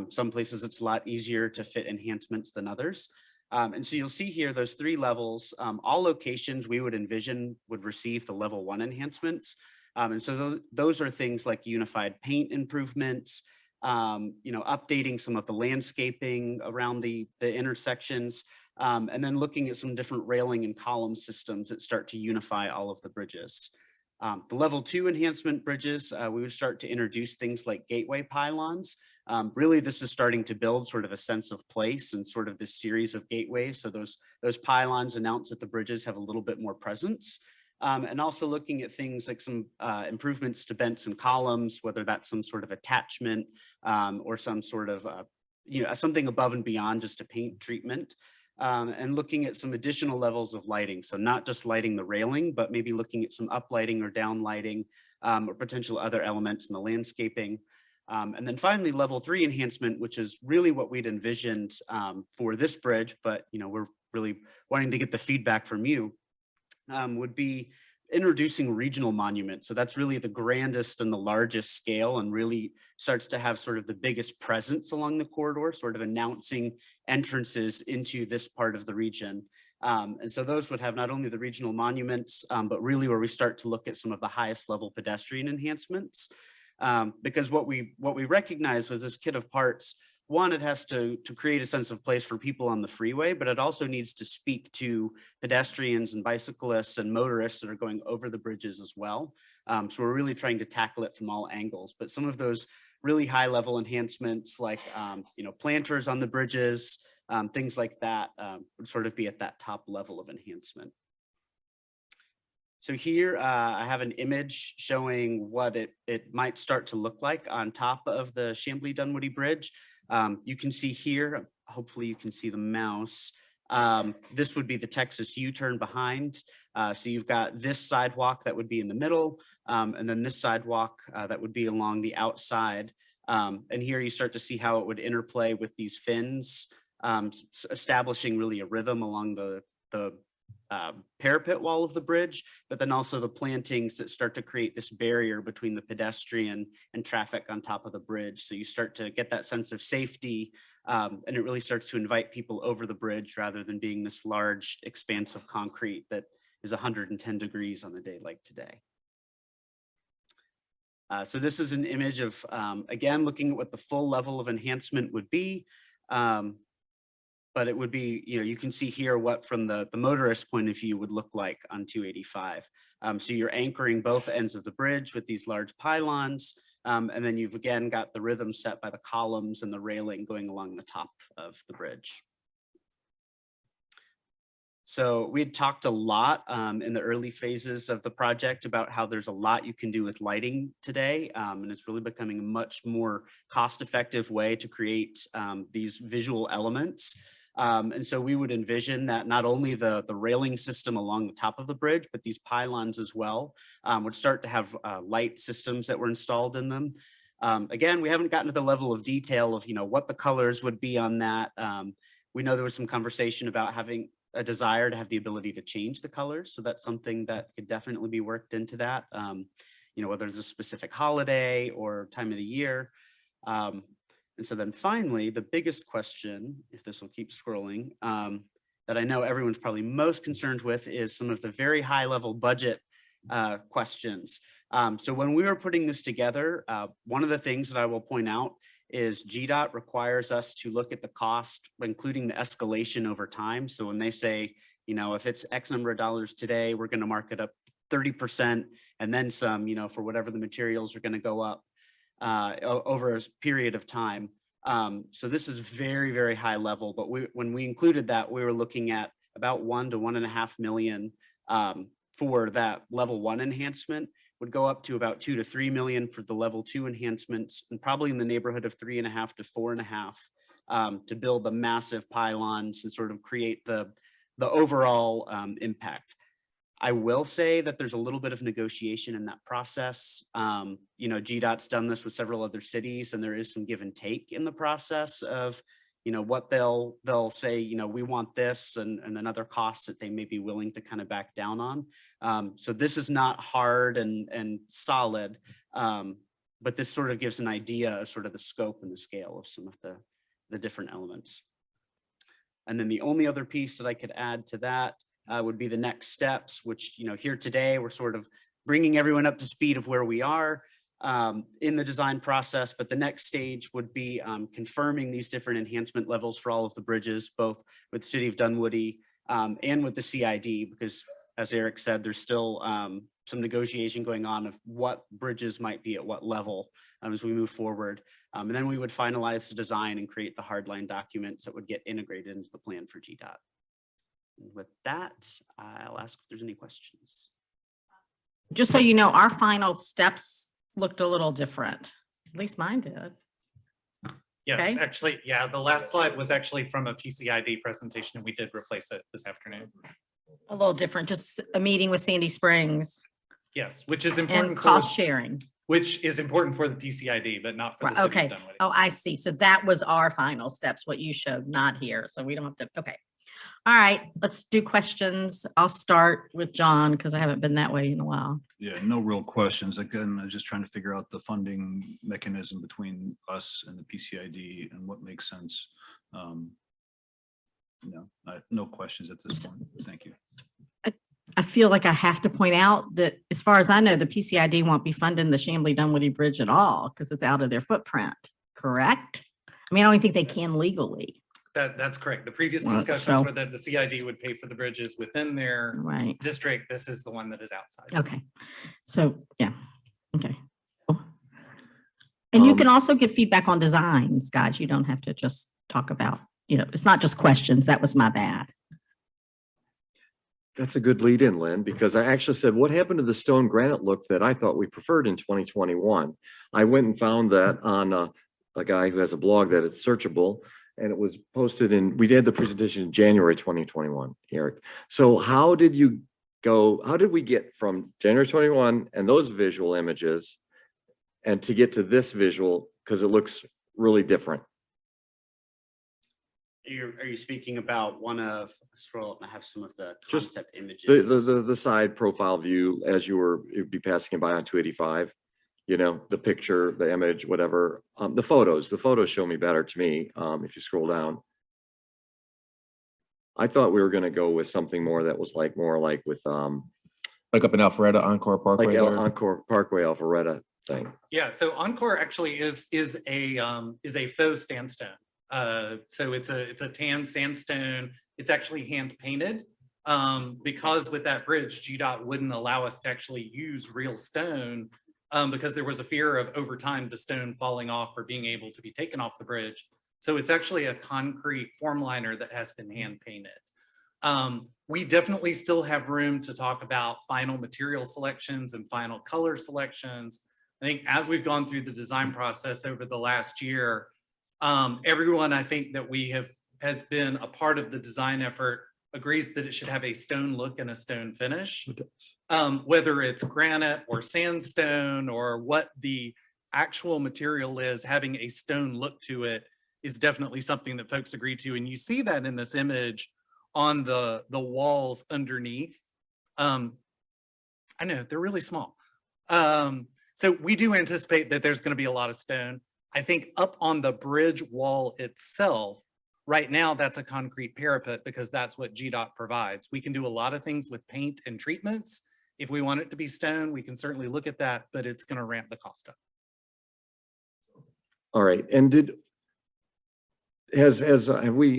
Some places it's a lot easier to fit enhancements than others. And so you'll see here those 3 levels, all locations we would envision would receive the level 1 enhancements. And so those are things like unified paint improvements, updating some of the landscaping around the intersections, and then looking at some different railing and column systems that start to unify all of the bridges. The level 2 enhancement bridges, we would start to introduce things like gateway pylons. Really, this is starting to build sort of a sense of place and sort of this series of gateways. So those pylons announce that the bridges have a little bit more presence. And also looking at things like some improvements to bents and columns, whether that's some sort of attachment or some sort of, something above and beyond just a paint treatment. And looking at some additional levels of lighting. So not just lighting the railing, but maybe looking at some up lighting or down lighting or potential other elements in the landscaping. And then finally, level 3 enhancement, which is really what we'd envisioned for this bridge, but we're really wanting to get the feedback from you, would be introducing regional monuments. So that's really the grandest and the largest scale and really starts to have sort of the biggest presence along the corridor, sort of announcing entrances into this part of the region. And so those would have not only the regional monuments, but really where we start to look at some of the highest level pedestrian enhancements. Because what we recognize was this kit of parts, one, it has to create a sense of place for people on the freeway, but it also needs to speak to pedestrians and bicyclists and motorists that are going over the bridges as well. So we're really trying to tackle it from all angles, but some of those really high level enhancements like, planters on the bridges, things like that would sort of be at that top level of enhancement. So here I have an image showing what it might start to look like on top of the Chambly-Dunwoody Bridge. You can see here, hopefully you can see the mouse. This would be the Texas U-turn behind. So you've got this sidewalk that would be in the middle, and then this sidewalk that would be along the outside. And here you start to see how it would interplay with these fins, establishing really a rhythm along the parapet wall of the bridge, but then also the plantings that start to create this barrier between the pedestrian and traffic on top of the bridge. So you start to get that sense of safety, and it really starts to invite people over the bridge rather than being this large expanse of concrete that is 110 degrees on a day like today. So this is an image of, again, looking at what the full level of enhancement would be. But it would be, you can see here what from the motorist point of view would look like on 285. So you're anchoring both ends of the bridge with these large pylons. And then you've again got the rhythm set by the columns and the railing going along the top of the bridge. So we had talked a lot in the early phases of the project about how there's a lot you can do with lighting today. And it's really becoming a much more cost-effective way to create these visual elements. And so we would envision that not only the railing system along the top of the bridge, but these pylons as well would start to have light systems that were installed in them. Again, we haven't gotten to the level of detail of what the colors would be on that. We know there was some conversation about having a desire to have the ability to change the colors. So that's something that could definitely be worked into that, whether it's a specific holiday or time of the year. And so then finally, the biggest question, if this will keep scrolling, that I know everyone's probably most concerned with is some of the very high level budget questions. So when we were putting this together, one of the things that I will point out is GDOT requires us to look at the cost, including the escalation over time. So when they say, if it's X number of dollars today, we're going to mark it up 30% and then some, for whatever the materials are going to go up over a period of time. So this is very, very high level, but when we included that, we were looking at about 1 to 1.5 million for that level 1 enhancement, would go up to about 2 to 3 million for the level 2 enhancements, and probably in the neighborhood of 3.5 to 4.5 to build the massive pylons and sort of create the overall impact. I will say that there's a little bit of negotiation in that process. GDOT's done this with several other cities, and there is some give and take in the process of, what they'll say, we want this and then other costs that they may be willing to kind of back down on. So this is not hard and solid, but this sort of gives an idea of sort of the scope and the scale of some of the different elements. And then the only other piece that I could add to that would be the next steps, which, here today, we're sort of bringing everyone up to speed of where we are in the design process. But the next stage would be confirming these different enhancement levels for all of the bridges, both with the city of Dunwoody and with the CID, because as Eric said, there's still some negotiation going on of what bridges might be at what level as we move forward. And then we would finalize the design and create the hardline documents that would get integrated into the plan for GDOT. And with that, I'll ask if there's any questions.
Just so you know, our final steps looked a little different. At least mine did.
Yes,
Okay.
actually, yeah, the last slide was actually from a PCID presentation and we did replace it this afternoon.
A little different, just a meeting with Sandy Springs
Yes, which is important.
and cost sharing.
Which is important for the PCID, but not for the
Right,
city
okay.
of Dunwoody.
Oh, I see. So that was our final steps, what you showed, not here. So we don't have to, okay. All right, let's do questions. I'll start with John because I haven't been that way in a while.
Yeah, no real questions. Again, I'm just trying to figure out the funding mechanism between us and the PCID and what makes sense. No questions at this point. Thank you.
I feel like I have to point out that as far as I know, the PCID won't be funding the Chamblee Dunwoody Bridge at all because it's out of their footprint, correct? I mean, I don't think they can legally.
That's correct. The previous
Well,
discussions
so-
were that the CID would pay for the bridges within their
Right.
district. This is the one that is outside.
Okay. So, yeah. Okay. Cool. And you can also give feedback on designs, guys. You don't have to just talk about, it's not just questions. That was my bad.
That's a good lead in, Lynn, because I actually said, what happened to the stone granite look that I thought we preferred in 2021? I went and found that on a guy who has a blog that it's searchable, and it was posted we did the presentation in January 2021, Eric. So how did we get from January 21 and those visual images and to get to this visual? Because it looks really different.
Are you speaking about one of, scroll up and I have some of the
Just
concept images?
The side profile view as you'd be passing by on 285, the picture, the image, whatever, the photos show me better to me. If you scroll down, I thought we were going to go with something more that was more like with,
Like up in Alpharetta, Encore Parkway
like
there.
Encore Parkway, Alpharetta thing.
Yeah, so Encore actually is a faux sandstone. So it's a tan sandstone. It's actually hand painted because with that bridge, GDOT wouldn't allow us to actually use real stone because there was a fear of over time the stone falling off or being able to be taken off the bridge. So it's actually a concrete form liner that has been hand painted. We definitely still have room to talk about final material selections and final color selections. I think as we've gone through the design process over the last year, everyone I think that has been a part of the design effort agrees that it should have a stone look and a stone finish. Whether it's granite or sandstone or what the actual material is, having a stone look to it is definitely something that folks agree to. And you see that in this image on the walls underneath. I know they're really small. So we do anticipate that there's going to be a lot of stone. I think up on the bridge wall itself, right now, that's a concrete parapet because that's what GDOT provides. We can do a lot of things with paint and treatments. If we want it to be stone, we can certainly look at that, but it's going to ramp the cost up.
All right. And have we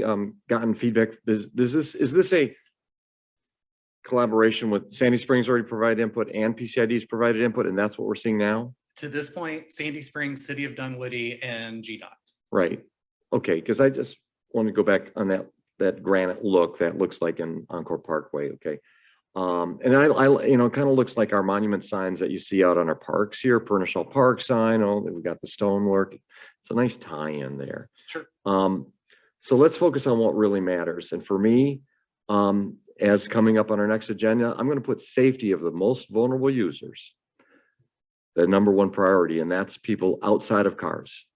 gotten feedback? Is this a collaboration with Sandy Springs already provided input and PCID's provided input, and that's what we're seeing now?
To this point, Sandy Springs, City of Dunwoody, and GDOT.
Right. Okay, because I just want to go back on that granite look that looks like an Encore Parkway. Okay. And I kind of looks like our monument signs that you see out on our parks here, Pernishaw Park sign. Oh, we got the stonework. It's a nice tie-in there.
Sure.
So let's focus on what really matters. And for me, as coming up on our next agenda, I'm going to put safety of the most vulnerable users, the #1 priority, and that's people outside of cars.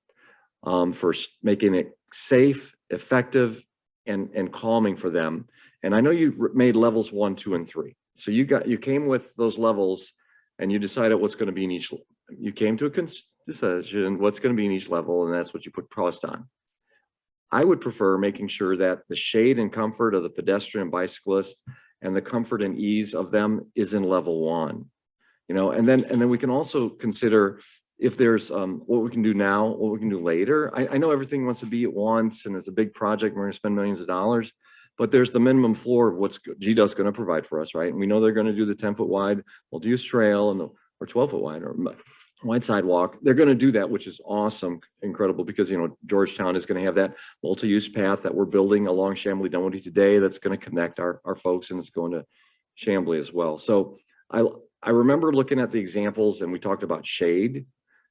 For making it safe, effective, and calming for them. And I know you made levels 1, 2, and 3. So you came with those levels and you decided what's going to be in each, you came to a decision, what's going to be in each level, and that's what you put cost on. I would prefer making sure that the shade and comfort of the pedestrian and bicyclist and the comfort and ease of them is in level 1, you know, and then we can also consider if there's what we can do now, what we can do later. I know everything wants to be at once and it's a big project, we're going to spend millions of dollars, but there's the minimum floor of what's GDOT's going to provide for us, right? And we know they're going to do the 10-foot wide multi-use trail and or 12-foot wide or wide sidewalk. They're going to do that, which is awesome, incredible, because, you know, Georgetown is going to have that multi-use path that we're building along Chamblee Dunwoody today that's going to connect our folks, and it's going to Chamblee as well. So I remember looking at the examples and we talked about shade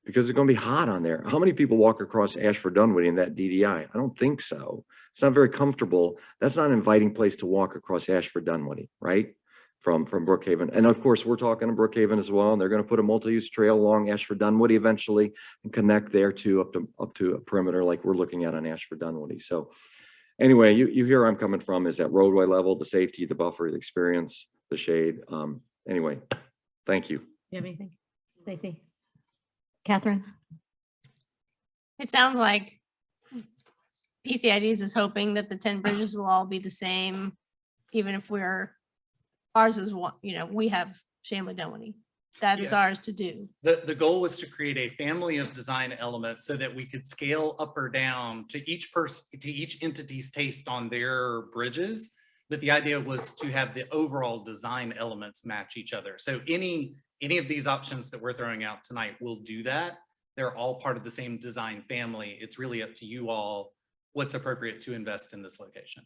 because it's going to be hot on there. How many people walk across Ashford Dunwoody in that DDI? I don't think so. It's not very comfortable. That's not an inviting place to walk across Ashford Dunwoody, right? From Brookhaven. And of course, we're talking to Brookhaven as well. And they're going to put a multi-use trail along Ashford Dunwoody eventually and connect there to up to a perimeter like we're looking at on Ashford Dunwoody. So anyway, you hear where I'm coming from, is that roadway level, the safety, the buffer, the experience, the shade. Anyway, thank you.
You have anything? Stacey? Catherine?
It sounds like PCIDs is hoping that the 10 bridges will all be the same, even if ours is one, you know, we have Chamblee Dunwoody. That is
Yeah.
ours to do.
The goal was to create a family of design elements so that we could scale up or down to each person, to each entity's taste on their bridges. But the idea was to have the overall design elements match each other. So any of these options that we're throwing out tonight will do that. They're all part of the same design family. It's really up to you all what's appropriate to invest in this location.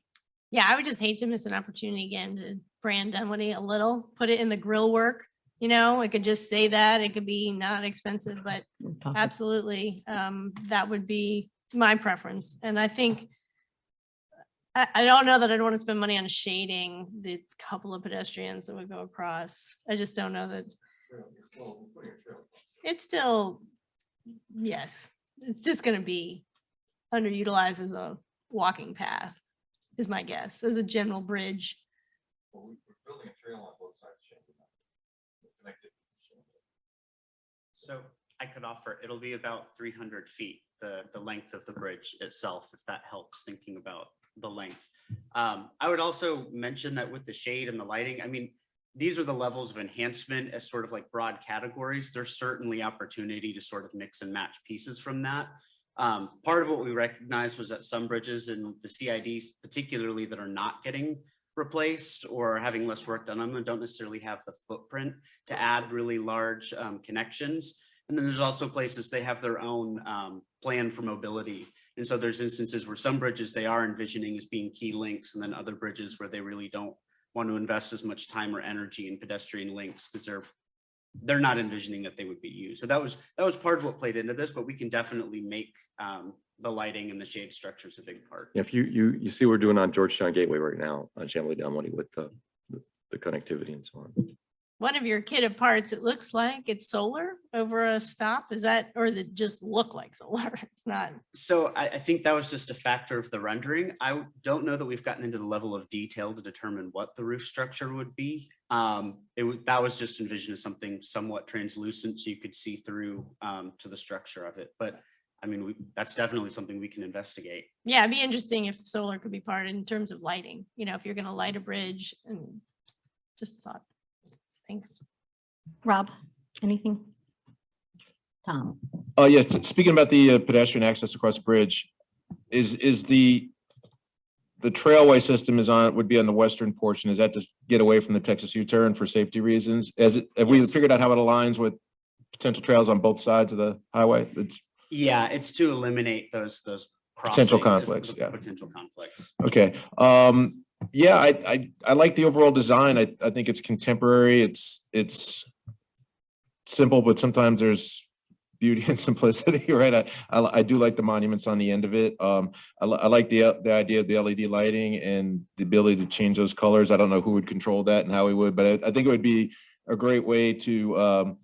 Yeah, I would just hate to miss an opportunity again to brand Dunwoody a little, put it in the grill work. You know, it could just say that, it could be not expensive, but absolutely, that would be my preference. And I think, I don't know that I'd want to spend money on shading the couple of pedestrians that would go across. I just don't know that. It's still, yes, it's just going to be underutilized as a walking path, is my guess, as a general bridge.
We're building a trail on both sides of Chamblee.
So I could offer, it'll be about 300 feet, the length of the bridge itself, if that helps thinking about the length. I would also mention that with the shade and the lighting, I mean, these are the levels of enhancement as sort of like broad categories. There's certainly opportunity to sort of mix and match pieces from that. Part of what we recognized was that some bridges in the CIDs, particularly that are not getting replaced or having less work done on them, don't necessarily have the footprint to add really large connections. And then there's also places they have their own plan for mobility. And so there's instances where some bridges they are envisioning as being key links, and then other bridges where they really don't want to invest as much time or energy in pedestrian links because they're not envisioning that they would be used. So that was part of what played into this, but we can definitely make the lighting and the shade structures a big part.
If you see what we're doing on Georgetown Gateway right now on Chamblee Dunwoody with the connectivity and so on.
One of your kitted parts, it looks like it's solar over a stop. Is that, or does it just look like solar? It's not.
So I think that was just a factor of the rendering. I don't know that we've gotten into the level of detail to determine what the roof structure would be. That was just envisioned as something somewhat translucent so you could see through to the structure of it. But I mean, that's definitely something we can investigate.
Yeah, it'd be interesting if solar could be part in terms of lighting, you know, if you're going to light a bridge, and just thought. Thanks.
Rob, anything? Tom?
Yes, speaking about the pedestrian access across the bridge, is the trailway system would be on the western portion. Is that to get away from the Texas U-turn for safety reasons? Have we figured out how it aligns with potential trails on both sides of the highway?
Yeah, it's to eliminate those
Potential
crossing,
conflicts, yeah.
Potential conflicts.
Okay. Yeah, I like the overall design. I think it's contemporary. It's simple, but sometimes there's beauty and simplicity, right? I do like the monuments on the end of it. I like the idea of the LED lighting and the ability to change those colors. I don't know who would control that and how we would, but I think it would be a great way to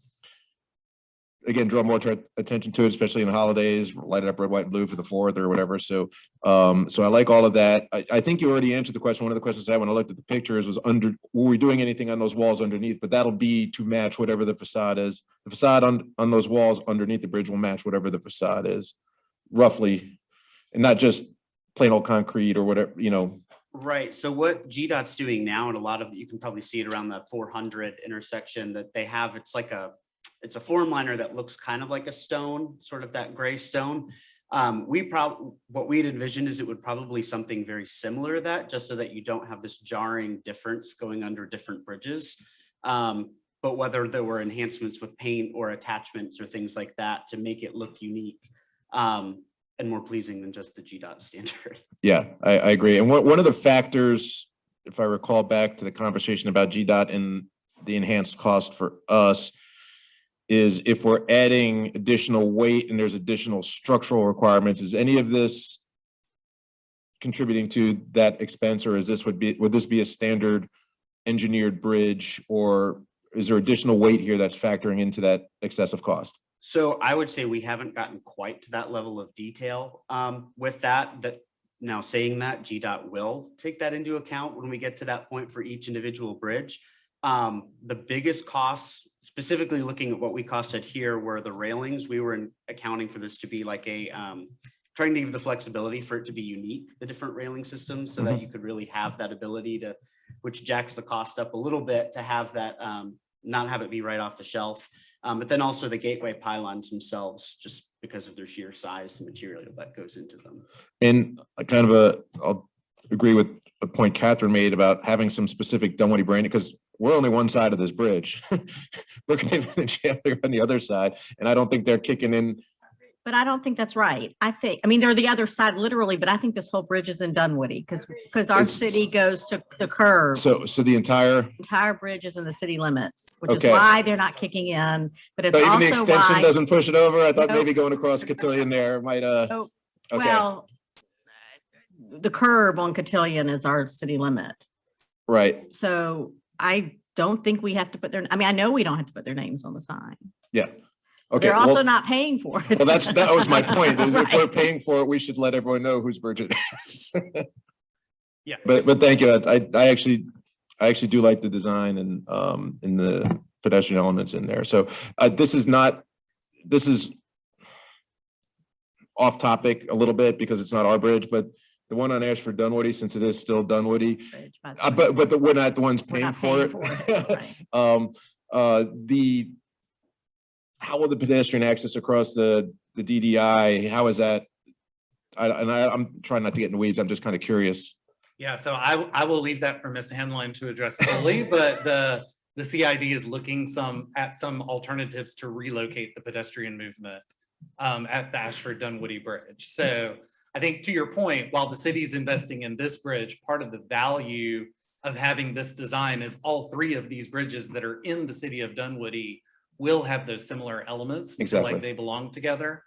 again, draw more attention to it, especially in the holidays, light it up red, white, and blue for the 4th or whatever. So, so I like all of that. I think you already answered the question. One of the questions I had when I looked at the pictures was were we doing anything on those walls underneath? But that'll be to match whatever the facade is. The facade on those walls underneath the bridge will match whatever the facade is, roughly, and not just plain old concrete or whatever, you know.
Right. So what GDOT's doing now, and a lot of, you can probably see it around the 400 intersection that they have, it's a form liner that looks kind of like a stone, sort of that gray stone. What we'd envisioned is it would probably something very similar to that, just so that you don't have this jarring difference going under different bridges. But whether there were enhancements with paint or attachments or things like that to make it look unique and more pleasing than just the GDOT standard.
Yeah, I agree. And one of the factors, if I recall back to the conversation about GDOT and the enhanced cost for us, is if we're adding additional weight and there's additional structural requirements, is any of this contributing to that expense, or would this be a standard engineered bridge, or is there additional weight here that's factoring into that excessive cost?
So I would say we haven't gotten quite to that level of detail with that. Now saying that, GDOT will take that into account when we get to that point for each individual bridge. The biggest costs, specifically looking at what we costed here, were the railings. We were accounting for this to be like trying to give the flexibility for it to be unique, the different railing systems, so that you could really have that ability to, which jacks the cost up a little bit, to have that, not have it be right off the shelf. But then also the gateway pylons themselves, just because of their sheer size, the material that goes into them. and
I'll agree with a point Catherine made about having some specific Dunwoody branding, because we're only one side of this bridge. Brookhaven and Chandler on the other side, and I don't think they're kicking in.
But I don't think that's right. I mean, they're the other side literally, but I think this whole bridge is in Dunwoody because our city goes to the curve.
So the entire
Bridge is in the city limits, which is
Okay.
why they're not kicking in, but it's
So even the
also
extension
why.
doesn't push it over. I thought
Nope.
maybe going across Cotillion there might,
Oh,
okay.
well, the curb on Cotillion is our city limit.
Right.
So I don't think we have to put I mean, I know we don't have to put their names on the sign.
Yeah. Okay.
They're also
well-
not paying for it.
Well, that was my point. If
Right.
we're paying for it, we should let everyone know whose bridge it is.
Yeah.
But thank you. I actually do like the design and the pedestrian elements in there. So this is off topic a little bit because it's not our bridge, but the one on Ashford Dunwoody, since it is still Dunwoody,
Bridge, by the way.
but we're not the ones
We're
paying
not
for
paying
it.
for it,
How will the pedestrian access across the DDI? How is that? I'm trying not to get in the weeds. I'm just kind of curious.
Yeah, so I will leave that for Ms. Hanlon to address fully, but the CID is looking at some alternatives to relocate the pedestrian movement at the Ashford Dunwoody Bridge. So I think to your point, while the city's investing in this bridge, part of the value of having this design is all three of these bridges that are in the city of Dunwoody will have those similar elements. and feel
Exactly.
like they belong together.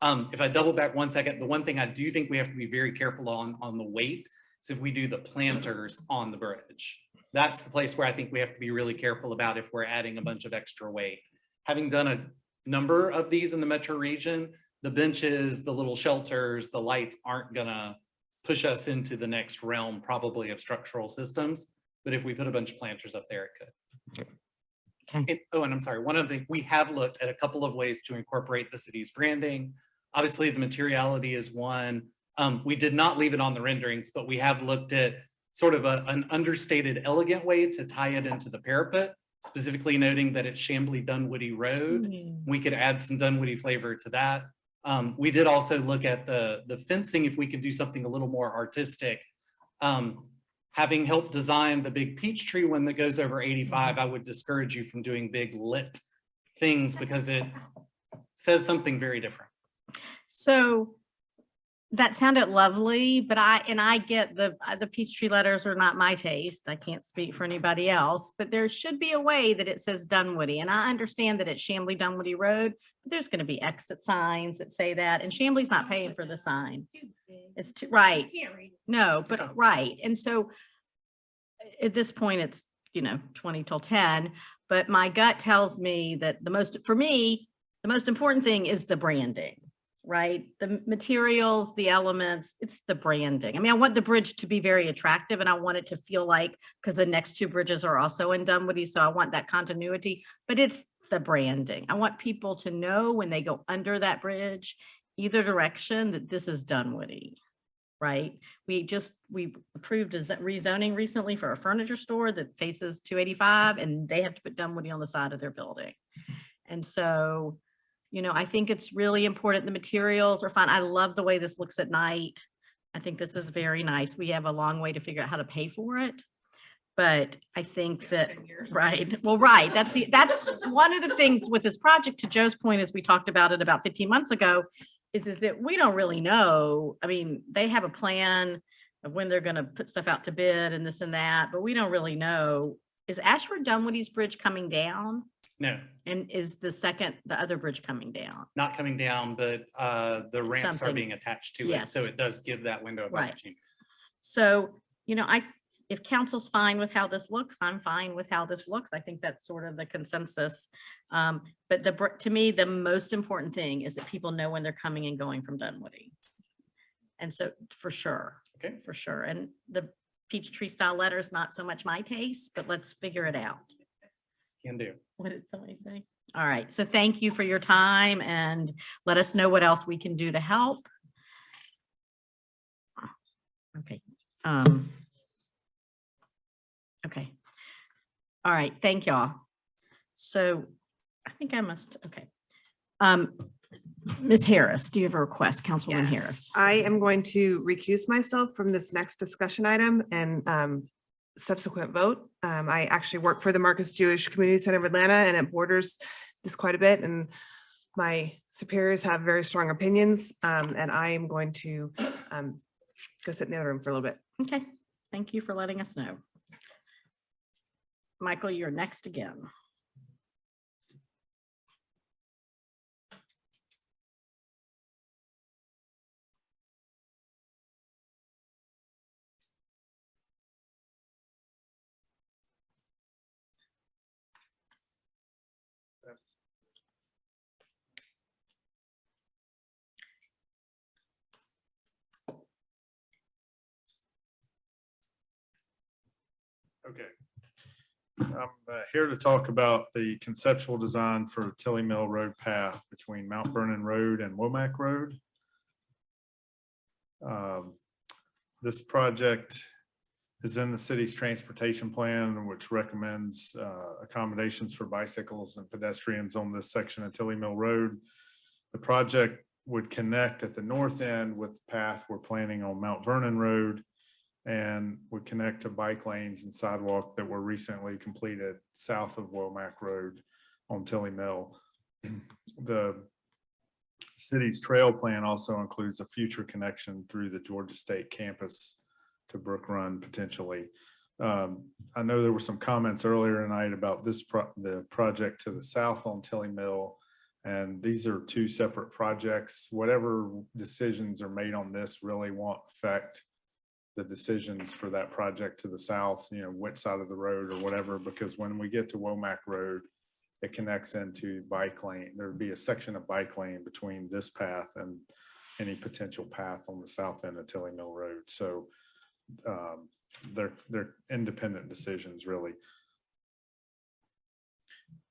If I double back 1 second, the one thing I do think we have to be very careful on the weight is if we do the planters on the bridge. That's the place where I think we have to be really careful about if we're adding a bunch of extra weight. Having done a number of these in the metro region, the benches, the little shelters, the lights aren't gonna push us into the next realm probably of structural systems. But if we put a bunch of planters up there, it could.
Okay.
And I'm sorry, one other thing, we have looked at a couple of ways to incorporate the city's branding. Obviously, the materiality is one. We did not leave it on the renderings, but we have looked at sort of an understated, elegant way to tie it into the parapet, specifically noting that it's Chamblee Dunwoody Road. We could add some Dunwoody flavor to that. We did also look at the fencing, if we could do something a little more artistic. Having helped design the big peach tree one that goes over 85, I would discourage you from doing big lit things because it says something very different.
So that sounded lovely, but I get the Peachtree letters are not my taste. I can't speak for anybody else, but there should be a way that it says Dunwoody. And I understand that it's Chamblee Dunwoody Road, but there's going to be exit signs that say that. And Chamblee's not paying for the sign. It's too, right. No, but right. And so at this point, it's, 20 till 10, but my gut tells me that for me, the most important thing is the branding, right? The materials, the elements, it's the branding. I mean, I want the bridge to be very attractive and I want it to feel like, because the next two bridges are also in Dunwoody, so I want that continuity, but it's the branding. I want people to know when they go under that bridge, either direction, that this is Dunwoody, right? We approved a rezoning recently for a furniture store that faces 285 and they have to put Dunwoody on the side of their building. And so, I think it's really important. The materials are fine. I love the way this looks at night. I think this is very nice. We have a long way to figure out how to pay for it. But I think that, right. Well, right. That's one of the things with this project, to Joe's point, as we talked about it about 15 months ago, is that we don't really know. I mean, they have a plan of when they're going to put stuff out to bid and this and that, but we don't really know. Is Ashford Dunwoody's bridge coming down?
No,
And is the other bridge coming down?
not coming down, but the ramps are
Something.
being attached to it.
Yes.
So it does give that window of
Right.
opportunity.
So, if council's fine with how this looks, I'm fine with how this looks. I think that's sort of the consensus. But to me, the most important thing is that people know when they're coming and going from Dunwoody. And so for sure.
Okay.
For sure. And the Peachtree style letter is not so much my taste, but let's figure it out.
Can do.
What did somebody say? All right. So thank you for your time and let us know what else we can do to help. Okay. Okay. All right. Thank y'all. So I think I must, okay. Ms. Harris, do you have a request? Councilwoman Harris?
I am going to recuse myself from this next discussion item and subsequent vote. I actually work for the Marcus Jewish Community Center of Atlanta and it borders this quite a bit. And my superiors have very strong opinions. And I am going to go sit in the other room for a little bit.
Okay. Thank you for letting us know. Michael, you're next again.
Okay. I'm here to talk about the conceptual design for Tilly Mill Road path between Mount Vernon Road and Womack Road. This project is in the city's transportation plan, which recommends accommodations for bicycles and pedestrians on this section of Tilly Mill Road. The project would connect at the north end with the path we're planning on Mount Vernon Road and would connect to bike lanes and sidewalk that were recently completed south of Womack Road on Tilly Mill. The city's trail plan also includes a future connection through the Georgia State campus to Brook Run potentially. I know there were some comments earlier tonight about the project to the south on Tilly Mill, and these are two separate projects. Whatever decisions are made on this really won't affect the decisions for that project to the south, which side of the road or whatever, because when we get to Womack Road, it connects into bike lane. There would be a section of bike lane between this path and any potential path on the south end of Tilly Mill Road. So they're independent decisions, really.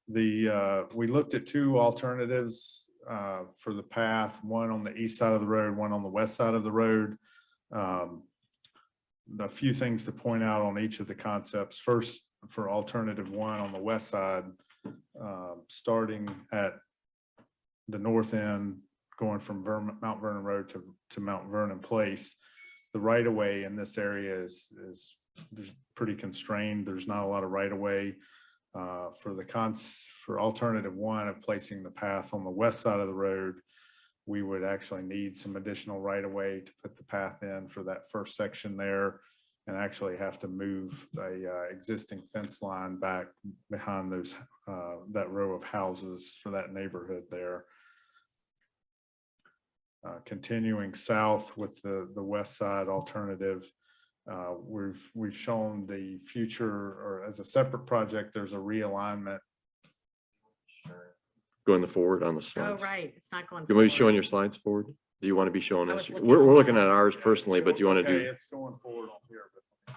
We looked at two alternatives for the path, one on the east side of the road, one on the west side of the road. A few things to point out on each of the concepts. First, for alternative one on the west side, starting at the north end, going from Mount Vernon Road to Mount Vernon Place, the right of way in this area is pretty constrained. There's not a lot of right of way. For alternative one of placing the path on the west side of the road, we would actually need some additional right of way to put the path in for that first section there, and actually have to move a existing fence line back behind those that row of houses for that neighborhood there. Continuing south with the west side alternative, we've shown the future, or as a separate project, there's a realignment.
Going forward on the
Oh,
slides.
right, it's not going.
You want to be
forward.
showing your slides forward? Do you want to be showing
I
us?
was looking
We're
at
looking
mine.
at ours personally, but do you want to
Okay,
do?
it's going forward on here, but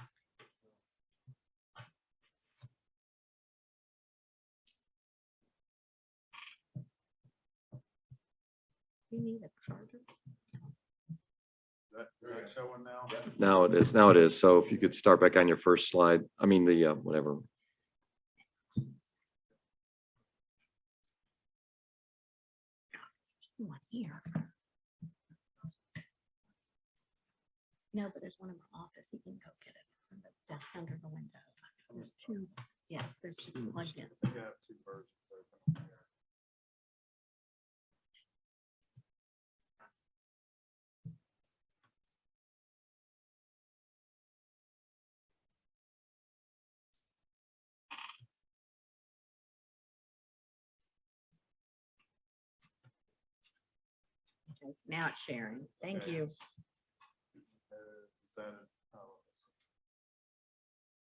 You need a charger.
is that showing now?
Now it is. Now it is. So if you could start back on your first slide, I mean, the whatever.
There's one here. No, but there's one in the office. He can go get it. It's in the desk under the window. There's two. Yes, there's two plugged in.
We have two versions open here.
Okay, now it's sharing. Thank you.
Is that, oh,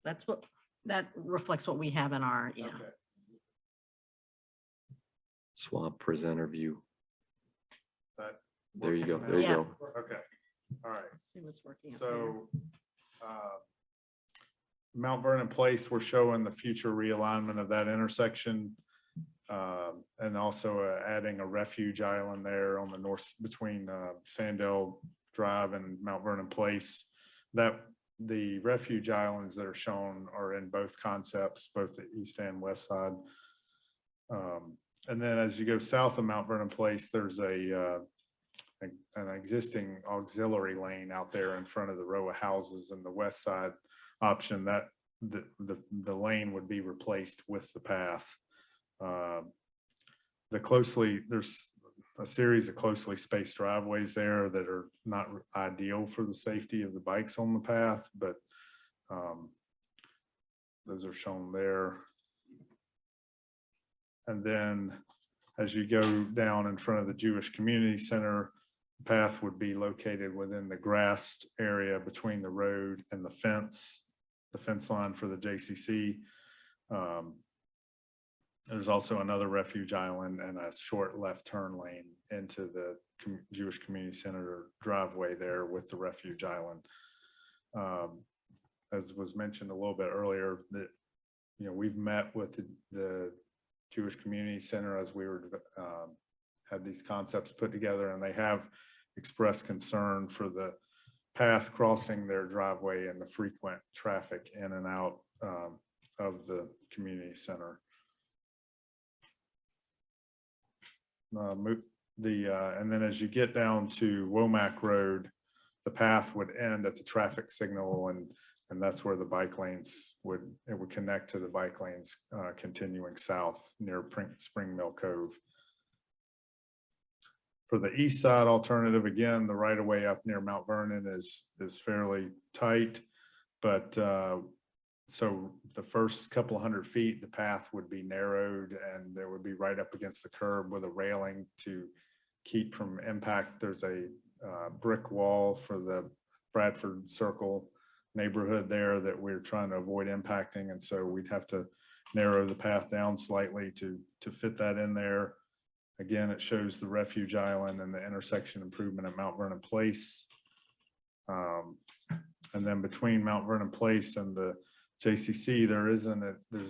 That's what, that reflects what we have in our, yeah.
okay.
Swap presenter view.
That
There you go.
working
There you
Yeah.
go.
Okay, all right.
Assume it's working up there.
So, Mount Vernon Place, we're showing the future realignment of that intersection. And also adding a refuge island there on the north between Sandell Drive and Mount Vernon Place. That the refuge islands that are shown are in both concepts, both the east and west side. And then as you go south of Mount Vernon Place, there's an existing auxiliary lane out there in front of the row of houses, and the west side option that the lane would be replaced with the path. There's a series of closely spaced driveways there that are not ideal for the safety of the bikes on the path, but those are shown there. And then as you go down in front of the Jewish Community Center, the path would be located within the grassed area between the road and the fence line for the JCC. There's also another refuge island and a short left turn lane into the Jewish Community Center driveway there with the refuge island. As was mentioned a little bit earlier, that, you know, we've met with the Jewish Community Center as we were had these concepts put together, and they have expressed concern for the path crossing their driveway and the frequent traffic in and out of the community center. And then as you get down to Womack Road, the path would end at the traffic signal, and that's where the bike lanes would connect to the bike lanes continuing south near Spring Mill Cove. For the east side alternative, again, the right of way up near Mount Vernon is fairly tight, but so the first couple of 100 feet, the path would be narrowed and there would be right up against the curb with a railing to keep from impact. There's a brick wall for the Bradford Circle neighborhood there that we're trying to avoid impacting. And so we'd have to narrow the path down slightly to fit that in there. Again, it shows the refuge island and the intersection improvement at Mount Vernon Place. And then between Mount Vernon Place and the JCC, there's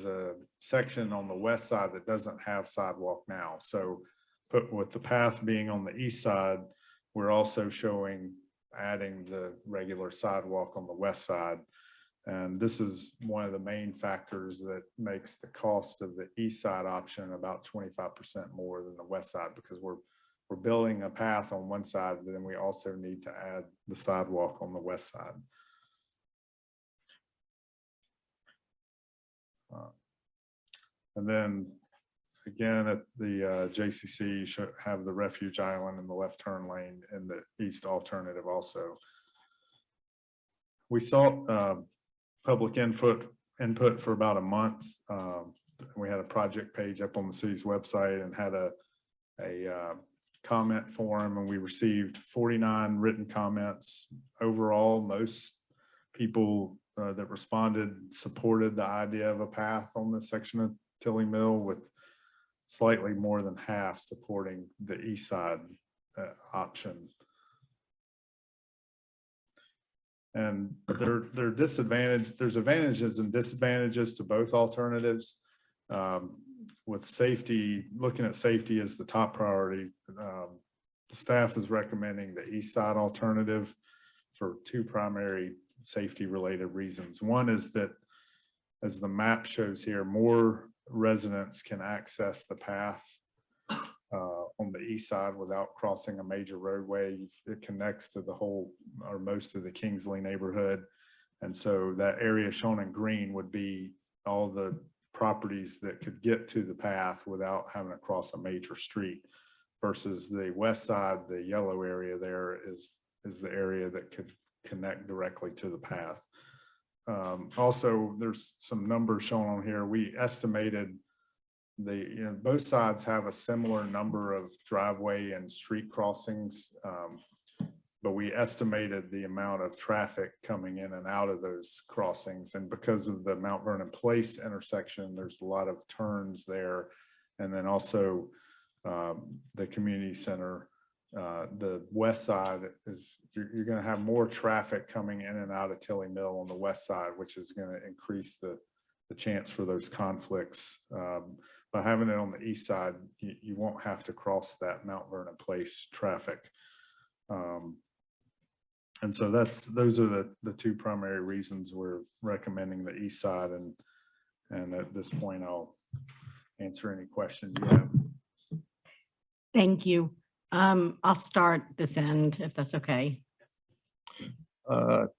a section on the west side that doesn't have sidewalk now. So with the path being on the east side, we're also showing adding the regular sidewalk on the west side. And this is one of the main factors that makes the cost of the east side option about 25% more than the west side, because we're building a path on one side, but then we also need to add the sidewalk on the west side. And then again, at the JCC, you should have the refuge island and the left turn lane in the east alternative also. We saw public input for about a month. We had a project page up on the city's website and had a comment form, and we received 49 written comments. Overall, most people that responded supported the idea of a path on this section of Tilly Mill, with slightly more than half supporting the east side option. And they're disadvantaged. There's advantages and disadvantages to both alternatives. With safety, looking at safety as the top priority, the staff is recommending the east side alternative for two primary safety related reasons. One is that, as the map shows here, more residents can access the path on the east side without crossing a major roadway. It connects to the whole or most of the Kingsley neighborhood. And so that area shown in green would be all the properties that could get to the path without having to cross a major street, versus the west side, the yellow area there is the area that could connect directly to the path. Also, there's some numbers shown on here. We estimated both sides have a similar number of driveway and street crossings, but we estimated the amount of traffic coming in and out of those crossings. And because of the Mount Vernon Place intersection, there's a lot of turns there. And then also the community center, the west side is, you're going to have more traffic coming in and out of Tilly Mill on the west side, which is going to increase the chance for those conflicts. By having it on the east side, you won't have to cross that Mount Vernon Place traffic. And so those are the two primary reasons we're recommending the east side. And at this point, I'll answer any questions you have.
Thank you. I'll start this end, if that's okay.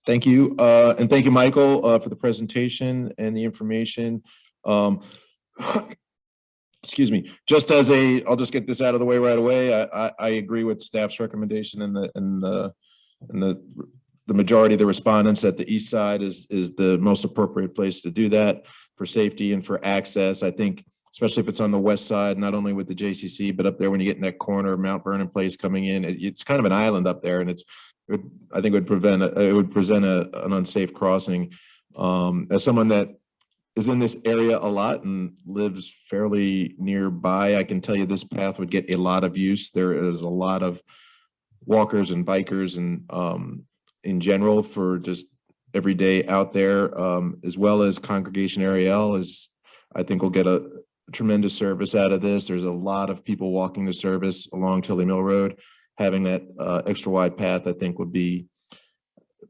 Thank you. And thank you, Michael, for the presentation and the information. Excuse me, just as I'll just get this out of the way right away. I agree with staff's recommendation and the majority of the respondents that the east side is the most appropriate place to do that for safety and for access. I think, especially if it's on the west side, not only with the JCC, but up there when you get in that corner of Mount Vernon Place coming in, it's kind of an island up there, and I think it would present an unsafe crossing. As someone that is in this area a lot and lives fairly nearby, I can tell you this path would get a lot of use. There is a lot of walkers and bikers and in general for just every day out there, as well as Congregation Ariel I think will get a tremendous service out of this. There's a lot of people walking to service along Tilly Mill Road. Having that extra wide path, I think, would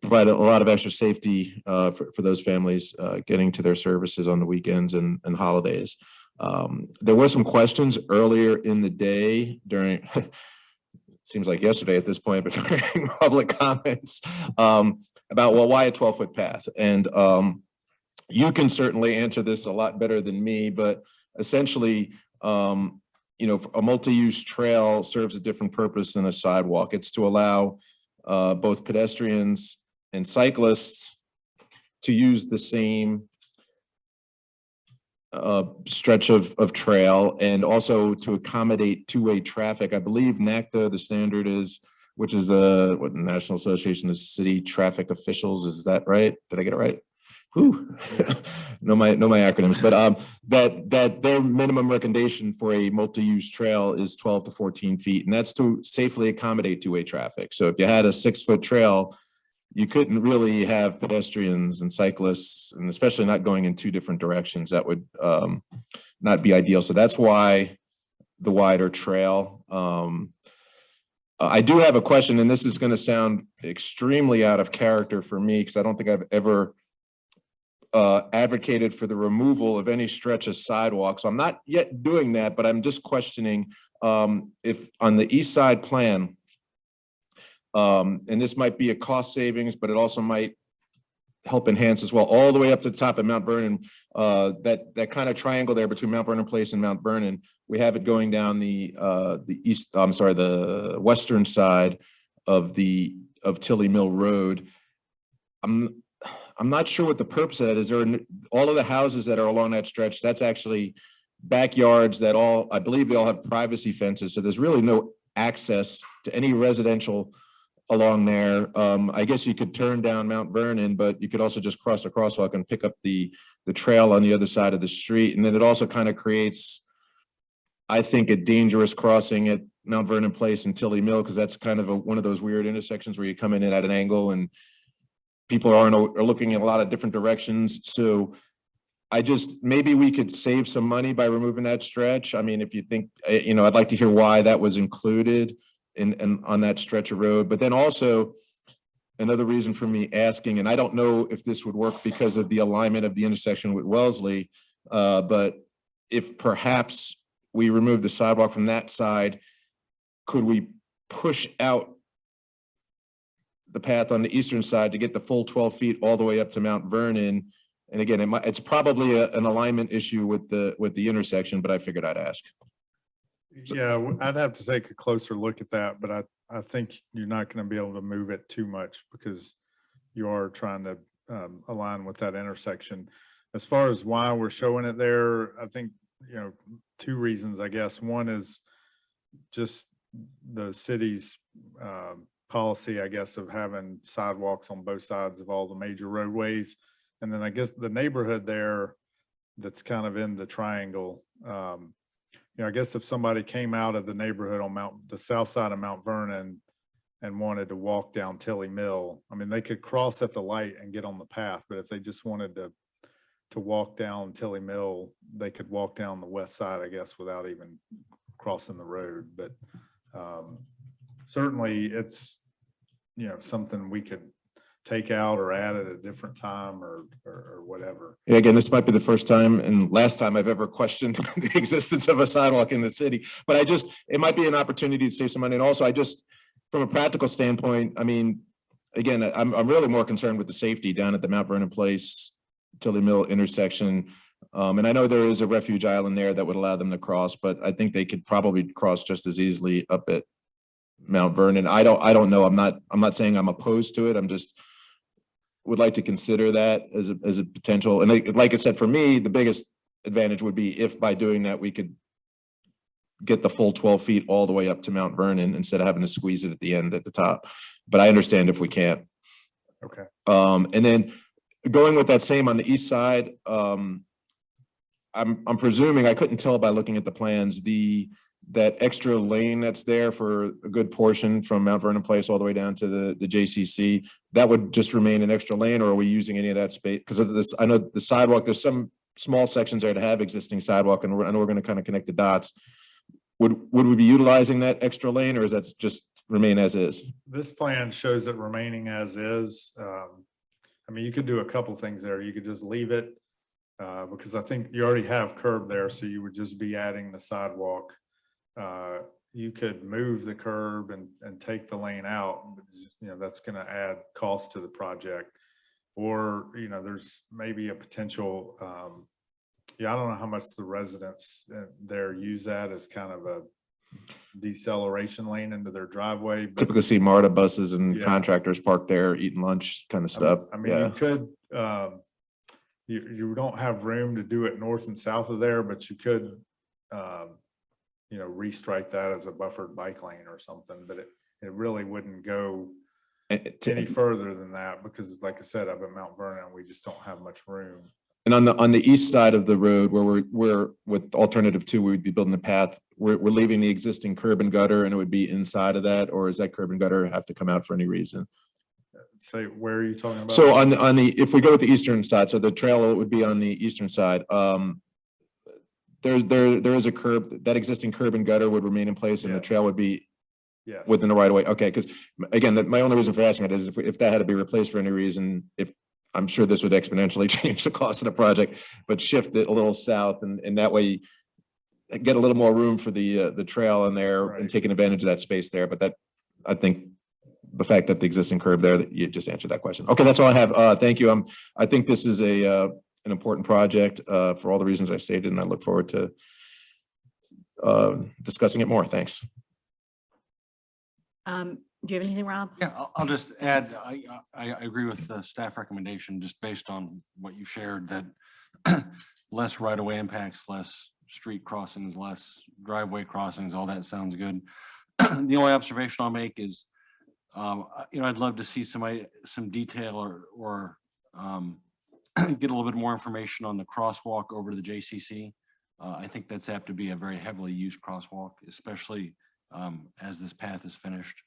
provide a lot of extra safety for those families getting to their services on the weekends and holidays. There were some questions earlier in the day during, it seems like yesterday at this point, but during public comments about, well, why a 12-foot path? And you can certainly answer this a lot better than me, but essentially, a multi-use trail serves a different purpose than a sidewalk. It's to allow both pedestrians and cyclists to use the same stretch of trail, and also to accommodate two-way traffic. I believe NACTA, the standard is, which is what National Association of City Traffic Officials, is that right? Did I get it right? Whew. know my acronyms, but that their minimum recommendation for a multi-use trail is 12 to 14 feet, and that's to safely accommodate two-way traffic. So if you had a 6-foot trail, you couldn't really have pedestrians and cyclists, and especially not going in two different directions. That would not be ideal. So that's why the wider trail. I do have a question, and this is going to sound extremely out of character for me, because I don't think I've ever advocated for the removal of any stretch of sidewalk. So I'm not yet doing that, but I'm just questioning if on the east side plan, and this might be a cost savings, but it also might help enhance as well, all the way up to the top of Mount Vernon, that kind of triangle there between Mount Vernon Place and Mount Vernon. We have it going down the western side of Tilly Mill Road. I'm not sure what the purpose of that is. All of the houses that are along that stretch, that's actually backyards that I believe they all have privacy fences. So there's really no access to any residential along there. I guess you could turn down Mount Vernon, but you could also just cross the crosswalk and pick up the trail on the other side of the street. And then it also kind of creates I think, a dangerous crossing at Mount Vernon Place and Tilly Mill, because that's kind of one of those weird intersections where you come in at an angle and people are looking in a lot of different directions. So maybe we could save some money by removing that stretch. I mean, if you think, I'd like to hear why that was included in on that stretch of road. But then also another reason for me asking, and I don't know if this would work because of the alignment of the intersection with Wellesley, but if perhaps we remove the sidewalk from that side, could we push out the path on the eastern side to get the full 12 feet all the way up to Mount Vernon? And again, it's probably an alignment issue with the intersection, but I figured I'd ask.
Yeah, I'd have to take a closer look at that, but I think you're not going to be able to move it too much because you are trying to align with that intersection. As far as why we're showing it there, I think, two reasons, I guess. One is just the city's policy, I guess, of having sidewalks on both sides of all the major roadways. And then I guess the neighborhood there that's kind of in the triangle, I guess if somebody came out of the neighborhood on the south side of Mount Vernon and wanted to walk down Tilly Mill, I mean, they could cross at the light and get on the path, but if they just wanted to walk down Tilly Mill, they could walk down the west side, I guess, without even crossing the road. But certainly it's, something we could take out or add at a different time or whatever.
Yeah, again, this might be the first time and last time I've ever questioned the existence of a sidewalk in the city, but it might be an opportunity to save some money. And also from a practical standpoint, I mean, again, I'm really more concerned with the safety down at the Mount Vernon Place, Tilly Mill intersection. And I know there is a refuge island there that would allow them to cross, but I think they could probably cross just as easily up at Mount Vernon. I don't know. I'm not saying I'm opposed to it. I'm just would like to consider that as a potential. And like I said, for me, the biggest advantage would be if by doing that, we could get the full 12 feet all the way up to Mount Vernon instead of having to squeeze it at the end at the top. But I understand if we can't.
Okay.
And then going with that same on the east side, I'm presuming, I couldn't tell by looking at the plans, that extra lane that's there for a good portion from Mount Vernon Place all the way down to the JCC, that would just remain an extra lane, or are we using any of that space? Because of this, I know the sidewalk, there's some small sections there to have existing sidewalk, and I know we're going to kind of connect the dots. Would we be utilizing that extra lane, or is that just remain as is?
This plan shows it remaining as is. I mean, you could do a couple things there. You could just leave it because I think you already have curb there, so you would just be adding the sidewalk. You could move the curb and take the lane out. That's going to add cost to the project. Or, there's maybe a potential, I don't know how much the residents there use that as kind of a deceleration lane into their driveway. But
typically see MARTA buses and contractors parked there eating lunch kind of stuff.
I mean, you could, you don't have room to do it north and south of there, but you could, restrike that as a buffered bike lane or something, but it really wouldn't go any further than that because, like I said, up at Mount Vernon, we just don't have much room.
And on the east side of the road where we're with alternative 2, we would be building the path. We're leaving the existing curb and gutter, and it would be inside of that, or does that curb and gutter have to come out for any reason?
Say, where are you talking about?
So if we go with the eastern side, so the trail would be on the eastern side. There is a curb, that existing curb and gutter would remain in place, and the trail would be within the right of way. Okay, because again, my only reason for asking it is if that had to be replaced for any reason, I'm sure this would exponentially change the cost of the project, but shift it a little south, and that way get a little more room for the trail in there and taking advantage of that space there. But that, I think, the fact that the existing curb there, that you just answered that question. Okay, that's all I have. Thank you. I think this is an important project for all the reasons I stated, and I look forward to discussing it more. Thanks.
Do you have anything, Rob?
Yeah, I'll just add, I agree with the staff recommendation, just based on what you shared, that less right-of-way impacts, less street crossings, less driveway crossings, all that sounds good. The only observation I'll make is, I'd love to see some detail or get a little bit more information on the crosswalk over to the JCC. I think that's apt to be a very heavily used crosswalk, especially as this path is finished,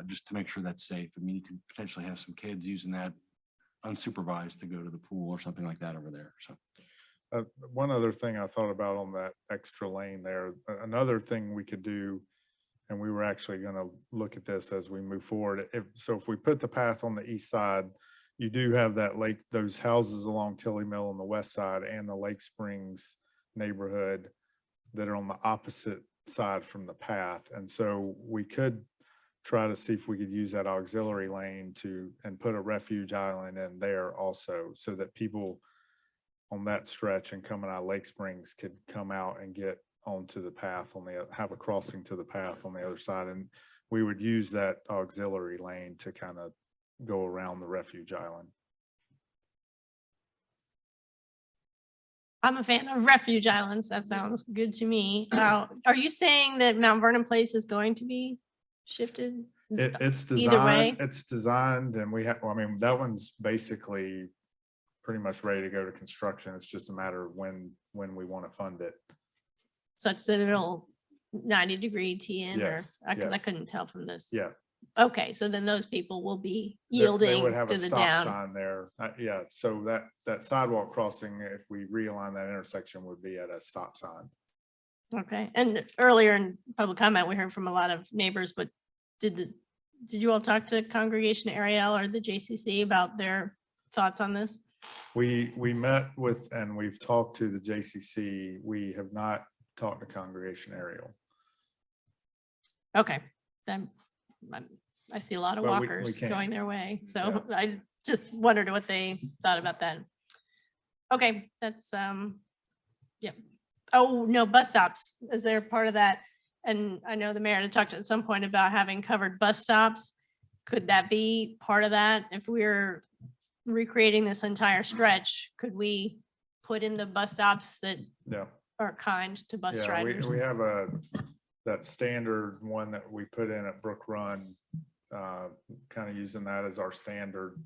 just to make sure that's safe. I mean, you could potentially have some kids using that unsupervised to go to the pool or something like that over there. So
One other thing I thought about on that extra lane there, another thing we could do, and we were actually going to look at this as we move forward. If we put the path on the east side, you do have that lake, those houses along Tilly Mill on the west side and the Lake Springs neighborhood that are on the opposite side from the path. And so we could try to see if we could use that auxiliary lane and put a refuge island in there also, so that people on that stretch and coming out of Lake Springs could come out and get onto the path have a crossing to the path on the other side. And we would use that auxiliary lane to kind of go around the refuge island.
I'm a fan of refuge islands. That sounds good to me. Now, are you saying that Mount Vernon Place is going to be shifted?
It's
Either way?
designed, and I mean, that one's basically pretty much ready to go to construction. It's just a matter of when we want to fund it.
Such that it'll 90-degree T in, or,
Yes,
because I
yes.
couldn't tell from this.
Yeah.
Okay, so then those people will be
They
yielding
would have
to
a
the
stop
down.
sign there. Yeah, so that sidewalk crossing, if we realign that intersection, would be at a stop sign.
Okay, and earlier in public comment, we heard from a lot of neighbors, but did you all talk to Congregation Ariel or the JCC about their thoughts on this?
We met with, and we've talked to the JCC. We have not talked to Congregation Ariel.
Okay, then I see a lot of
But we
walkers
can.
going their way, so I just wondered what they thought about that. Okay, that's, yep. Oh, no, bus stops. Is there part of that? And I know the mayor had talked at some point about having covered bus stops. Could that be part of that? If we're recreating this entire stretch, could we put in the bus stops that
Yeah.
are kind to bus
Yeah,
drivers?
we have that standard one that we put in at Brook Run, kind of using that as our standard.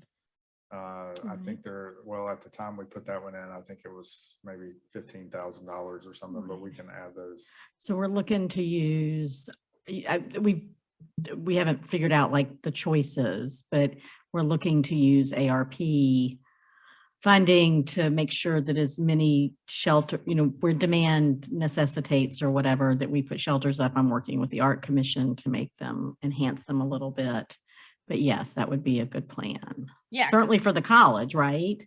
I think at the time we put that one in, I think it was maybe $15,000 or something, but we can add those.
So we're looking to use, we haven't figured out like the choices, but we're looking to use ARP funding to make sure that as many shelter, where demand necessitates or whatever, that we put shelters up. I'm working with the Art Commission to make them, enhance them a little bit. But yes, that would be a good plan.
Yeah.
Certainly for the college, right?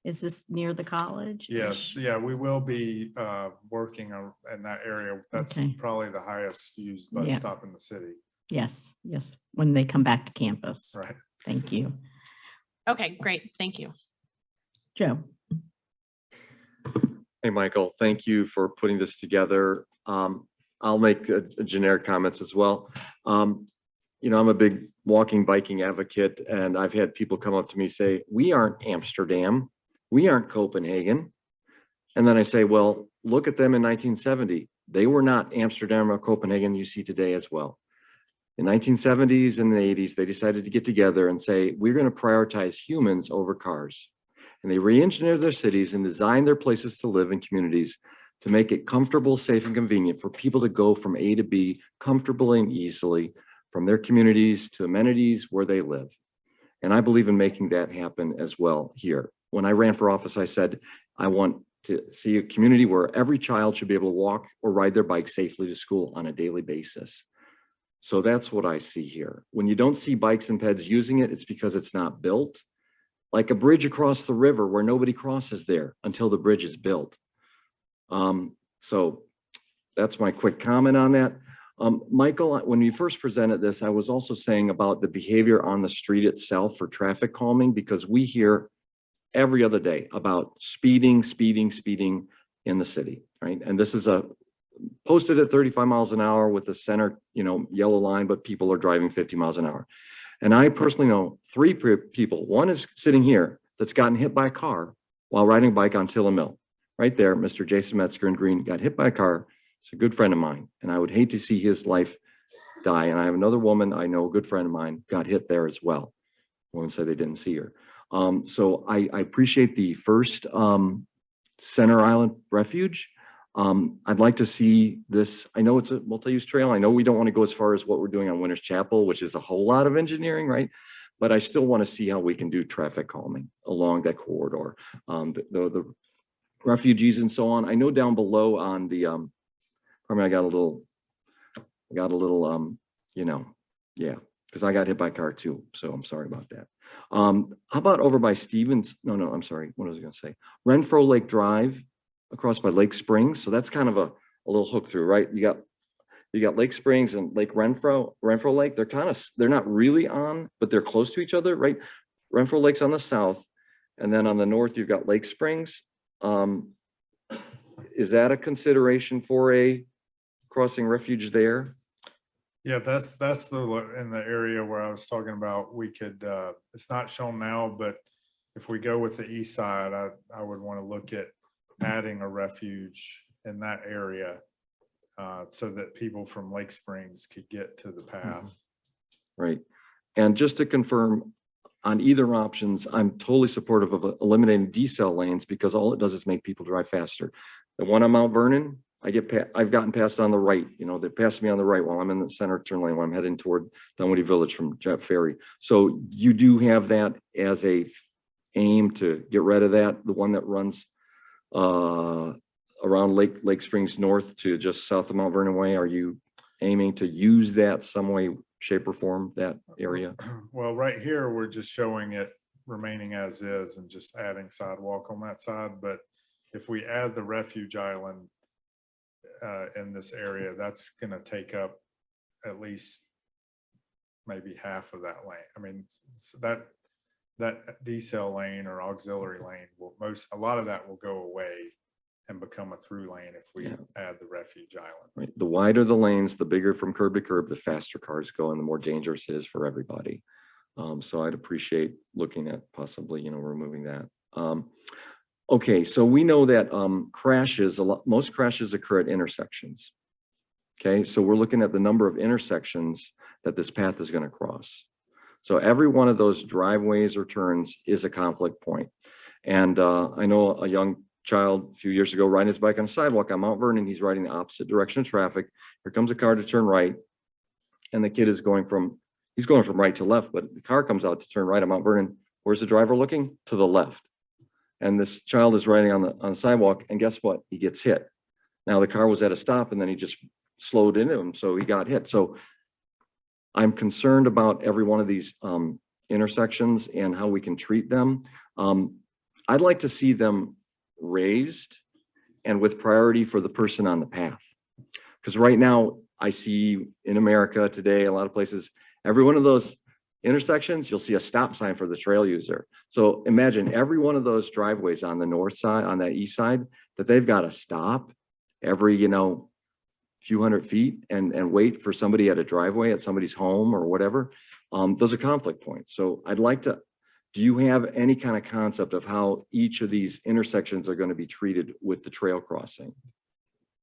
Is this near the college?
Yes, yeah, we will be working in that area. That's
Okay.
probably the highest used bus
Yeah.
stop in the city.
Yes, when they come back to campus.
Right.
Thank you.
Okay, great. Thank you.
Joe.
Hey, Michael, thank you for putting this together. I'll make a generic comments as well. I'm a big walking, biking advocate, and I've had people come up to me say, we aren't Amsterdam, we aren't Copenhagen. And then I say, well, look at them in 1970. They were not Amsterdam or Copenhagen you see today as well. In 1970s and the 80s, they decided to get together and say, we're going to prioritize humans over cars. And they re-engineered their cities and designed their places to live in communities to make it comfortable, safe, and convenient for people to go from A to B comfortably and easily from their communities to amenities where they live. And I believe in making that happen as well here. When I ran for office, I said, I want to see a community where every child should be able to walk or ride their bike safely to school on a daily basis. So that's what I see here. When you don't see bikes and peds using it, it's because it's not built. Like a bridge across the river where nobody crosses there until the bridge is built. So that's my quick comment on that. Michael, when you first presented this, I was also saying about the behavior on the street itself for traffic calming, because we hear every other day about speeding in the city, right? And this is posted at 35 miles an hour with the center, yellow line, but people are driving 50 miles an hour. And I personally know 3 people. One is sitting here that's gotten hit by a car while riding a bike on Tilla Mill. Right there, Mr. Jason Metzger in green got hit by a car. It's a good friend of mine, and I would hate to see his life die. And I have another woman I know, a good friend of mine, got hit there as well. Woman said they didn't see her. So I appreciate the first Center Island Refuge. I'd like to see this. I know it's a multi-use trail. I know we don't want to go as far as what we're doing on Winters Chapel, which is a whole lot of engineering, right? But I still want to see how we can do traffic calming along that corridor. The refugees and so on. I know down below on the, I got a little, yeah, because I got hit by a car too. So I'm sorry about that. How about over by Stevens? No, I'm sorry. What was I going to say? Renfro Lake Drive across by Lake Springs. So that's kind of a little hook through, right? You got Lake Springs and Lake Renfro Lake. They're not really on, but they're close to each other, right? Renfro Lake's on the south. And then on the north, you've got Lake Springs. Is that a consideration for a crossing refuge there?
Yeah, that's in the area where I was talking about. We could, it's not shown now, but if we go with the east side, I would want to look at adding a refuge in that area so that people from Lake Springs could get to the path.
Right. And just to confirm, on either options, I'm totally supportive of eliminating decel lanes because all it does is make people drive faster. The one on Mount Vernon, I've gotten passed on the right, they passed me on the right while I'm in the center turn lane when I'm heading toward Dunwoody Village from Jet Ferry. So you do have that as a aim to get rid of that, the one that runs around Lake Springs North to just south of Mount Vernon Way. Are you aiming to use that some way, shape or form, that area?
Well, right here, we're just showing it remaining as is and just adding sidewalk on that side. But if we add the refuge island in this area, that's going to take up at least maybe half of that lane. I mean, that decel lane or auxiliary lane a lot of that will go away and become a through lane if we add the refuge island.
Right. The wider the lanes, the bigger from curb to curb, the faster cars go and the more dangerous it is for everybody. So I'd appreciate looking at possibly, removing that. Okay, so we know that most crashes occur at intersections. Okay, so we're looking at the number of intersections that this path is going to cross. So every one of those driveways or turns is a conflict point. And I know a young child a few years ago riding his bike on a sidewalk on Mount Vernon. He's riding the opposite direction of traffic. Here comes a car to turn right. And the kid is going from right to left, but the car comes out to turn right on Mount Vernon. Where's the driver looking? To the left. And this child is riding on the sidewalk, and guess what? He gets hit. Now the car was at a stop and then he just slowed into him, so he got hit. So I'm concerned about every one of these intersections and how we can treat them. I'd like to see them raised and with priority for the person on the path. Because right now I see in America today, a lot of places, every one of those intersections, you'll see a stop sign for the trail user. So imagine every one of those driveways on the north side, on that east side, that they've got to stop every, few hundred feet and wait for somebody at a driveway at somebody's home or whatever. Those are conflict points. So I'd like to, do you have any kind of concept of how each of these intersections are going to be treated with the trail crossing?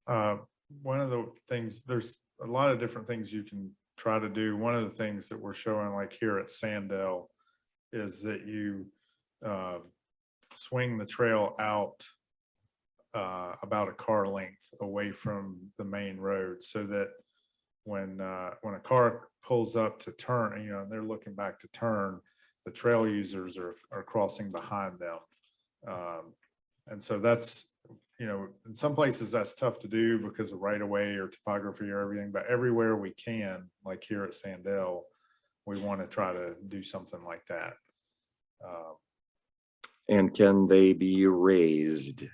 One of the things, there's a lot of different things you can try to do. One of the things that we're showing, like here at Sandell, is that you swing the trail out about a car length away from the main road, so that when a car pulls up to turn, and they're looking back to turn, the trail users are crossing behind them. And so that's, in some places that's tough to do because of right of way or topography or everything, but everywhere we can, like here at Sandell, we want to try to do something like that.
And can they be raised?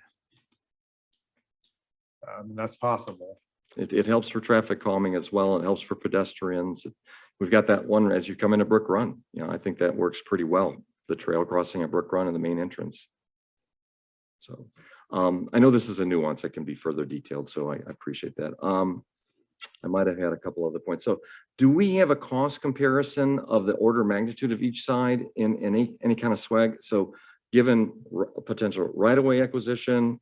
That's possible.
It helps for traffic calming as well. It helps for pedestrians. We've got that one as you come into Brook Run. I think that works pretty well. The trail crossing at Brook Run and the main entrance. So I know this is a nuance that can be further detailed, so I appreciate that. I might have had a couple other points. So do we have a cost comparison of the order of magnitude of each side in any kind of swag? So given potential right-of-way acquisition,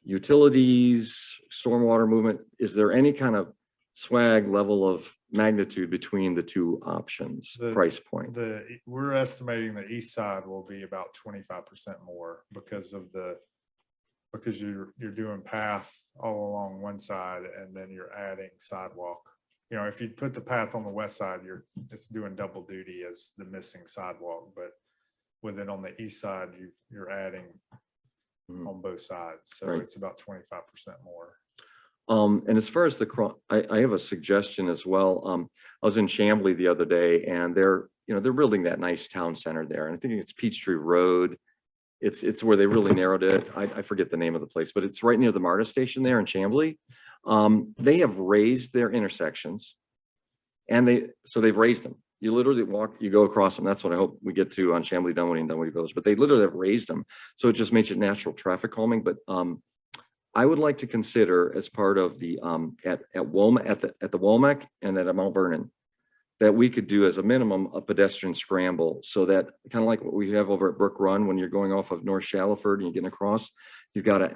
utilities, stormwater movement, is there any kind of swag level of magnitude between the two options, price point?
We're estimating the east side will be about 25% more because because you're doing path all along one side and then you're adding sidewalk. You know, if you put the path on the west side, it's doing double duty as the missing sidewalk, but with it on the east side, you're adding on both sides. So
Right.
it's about 25% more.
And as far as I have a suggestion as well. I was in Chamblee the other day and they're building that nice town center there. And I think it's Peachtree Road. It's where they really narrowed it. I forget the name of the place, but it's right near the MARTA station there in Chamblee. They have raised their intersections and they've raised them. You literally you go across them. That's what I hope we get to on Chamblee, Dunwoody, and Dunwoody Village, but they literally have raised them. So it just makes it natural traffic calming. But I would like to consider as part of the at the Womack and at Mount Vernon, that we could do as a minimum a pedestrian scramble, so that kind of like what we have over at Brook Run when you're going off of North Shallowford and you're getting across, you got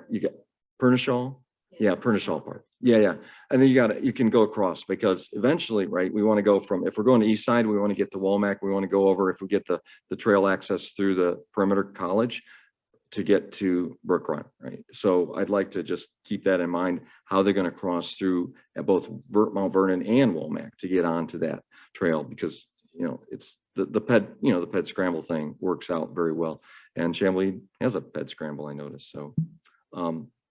Pernishall. Yeah, Pernishall Park. Yeah. And then you can go across, because eventually, right, we want to go from, if we're going to east side, we want to get to Womack, we want to go over, if we get the trail access through the perimeter college to get to Brook Run, right? So I'd like to just keep that in mind, how they're going to cross through at both Mount Vernon and Womack to get onto that trail, because it's the ped scramble thing works out very well, and Chamblee has a ped scramble, I noticed. So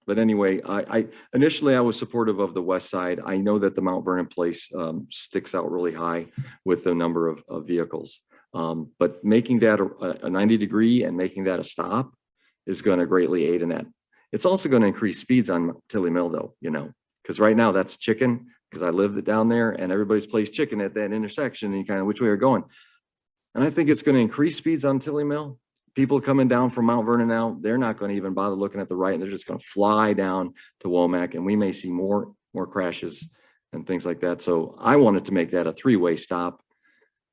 but anyway, I initially was supportive of the west side. I know that the Mount Vernon place sticks out really high with the number of vehicles, but making that a 90-degree and making that a stop is going to greatly aid in that. It's also going to increase speeds on Tilly Mill though, because right now that's chicken, because I lived down there and everybody's plays chicken at that intersection and you kind of which way you're going. And I think it's going to increase speeds on Tilly Mill. People coming down from Mount Vernon now, they're not going to even bother looking at the right, and they're just going to fly down to Womack, and we may see more crashes and things like that. So I wanted to make that a 3-way stop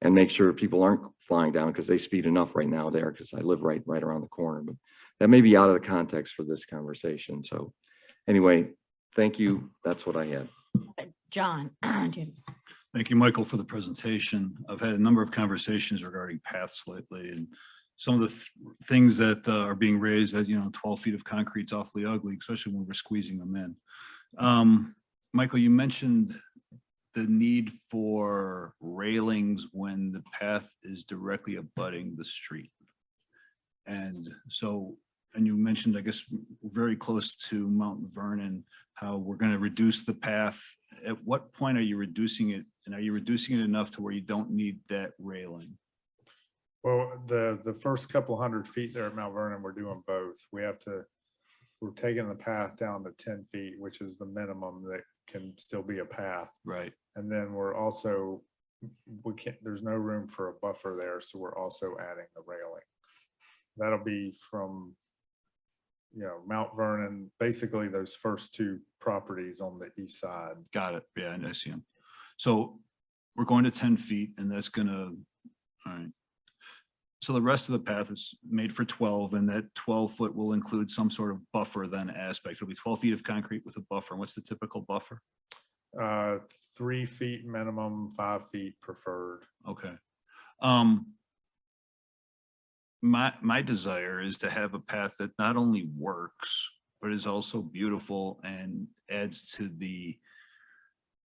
and make sure people aren't flying down, because they speed enough right now there, because I live right around the corner. But that may be out of the context for this conversation. So anyway, thank you. That's what I had.
John.
Thank you, Michael, for the presentation. I've had a number of conversations regarding paths lately, and some of the things that are being raised that, 12 feet of concrete's awfully ugly, especially when we're squeezing them in. Michael, you mentioned the need for railings when the path is directly abutting the street. And you mentioned, I guess, very close to Mount Vernon, how we're going to reduce the path. At what point are you reducing it? And are you reducing it enough to where you don't need that railing?
Well, the first couple hundred feet there at Mount Vernon, we're doing both. We're taking the path down to 10 feet, which is the minimum that can still be a path.
Right.
And then there's no room for a buffer there. So we're also adding the railing. That'll be from, Mount Vernon, basically those first 2 properties on the east side.
Got it. Yeah, I see them. So we're going to 10 feet, and that's going to, all right. So the rest of the path is made for 12, and that 12-foot will include some sort of buffer then aspect. It'll be 12 feet of concrete with a buffer. And what's the typical buffer?
3 feet minimum, 5 feet preferred.
Okay. My desire is to have a path that not only works, but is also beautiful and adds to the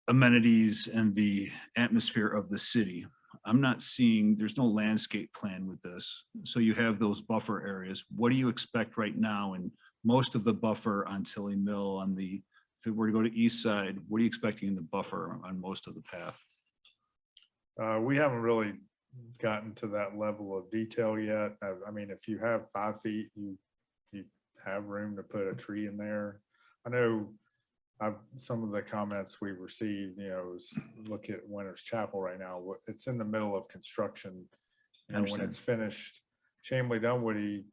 amenities and the atmosphere of the city. I'm not seeing, there's no landscape plan with this. So you have those buffer areas. What do you expect right now? And most of the buffer on Tilly Mill if it were to go to east side, what are you expecting in the buffer on most of the path?
We haven't really gotten to that level of detail yet. I mean, if you have 5 feet, you have room to put a tree in there. I know some of the comments we've received, is look at Winter's Chapel right now. It's in the middle of construction. When it's finished, Chamblee, Dunwoody,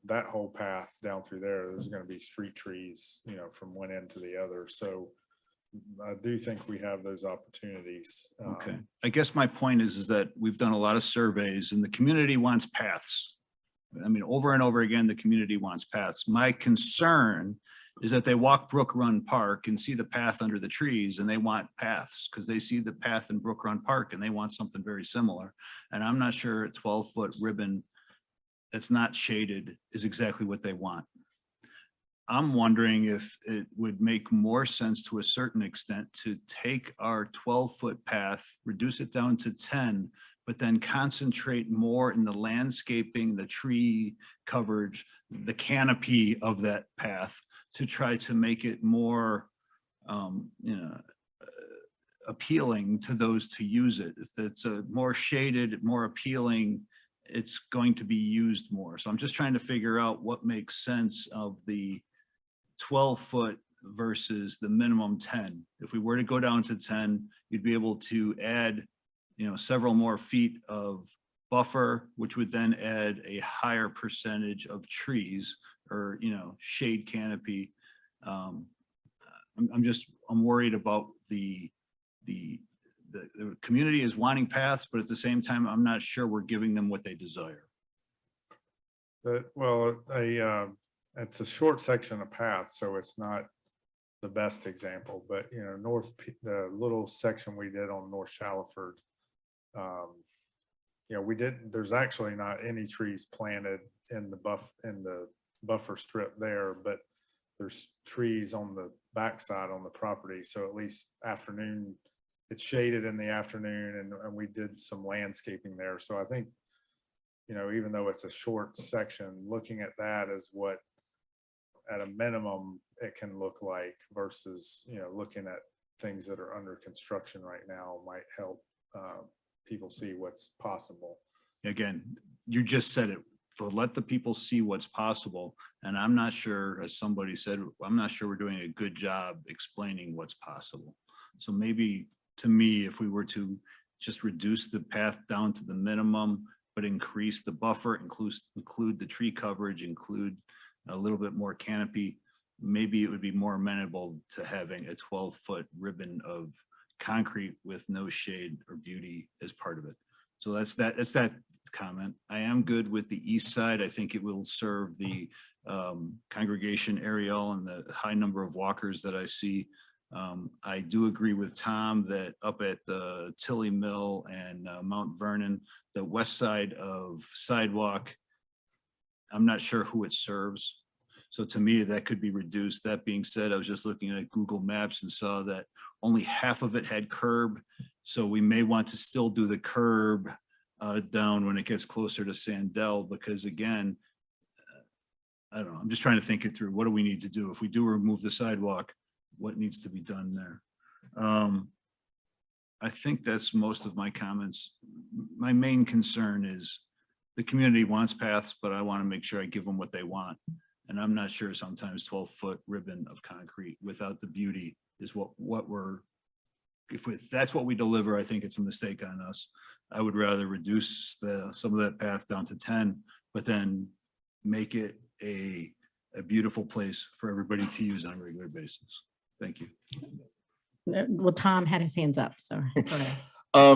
that whole path down through there's going to be street trees, from one end to the other. So I do think we have those opportunities.
Okay. I guess my point is that we've done a lot of surveys and the community wants paths. I mean, over and over again, the community wants paths. My concern is that they walk Brook Run Park and see the path under the trees, and they want paths because they see the path in Brook Run Park and they want something very similar. And I'm not sure a 12-foot ribbon that's not shaded is exactly what they want. I'm wondering if it would make more sense to a certain extent to take our 12-foot path, reduce it down to 10, but then concentrate more in the landscaping, the tree coverage, the canopy of that path to try to make it more appealing to those to use it. If it's a more shaded, more appealing, it's going to be used more. So I'm just trying to figure out what makes sense of the 12-foot versus the minimum 10. If we were to go down to 10, you'd be able to add, several more feet of buffer, which would then add a higher percentage of trees or, shade canopy. I'm worried about the community is wanting paths, but at the same time, I'm not sure we're giving them what they desire.
It's a short section of path, so it's not the best example, but the little section we did on North Shallowford, there's actually not any trees planted in the buffer strip there, but there's trees on the backside on the property. So at least afternoon, it's shaded in the afternoon, and we did some landscaping there. So I think, even though it's a short section, looking at that as what at a minimum it can look like versus, looking at things that are under construction right now might help people see what's possible.
Again, you just said it, to let the people see what's possible. And I'm not sure, as somebody said, I'm not sure we're doing a good job explaining what's possible. So maybe to me, if we were to just reduce the path down to the minimum, but increase the buffer, include the tree coverage, include a little bit more canopy, maybe it would be more amenable to having a 12-foot ribbon of concrete with no shade or beauty as part of it. So that's that comment. I am good with the east side. I think it will serve the congregation Ariel and the high number of walkers that I see. I do agree with Tom that up at the Tilly Mill and Mount Vernon, the west side of sidewalk, I'm not sure who it serves. So to me, that could be reduced. That being said, I was just looking at Google Maps and saw that only half of it had curb. So we may want to still do the curb down when it gets closer to Sandell, because again, I don't know, I'm just trying to think it through. What do we need to do? If we do remove the sidewalk, what needs to be done there? I think that's most of my comments. My main concern is the community wants paths, but I want to make sure I give them what they want. And I'm not sure sometimes 12-foot ribbon of concrete without the beauty is what we're, if that's what we deliver, I think it's a mistake on us. I would rather reduce some of that path down to 10, but then make it a beautiful place for everybody to use on a regular basis. Thank you.
Well, Tom had his hands up, so go ahead.
I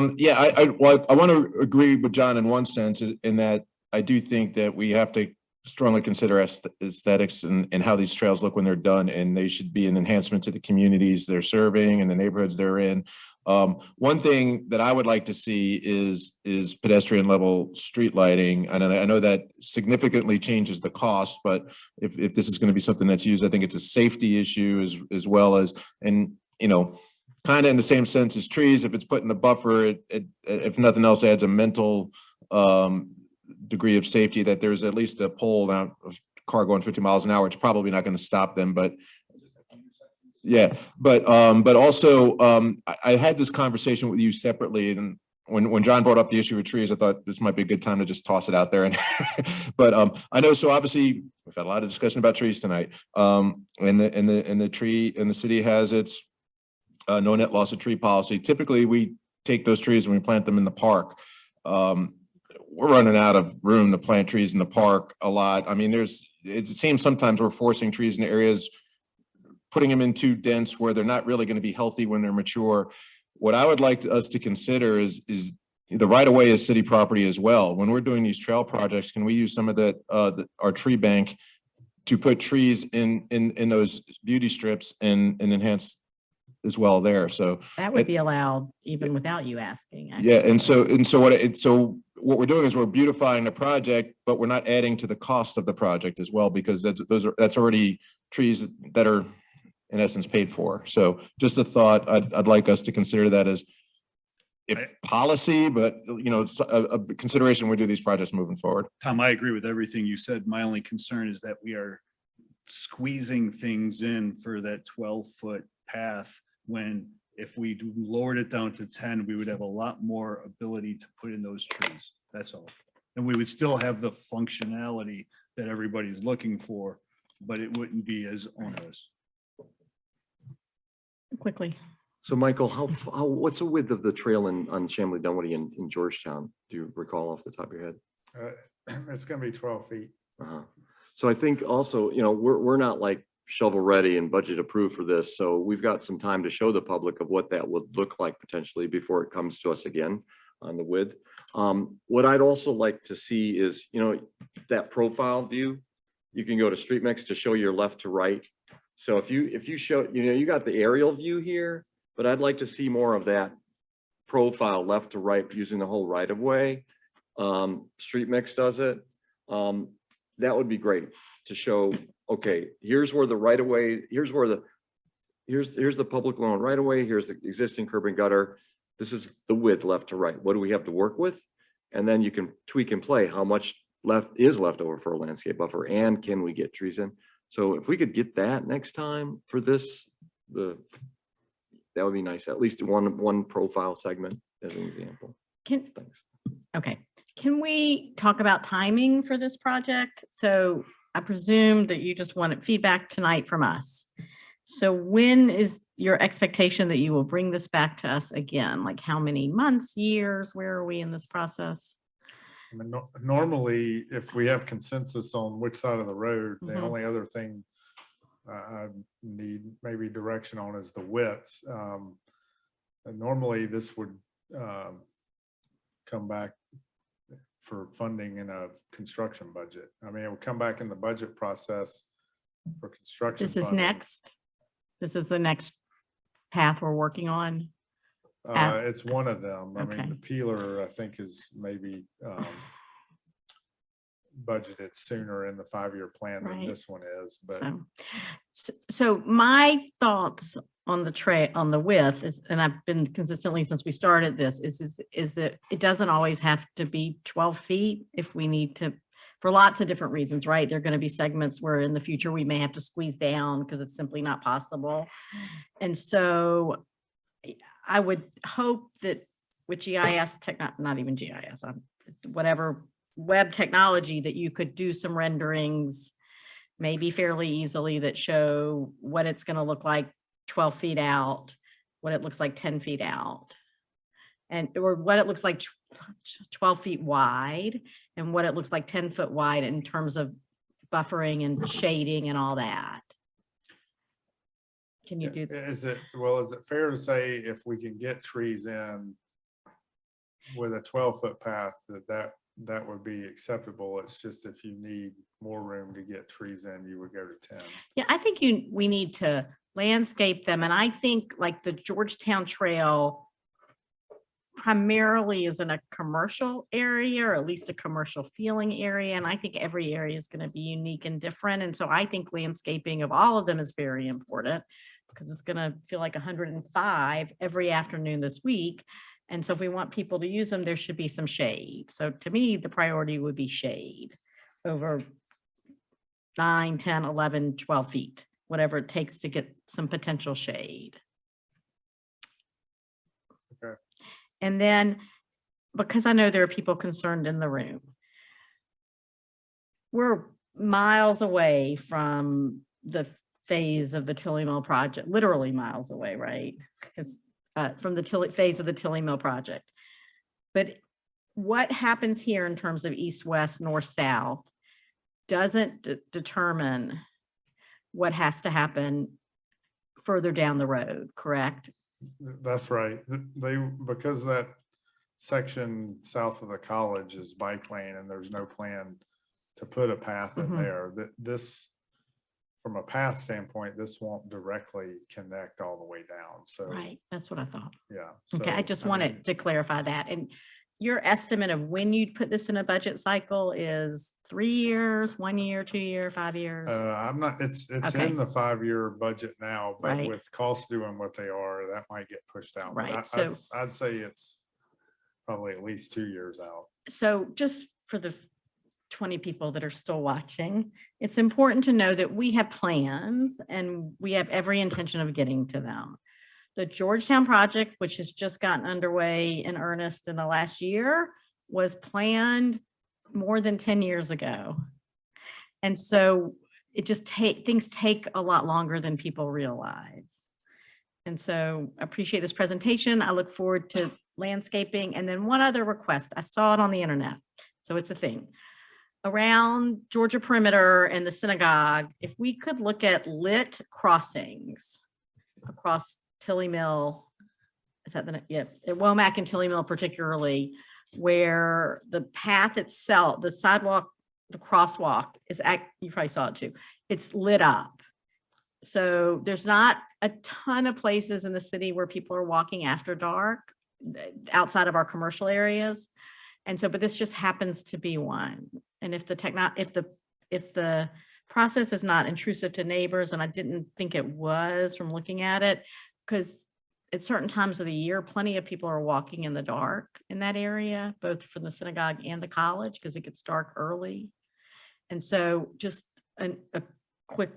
want to agree with John in one sense, in that I do think that we have to strongly consider aesthetics and how these trails look when they're done, and they should be an enhancement to the communities they're serving and the neighborhoods they're in. One thing that I would like to see is pedestrian level street lighting. And I know that significantly changes the cost, but if this is going to be something that's used, I think it's a safety issue as well as, and kind of in the same sense as trees, if it's put in the buffer, it if nothing else adds a mental degree of safety that there's at least a pole. Now, a car going 50 miles an hour, it's probably not going to stop them, but yeah, but also I had this conversation with you separately, and when John brought up the issue of trees, I thought this might be a good time to just toss it out there. And but I know, so obviously we've had a lot of discussion about trees tonight. And the city has its no net loss of tree policy. Typically, we take those trees and we plant them in the park. We're running out of room to plant trees in the park a lot. I mean, it seems sometimes we're forcing trees in areas, putting them in too dense where they're not really going to be healthy when they're mature. What I would like us to consider is the right of way is city property as well. When we're doing these trail projects, can we use some of our tree bank to put trees in those beauty strips and enhance as well there? So
that would be allowed even without you asking.
Yeah, and so what we're doing is we're beautifying the project, but we're not adding to the cost of the project as well, because that's already trees that are in essence paid for. So just a thought, I'd like us to consider that as if policy, but it's a consideration when we do these projects moving forward.
Tom, I agree with everything you said. My only concern is that we are squeezing things in for that 12-foot path, when if we lowered it down to 10, we would have a lot more ability to put in those trees. That's all. And we would still have the functionality that everybody's looking for, but it wouldn't be as onerous.
Quickly.
So Michael, what's the width of the trail on Chamblee Dunwoody in Georgetown? Do you recall off the top of your head?
It's gonna be 12 feet.
So I think also, we're not like shovel ready and budget approved for this. So we've got some time to show the public of what that would look like potentially before it comes to us again on the width. What I'd also like to see is, that profile view. You can go to Street Mix to show your left to right. So if you show, you got the aerial view here, but I'd like to see more of that profile left to right using the whole right of way. Street Mix does it. That would be great to show, okay, here's where the right of way, here's the public loan right of way, here's the existing curb and gutter. This is the width left to right. What do we have to work with? And then you can tweak and play how much left over for a landscape buffer, and can we get trees in? So if we could get that next time for this, that would be nice. At least one profile segment as an example.
Okay. Can we talk about timing for this project? So I presume that you just wanted feedback tonight from us. So when is your expectation that you will bring this back to us again? Like how many months, years? Where are we in this process?
I mean, normally, if we have consensus on which side of the road, the only other thing I need maybe direction on is the width. And normally this would come back for funding in a construction budget. I mean, it would come back in the budget process for construction.
This is
funding.
next. This is the next path we're working on.
It's one of them. I
Okay.
mean, the peeler, I think, is maybe budgeted sooner in the 5-year plan than
Right.
this one is, but
So my thoughts on the width is, and I've been consistently since we started this, is that it doesn't always have to be 12 feet if we need to, for lots of different reasons, right? There are going to be segments where in the future we may have to squeeze down because it's simply not possible. And so I would hope that with GIS not even GIS, whatever web technology, that you could do some renderings maybe fairly easily that show what it's going to look like 12 feet out, what it looks like 10 feet out, or what it looks like 12 feet wide, and what it looks like 10 foot wide in terms of buffering and shading and all that. Can you do that?
is it fair to say if we can get trees in with a 12-foot path, that would be acceptable? It's just if you need more room to get trees in, you would go to 10.
Yeah, I think we need to landscape them. And I think like the Georgetown Trail primarily is in a commercial area, or at least a commercial feeling area. And I think every area is going to be unique and different. And so I think landscaping of all of them is very important, because it's going to feel like 105 every afternoon this week. And so if we want people to use them, there should be some shade. So to me, the priority would be shade over 9, 10, 11, 12 feet, whatever it takes to get some potential shade.
Okay.
And then, because I know there are people concerned in the room, we're miles away from the phase of the Tilly Mill project, literally miles away, right? Because from the phase of the Tilly Mill project. But what happens here in terms of east-west, north-south doesn't determine what has to happen further down the road, correct?
That's right. Because that section south of the college is bike lane and there's no plan to put a path in there, this, from a path standpoint, this won't directly connect all the way down. So
Right, that's what I thought.
yeah.
Okay, I just wanted to clarify that. And your estimate of when you'd put this in a budget cycle is 3 years, 1 year, 2 year, 5 years?
I'm not, it's
Okay.
in the 5-year budget now, but
Right.
with costs doing what they are, that might get pushed out. But
Right, so-
I'd say it's probably at least 2 years out.
So just for the 20 people that are still watching, it's important to know that we have plans and we have every intention of getting to them. The Georgetown project, which has just gotten underway in earnest in the last year, was planned more than 10 years ago. And so it just things take a lot longer than people realize. And so I appreciate this presentation. I look forward to landscaping. And then one other request, I saw it on the internet, so it's a thing. Around Georgia Perimeter and the synagogue, if we could look at lit crossings across Tilly Mill, is that yeah, at Womack and Tilly Mill particularly, where the path itself, the sidewalk, the crosswalk is, you probably saw it too, it's lit up. So there's not a ton of places in the city where people are walking after dark outside of our commercial areas. And so, but this just happens to be one. And if the process is not intrusive to neighbors, and I didn't think it was from looking at it, because at certain times of the year, plenty of people are walking in the dark in that area, both from the synagogue and the college, because it gets dark early. And so just a quick,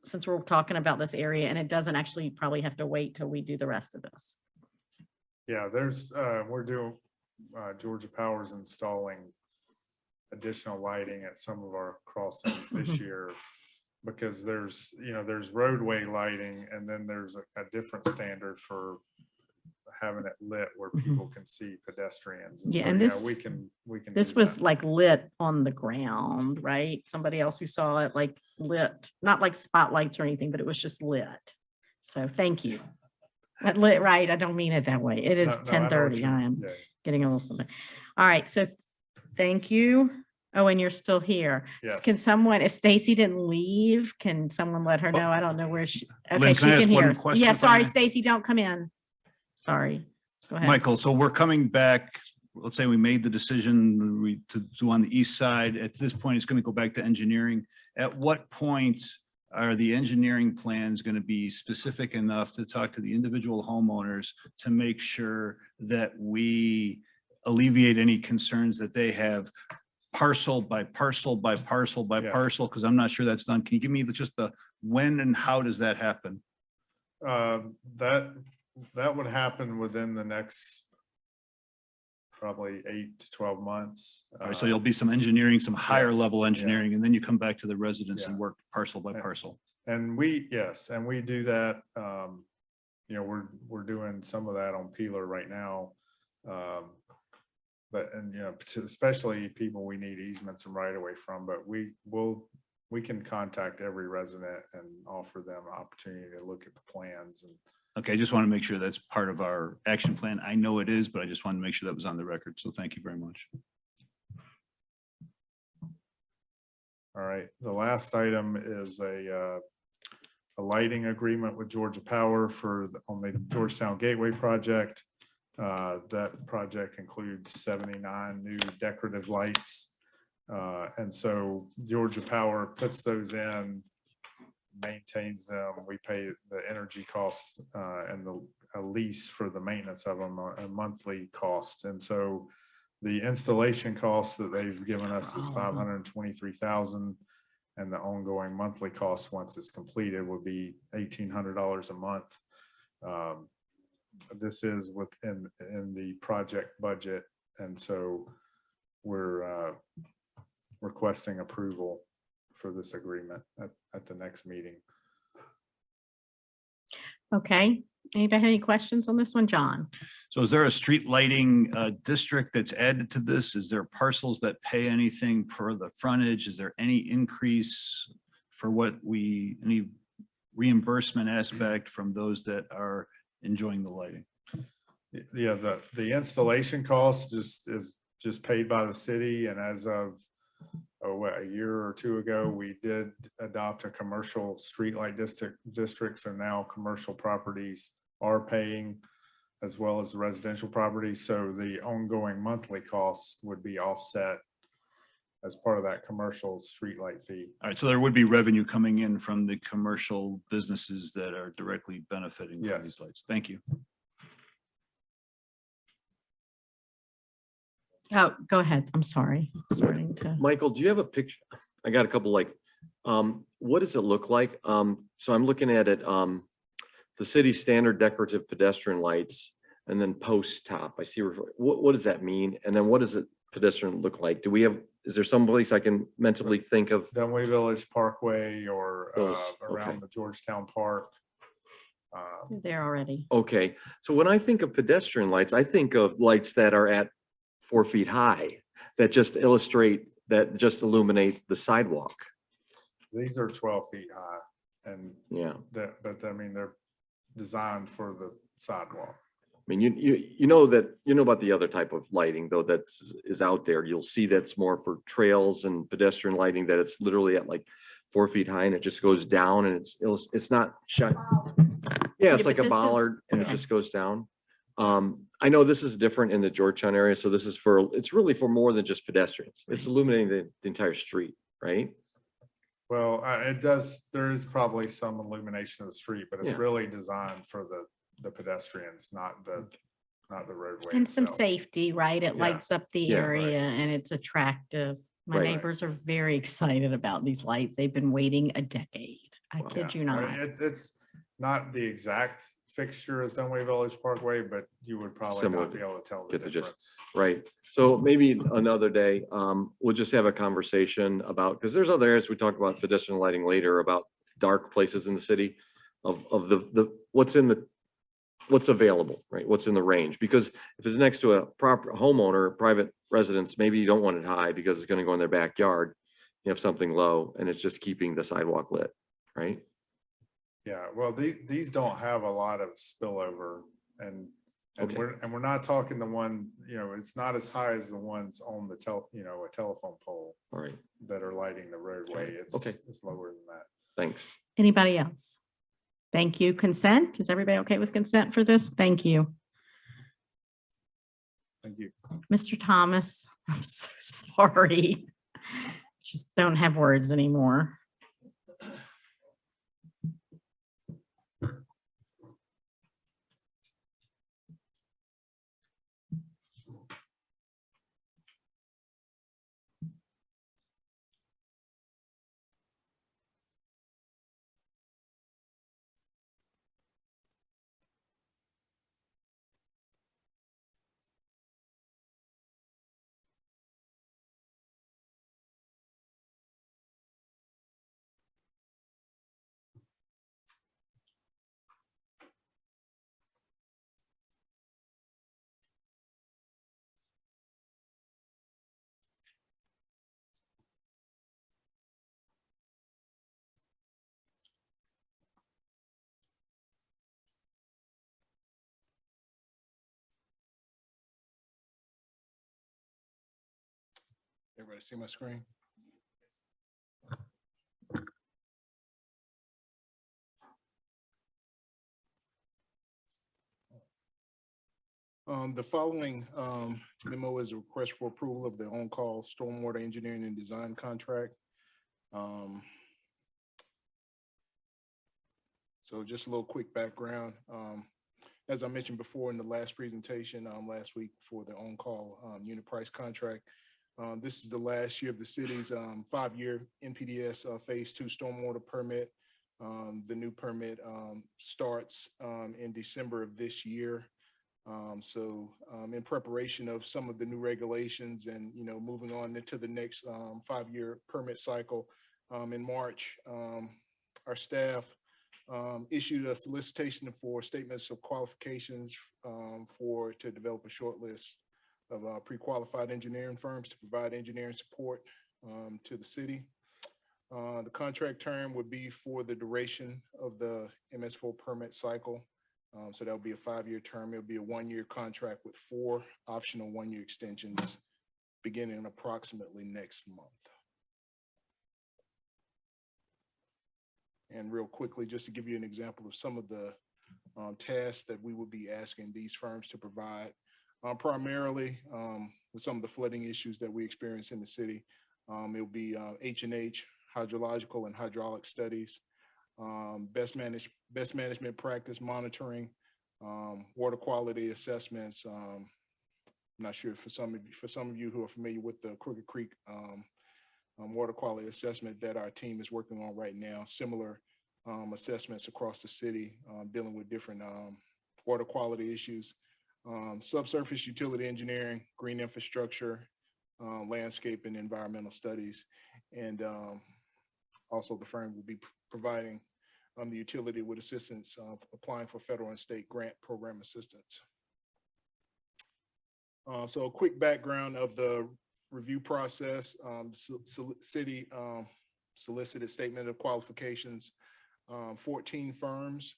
since we're talking about this area, and it doesn't actually probably have to wait till we do the rest of this.
Yeah, there's, we're doing, Georgia Power's installing additional lighting at some of our crossings this year, because there's, there's roadway lighting, and then there's a different standard for having it lit where people can see pedestrians.
Yeah,
so,
and this,
we can
this
do
was
that.
like lit on the ground, right? Somebody else who saw it like lit, not like spotlights or anything, but it was just lit. So thank you. But lit, right? I don't mean it that way. It is
No, I know what
10:30.
you-
I am
yeah.
getting a little something. All right, so thank you. Oh, and you're still here.
Yes.
Can someone, if Stacy didn't leave, can someone let her know? I don't know where she, okay,
Lynn,
she
can I ask
can
one
hear.
question
Yeah,
if I
sorry,
may?
Stacy, don't come in. Sorry. Go ahead.
Michael, so we're coming back, let's say we made the decision to do on the east side. At this point, it's going to go back to engineering. At what point are the engineering plans going to be specific enough to talk to the individual homeowners to make sure that we alleviate any concerns that they have parcel by parcel by parcel by
Yeah.
parcel? Because I'm not sure that's done. Can you give me just the when and how does that happen?
That would happen within the next probably 8 to 12 months.
All right, so there'll be some engineering, some higher level engineering, and then you come back to the residents and
Yeah.
work parcel by parcel.
And we, yes, and we do that. We're doing some of that on Peeler right now. But, and, especially people we need easements and right away from, but we can contact every resident and offer them an opportunity to look at the plans. And
Okay, I just want to make sure that's part of our action plan. I know it is, but I just wanted to make sure that was on the record. So thank you very much.
all right, the last item is a lighting agreement with Georgia Power on the Georgetown Gateway project. That project includes 79 new decorative lights. And so Georgia Power puts those in, maintains them. We pay the energy costs and a lease for the maintenance of them, a monthly cost. And so the installation cost that they've given us is $523,000, and the ongoing monthly cost once it's completed will be $1,800 a month. This is within the project budget, and so we're requesting approval for this agreement at the next meeting.
Okay, anybody have any questions on this one, John?
So is there a street lighting district that's added to this? Is there parcels that pay anything per the frontage? Is there any increase for any reimbursement aspect from those that are enjoying the lighting?
Yeah, the installation cost is just paid by the city, and as of a year or two ago, we did adopt a commercial streetlight district. So now commercial properties are paying as well as the residential property. So the ongoing monthly costs would be offset as part of that commercial streetlight fee.
All right, so there would be revenue coming in from the commercial businesses that are directly benefiting from these lights. Thank you.
Oh, go ahead. I'm sorry. Starting to.
Michael, do you have a picture? I got a couple like, what does it look like? So I'm looking at it, the city standard decorative pedestrian lights and then post top. I see, what does that mean? And then what does it pedestrian look like? Do we have, is there some place I can mentally think of?
Dunwoody Village Parkway or
Those,
around
okay.
the Georgetown Park.
There already.
Okay, so when I think of pedestrian lights, I think of lights that are at 4 feet high, that just illustrate, that just illuminate the sidewalk.
These are 12 feet high and
Yeah.
that, but I mean, they're designed for the sidewalk.
I mean, you know about the other type of lighting though that is out there. You'll see that's more for trails and pedestrian lighting, that it's literally at like 4 feet high and it just goes down and it's not shine. Yeah, it's
Yeah,
like
but
a
this is-
bollard and it
okay.
just goes down. I know this is different in the Georgetown area, so this is for, it's really for more than just pedestrians. It's illuminating the entire street, right?
Well, it does, there is probably some illumination of the street, but it's
Yeah.
really designed for the pedestrians, not the roadway.
And some
itself.
safety, right? It
Yeah.
lights up the
Yeah, right.
area and it's attractive. My
Right.
neighbors are very excited about these lights. They've been waiting a decade. I
Wow.
kid you
I
not.
mean, it's not the exact fixture as Dunwoody Village Parkway, but you would probably
Similar
not be able to tell the
get the gist.
difference.
Right. So maybe another day, we'll just have a conversation about, because there's other areas we talk about pedestrian lighting later, about dark places in the city of the what's available, right? What's in the range? Because if it's next to a proper homeowner, private residence, maybe you don't want it high because it's going to go in their backyard. You have something low and it's just keeping the sidewalk lit, right?
Yeah, well, these don't have a lot of spillover and
Okay.
we're not talking the one, it's not as high as the ones on the a telephone pole
All right.
that are lighting the roadway. It's
Okay.
It's lower than that.
Thanks.
Anybody else? Thank you. Consent? Is everybody okay with consent for this? Thank you.
Thank you.
Mr. Thomas, I'm so sorry. Just don't have words anymore.
Everybody see my screen? The following memo is a request for approval of the on-call stormwater engineering and design contract. So just a little quick background. As I mentioned before in the last presentation last week for the on-call unit price contract, this is the last year of the city's 5-year NPDS Phase 2 stormwater permit. The new permit starts in December of this year. So in preparation of some of the new regulations and, moving on into the next 5-year permit cycle, in March, our staff issued a solicitation for statements of qualifications to develop a short list of pre-qualified engineering firms to provide engineering support to the city. The contract term would be for the duration of the MS4 permit cycle. So that'll be a 5-year term. It'll be a 1-year contract with 4 optional 1-year extensions beginning approximately next month. And real quickly, just to give you an example of some of the
tasks that we would be asking these firms to provide, primarily with some of the flooding issues that we experience in the city. It will be H&H, hydrological and hydraulic studies, best management practice monitoring, water quality assessments. I'm not sure for some of you who are familiar with the Crooked Creek water quality assessment that our team is working on right now. Similar assessments across the city dealing with different water quality issues. Subsurface utility engineering, green infrastructure, landscape and environmental studies. And also the firm will be providing the utility with assistance applying for federal and state grant program assistance. So a quick background of the review process. City solicited statement of qualifications. 14 firms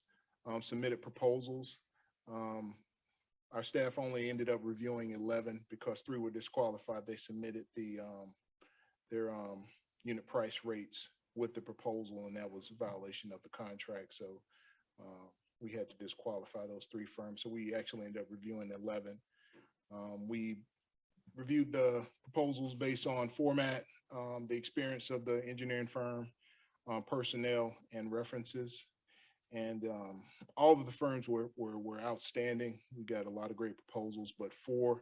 submitted proposals. Our staff only ended up reviewing 11 because 3 were disqualified. They submitted their unit price rates with the proposal, and that was a violation of the contract. So we had to disqualify those 3 firms. So we actually ended up reviewing 11. We reviewed the proposals based on format, the experience of the engineering firm, personnel, and references. And all of the firms were outstanding. We got a lot of great proposals, but 4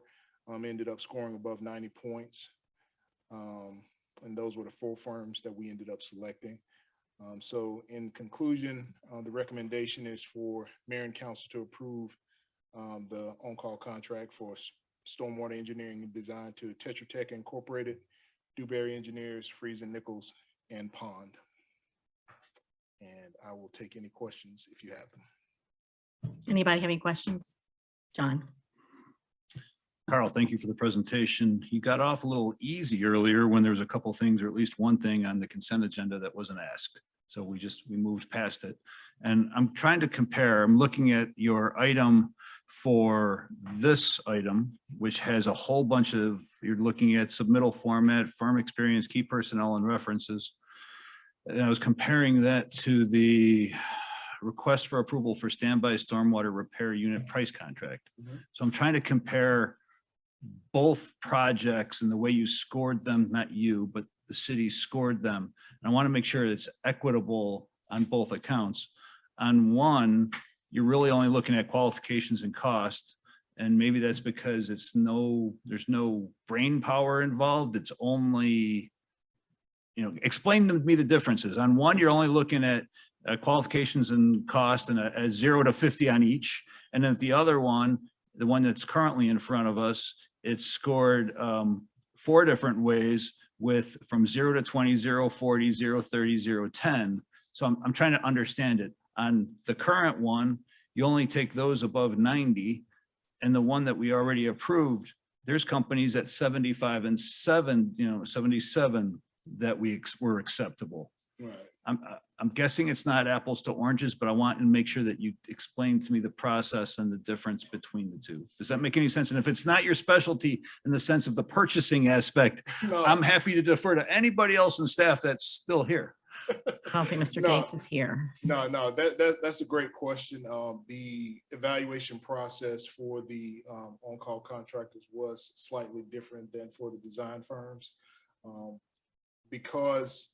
ended up scoring above 90 points. And those were the 4 firms that we ended up selecting. So in conclusion, the recommendation is for mayor and council to approve the on-call contract for stormwater engineering and design to Tetra Tech Incorporated, Dewberry Engineers, Freeze and Nichols, and Pond. And I will take any questions if you have them.
Anybody have any questions? John?
Carl, thank you for the presentation. You got off a little easy earlier when there was a couple of things, or at least one thing on the consent agenda that wasn't asked. So we moved past it. And I'm trying to compare, I'm looking at your item for this item, which has a whole bunch of, you're looking at submittal format, firm experience, key personnel, and references. And I was comparing that to the request for approval for standby stormwater repair unit price contract. So I'm trying to compare both projects and the way you scored them, not you, but the city scored them. And I want to make sure it's equitable on both accounts. On one, you're really only looking at qualifications and cost. And maybe that's because there's no brain power involved. It's only, explain to me the differences. On one, you're only looking at qualifications and cost and a 0 to 50 on each. And then the other one, the one that's currently in front of us, it's scored 4 different ways with from 0 to 20, 0, 40, 0, 30, 0, 10. So I'm trying to understand it. On the current one, you only take those above 90. And the one that we already approved, there's companies at 75 and 77 that were acceptable.
Right.
I'm guessing it's not apples to oranges, but I want to make sure that you explain to me the process and the difference between the two. Does that make any sense? And if it's not your specialty in the sense of the purchasing aspect,
No.
I'm happy to defer to anybody else in staff that's still here.
I don't think Mr.
No.
Gates is here.
No, that's a great question. The evaluation process for the on-call contractors was slightly different than for the design firms, because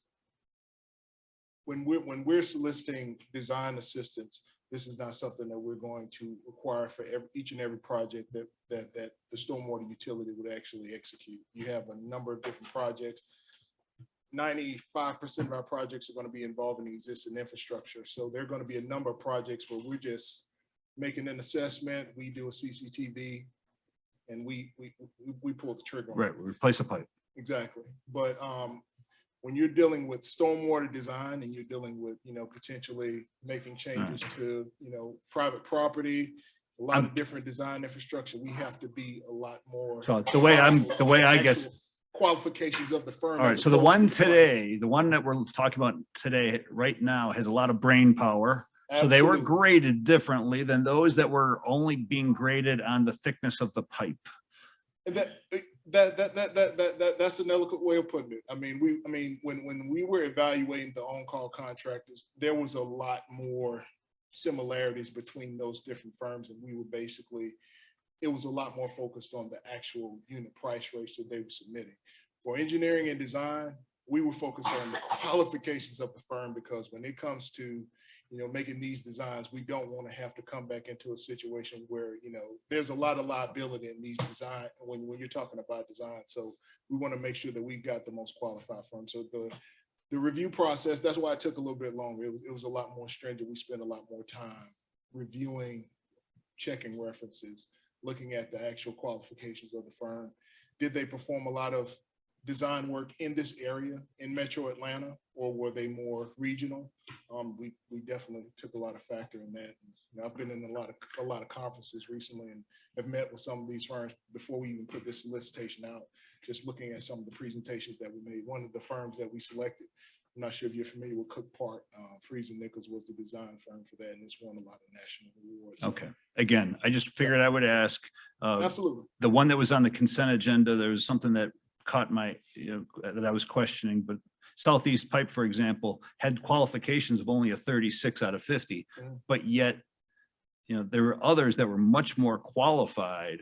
when we're soliciting design assistance, this is not something that we're going to require for each and every project that the stormwater utility would actually execute. You have a number of different projects. 95% of our projects are going to be involving existing infrastructure. So there are going to be a number of projects where we're just making an assessment. We do a CCTV and we pull the trigger.
Right, replace a pipe.
Exactly. But when you're dealing with stormwater design and you're dealing with, potentially making changes to, private property, a lot of different design infrastructure, we have to be a lot more.
So the way I guess.
Qualifications of the firm.
All right, so the one today, the one that we're talking about today, right now, has a lot of brain power. So they were
Absolutely.
graded differently than those that were only being graded on the thickness of the pipe.
And that's an eloquent way of putting it. I mean, when we were evaluating the on-call contractors, there was a lot more similarities between those different firms, and we were basically, it was a lot more focused on the actual unit price rates that they were submitting. For engineering and design, we were focused on the qualifications of the firm, because when it comes to, making these designs, we don't want to have to come back into a situation where, there's a lot of liability in these design when you're talking about design. So we want to make sure that we got the most qualified firm. So the review process, that's why it took a little bit longer. It was a lot more stringent. We spent a lot more time reviewing, checking references, looking at the actual qualifications of the firm. Did they perform a lot of design work in this area in Metro Atlanta, or were they more regional? We definitely took a lot of factor in that. I've been in a lot of conferences recently and have met with some of these firms before we even put this solicitation out, just looking at some of the presentations that we made. One of the firms that we selected, I'm not sure if you're familiar with Cook Park, Freeze & Nichols was the design firm for that, and it's won a lot of national awards.
Okay. Again, I just figured I would ask.
Absolutely.
The one that was on the consent agenda, there was something that caught my, that I was questioning, but Southeast Pipe, for example, had qualifications of only a 36 out of 50, but yet, there were others that were much more qualified,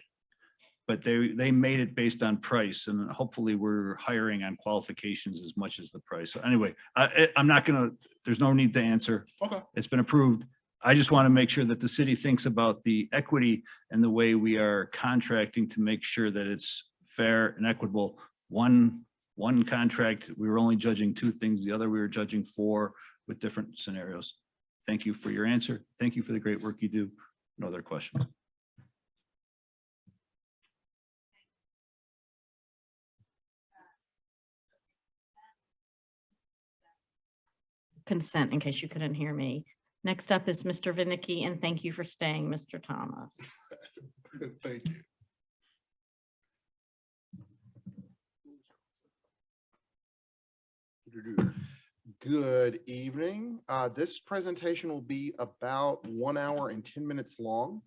but they made it based on price, and hopefully we're hiring on qualifications as much as the price. So anyway, I'm not gonna, there's no need to answer.
Okay.
It's been approved. I just want to make sure that the city thinks about the equity and the way we are contracting to make sure that it's fair and equitable. One contract, we were only judging 2 things. The other, we were judging 4 with different scenarios. Thank you for your answer. Thank you for the great work you do. No other questions.
Consent, in case you couldn't hear me. Next up is Mr. Vinicky, and thank you for staying, Mr. Thomas.
Thank you.
Good evening. This presentation will be about 1 hour and 10 minutes long.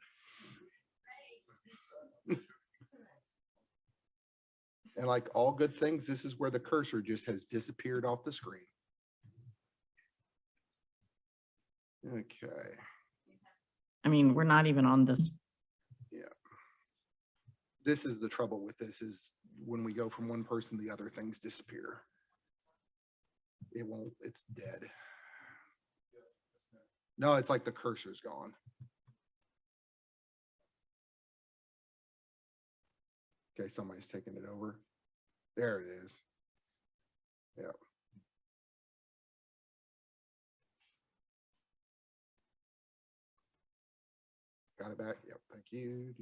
And like all good things, this is where the cursor just has disappeared off the screen. Okay.
I mean, we're not even on this.
Yeah. This is the trouble with this, is when we go from one person, the other things disappear. It won't, it's dead. No, it's like the cursor's gone. Okay, somebody's taking it over. There it is. Yeah. Got it back. Yep. Thank you.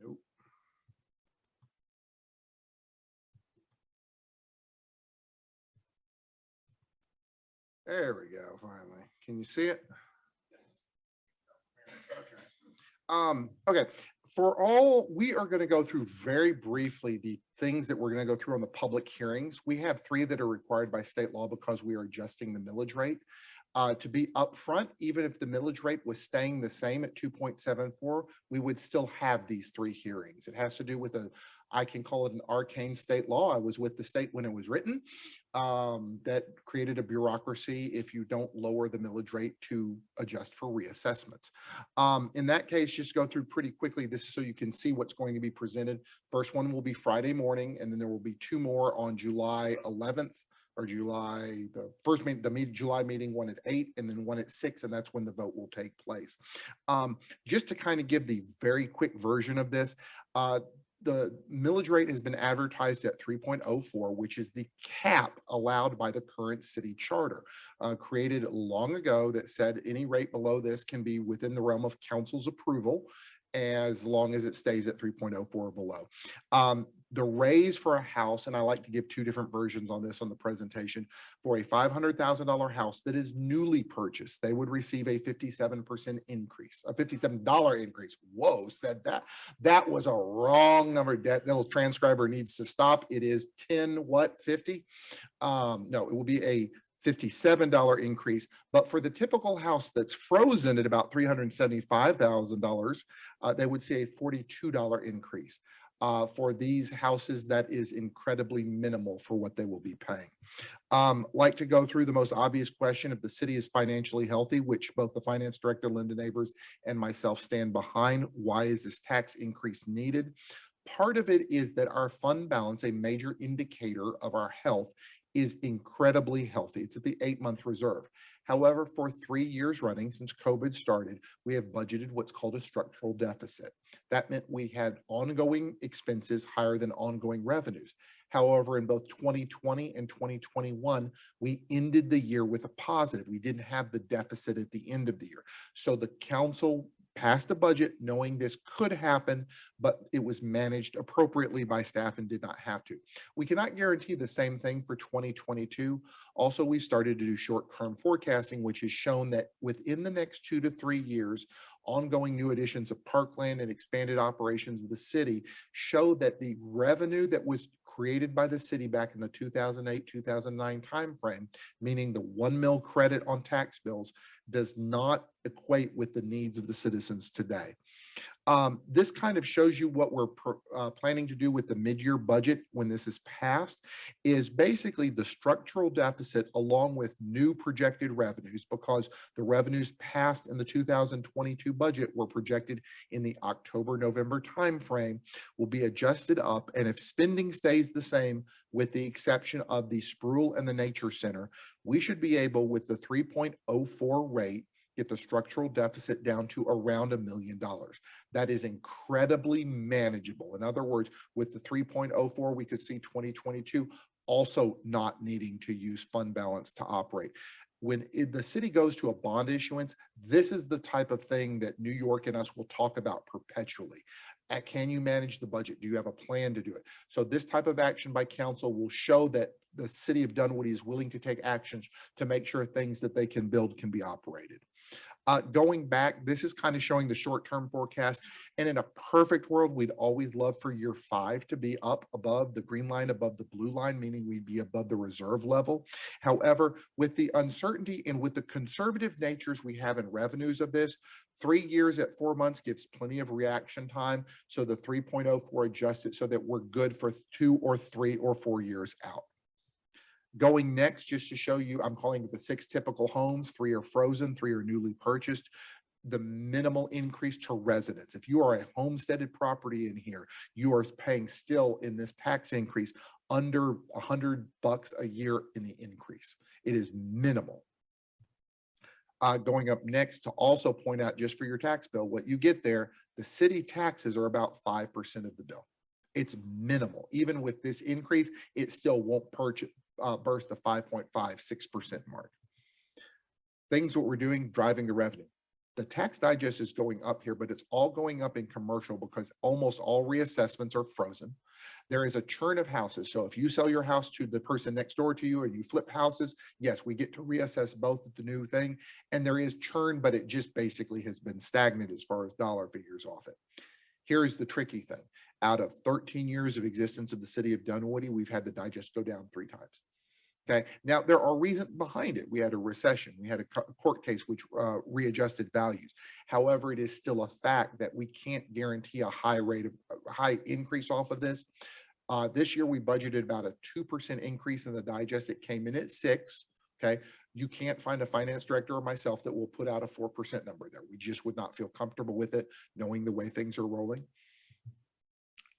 Nope. There we go. Finally. Can you see it? Okay. For all, we are going to go through very briefly the things that we're going to go through on the public hearings. We have 3 that are required by state law because we are adjusting the millage rate. To be upfront, even if the millage rate was staying the same at 2.74, we would still have these 3 hearings. It has to do with I can call it an arcane state law. I was with the state when it was written, that created a bureaucracy if you don't lower the millage rate to adjust for reassessments. In that case, just go through pretty quickly. This is so you can see what's going to be presented. First one will be Friday morning, and then there will be 2 more on July 11th. Or July, the first meeting, the July meeting, 1 at 8, and then 1 at 6, and that's when the vote will take place. Just to kind of give the very quick version of this, the millage rate has been advertised at 3.04, which is the cap allowed by the current city charter, created long ago, that said any rate below this can be within the realm of council's approval, as long as it stays at 3.04 or below. The raise for a house, and I like to give 2 different versions on this on the presentation, for a $500,000 house that is newly purchased, they would receive a 57% increase, a $57 increase. Whoa, said that. That was a wrong number. That little transcriber needs to stop. It is 50? No, it will be a $57 increase, but for the typical house that's frozen at about $375,000, they would see a $42 increase. For these houses, that is incredibly minimal for what they will be paying. Like to go through the most obvious question: if the city is financially healthy, which both the finance director, Linda Neighbors, and myself stand behind, why is this tax increase needed? Part of it is that our fund balance, a major indicator of our health, is incredibly healthy. It's at the 8-month reserve. However, for 3 years running since COVID started, we have budgeted what's called a structural deficit. That meant we had ongoing expenses higher than ongoing revenues. However, in both 2020 and 2021, we ended the year with a positive. We didn't have the deficit at the end of the year. So the council passed a budget knowing this could happen, but it was managed appropriately by staff and did not have to. We cannot guarantee the same thing for 2022. Also, we started to do short-term forecasting, which has shown that within the next 2 to 3 years, ongoing new additions of parkland and expanded operations of the city show that the revenue that was created by the city back in the 2008-2009 timeframe, meaning the 1 mil credit on tax bills, does not equate with the needs of the citizens today. This kind of shows you what we're planning to do with the mid-year budget when this is passed, is basically the structural deficit along with new projected revenues, because the revenues passed in the 2022 budget were projected in the October-November timeframe, will be adjusted up. And if spending stays the same, with the exception of the Sproul and the Nature Center, we should be able, with the 3.04 rate, get the structural deficit down to around $1 million. That is incredibly manageable. In other words, with the 3.04, we could see 2022 also not needing to use fund balance to operate. When the city goes to a bond issuance, this is the type of thing that New York and us will talk about perpetually. Can you manage the budget? Do you have a plan to do it? So this type of action by council will show that the city of Dunwoody is willing to take actions to make sure things that they can build can be operated. Going back, this is kind of showing the short-term forecast. And in a perfect world, we'd always love for year 5 to be up above the green line, above the blue line, meaning we'd be above the reserve level. However, with the uncertainty and with the conservative natures we have in revenues of this, 3 years at 4 months gives plenty of reaction time. So the 3.04 adjusted so that we're good for 2 or 3 or 4 years out. Going next, just to show you, I'm calling it the 6 typical homes. 3 are frozen, 3 are newly purchased. The minimal increase to residents. If you are a homesteaded property in here, you are paying still in this tax increase under $100 a year in the increase. It is minimal. Going up next, to also point out, just for your tax bill, what you get there, the city taxes are about 5% of the bill. It's minimal. Even with this increase, it still won't burst the 5.56% mark. Things what we're doing, driving the revenue. The tax digest is going up here, but it's all going up in commercial because almost all reassessments are frozen. There is a churn of houses. So if you sell your house to the person next door to you and you flip houses, yes, we get to reassess both at the new thing. And there is churn, but it just basically has been stagnant as far as dollar figures off it. Here's the tricky thing. Out of 13 years of existence of the city of Dunwoody, we've had the digest go down 3 times. Okay. Now there are reasons behind it. We had a recession. We had a court case which readjusted values. However, it is still a fact that we can't guarantee a high increase off of this. This year we budgeted about a 2% increase in the digest. It came in at 6. Okay. You can't find a finance director or myself that will put out a 4% number there. We just would not feel comfortable with it, knowing the way things are rolling.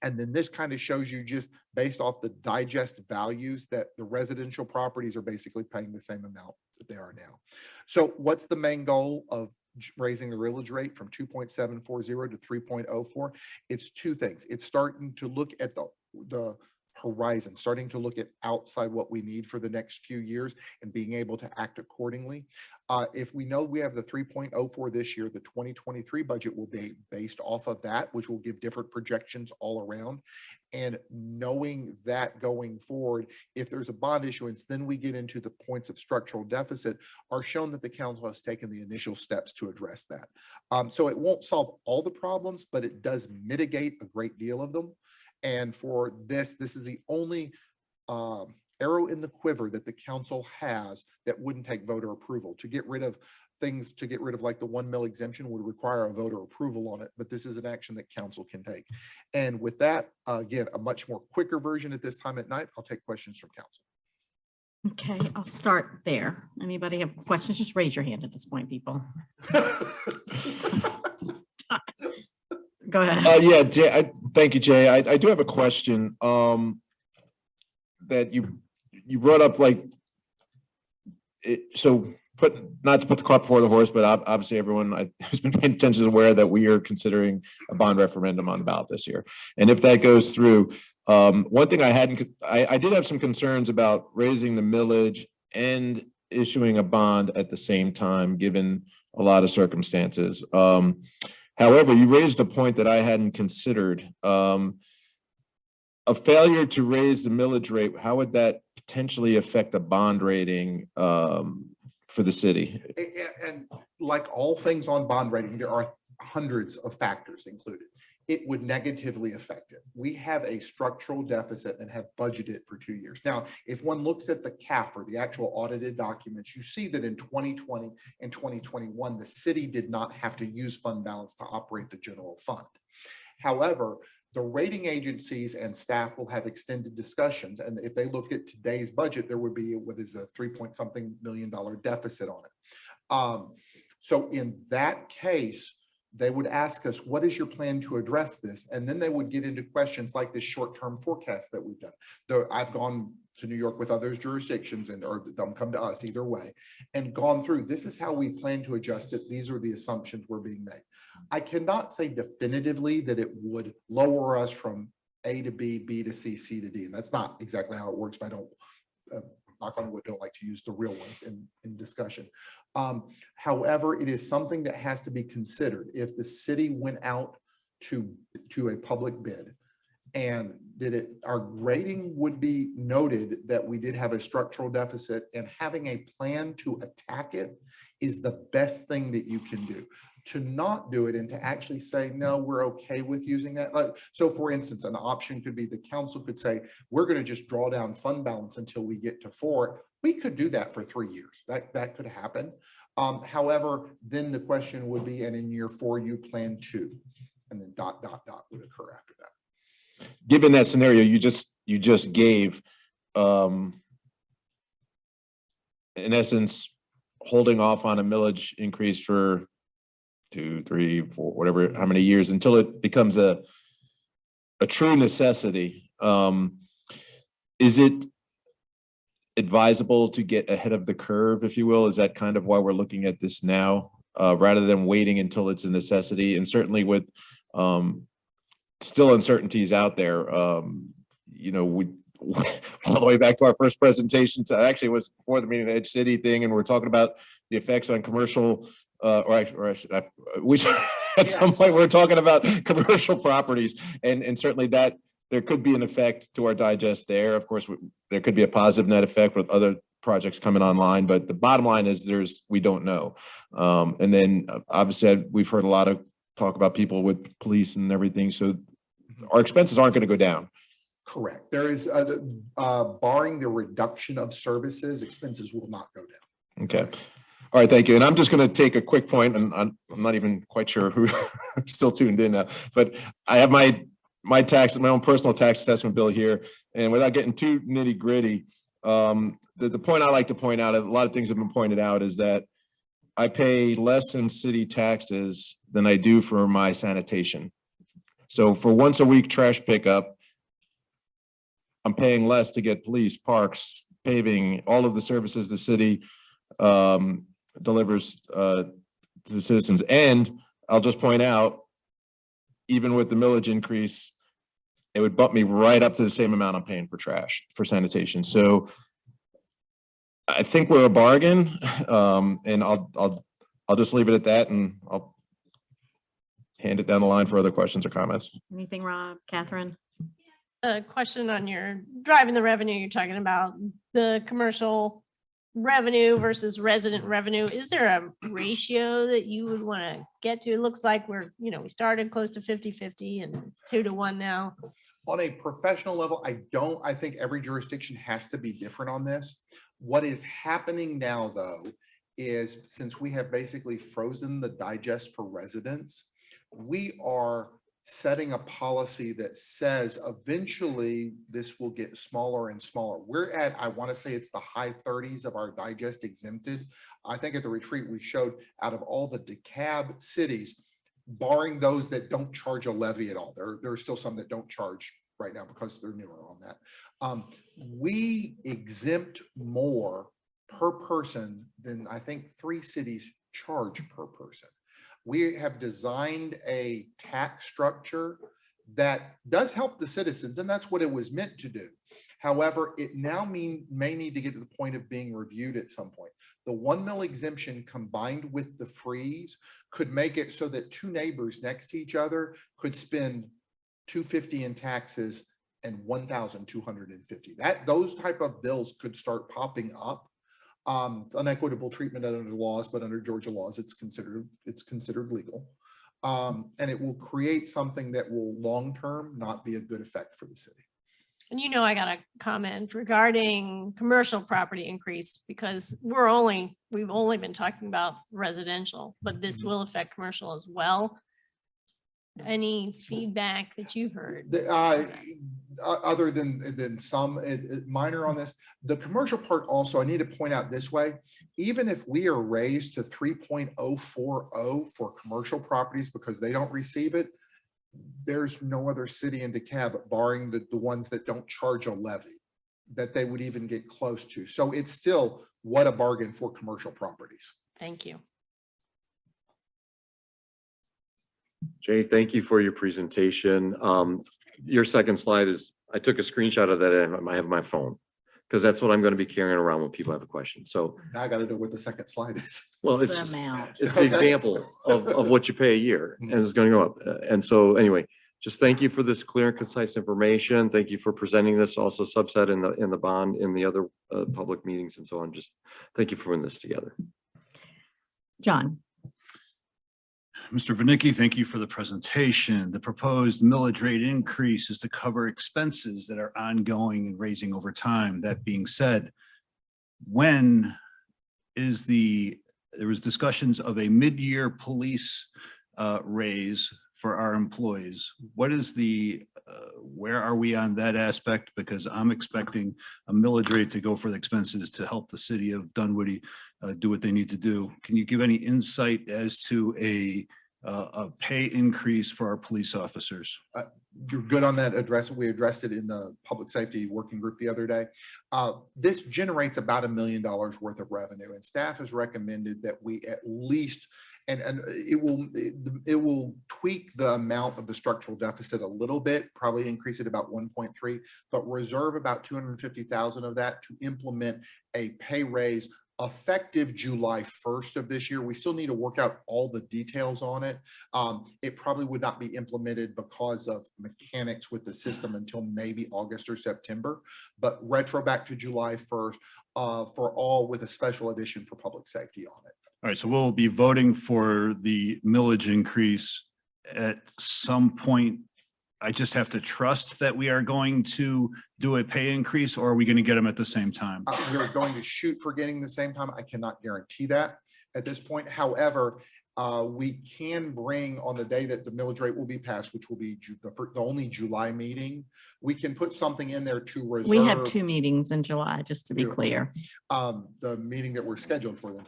And then this kind of shows you, just based off the digest values, that the residential properties are basically paying the same amount that they are now. So what's the main goal of raising the millage rate from 2.740 to 3.04? It's 2 things. It's starting to look at the horizon, starting to look at outside what we need for the next few years and being able to act accordingly. If we know we have the 3.04 this year, the 2023 budget will be based off of that, which will give different projections all around. And knowing that going forward, if there's a bond issuance, then we get into the points of structural deficit are shown that the council has taken the initial steps to address that. So it won't solve all the problems, but it does mitigate a great deal of them. And for this is the only arrow in the quiver that the council has that wouldn't take voter approval. To get rid of things to get rid of like the 1 mil exemption would require a voter approval on it, but this is an action that council can take. And with that, again, a much more quicker version at this time at night, I'll take questions from council.
Okay, I'll start there. Anybody have questions? Just raise your hand at this point, people. Go ahead.
Yeah, Jay, thank you, Jay. I do have a question that you brought up, like, not to put the cart before the horse, but obviously everyone who's been paying attention is aware that we are considering a bond referendum on the ballot this year. And if that goes through, one thing I did have some concerns about raising the millage and issuing a bond at the same time, given a lot of circumstances. However, you raised a point that I hadn't considered. A failure to raise the millage rate, how would that potentially affect a bond rating for the city?
And like all things on bond rating, there are hundreds of factors included. It would negatively affect it. We have a structural deficit and have budgeted for 2 years. Now, if one looks at the CAFR, the actual audited documents, you see that in 2020 and 2021, the city did not have to use fund balance to operate the general fund. However, the rating agencies and staff will have extended discussions. And if they look at today's budget, there would be what is a $3-point-something million deficit on it. So in that case, they would ask us, what is your plan to address this? And then they would get into questions like this short-term forecast that we've done. I've gone to New York with other jurisdictions or they'll come to us either way and gone through, this is how we plan to adjust it. These are the assumptions we're being made. I cannot say definitively that it would lower us from A to B, B to C, C to D. And that's not exactly how it works, but I don't, knock on wood, don't like to use the real ones in discussion. However, it is something that has to be considered. If the city went out to a public bid and our rating would be noted that we did have a structural deficit, and having a plan to attack it is the best thing that you can do. To not do it and to actually say, no, we're okay with using that. So for instance, an option could be the council could say, we're going to just draw down fund balance until we get to 4. We could do that for 3 years. That could happen. However, then the question would be, and in year 4, you plan to, and then ... would occur after that.
Given that scenario you just gave, in essence, holding off on a millage increase for 2, 3, 4, whatever, how many years until it becomes a true necessity. Is it advisable to get ahead of the curve, if you will? Is that kind of why we're looking at this now, rather than waiting until it's a necessity? And certainly with still uncertainties out there, you know, we all the way back to our first presentation. So actually it was before the meeting, the Edge City thing, and we're talking about the effects on commercial, at some point we're talking about commercial properties, and certainly that there could be an effect to our digest there. Of course, there could be a positive net effect with other projects coming online, but the bottom line is we don't know. And then obviously we've heard a lot of talk about people with police and everything. So our expenses aren't going to go down.
Correct. There is, barring the reduction of services, expenses will not go down.
Okay. All right, thank you. And I'm just going to take a quick point, and I'm not even quite sure who's still tuned in now, but I have my own personal tax assessment bill here, and without getting too nitty gritty, the point I like to point out, a lot of things have been pointed out, is that I pay less in city taxes than I do for my sanitation. So for once a week trash pickup, I'm paying less to get police, parks, paving, all of the services the city delivers to the citizens. And I'll just point out, even with the millage increase, it would bump me right up to the same amount I'm paying for trash, for sanitation. So I think we're a bargain, and I'll just leave it at that, and I'll hand it down the line for other questions or comments.
Anything, Rob, Catherine?
A question on your driving the revenue, you're talking about the commercial revenue versus resident revenue. Is there a ratio that you would want to get to? It looks like we started close to 50-50 and it's 2-to-1 now.
On a professional level, I think every jurisdiction has to be different on this. What is happening now, though, is, since we have basically frozen the digest for residents, we are setting a policy that says eventually this will get smaller and smaller. We're at, I want to say it's the high 30s of our digest exempted. I think at the retreat we showed out of all the DeKalb cities, barring those that don't charge a levy at all. There are still some that don't charge right now because they're newer on that. We exempt more per person than I think 3 cities charge per person. We have designed a tax structure that does help the citizens, and that's what it was meant to do. However, it now may need to get to the point of being reviewed at some point. The 1 mil exemption combined with the freeze could make it so that 2 neighbors next to each other could spend $250 in taxes and $1,250. Those type of bills could start popping up. It's unequitable treatment under the laws, but under Georgia laws, it's considered legal. And it will create something that will long-term not be a good effect for the city.
And you know, I got a comment regarding commercial property increase because we've only been talking about residential, but this will affect commercial as well. Any feedback that you've heard?
Other than some minor on this, the commercial part also, I need to point out this way, even if we are raised to 3.040 for commercial properties because they don't receive it, there's no other city in DeKalb, barring the ones that don't charge a levy, that they would even get close to. So it's still what a bargain for commercial properties.
Thank you.
Jay, thank you for your presentation. Your second slide is, I took a screenshot of that. I have my phone because that's what I'm going to be carrying around when people have a question. So
now I got to know what the second slide is.
Well, it's
The
just,
amount.
it's the example of what you pay a year and it's going to go up. And so anyway, just thank you for this clear and concise information. Thank you for presenting this also subset in the bond, in the other public meetings and so on. Just thank you for putting this together.
John.
Mr. Vanicki, thank you for the presentation. The proposed millage rate increase is to cover expenses that are ongoing and raising over time. That being said, when is there was discussions of a mid-year police raise for our employees. What is where are we on that aspect? Because I'm expecting a millage rate to go for the expenses to help the city of Dunwoody do what they need to do. Can you give any insight as to a pay increase for our police officers?
You're good on that address. We addressed it in the public safety working group the other day. This generates about $1 million worth of revenue, and staff has recommended that we at least, and it will tweak the amount of the structural deficit a little bit, probably increase it about 1.3, but reserve about 250,000 of that to implement a pay raise effective July 1st of this year. We still need to work out all the details on it. It probably would not be implemented because of mechanics with the system until maybe August or September, but retro back to July 1st for all, with a special edition for public safety on it.
All right, so we'll be voting for the millage increase at some point. I just have to trust that we are going to do a pay increase, or are we going to get them at the same time?
We're going to shoot for getting the same time. I cannot guarantee that at this point. However, we can bring on the day that the millage rate will be passed, which will be the only July meeting, we can put something in there to reserve.
We have 2 meetings in July, just to be clear.
The meeting that we're scheduled for them.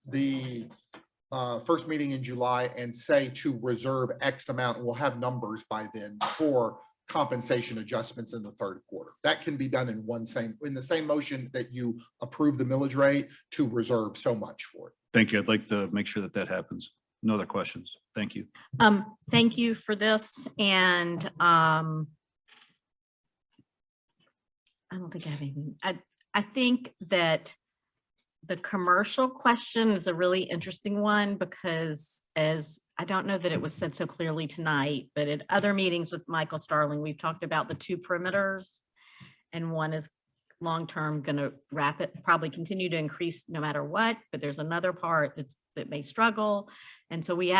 The first meeting in July, and say to reserve X amount, and we'll have numbers by then for compensation adjustments in the third quarter. That can be done in the same motion that you approve the millage rate to reserve so much for it.
Thank you. I'd like to make sure that that happens. No other questions. Thank you.
Thank you for this. And I don't think I have anything. I think that the commercial question is a really interesting one, because as I don't know that it was said so clearly tonight, but at other meetings with Michael Starling, we've talked about the 2 perimeters, and one is long-term going to probably continue to increase no matter what, but there's another part that may struggle. And so we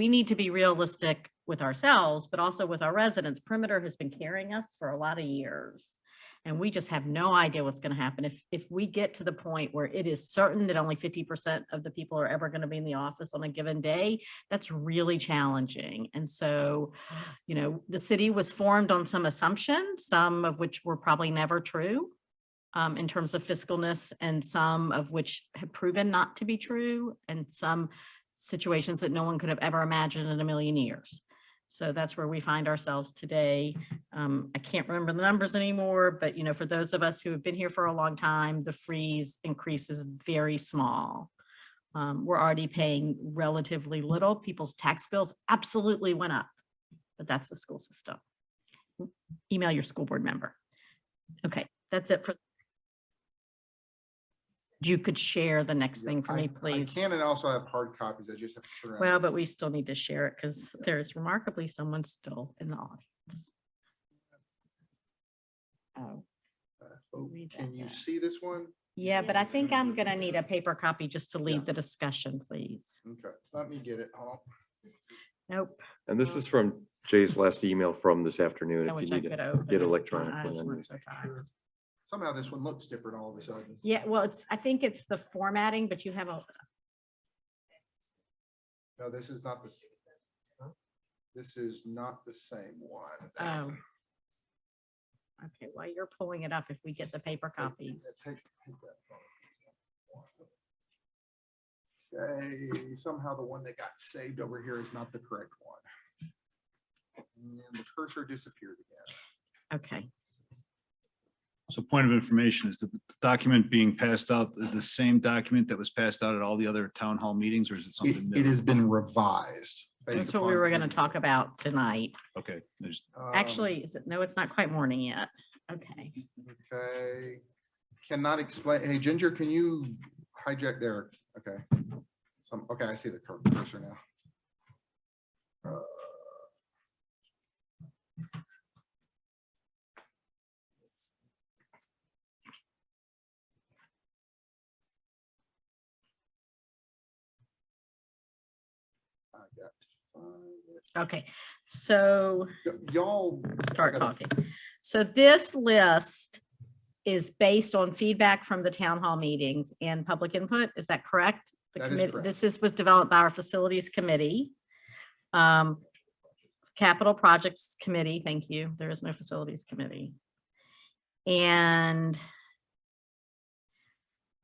need to be realistic with ourselves, but also with our residents. Perimeter has been carrying us for a lot of years. And we just have no idea what's going to happen. If we get to the point where it is certain that only 50% of the people are ever going to be in the office on a given day, that's really challenging. And so, you know, the city was formed on some assumptions, some of which were probably never true in terms of fiscalness, and some of which have proven not to be true, and some situations that no one could have ever imagined in a million years. So that's where we find ourselves today. I can't remember the numbers anymore, but you know, for those of us who have been here for a long time, the freeze increase is very small. We're already paying relatively little. People's tax bills absolutely went up, but that's the school system. Email your school board member. Okay, that's it for. You could share the next thing for me, please.
I can, and also have hard copies. I just have to turn around.
Well, but we still need to share it because there's remarkably someone still in the audience. Oh.
Can you see this one?
Yeah, but I think I'm gonna need a paper copy just to lead the discussion, please.
Okay, let me get it. Hold on.
Nope.
And this is from Jay's last email from this afternoon.
I
If
wish
you
I
need
could
to
open
get
it.
electronic.
My eyes
plan.
weren't so tired.
Somehow this one looks different all of a sudden.
Yeah, well, I think it's the formatting, but you have a,
No, this is not the. This is not the same one.
oh. Okay, while you're pulling it up, if we get the paper copies.
Take that phone. Okay, somehow the one that got saved over here is not the correct one. And the cursor disappeared again.
Okay.
So point of information is the document being passed out, the same document that was passed out at all the other town hall meetings, or is it something
It
new?
has been revised. based
That's what we
upon
were gonna
previous-
talk about tonight.
Okay, there's,
Actually, is it, no, it's not quite morning yet. Okay.
Okay, cannot explain. Hey, Ginger, can you hijack there? Okay. Okay, I see the cursor now. I got to find it.
Okay, so
Y'all
start talking. So this list is based on feedback from the town hall meetings and public input. Is that correct? The
That is
committee,
correct.
this was developed by our facilities committee. Capital projects committee, thank you. There is no facilities committee. And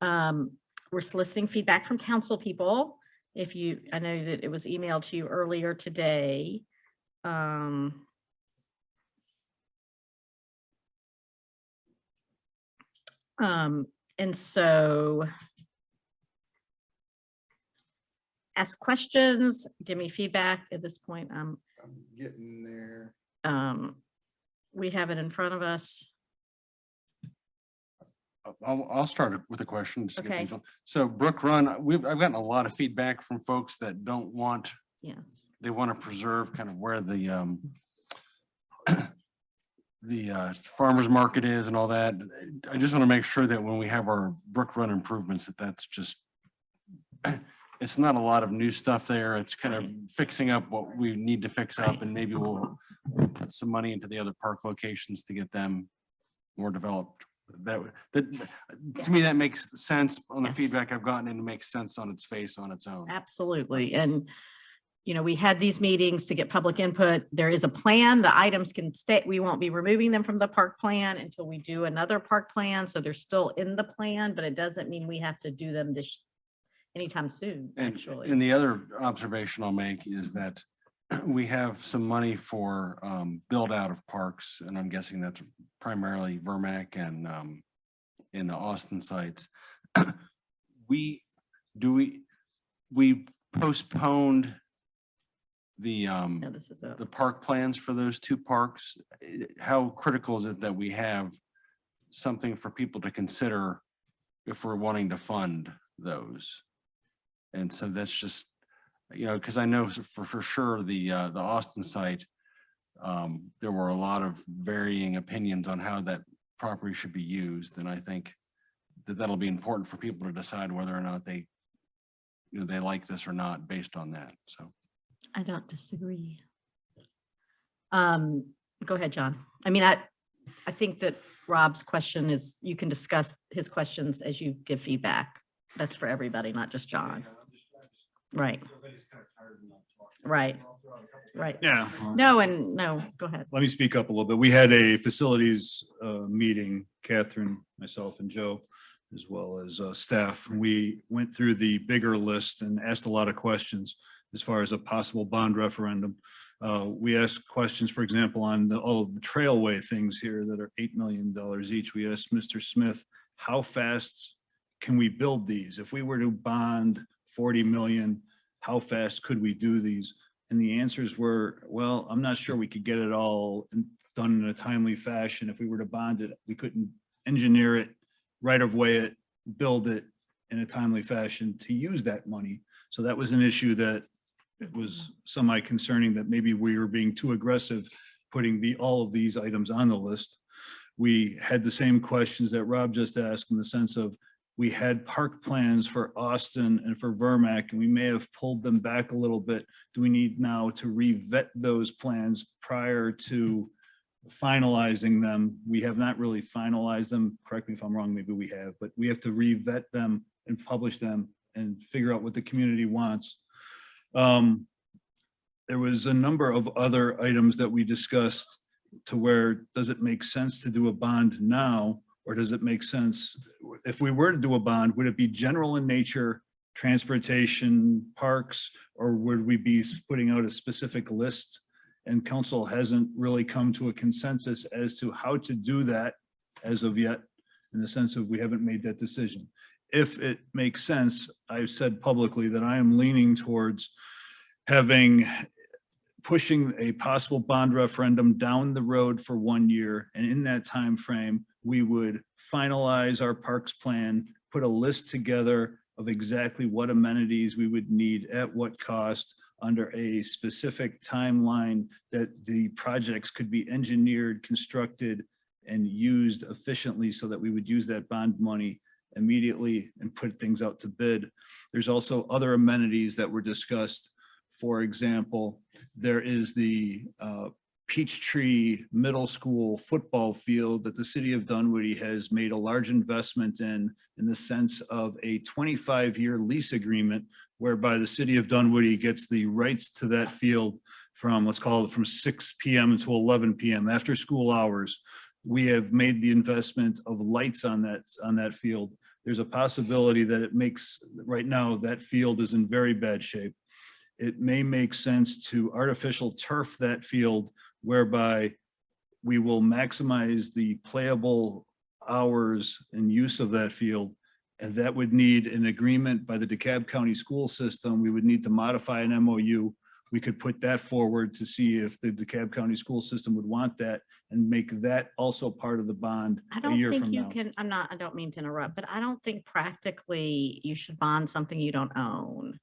we're soliciting feedback from council people. If you, I know that it was emailed to you earlier today. And so ask questions, give me feedback at this point.
I'm getting there.
We have it in front of us.
I'll start with a question. just to get
Okay.
things on. So Brook Run, I've gotten a lot of feedback from folks that don't want,
Yes.
they want to preserve kind of where the farmer's market is and all that. I just want to make sure that when we have our Brook Run improvements, that's just, it's not a lot of new stuff there. It's kind of fixing up what we need to fix up, and maybe we'll put some money into the other park locations to get them more developed. That to me, that makes sense on the
Yes.
feedback I've gotten, and it makes sense on its face on its own.
Absolutely. And, you know, we had these meetings to get public input. There is a plan. The items can stay. We won't be removing them from the park plan until we do another park plan. So they're still in the plan, but it doesn't mean we have to do them this anytime soon, actually.
And the other observation I'll make is that we have some money for build out of parks, and I'm guessing that's primarily Vermac and in the Austin sites. We postponed the
This is a,
the park plans for those two parks. How critical is it that we have something for people to consider if we're wanting to fund those? And so that's just, you know, because I know for sure the Austin site, there were a lot of varying opinions on how that property should be used. And I think that that'll be important for people to decide whether or not they, you know, they like this or not based on that. So.
I don't disagree. Go ahead, John. I mean, I think that Rob's question is, you can discuss his questions as you give feedback. That's for everybody, not just John. Right. Right. Right.
Yeah.
No, and no, go ahead.
Let me speak up a little bit. We had a facilities meeting, Catherine, myself and Joe, as well as staff. We went through the bigger list and asked a lot of questions as far as a possible bond referendum. We asked questions, for example, on all of the trailway things here that are $8 million each. We asked Mr. Smith, how fast can we build these? If we were to bond 40 million, how fast could we do these? And the answers were, well, I'm not sure we could get it all done in a timely fashion. If we were to bond it, we couldn't engineer it, right of way it, build it in a timely fashion to use that money. So that was an issue that it was semi-concerning that maybe we were being too aggressive putting all of these items on the list. We had the same questions that Rob just asked in the sense of, we had park plans for Austin and for Vermac, and we may have pulled them back a little bit. Do we need now to re-vet those plans prior to finalizing them? We have not really finalized them. Correct me if I'm wrong, maybe we have, but we have to re-vet them and publish them and figure out what the community wants. There was a number of other items that we discussed to where, does it make sense to do a bond now? Or does it make sense, if we were to do a bond, would it be general in nature, transportation, parks, or would we be putting out a specific list? And council hasn't really come to a consensus as to how to do that as of yet, in the sense of we haven't made that decision. If it makes sense, I've said publicly that I am leaning towards pushing a possible bond referendum down the road for 1 year. And in that time frame, we would finalize our parks plan, put a list together of exactly what amenities we would need at what cost under a specific timeline that the projects could be engineered, constructed, and used efficiently so that we would use that bond money immediately and put things out to bid. There's also other amenities that were discussed. For example, there is the Peachtree Middle School football field that the city of Dunwoody has made a large investment in the sense of a 25-year lease agreement whereby the city of Dunwoody gets the rights to that field from, let's call it from 6 p.m. until 11 p.m. after school hours. We have made the investment of lights on that field. There's a possibility that it makes, right now, that field is in very bad shape. It may make sense to artificial turf that field whereby we will maximize the playable hours and use of that field. And that would need an agreement by the DeKalb County school system. We would need to modify an MOU. We could put that forward to see if the DeKalb County school system would want that and make that also part of the bond
I
a
don't
year
think
from
you
now.
can, I don't mean to interrupt, but I don't think practically you should bond something you don't own.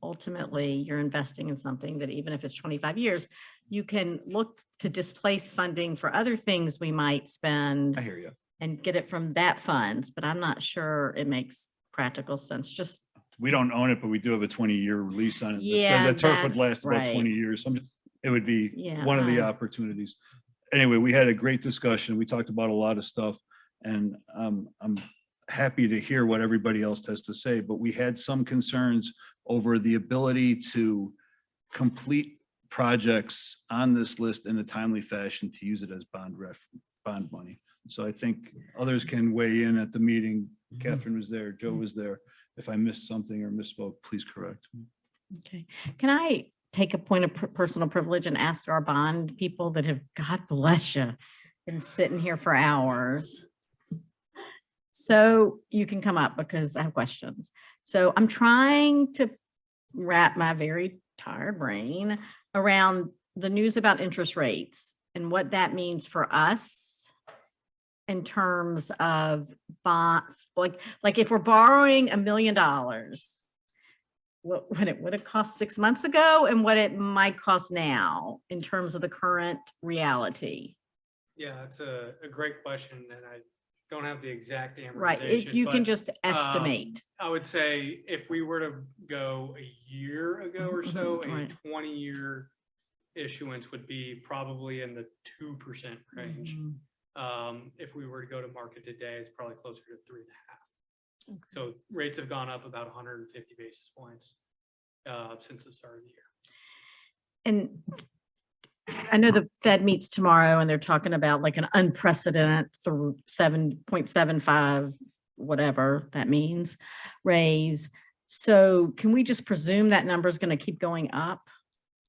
Ultimately, you're investing in something that even if it's 25 years, you can look to displace funding for other things we might spend.
I hear you.
And get it from that funds, but I'm not sure it makes practical sense. Just,
We don't own it, but we do have a 20-year lease on it.
Yeah,
The turf would
that-
last about
right.
20 years. It would be
Yeah,
one of the opportunities. Anyway, we had a great discussion. We talked about a lot of stuff and I'm happy to hear what everybody else has to say, but we had some concerns over the ability to complete projects on this list in a timely fashion to use it as bond money. So I think others can weigh in at the meeting. Catherine was there, Joe was there. If I missed something or misspoke, please correct me.
okay. Can I take a point of personal privilege and ask our bond people that have, God bless you, been sitting here for hours? So you can come up because I have questions. So I'm trying to wrap my very tired brain around the news about interest rates and what that means for us in terms of bond, like if we're borrowing $1 million, what would it cost 6 months ago and what it might cost now in terms of the current reality?
Yeah, that's a great question, and I don't have the exact amortization.
Right, you can
but,
just estimate.
I would say if we were to go a year ago or so, a
Right.
20-year issuance would be probably in the 2% range. If we were to go to market today, it's probably closer to 3.5. So rates have gone up about 150 basis points since the start of the year.
And I know the Fed meets tomorrow and they're talking about like an unprecedented through 7.75, whatever that means, raise. So can we just presume that number is going to keep going up?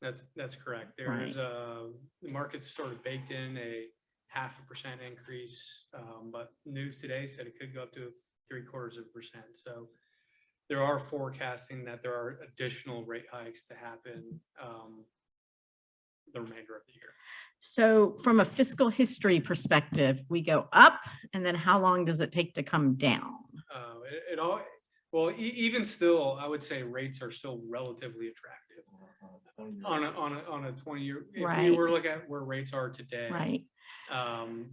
That's correct. There's the market's sort of baked in a 0.5% increase, but news today said it could go up to 0.75%. So there are forecasting that there are additional rate hikes to happen the remainder of the year.
So from a fiscal history perspective, we go up and then how long does it take to come down?
Well, even still, I would say rates are still relatively attractive on a 20-year. If we were to look at where rates are today,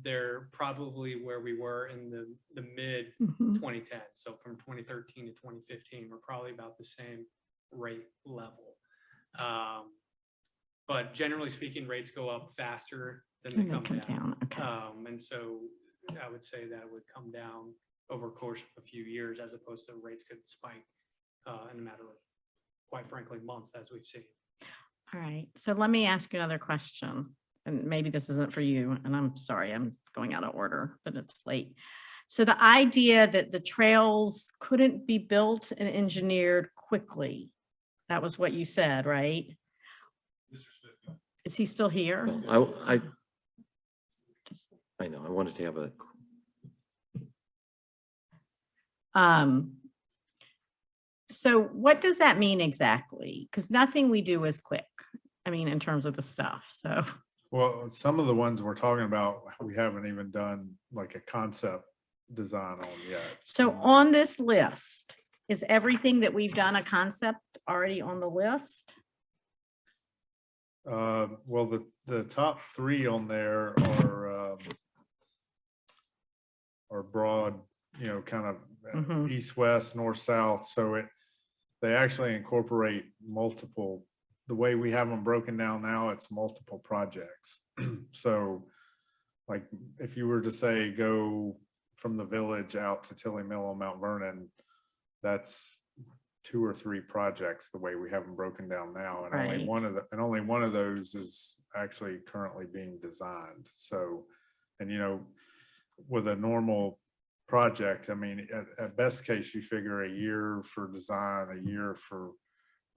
they're probably where we were in the mid 2010. So from 2013 to 2015, we're probably about the same rate level. But generally speaking, rates go up faster than they come down.
Okay.
And so I would say that would come down over the course of a few years, as opposed to rates could spike in a matter of, quite frankly, months, as we've seen.
All right. So let me ask you another question. And maybe this isn't for you, and I'm sorry, I'm going out of order, but it's late. So the idea that the trails couldn't be built and engineered quickly, that was what you said, right? Is he still here?
I know, I wanted to have a.
So what does that mean exactly? Because nothing we do is quick. I mean, in terms of the stuff, so.
Well, some of the ones we're talking about, we haven't even done like a concept design on yet.
So on this list, is everything that we've done a concept already on the list?
Well, the top three on there are broad, you know, kind of east, west, north, south. So they actually incorporate multiple. The way we have them broken down now, it's multiple projects. So like if you were to say go from the village out to Tilly Mill on Mount Vernon, that's 2 or 3 projects the way we have them broken down now. And only one of those is actually currently being designed. So, and you know, with a normal project, I mean, at best case, you figure a year for design, a year for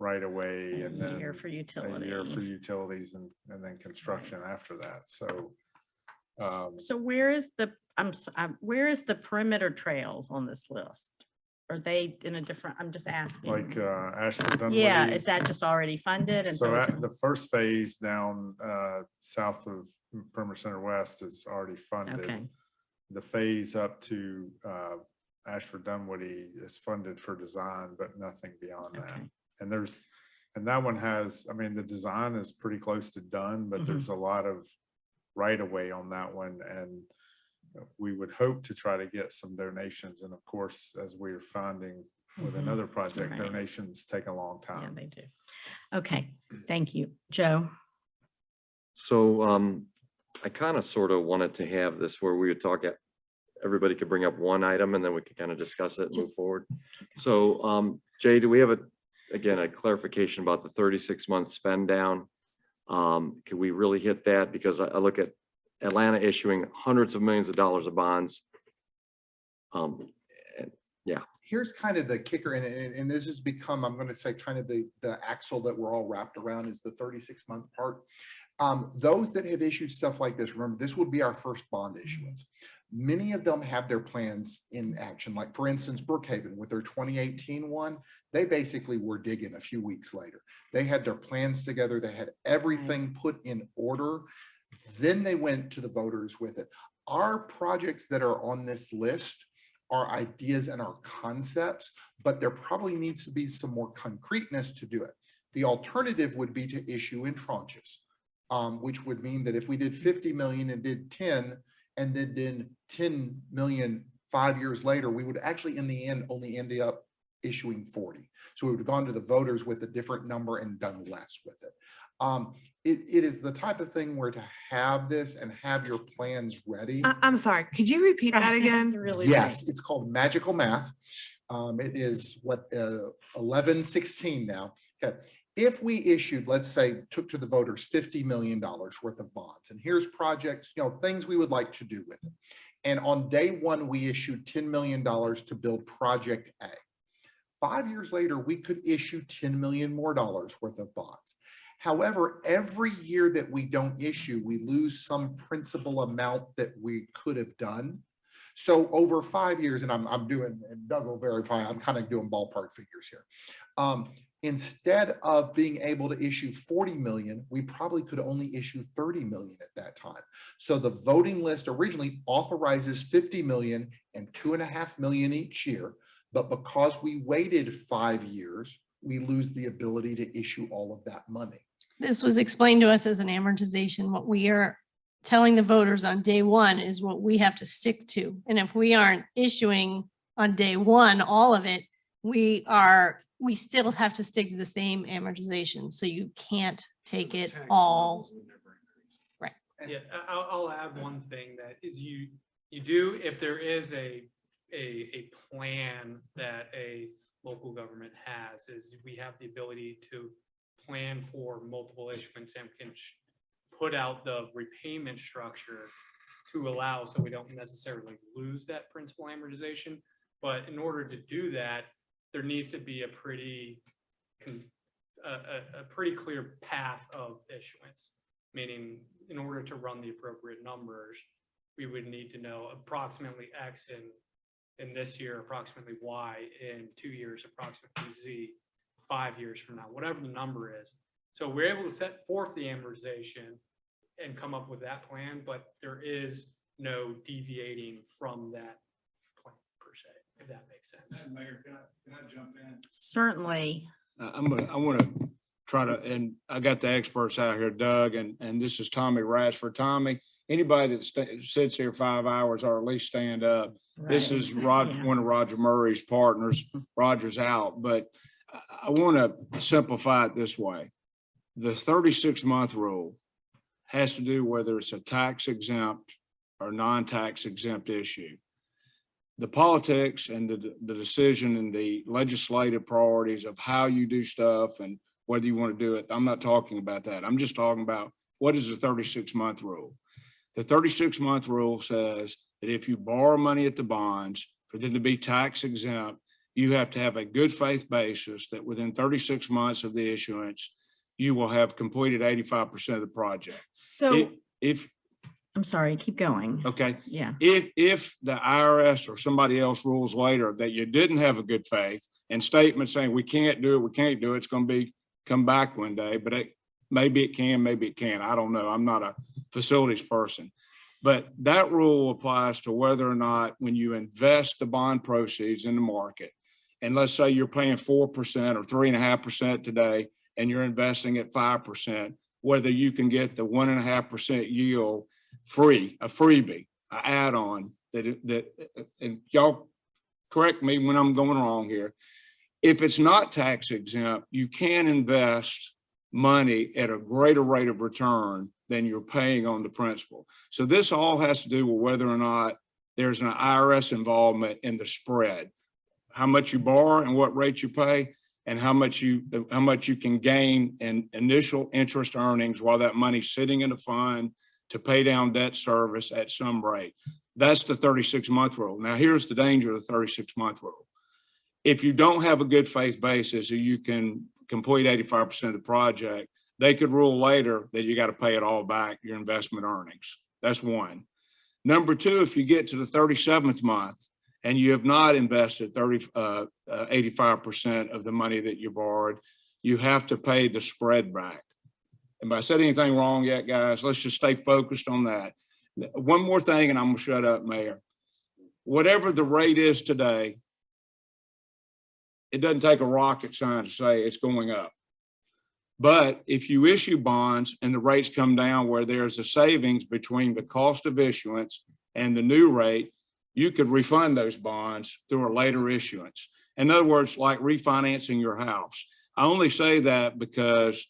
right away, and then
a year for
utilities, and then construction after that. So
so where is the where is the perimeter trails on this list? Are they in a different, I'm just asking.
like Ashland, Dunwoody.
Yeah, is that just already funded? And
So
it's
the first phase down south of Perimeter Center West is already funded.
okay.
The phase up to Ashford Dunwoody is funded for design, but nothing beyond that. And that one has, I mean, the design is pretty close to done, but there's a lot of right of way on that one. And we would hope to try to get some donations. And of course, as we're finding with another project, donations take a long time.
Yeah, they do. Okay, thank you. Joe?
So I kind of sort of wanted to have this where we would talk at, everybody could bring up one item and then we could kind of discuss it and move forward. So Jay, do we have again, a clarification about the 36-month spend down? Can we really hit that? Because I look at Atlanta issuing hundreds of millions of dollars of bonds. Yeah.
Here's kind of the kicker, and this has become, I'm going to say, kind of the axle that we're all wrapped around is the 36-month part. Those that have issued stuff like this, remember, this would be our first bond issuance. Many of them have their plans in action. Like for instance, Brookhaven with their 2018 one, they basically were digging a few weeks later. They had their plans together. They had everything put in order. Then they went to the voters with it. Our projects that are on this list are ideas and are concepts, but there probably needs to be some more concreteness to do it. The alternative would be to issue in tranches, which would mean that if we did 50 million and did 10, and then did 10 million 5 years later, we would actually in the end only end up issuing 40. So we would have gone to the voters with a different number and done less with it. It is the type of thing where to have this and have your plans ready.
I'm sorry, could you repeat that again?
Yes, it's called magical math. It is what, 1116 now. Okay. If we issued, let's say, took to the voters $50 million worth of bonds, and here's projects, things we would like to do with it. And on day one, we issued $10 million to build project A. 5 years later, we could issue $10 million more worth of bonds. However, every year that we don't issue, we lose some principal amount that we could have done. So over 5 years, and I'm doing, and Doug will verify, I'm kind of doing ballpark figures here. Instead of being able to issue 40 million, we probably could only issue 30 million at that time. So the voting list originally authorizes 50 million and 2.5 million each year. But because we waited 5 years, we lose the ability to issue all of that money.
This was explained to us as an amortization. What we are telling the voters on day one is what we have to stick to. And if we aren't issuing on day one, all of it, we still have to stick to the same amortization. So you can't take it all. Right.
Yeah, I'll add one thing that is you do, if there is a plan that a local government has, is we have the ability to plan for multiple issuance and can put out the repayment structure to allow, so we don't necessarily lose that principal amortization. But in order to do that, there needs to be a pretty clear path of issuance, meaning in order to run the appropriate numbers, we would need to know approximately X in this year, approximately Y in 2 years, approximately Z 5 years from now, whatever the number is. So we're able to set forth the amortization and come up with that plan, but there is no deviating from that plan per se, if that makes sense.
Mayor, can I jump in?
Certainly.
I want to try to, and I got the experts out here, Doug, and this is Tommy Ratchford. Tommy, anybody that sits here 5 hours or at least stand up. This is one of Roger Murray's partners. Roger's out, but I want to simplify it this way. The 36-month rule has to do whether it's a tax exempt or non-tax exempt issue. The politics and the decision and the legislative priorities of how you do stuff and whether you want to do it, I'm not talking about that. I'm just talking about what is the 36-month rule. The 36-month rule says that if you borrow money at the bonds for them to be tax exempt, you have to have a good faith basis that within 36 months of the issuance, you will have completed 85% of the project.
So
if
I'm sorry, keep going.
okay.
Yeah.
If the IRS or somebody else rules later that you didn't have a good faith and statement saying we can't do it, it's going to come back one day, but maybe it can, maybe it can't. I don't know. I'm not a facilities person, but that rule applies to whether or not when you invest the bond proceeds in the market, and let's say you're paying 4% or 3.5% today, and you're investing at 5%, whether you can get the 1.5% yield free, a freebie, an add-on that, and y'all correct me when I'm going wrong here. If it's not tax exempt, you can invest money at a greater rate of return than you're paying on the principal. So this all has to do with whether or not there's an IRS involvement in the spread, how much you borrow and what rate you pay, and how much you can gain in initial interest earnings while that money's sitting in a fund to pay down debt service at some rate. That's the 36-month rule. Now, here's the danger of the 36-month rule. If you don't have a good faith basis, or you can complete 85% of the project, they could rule later that you got to pay it all back, your investment earnings. That's one. Number two, if you get to the 37th month and you have not invested 85% of the money that you borrowed, you have to pay the spread back. Have I said anything wrong yet, guys? Let's just stay focused on that. One more thing, and I'm gonna shut up, Mayor. Whatever the rate is today, it doesn't take a rocket science to say it's going up. But if you issue bonds and the rates come down where there's a savings between the cost of issuance and the new rate, you could refund those bonds through a later issuance. In other words, like refinancing your house. I only say that because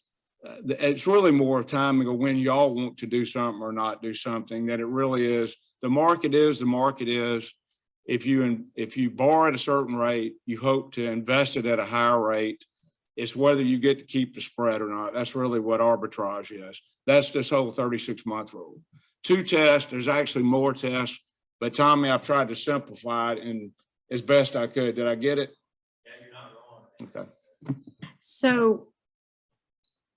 it's really more timing of when y'all want to do something or not do something than it really is. The market is. If you borrow at a certain rate, you hope to invest it at a higher rate. It's whether you get to keep the spread or not. That's really what arbitrage is. That's this whole 36-month rule. 2 tests, there's actually more tests, but Tommy, I've tried to simplify it and as best I could. Did I get it? Yeah, you're not wrong. Okay.
So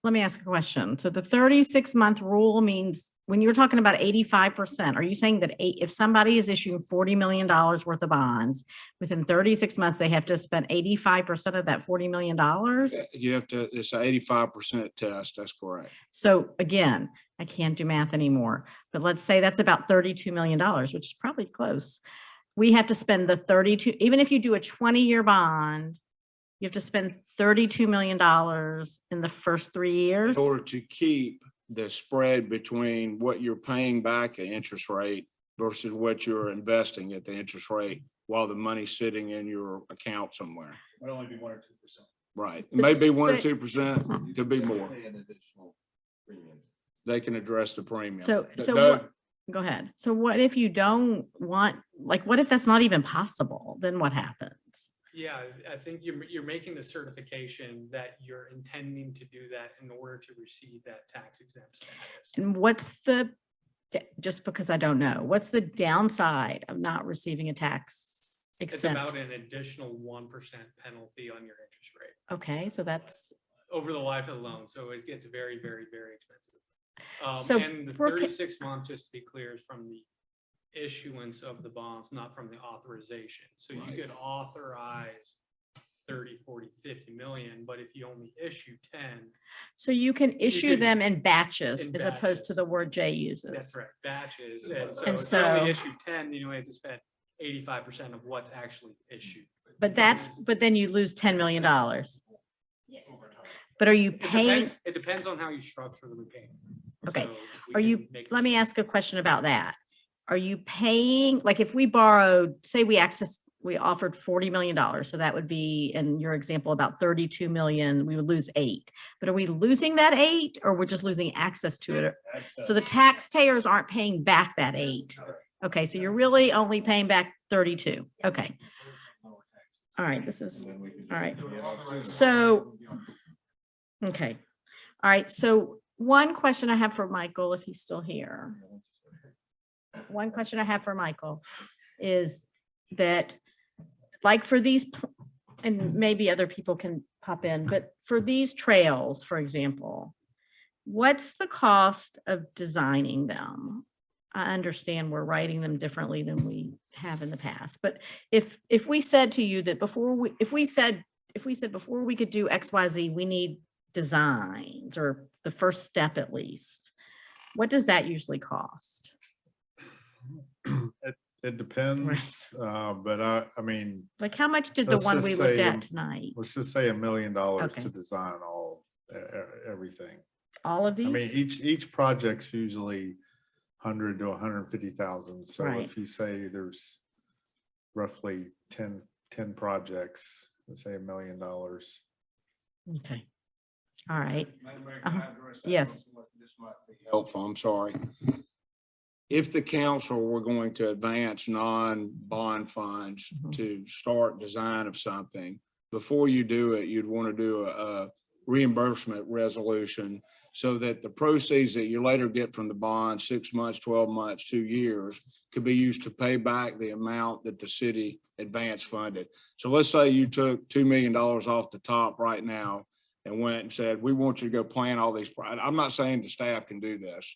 let me ask a question. So the 36-month rule means when you're talking about 85%, are you saying that if somebody is issuing $40 million worth of bonds, within 36 months, they have to spend 85% of that $40 million?
You have to, it's an 85% test. That's correct.
So again, I can't do math anymore, but let's say that's about $32 million, which is probably close. We have to spend the 32, even if you do a 20-year bond, you have to spend $32 million in the first 3 years.
In order to keep the spread between what you're paying back at interest rate versus what you're investing at the interest rate while the money's sitting in your account somewhere.
Might only be 1 or 2%.
Right. It may be 1 or 2%, it could be more. They can address the premium.
So
Doug,
what, go ahead. So what if you don't want, like, what if that's not even possible? Then what happens?
Yeah, I think you're making the certification that you're intending to do that in order to receive that tax exempt status.
And what's the, just because I don't know, what's the downside of not receiving a tax
It's
exempt?
about an additional 1% penalty on your interest rate
Okay, so that's,
over the life of the loan. So it gets very, very, very expensive.
So
And the
Brooke-
36 month, just to be clear, is from the issuance of the bonds, not from the authorization. So you could authorize 30, 40, 50 million, but if you only issue 10,
so you can issue
can-
them in batches
in
as opposed to the word Jay uses.
that's correct, batches. And so
And
if you only
so-
issue 10, you only have to spend 85% of what's actually issued.
But then you lose $10 million. But are you paying?
It depends on how you structure the repayment.
Okay.
So we
Are you,
can make
let me ask a question about that. Are you paying, like if we borrowed, say we offered $40 million, so that would be, in your example, about 32 million, we would lose 8. But are we losing that 8 or we're just losing access to it? So the taxpayers aren't paying back that 8. Okay, so you're really only paying back 32. Okay. All right, this is, all right. So, okay. All right, so one question I have for Michael, if he's still here. One question I have for Michael is that, like for these, and maybe other people can pop in, but for these trails, for example, what's the cost of designing them? I understand we're writing them differently than we have in the past, but if we said to you that if we said before we could do XYZ, we need designs or the first step at least, what does that usually cost?
It depends, but I mean.
Like how much did the
let's
one
just
we looked
say,
at tonight?
Let's just say $1 million
Okay.
to design everything.
All of these?
I mean, each project's usually 100 to 150,000. So
Right.
if you say there's roughly 10 projects, let's say $1 million.
Okay. All right.
Madam Mayor, can I address that?
Yes.
This might be helpful. I'm sorry. If the council were going to advance non-bond funds to start design of something, before you do it, you'd want to do a reimbursement resolution so that the proceeds that you later get from the bond, 6 months, 12 months, 2 years, could be used to pay back the amount that the city advance funded. So let's say you took $2 million off the top right now and went and said, we want you to go plan all these. I'm not saying the staff can do this.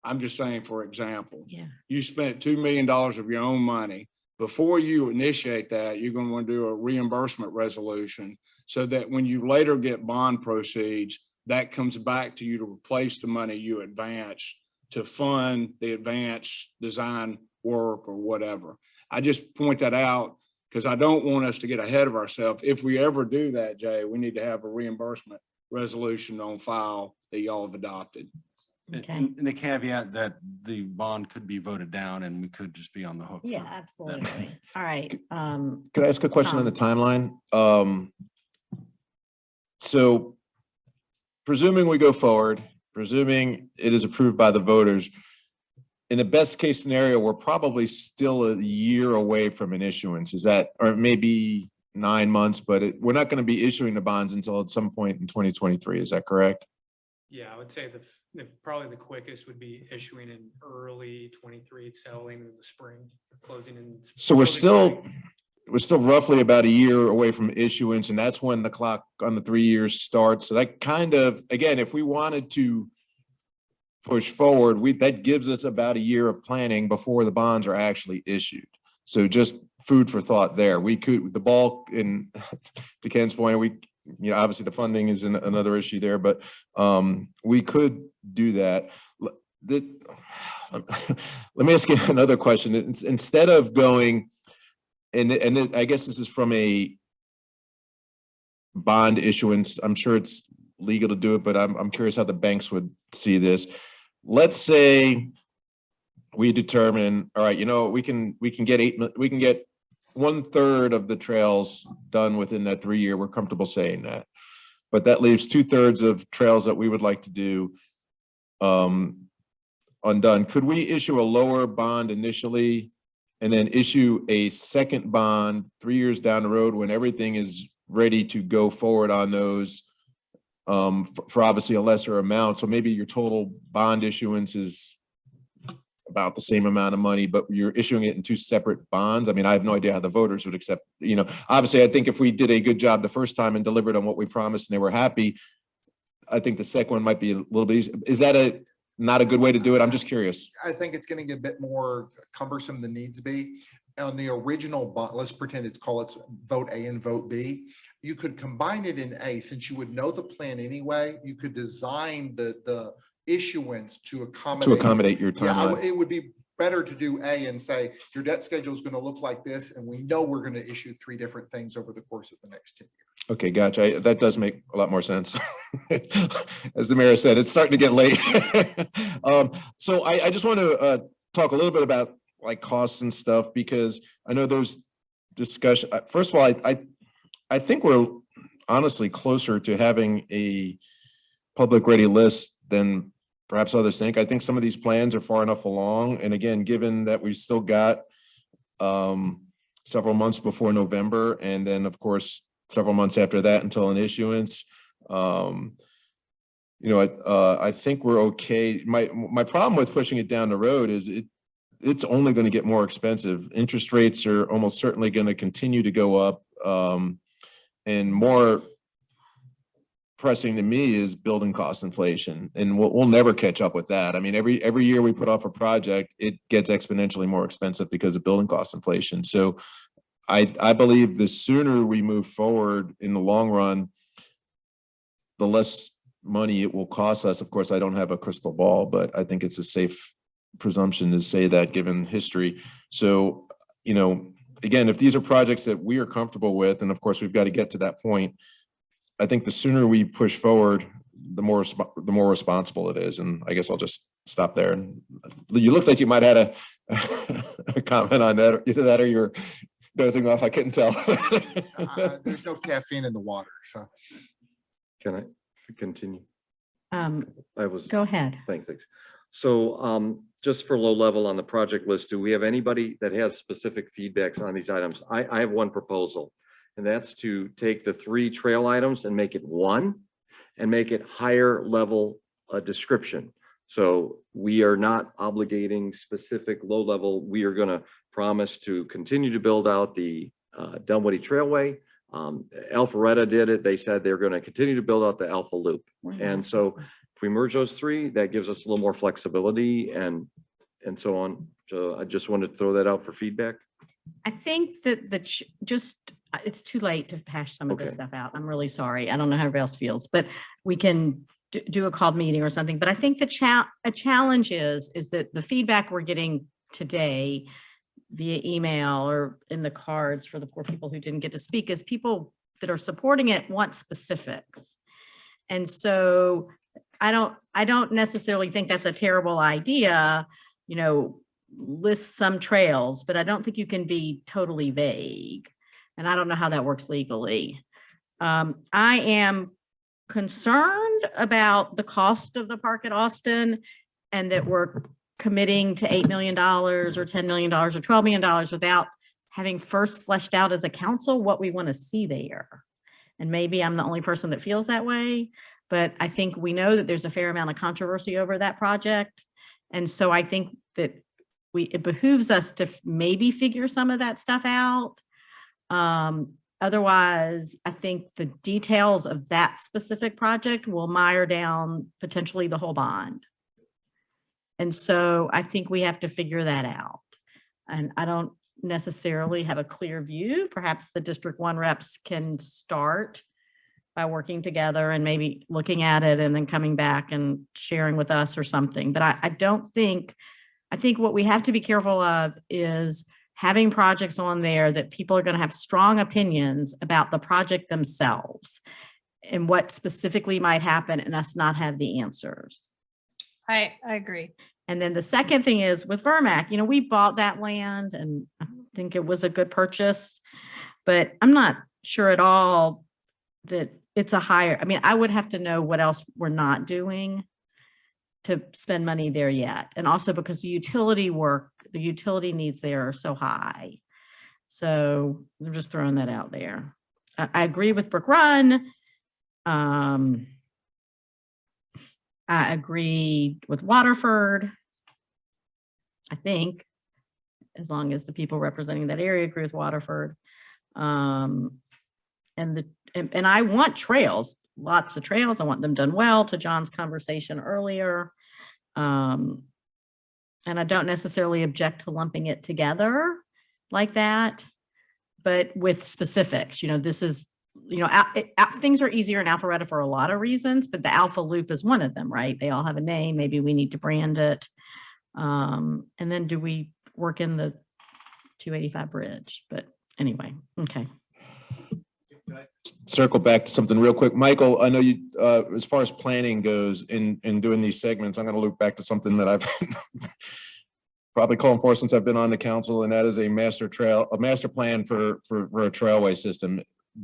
I'm just saying, for example, you spent $2 million of your own money. Before you initiate that, you're going to want to do a reimbursement resolution so that when you later get bond proceeds, that comes back to you to replace the money you advance to fund the advanced design work or whatever. I just point that out because I don't want us to get ahead of ourselves. If we ever do that, Jay, we need to have a reimbursement resolution on file that y'all have adopted.
Okay.
And the caveat that the bond could be voted down and we could just be on the hook.
Yeah,
for that.
absolutely. All right.
Could I ask a question on the timeline? So presuming we go forward, presuming it is approved by the voters, in the best case scenario, we're probably still a year away from an issuance. Is that, or maybe 9 months, but we're not going to be issuing the bonds until at some point in 2023. Is that correct?
Yeah, I would say probably the quickest would be issuing in early 23, selling in the spring, closing in.
So we're
closing
still,
spring.
we're still roughly about a year away from issuance, and that's when the clock on the 3 years starts. So that kind of, again, if we wanted to push forward, that gives us about a year of planning before the bonds are actually issued. So just food for thought there. We could, the ball in, to Ken's point, obviously the funding is another issue there, but we could do that. Let me ask you another question. Instead of going, and I guess this is from a bond issuance, I'm sure it's legal to do it, but I'm curious how the banks would see this. Let's say we determine, all right, we can get 1/3 of the trails done within that 3 year. We're comfortable saying that, but that leaves 2/3 of trails that we would like to do undone. Could we issue a lower bond initially and then issue a second bond 3 years down the road when everything is ready to go forward on those for obviously a lesser amount? So maybe your total bond issuance is about the same amount of money, but you're issuing it in 2 separate bonds. I mean, I have no idea how the voters would accept, obviously I think if we did a good job the first time and delivered on what we promised and they were happy, I think the second one might be a little bit easier. Is that not a good way to do it? I'm just curious.
I think it's going to get a bit more cumbersome than needs to be. On the original bond, let's pretend call it vote A and vote B. You could combine it in A, since you would know the plan anyway. You could design the issuance to accommodate
your timeline.
Yeah, it would be better to do A and say your debt schedule is going to look like this, and we know we're going to issue 3 different things over the course of the next 10 years.
Okay, gotcha. That does make a lot more sense. As the mayor said, it's starting to get late. So I just want to talk a little bit about like costs and stuff, because I know those discussion. First of all, I think we're honestly closer to having a public ready list than perhaps others think. I think some of these plans are far enough along. And again, given that we've still got several months before November, and then of course, several months after that until an issuance, I think we're okay. My problem with pushing it down the road is it's only going to get more expensive. Interest rates are almost certainly going to continue to go up, and more pressing to me is building cost inflation, and we'll never catch up with that. I mean, every year we put off a project, it gets exponentially more expensive because of building cost inflation. So I believe the sooner we move forward in the long run, the less money it will cost us. Of course, I don't have a crystal ball, but I think it's a safe presumption to say that given history. So, again, if these are projects that we are comfortable with, and of course we've got to get to that point, I think the sooner we push forward, the more responsible it is. And I guess I'll just stop there. And you looked like you might have had a comment on that, either that or you're dozing off. I couldn't tell.
There's no caffeine in the water, so.
Can I continue?
Go ahead.
Thanks. So just for low level on the project list, do we have anybody that has specific feedbacks on these items? I have one proposal, and that's to take the 3 trail items and make it 1 and make it higher level description. So we are not obligating specific low level. We are going to promise to continue to build out the Dunwoody Trailway. Alpharetta did it. They said they're going to continue to build out the Alpha Loop. And so if we merge those 3, that gives us a little more flexibility and so on. So I just wanted to throw that out for feedback.
I think that it's too late to hash some of this stuff out. I'm really sorry. I don't know how everybody else feels, but we can do a called meeting or something. But I think a challenge is that the feedback we're getting today via email or in the cards for the poor people who didn't get to speak is people that are supporting it want specifics. And so I don't necessarily think that's a terrible idea, you know, list some trails, but I don't think you can be totally vague. And I don't know how that works legally. I am concerned about the cost of the park at Austin and that we're committing to $8 million or $10 million or $12 million without having first fleshed out as a council what we want to see there. And maybe I'm the only person that feels that way, but I think we know that there's a fair amount of controversy over that project. And so I think that it behooves us to maybe figure some of that stuff out. Otherwise, I think the details of that specific project will mire down potentially the whole bond. And so I think we have to figure that out. And I don't necessarily have a clear view. Perhaps the District 1 reps can start by working together and maybe looking at it and then coming back and sharing with us or something. But I think what we have to be careful of is having projects on there that people are going to have strong opinions about the project themselves and what specifically might happen and us not have the answers.
I agree.
And then the second thing is with Vermac, you know, we bought that land and I think it was a good purchase, but I'm not sure at all that it's a higher, I mean, I would have to know what else we're not doing to spend money there yet. And also because the utility needs there are so high. So I'm just throwing that out there. I agree with Brook Run. I agree with Waterford. I think, as long as the people representing that area agree with Waterford. And I want trails, lots of trails. I want them done well, to John's conversation earlier. And I don't necessarily object to lumping it together like that, but with specifics, you know, this is, you know, things are easier in Alpharetta for a lot of reasons, but the Alpha Loop is one of them, right? They all have a name. Maybe we need to brand it. And then do we work in the 285 bridge? But anyway, okay.
Circle back to something real quick. Michael, I know you, as far as planning goes in doing these segments, I'm going to loop back to something that I've probably calling for since I've been on the council, and that is a master plan for a trailway system.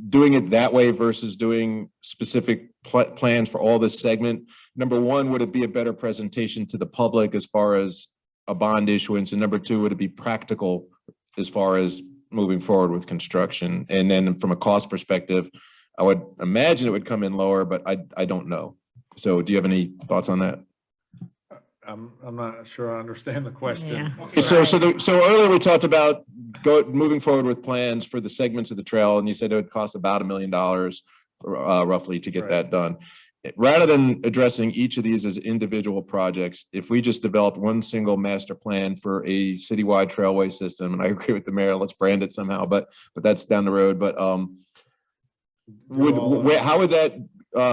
Doing it that way versus doing specific plans for all this segment. Number one, would it be a better presentation to the public as far as a bond issuance? And number two, would it be practical as far as moving forward with construction? And then from a cost perspective, I would imagine it would come in lower, but I don't know. So do you have any thoughts on that?
I'm not sure I understand the question.
Yeah.
So earlier we talked about moving forward with plans for the segments of the trail, and you said it would cost about $1 million roughly to get that done. Rather than addressing each of these as individual projects, if we just develop one single master plan for a citywide trailway system, and I agree with the mayor, let's brand it somehow, but that's down the road. But how would that,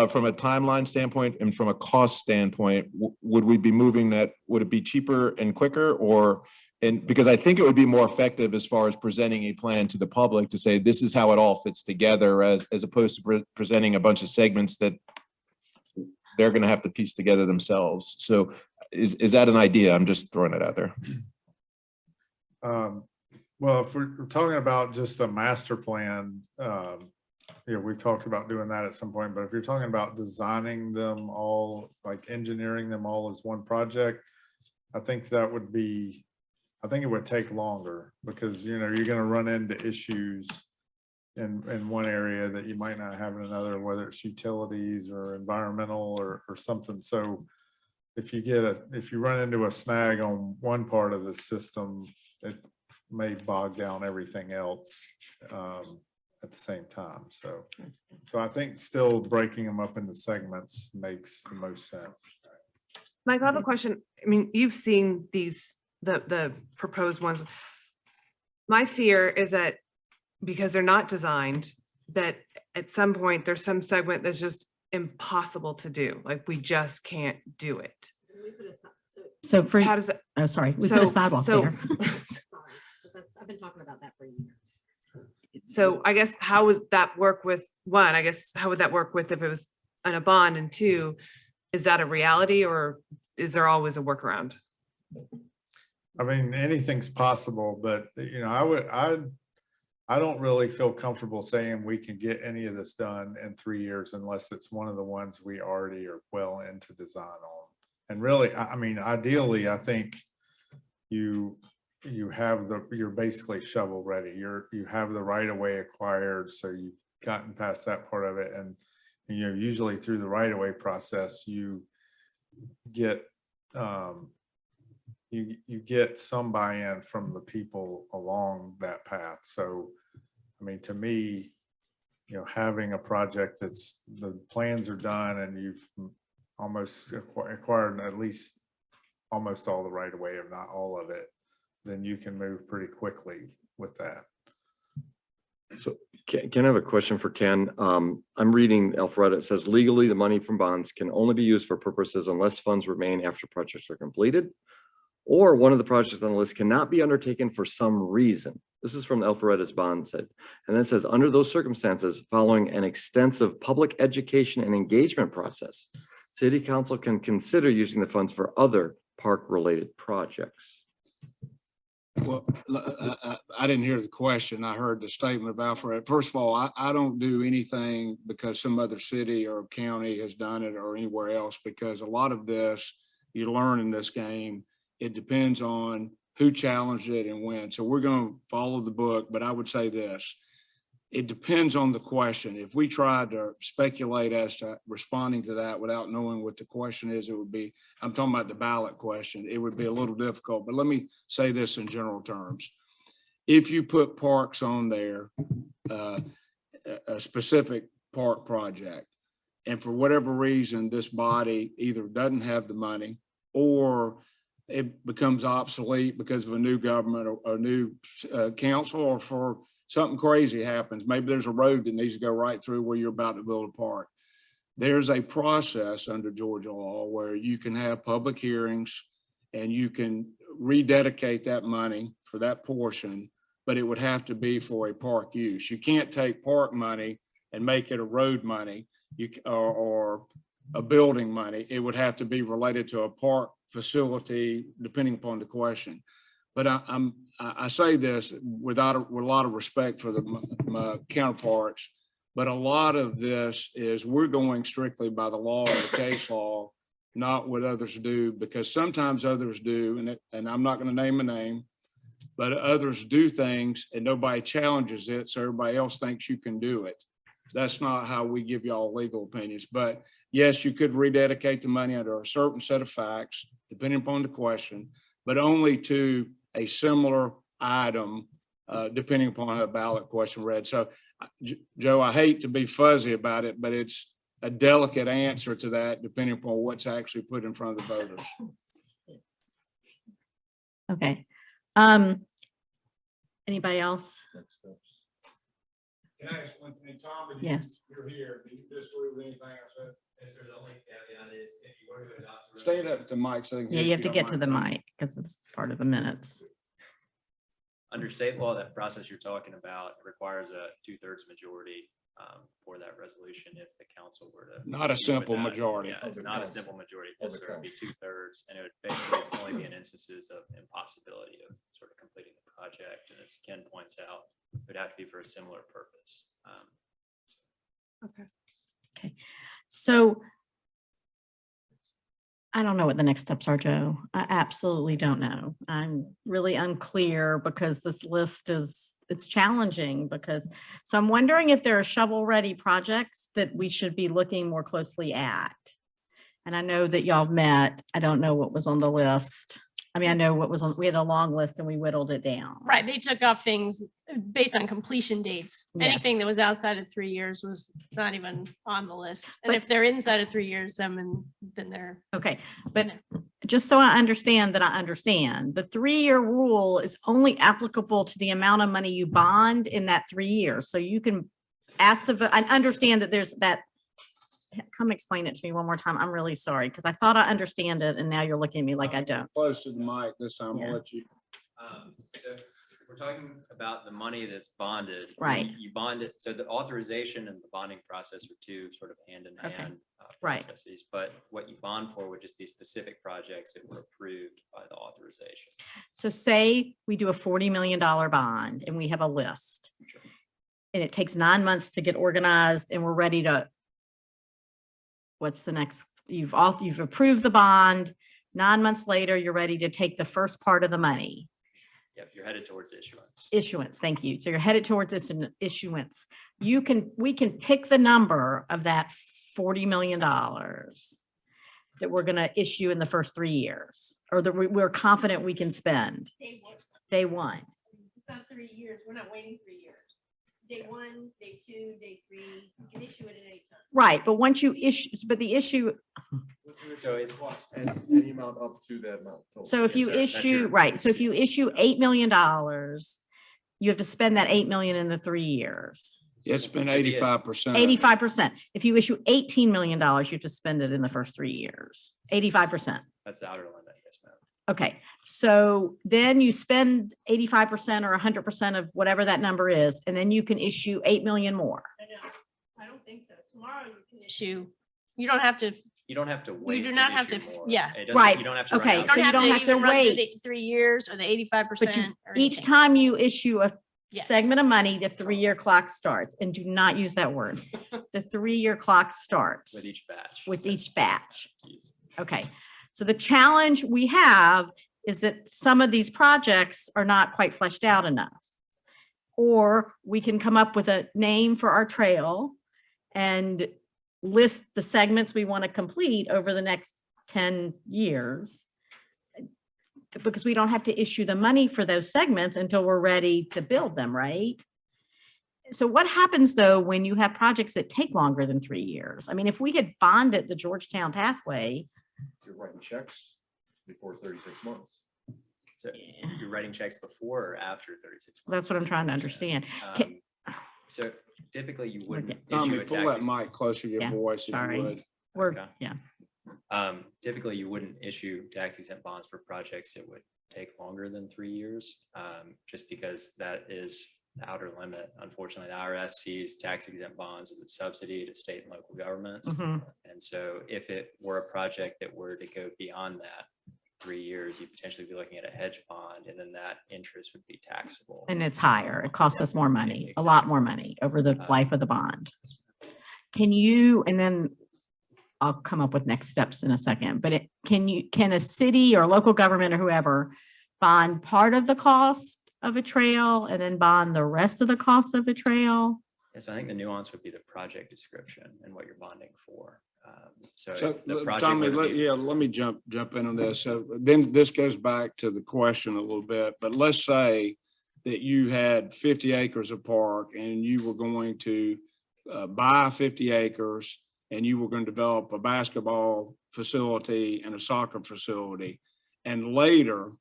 from a timeline standpoint and from a cost standpoint, would we be moving that? Would it be cheaper and quicker, because I think it would be more effective as far as presenting a plan to the public to say this is how it all fits together, as opposed to presenting a bunch of segments that they're going to have to piece together themselves. So is that an idea? I'm just throwing it out there.
Well, if we're talking about just a master plan, yeah, we've talked about doing that at some point, but if you're talking about designing them all, like engineering them all as one project, I think it would take longer, because, you know, you're going to run into issues in one area that you might not have in another, whether it's utilities or environmental or something. So if you run into a snag on one part of the system, it may bog down everything else at the same time. So I think still breaking them up into segments makes the most sense.
Mike, I have a question. I mean, you've seen the proposed ones. My fear is that because they're not designed, that at some point there's some segment that's just impossible to do. Like we just can't do it.
So for,
how does that?
Oh, sorry. We put a sidewalk there.
I've been talking about that for years. So I guess how would that work with one? I guess how would that work with if it was on a bond, and two, is that a reality or is there always a workaround?
I mean, anything's possible, but you know, I don't really feel comfortable saying we can get any of this done in 3 years unless it's one of the ones we already are well into design on. And really, I mean, ideally, I think you have you're basically shovel ready. You have the right of way acquired, so you've gotten past that part of it. And you know, usually through the right of way process, you get you get some buy-in from the people along that path. So, I mean, to me, you know, having a project that's the plans are done and you've almost acquired at least almost all the right of way, if not all of it, then you can move pretty quickly with that.
So Ken, I have a question for Ken. I'm reading Alpharetta. It says legally the money from bonds can only be used for purposes unless funds remain after projects are completed, or one of the projects on the list cannot be undertaken for some reason. This is from Alpharetta's bond said. And then it says, under those circumstances, following an extensive public education and engagement process, City Council can consider using the funds for other park-related projects.
Well, I didn't hear the question. I heard the statement of Alfred. First of all, I don't do anything because some other city or county has done it or anywhere else, because a lot of this you learn in this game. It depends on who challenged it and when. So we're going to follow the book, but I would say this. It depends on the question. If we tried to speculate as to responding to that without knowing what the question is, it would be, I'm talking about the ballot question, it would be a little difficult. But let me say this in general terms. If you put parks on there, a specific park project, and for whatever reason, this body either doesn't have the money or it becomes obsolete because of a new government or a new council, or for something crazy happens. Maybe there's a road that needs to go right through where you're about to build a park. There's a process under Georgia law where you can have public hearings and you can rededicate that money for that portion, but it would have to be for a park use. You can't take park money and make it a road money or a building money. It would have to be related to a park facility, depending upon the question. But I say this with a lot of respect for my counterparts, but a lot of this is we're going strictly by the law and the case law, not what others do, because sometimes others do, and I'm not going to name a name, but others do things and nobody challenges it, so everybody else thinks you can do it. That's not how we give y'all legal opinions. But yes, you could rededicate the money under a certain set of facts, depending upon the question, but only to a similar item, depending upon how a ballot question read. So, Joe, I hate to be fuzzy about it, but it's a delicate answer to that, depending upon what's actually put in front of the voters.
Okay. Anybody else?
Can I ask one thing, Tom?
Yes.
You're here. Do you disagree with anything I said?
Yes, sir. The only caveat is if you were to adopt.
Stand up to Mike. So
Yeah, you have to get to the mic because it's part of the minutes.
Under state law, that process you're talking about requires a 2/3 majority for that resolution if the council were to.
Not a
proceed with
simple
that.
majority.
Yeah, it's not a simple majority. Yes, sir. It'd be 2/3, and it would basically only be in instances of impossibility of sort of completing the project. And as Ken points out, it would have to be for a similar purpose.
Okay.
Okay. So I don't know what the next steps are, Joe. I absolutely don't know. I'm really unclear because this list it's challenging so I'm wondering if there are shovel-ready projects that we should be looking more closely at. And I know that y'all met. I don't know what was on the list. I mean, I know what was on, we had a long list and we whittled it down.
Right, they took off things based on completion dates.
Yes.
Anything that was outside of 3 years was not even on the list. And if they're inside of 3 years, then they're.
Okay, but just so I understand that I understand, the 3-year rule is only applicable to the amount of money you bond in that 3 years. So you can ask I understand that there's that. Come explain it to me one more time. I'm really sorry because I thought I understand it and now you're looking at me like I don't.
Close to the mic this time.
Yeah.
I'll let you.
So we're talking about the money that's bonded.
Right.
You bond it. So the authorization and the bonding process are two sort of hand in
Okay.
hand
Right.
processes, but what you bond for would just be specific projects that were approved by the authorization.
So say we do a $40 million bond and we have a list. And it takes 9 months to get organized and we're ready to, what's the next? You've approved the bond. 9 months later, you're ready to take the first part of the money.
Yep, you're headed towards issuance.
Issuance, thank you. So you're headed towards issuance. We can pick the number of that $40 million that we're going to issue in the first 3 years, or that we're confident we can spend. Day one.
It's not 3 years. We're not waiting 3 years. Day 1, day 2, day 3, you can issue it at any time.
Right, but once you issue, but the issue,
So it,
Any amount up to that amount.
so if you
Yes, sir. That's
issue,
your-
right, so if you issue $8 million, you have to spend that 8 million in the 3 years.
It's been
To be a-
85%.
85%. If you issue $18 million, you have to spend it in the first 3 years. 85%.
that's the outer limit, yes, ma'am.
Okay, so then you spend 85% or 100% of whatever that number is, and then you can issue 8 million more.
I don't think so. Tomorrow you can issue. You don't have to,
You don't have to wait.
do not have
issue
to-
more.
yeah.
It doesn't-
Right.
You don't have to.
Okay,
run out
so
you
you
don't
don't
have
have
to
to
even run through
wait.
the 3 years or the 85%. or
Each
anything.
time you issue a
Yes.
segment of money, the 3-year clock starts, and do not use that word. The 3-year clock starts
With each batch.
with each batch.
Used.
Okay, so the challenge we have is that some of these projects are not quite fleshed out enough. Or we can come up with a name for our trail and list the segments we want to complete over the next 10 years. Because we don't have to issue the money for those segments until we're ready to build them, right? So what happens though, when you have projects that take longer than 3 years? I mean, if we had bonded the Georgetown pathway,
You're writing checks before 36 months.
So you're writing checks before or after 36 months?
that's what I'm trying to understand. Can-
So typically you wouldn't issue
Tommy,
a
pull
tax.
that mic closer to your
Yeah,
voice if you
sorry.
would.
We're,
Okay.
yeah,
Typically you wouldn't issue tax exempt bonds for projects that would take longer than 3 years, just because that is the outer limit. Unfortunately, the IRS sees tax exempt bonds as a subsidy to state and local governments.
mhm.
And so if it were a project that were to go beyond that 3 years, you'd potentially be looking at a hedge bond, and then that interest would be taxable.
And it's higher. It costs us more money, a lot more money over the life of the bond. Can you, and then I'll come up with next steps in a second, but can a city or local government or whoever bond part of the cost of a trail and then bond the rest of the cost of a trail?
Yes, I think the nuance would be the project description and what you're bonding for. So
So,
if the project
Tommy,
were to be-
let me jump in on this. So then this goes back to the question a little bit, but let's say that you had 50 acres of park and you were going to buy 50 acres and you were going to develop a basketball facility and a soccer facility. And later,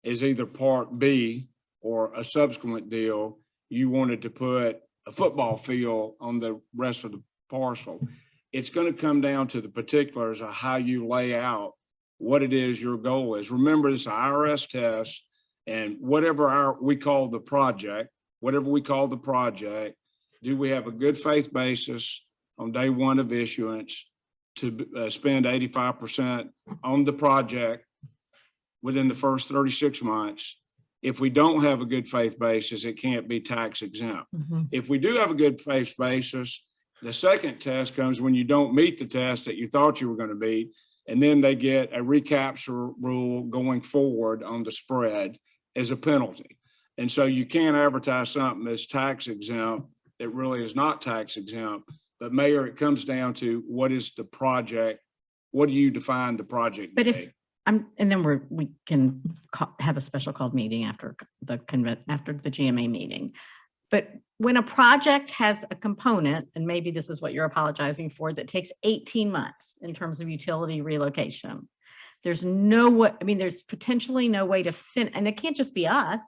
is either part B or a subsequent deal, you wanted to put a football field on the rest of the parcel. It's going to come down to the particulars of how you lay out what it is your goal is. Remember, this is an IRS test, and whatever we call the project, do we have a good faith basis on day one of issuance to spend 85% on the project within the first 36 months? If we don't have a good faith basis, it can't be tax exempt.
Mhm.
If we do have a good faith basis, the second test comes when you don't meet the test that you thought you were going to meet, and then they get a recapture rule going forward on the spread as a penalty. And so you can't advertise something as tax exempt that really is not tax exempt. But Mayor, it comes down to what is the project? What do you define the project to
But if
be?
and then we can have a special called meeting after the GMA meeting. But when a project has a component, and maybe this is what you're apologizing for, that takes 18 months in terms of utility relocation, there's no way, I mean, there's potentially no way to and it can't just be us.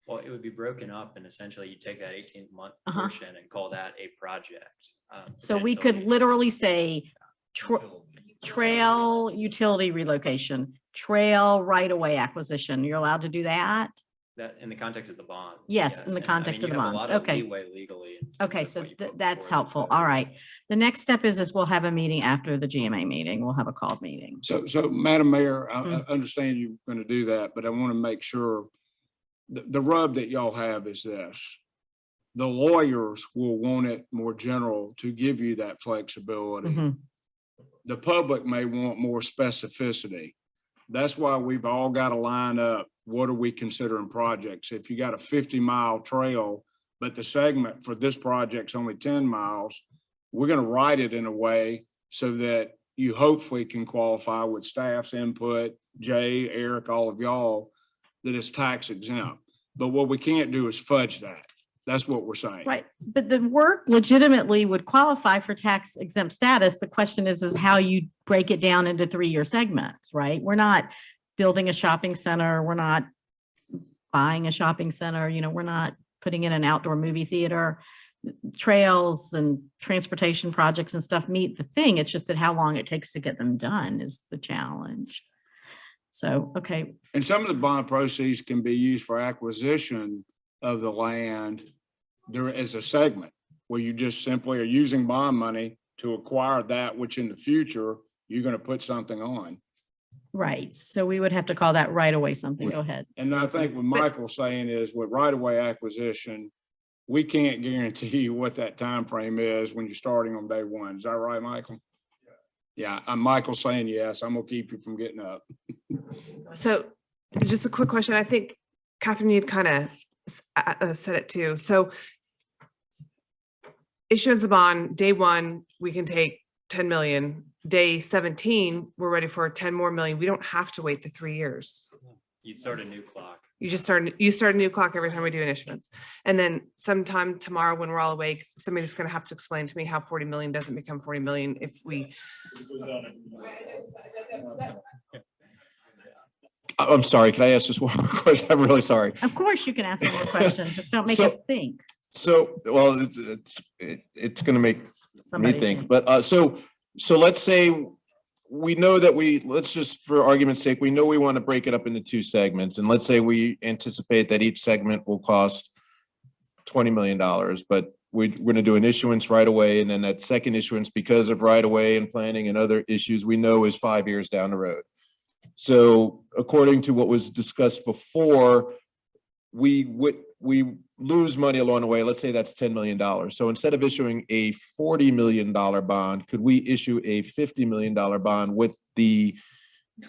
Well, it would be broken up, and essentially you take that 18-month
Uh-huh.
portion and call that a project.
So we could
potentially.
literally say trail utility relocation, trail right-of-way acquisition. You're allowed to do that?
That in the context of the bond.
Yes, in the
and,
context of
you
the
have a
bonds.
lot of
Okay.
leeway legally. in terms
Okay,
of
so
what you put
that's
before the
helpful. All
voters.
right. The next step is we'll have a meeting after the GMA meeting. We'll have a called meeting.
So Madam Mayor, I
Mm.
understand you're going to do that, but I want to make sure the rub that y'all have is this. The lawyers will want it more general to give you that flexibility.
Mhm.
The public may want more specificity. That's why we've all got to line up. What are we considering projects? If you got a 50-mile trail, but the segment for this project's only 10 miles, we're going to write it in a way so that you hopefully can qualify with staff's input, Jay, Eric, all of y'all, that it's tax exempt. But what we can't do is fudge that. That's what we're saying.
Right. But the work legitimately would qualify for tax exempt status. The question is how you break it down into 3-year segments, right? We're not building a shopping center. We're not buying a shopping center. You know, we're not putting in an outdoor movie theater. Trails and transportation projects and stuff meet the thing. It's just that how long it takes to get them done is the challenge. So, okay.
And some of the bond proceeds can be used for acquisition of the land there as a segment where you just simply are using bond money to acquire that, which in the future, you're going to put something on.
Right. So we would have to call that right away something. Go ahead.
And I think what Michael's saying is with right-of-way acquisition, we can't guarantee you what that time frame is when you're starting on day one. Is that right, Michael? Yeah, I'm Michael saying yes. I'm gonna keep you from getting up.
So just a quick question. I think Catherine, you'd kind of said it too. So issuance of bond, day one, we can take 10 million. Day 17, we're ready for 10 more million. We don't have to wait the 3 years.
You'd start a new clock.
You start a new clock every time we do an issuance. And then sometime tomorrow when we're all awake, somebody's going to have to explain to me how 40 million doesn't become 40 million if we.
I'm sorry, can I ask just one more question? I'm really sorry.
Of course you can ask one more question. Just don't make
So-
us think.
So, well, it's going to make
Somebody
me think,
think.
but so let's say we know that let's just for argument's sake, we know we want to break it up into 2 segments. And let's say we anticipate that each segment will cost $20 million, but we're going to do an issuance right away. And then that second issuance, because of right away and planning and other issues, we know is 5 years down the road. So according to what was discussed before, we lose money along the way. Let's say that's $10 million. So instead of issuing a $40 million bond, could we issue a $50 million bond with the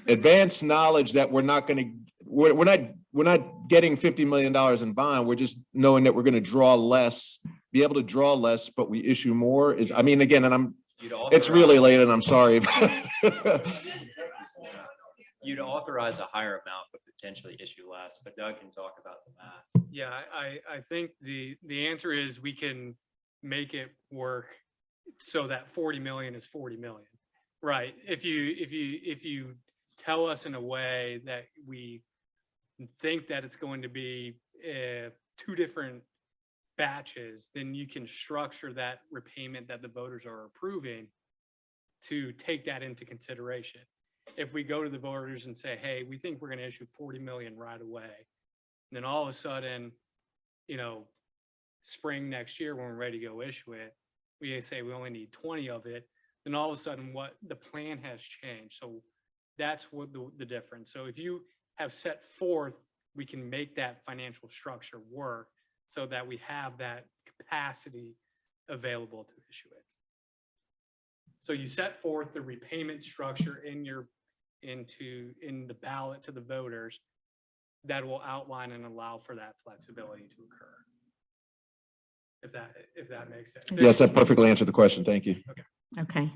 advanced knowledge that we're not getting $50 million in bond. We're just knowing that we're going to draw less, be able to draw less, but we issue more it's really late and I'm sorry.
You'd authorize a higher amount, but potentially issue less, but Doug can talk about the math.
Yeah, I think the answer is we can make it work so that 40 million is 40 million, right? If you tell us in a way that we think that it's going to be 2 different batches, then you can structure that repayment that the voters are approving to take that into consideration. If we go to the voters and say, hey, we think we're going to issue 40 million right away, and then all of a sudden, spring next year when we're ready to go issue it, we say we only need 20 of it, then all of a sudden what the plan has changed. So that's what the difference. So if you have set forth, we can make that financial structure work so that we have that capacity available to issue it. So you set forth the repayment structure in the ballot to the voters that will outline and allow for that flexibility to occur. If that makes sense.
Yes, that perfectly answered the question. Thank you.
Okay.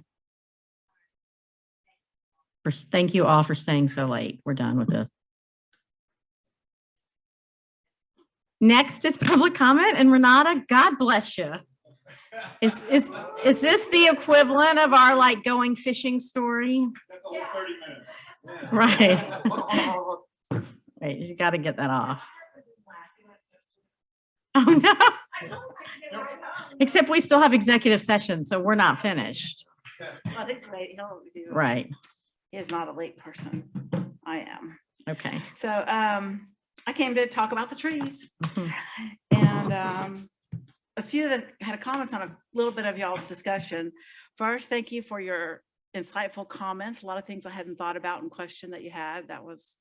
Thank you all for staying so late. We're done with this. Next is public comment, and Renata, God bless you. Is this the equivalent of our going fishing story?
30 minutes.
Right. Right, you got to get that off. Oh no. Except we still have executive session, so we're not finished.
Well, he's late.
Right.
He is not a late person. I am.
Okay.
So I came to talk about the trees.
Mhm.
And a few that had comments on a little bit of y'all's discussion. First, thank you for your insightful comments. A lot of things I hadn't thought about and questioned that you had. That was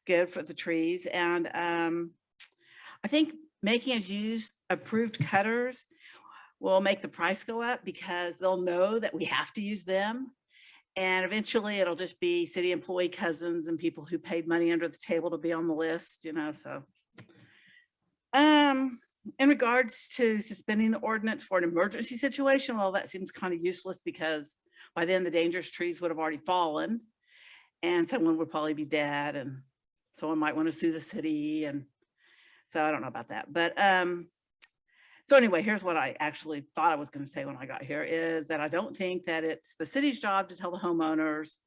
good for the trees. And I think making us use approved cutters will make the price go up because they'll know that we have to use them. And eventually it'll just be city employee cousins and people who paid money under the table to be on the list, you know, so. In regards to suspending the ordinance for an emergency situation, well, that seems kind of useless because by then the dangerous trees would have already fallen and someone would probably be dead and someone might want to sue the city. And so I don't know about that, but so anyway, here's what I actually thought I was going to say when I got here is that I don't think that it's the city's job to tell the homeowners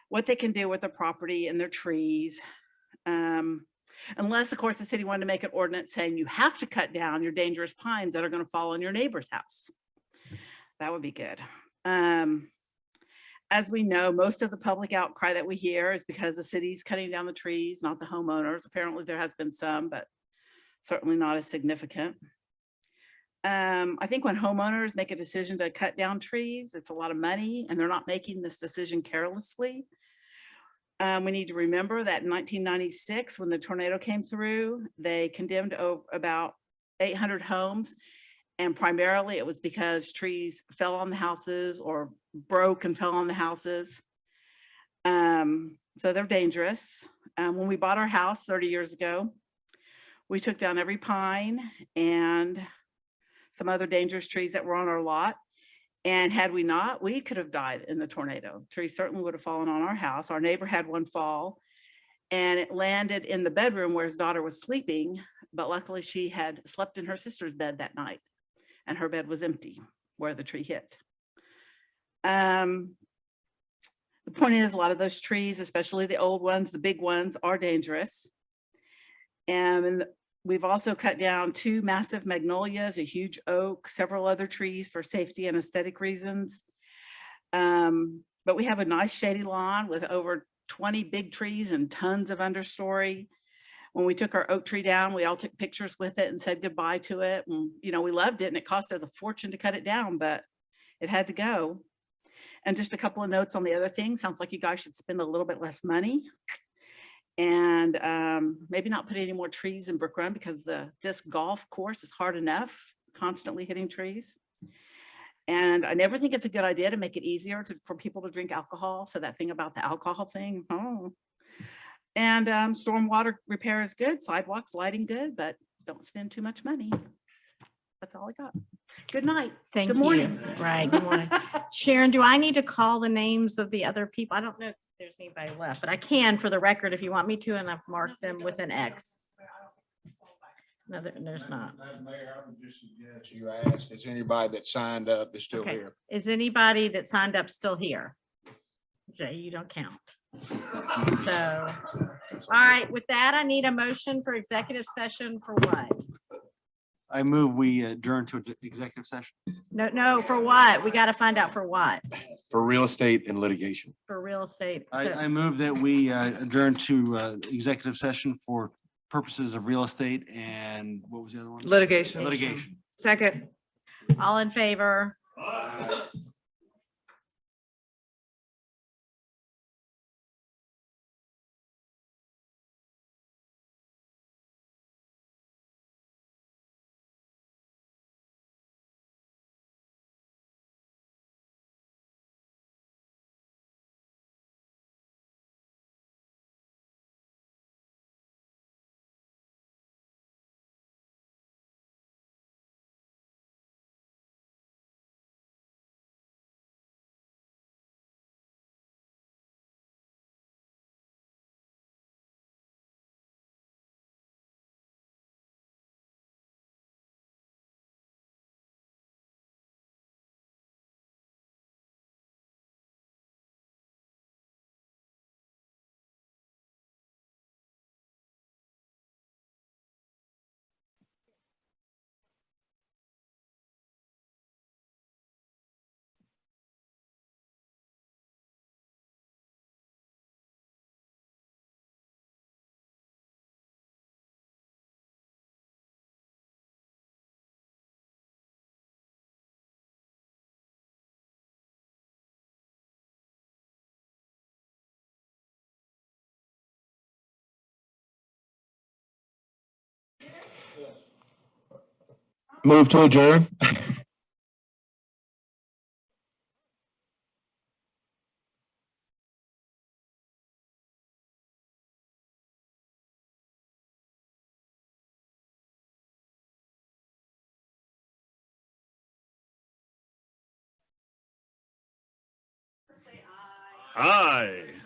what they can do with their property and their trees. Unless, of course, the city wanted to make an ordinance saying you have to cut down your dangerous pines that are going to fall on your neighbor's house. That would be good. As we know, most of the public outcry that we hear is because the city's cutting down the trees, not the homeowners. Apparently there has been some, but certainly not as significant. I think when homeowners make a decision to cut down trees, it's a lot of money and they're not making this decision carelessly. We need to remember that in 1996, when the tornado came through, they condemned about 800 homes. And primarily it was because trees fell on the houses or broke and fell on the houses. So they're dangerous. When we bought our house 30 years ago, we took down every pine and some other dangerous trees that were on our lot. And had we not, we could have died in the tornado. Trees certainly would have fallen on our house. Our neighbor had one fall and it landed in the bedroom where his daughter was sleeping. But luckily she had slept in her sister's bed that night and her bed was empty where the tree hit. The point is a lot of those trees, especially the old ones, the big ones, are dangerous. And we've also cut down 2 massive magnolias, a huge oak, several other trees for safety and aesthetic reasons. But we have a nice shady lawn with over 20 big trees and tons of understory. When we took our oak tree down, we all took pictures with it and said goodbye to it. And, you know, we loved it and it cost us a fortune to cut it down, but it had to go. And just a couple of notes on the other thing. Sounds like you guys should spend a little bit less money. And maybe not put any more trees in Brook Run because the disc golf course is hard enough, constantly hitting trees. And I never think it's a good idea to make it easier for people to drink alcohol. So that thing about the alcohol thing. And stormwater repair is good, sidewalks, lighting good, but don't spend too much money. That's all I got. Good night.
Thank
Good
you.
morning.
Right, good morning. Sharon, do I need to call the names of the other people? I don't know if there's anybody left, but I can for the record if you want me to, and I've marked them with an X. No, there's not.
Mayor, I would just suggest you ask, is anybody that signed up is still
Okay.
here?
Is anybody that signed up still here? Jay, you don't count. So, all right, with that, I need a motion for executive session for what?
I move we adjourn to executive session.
No, for what? We got to find out for what?
For real estate and litigation.
For real estate.
I move that we adjourn to executive session for purposes of real estate and what was the other one?
Litigation.
Litigation.
Second.
All in favor?
Move to adjourn.
Aye.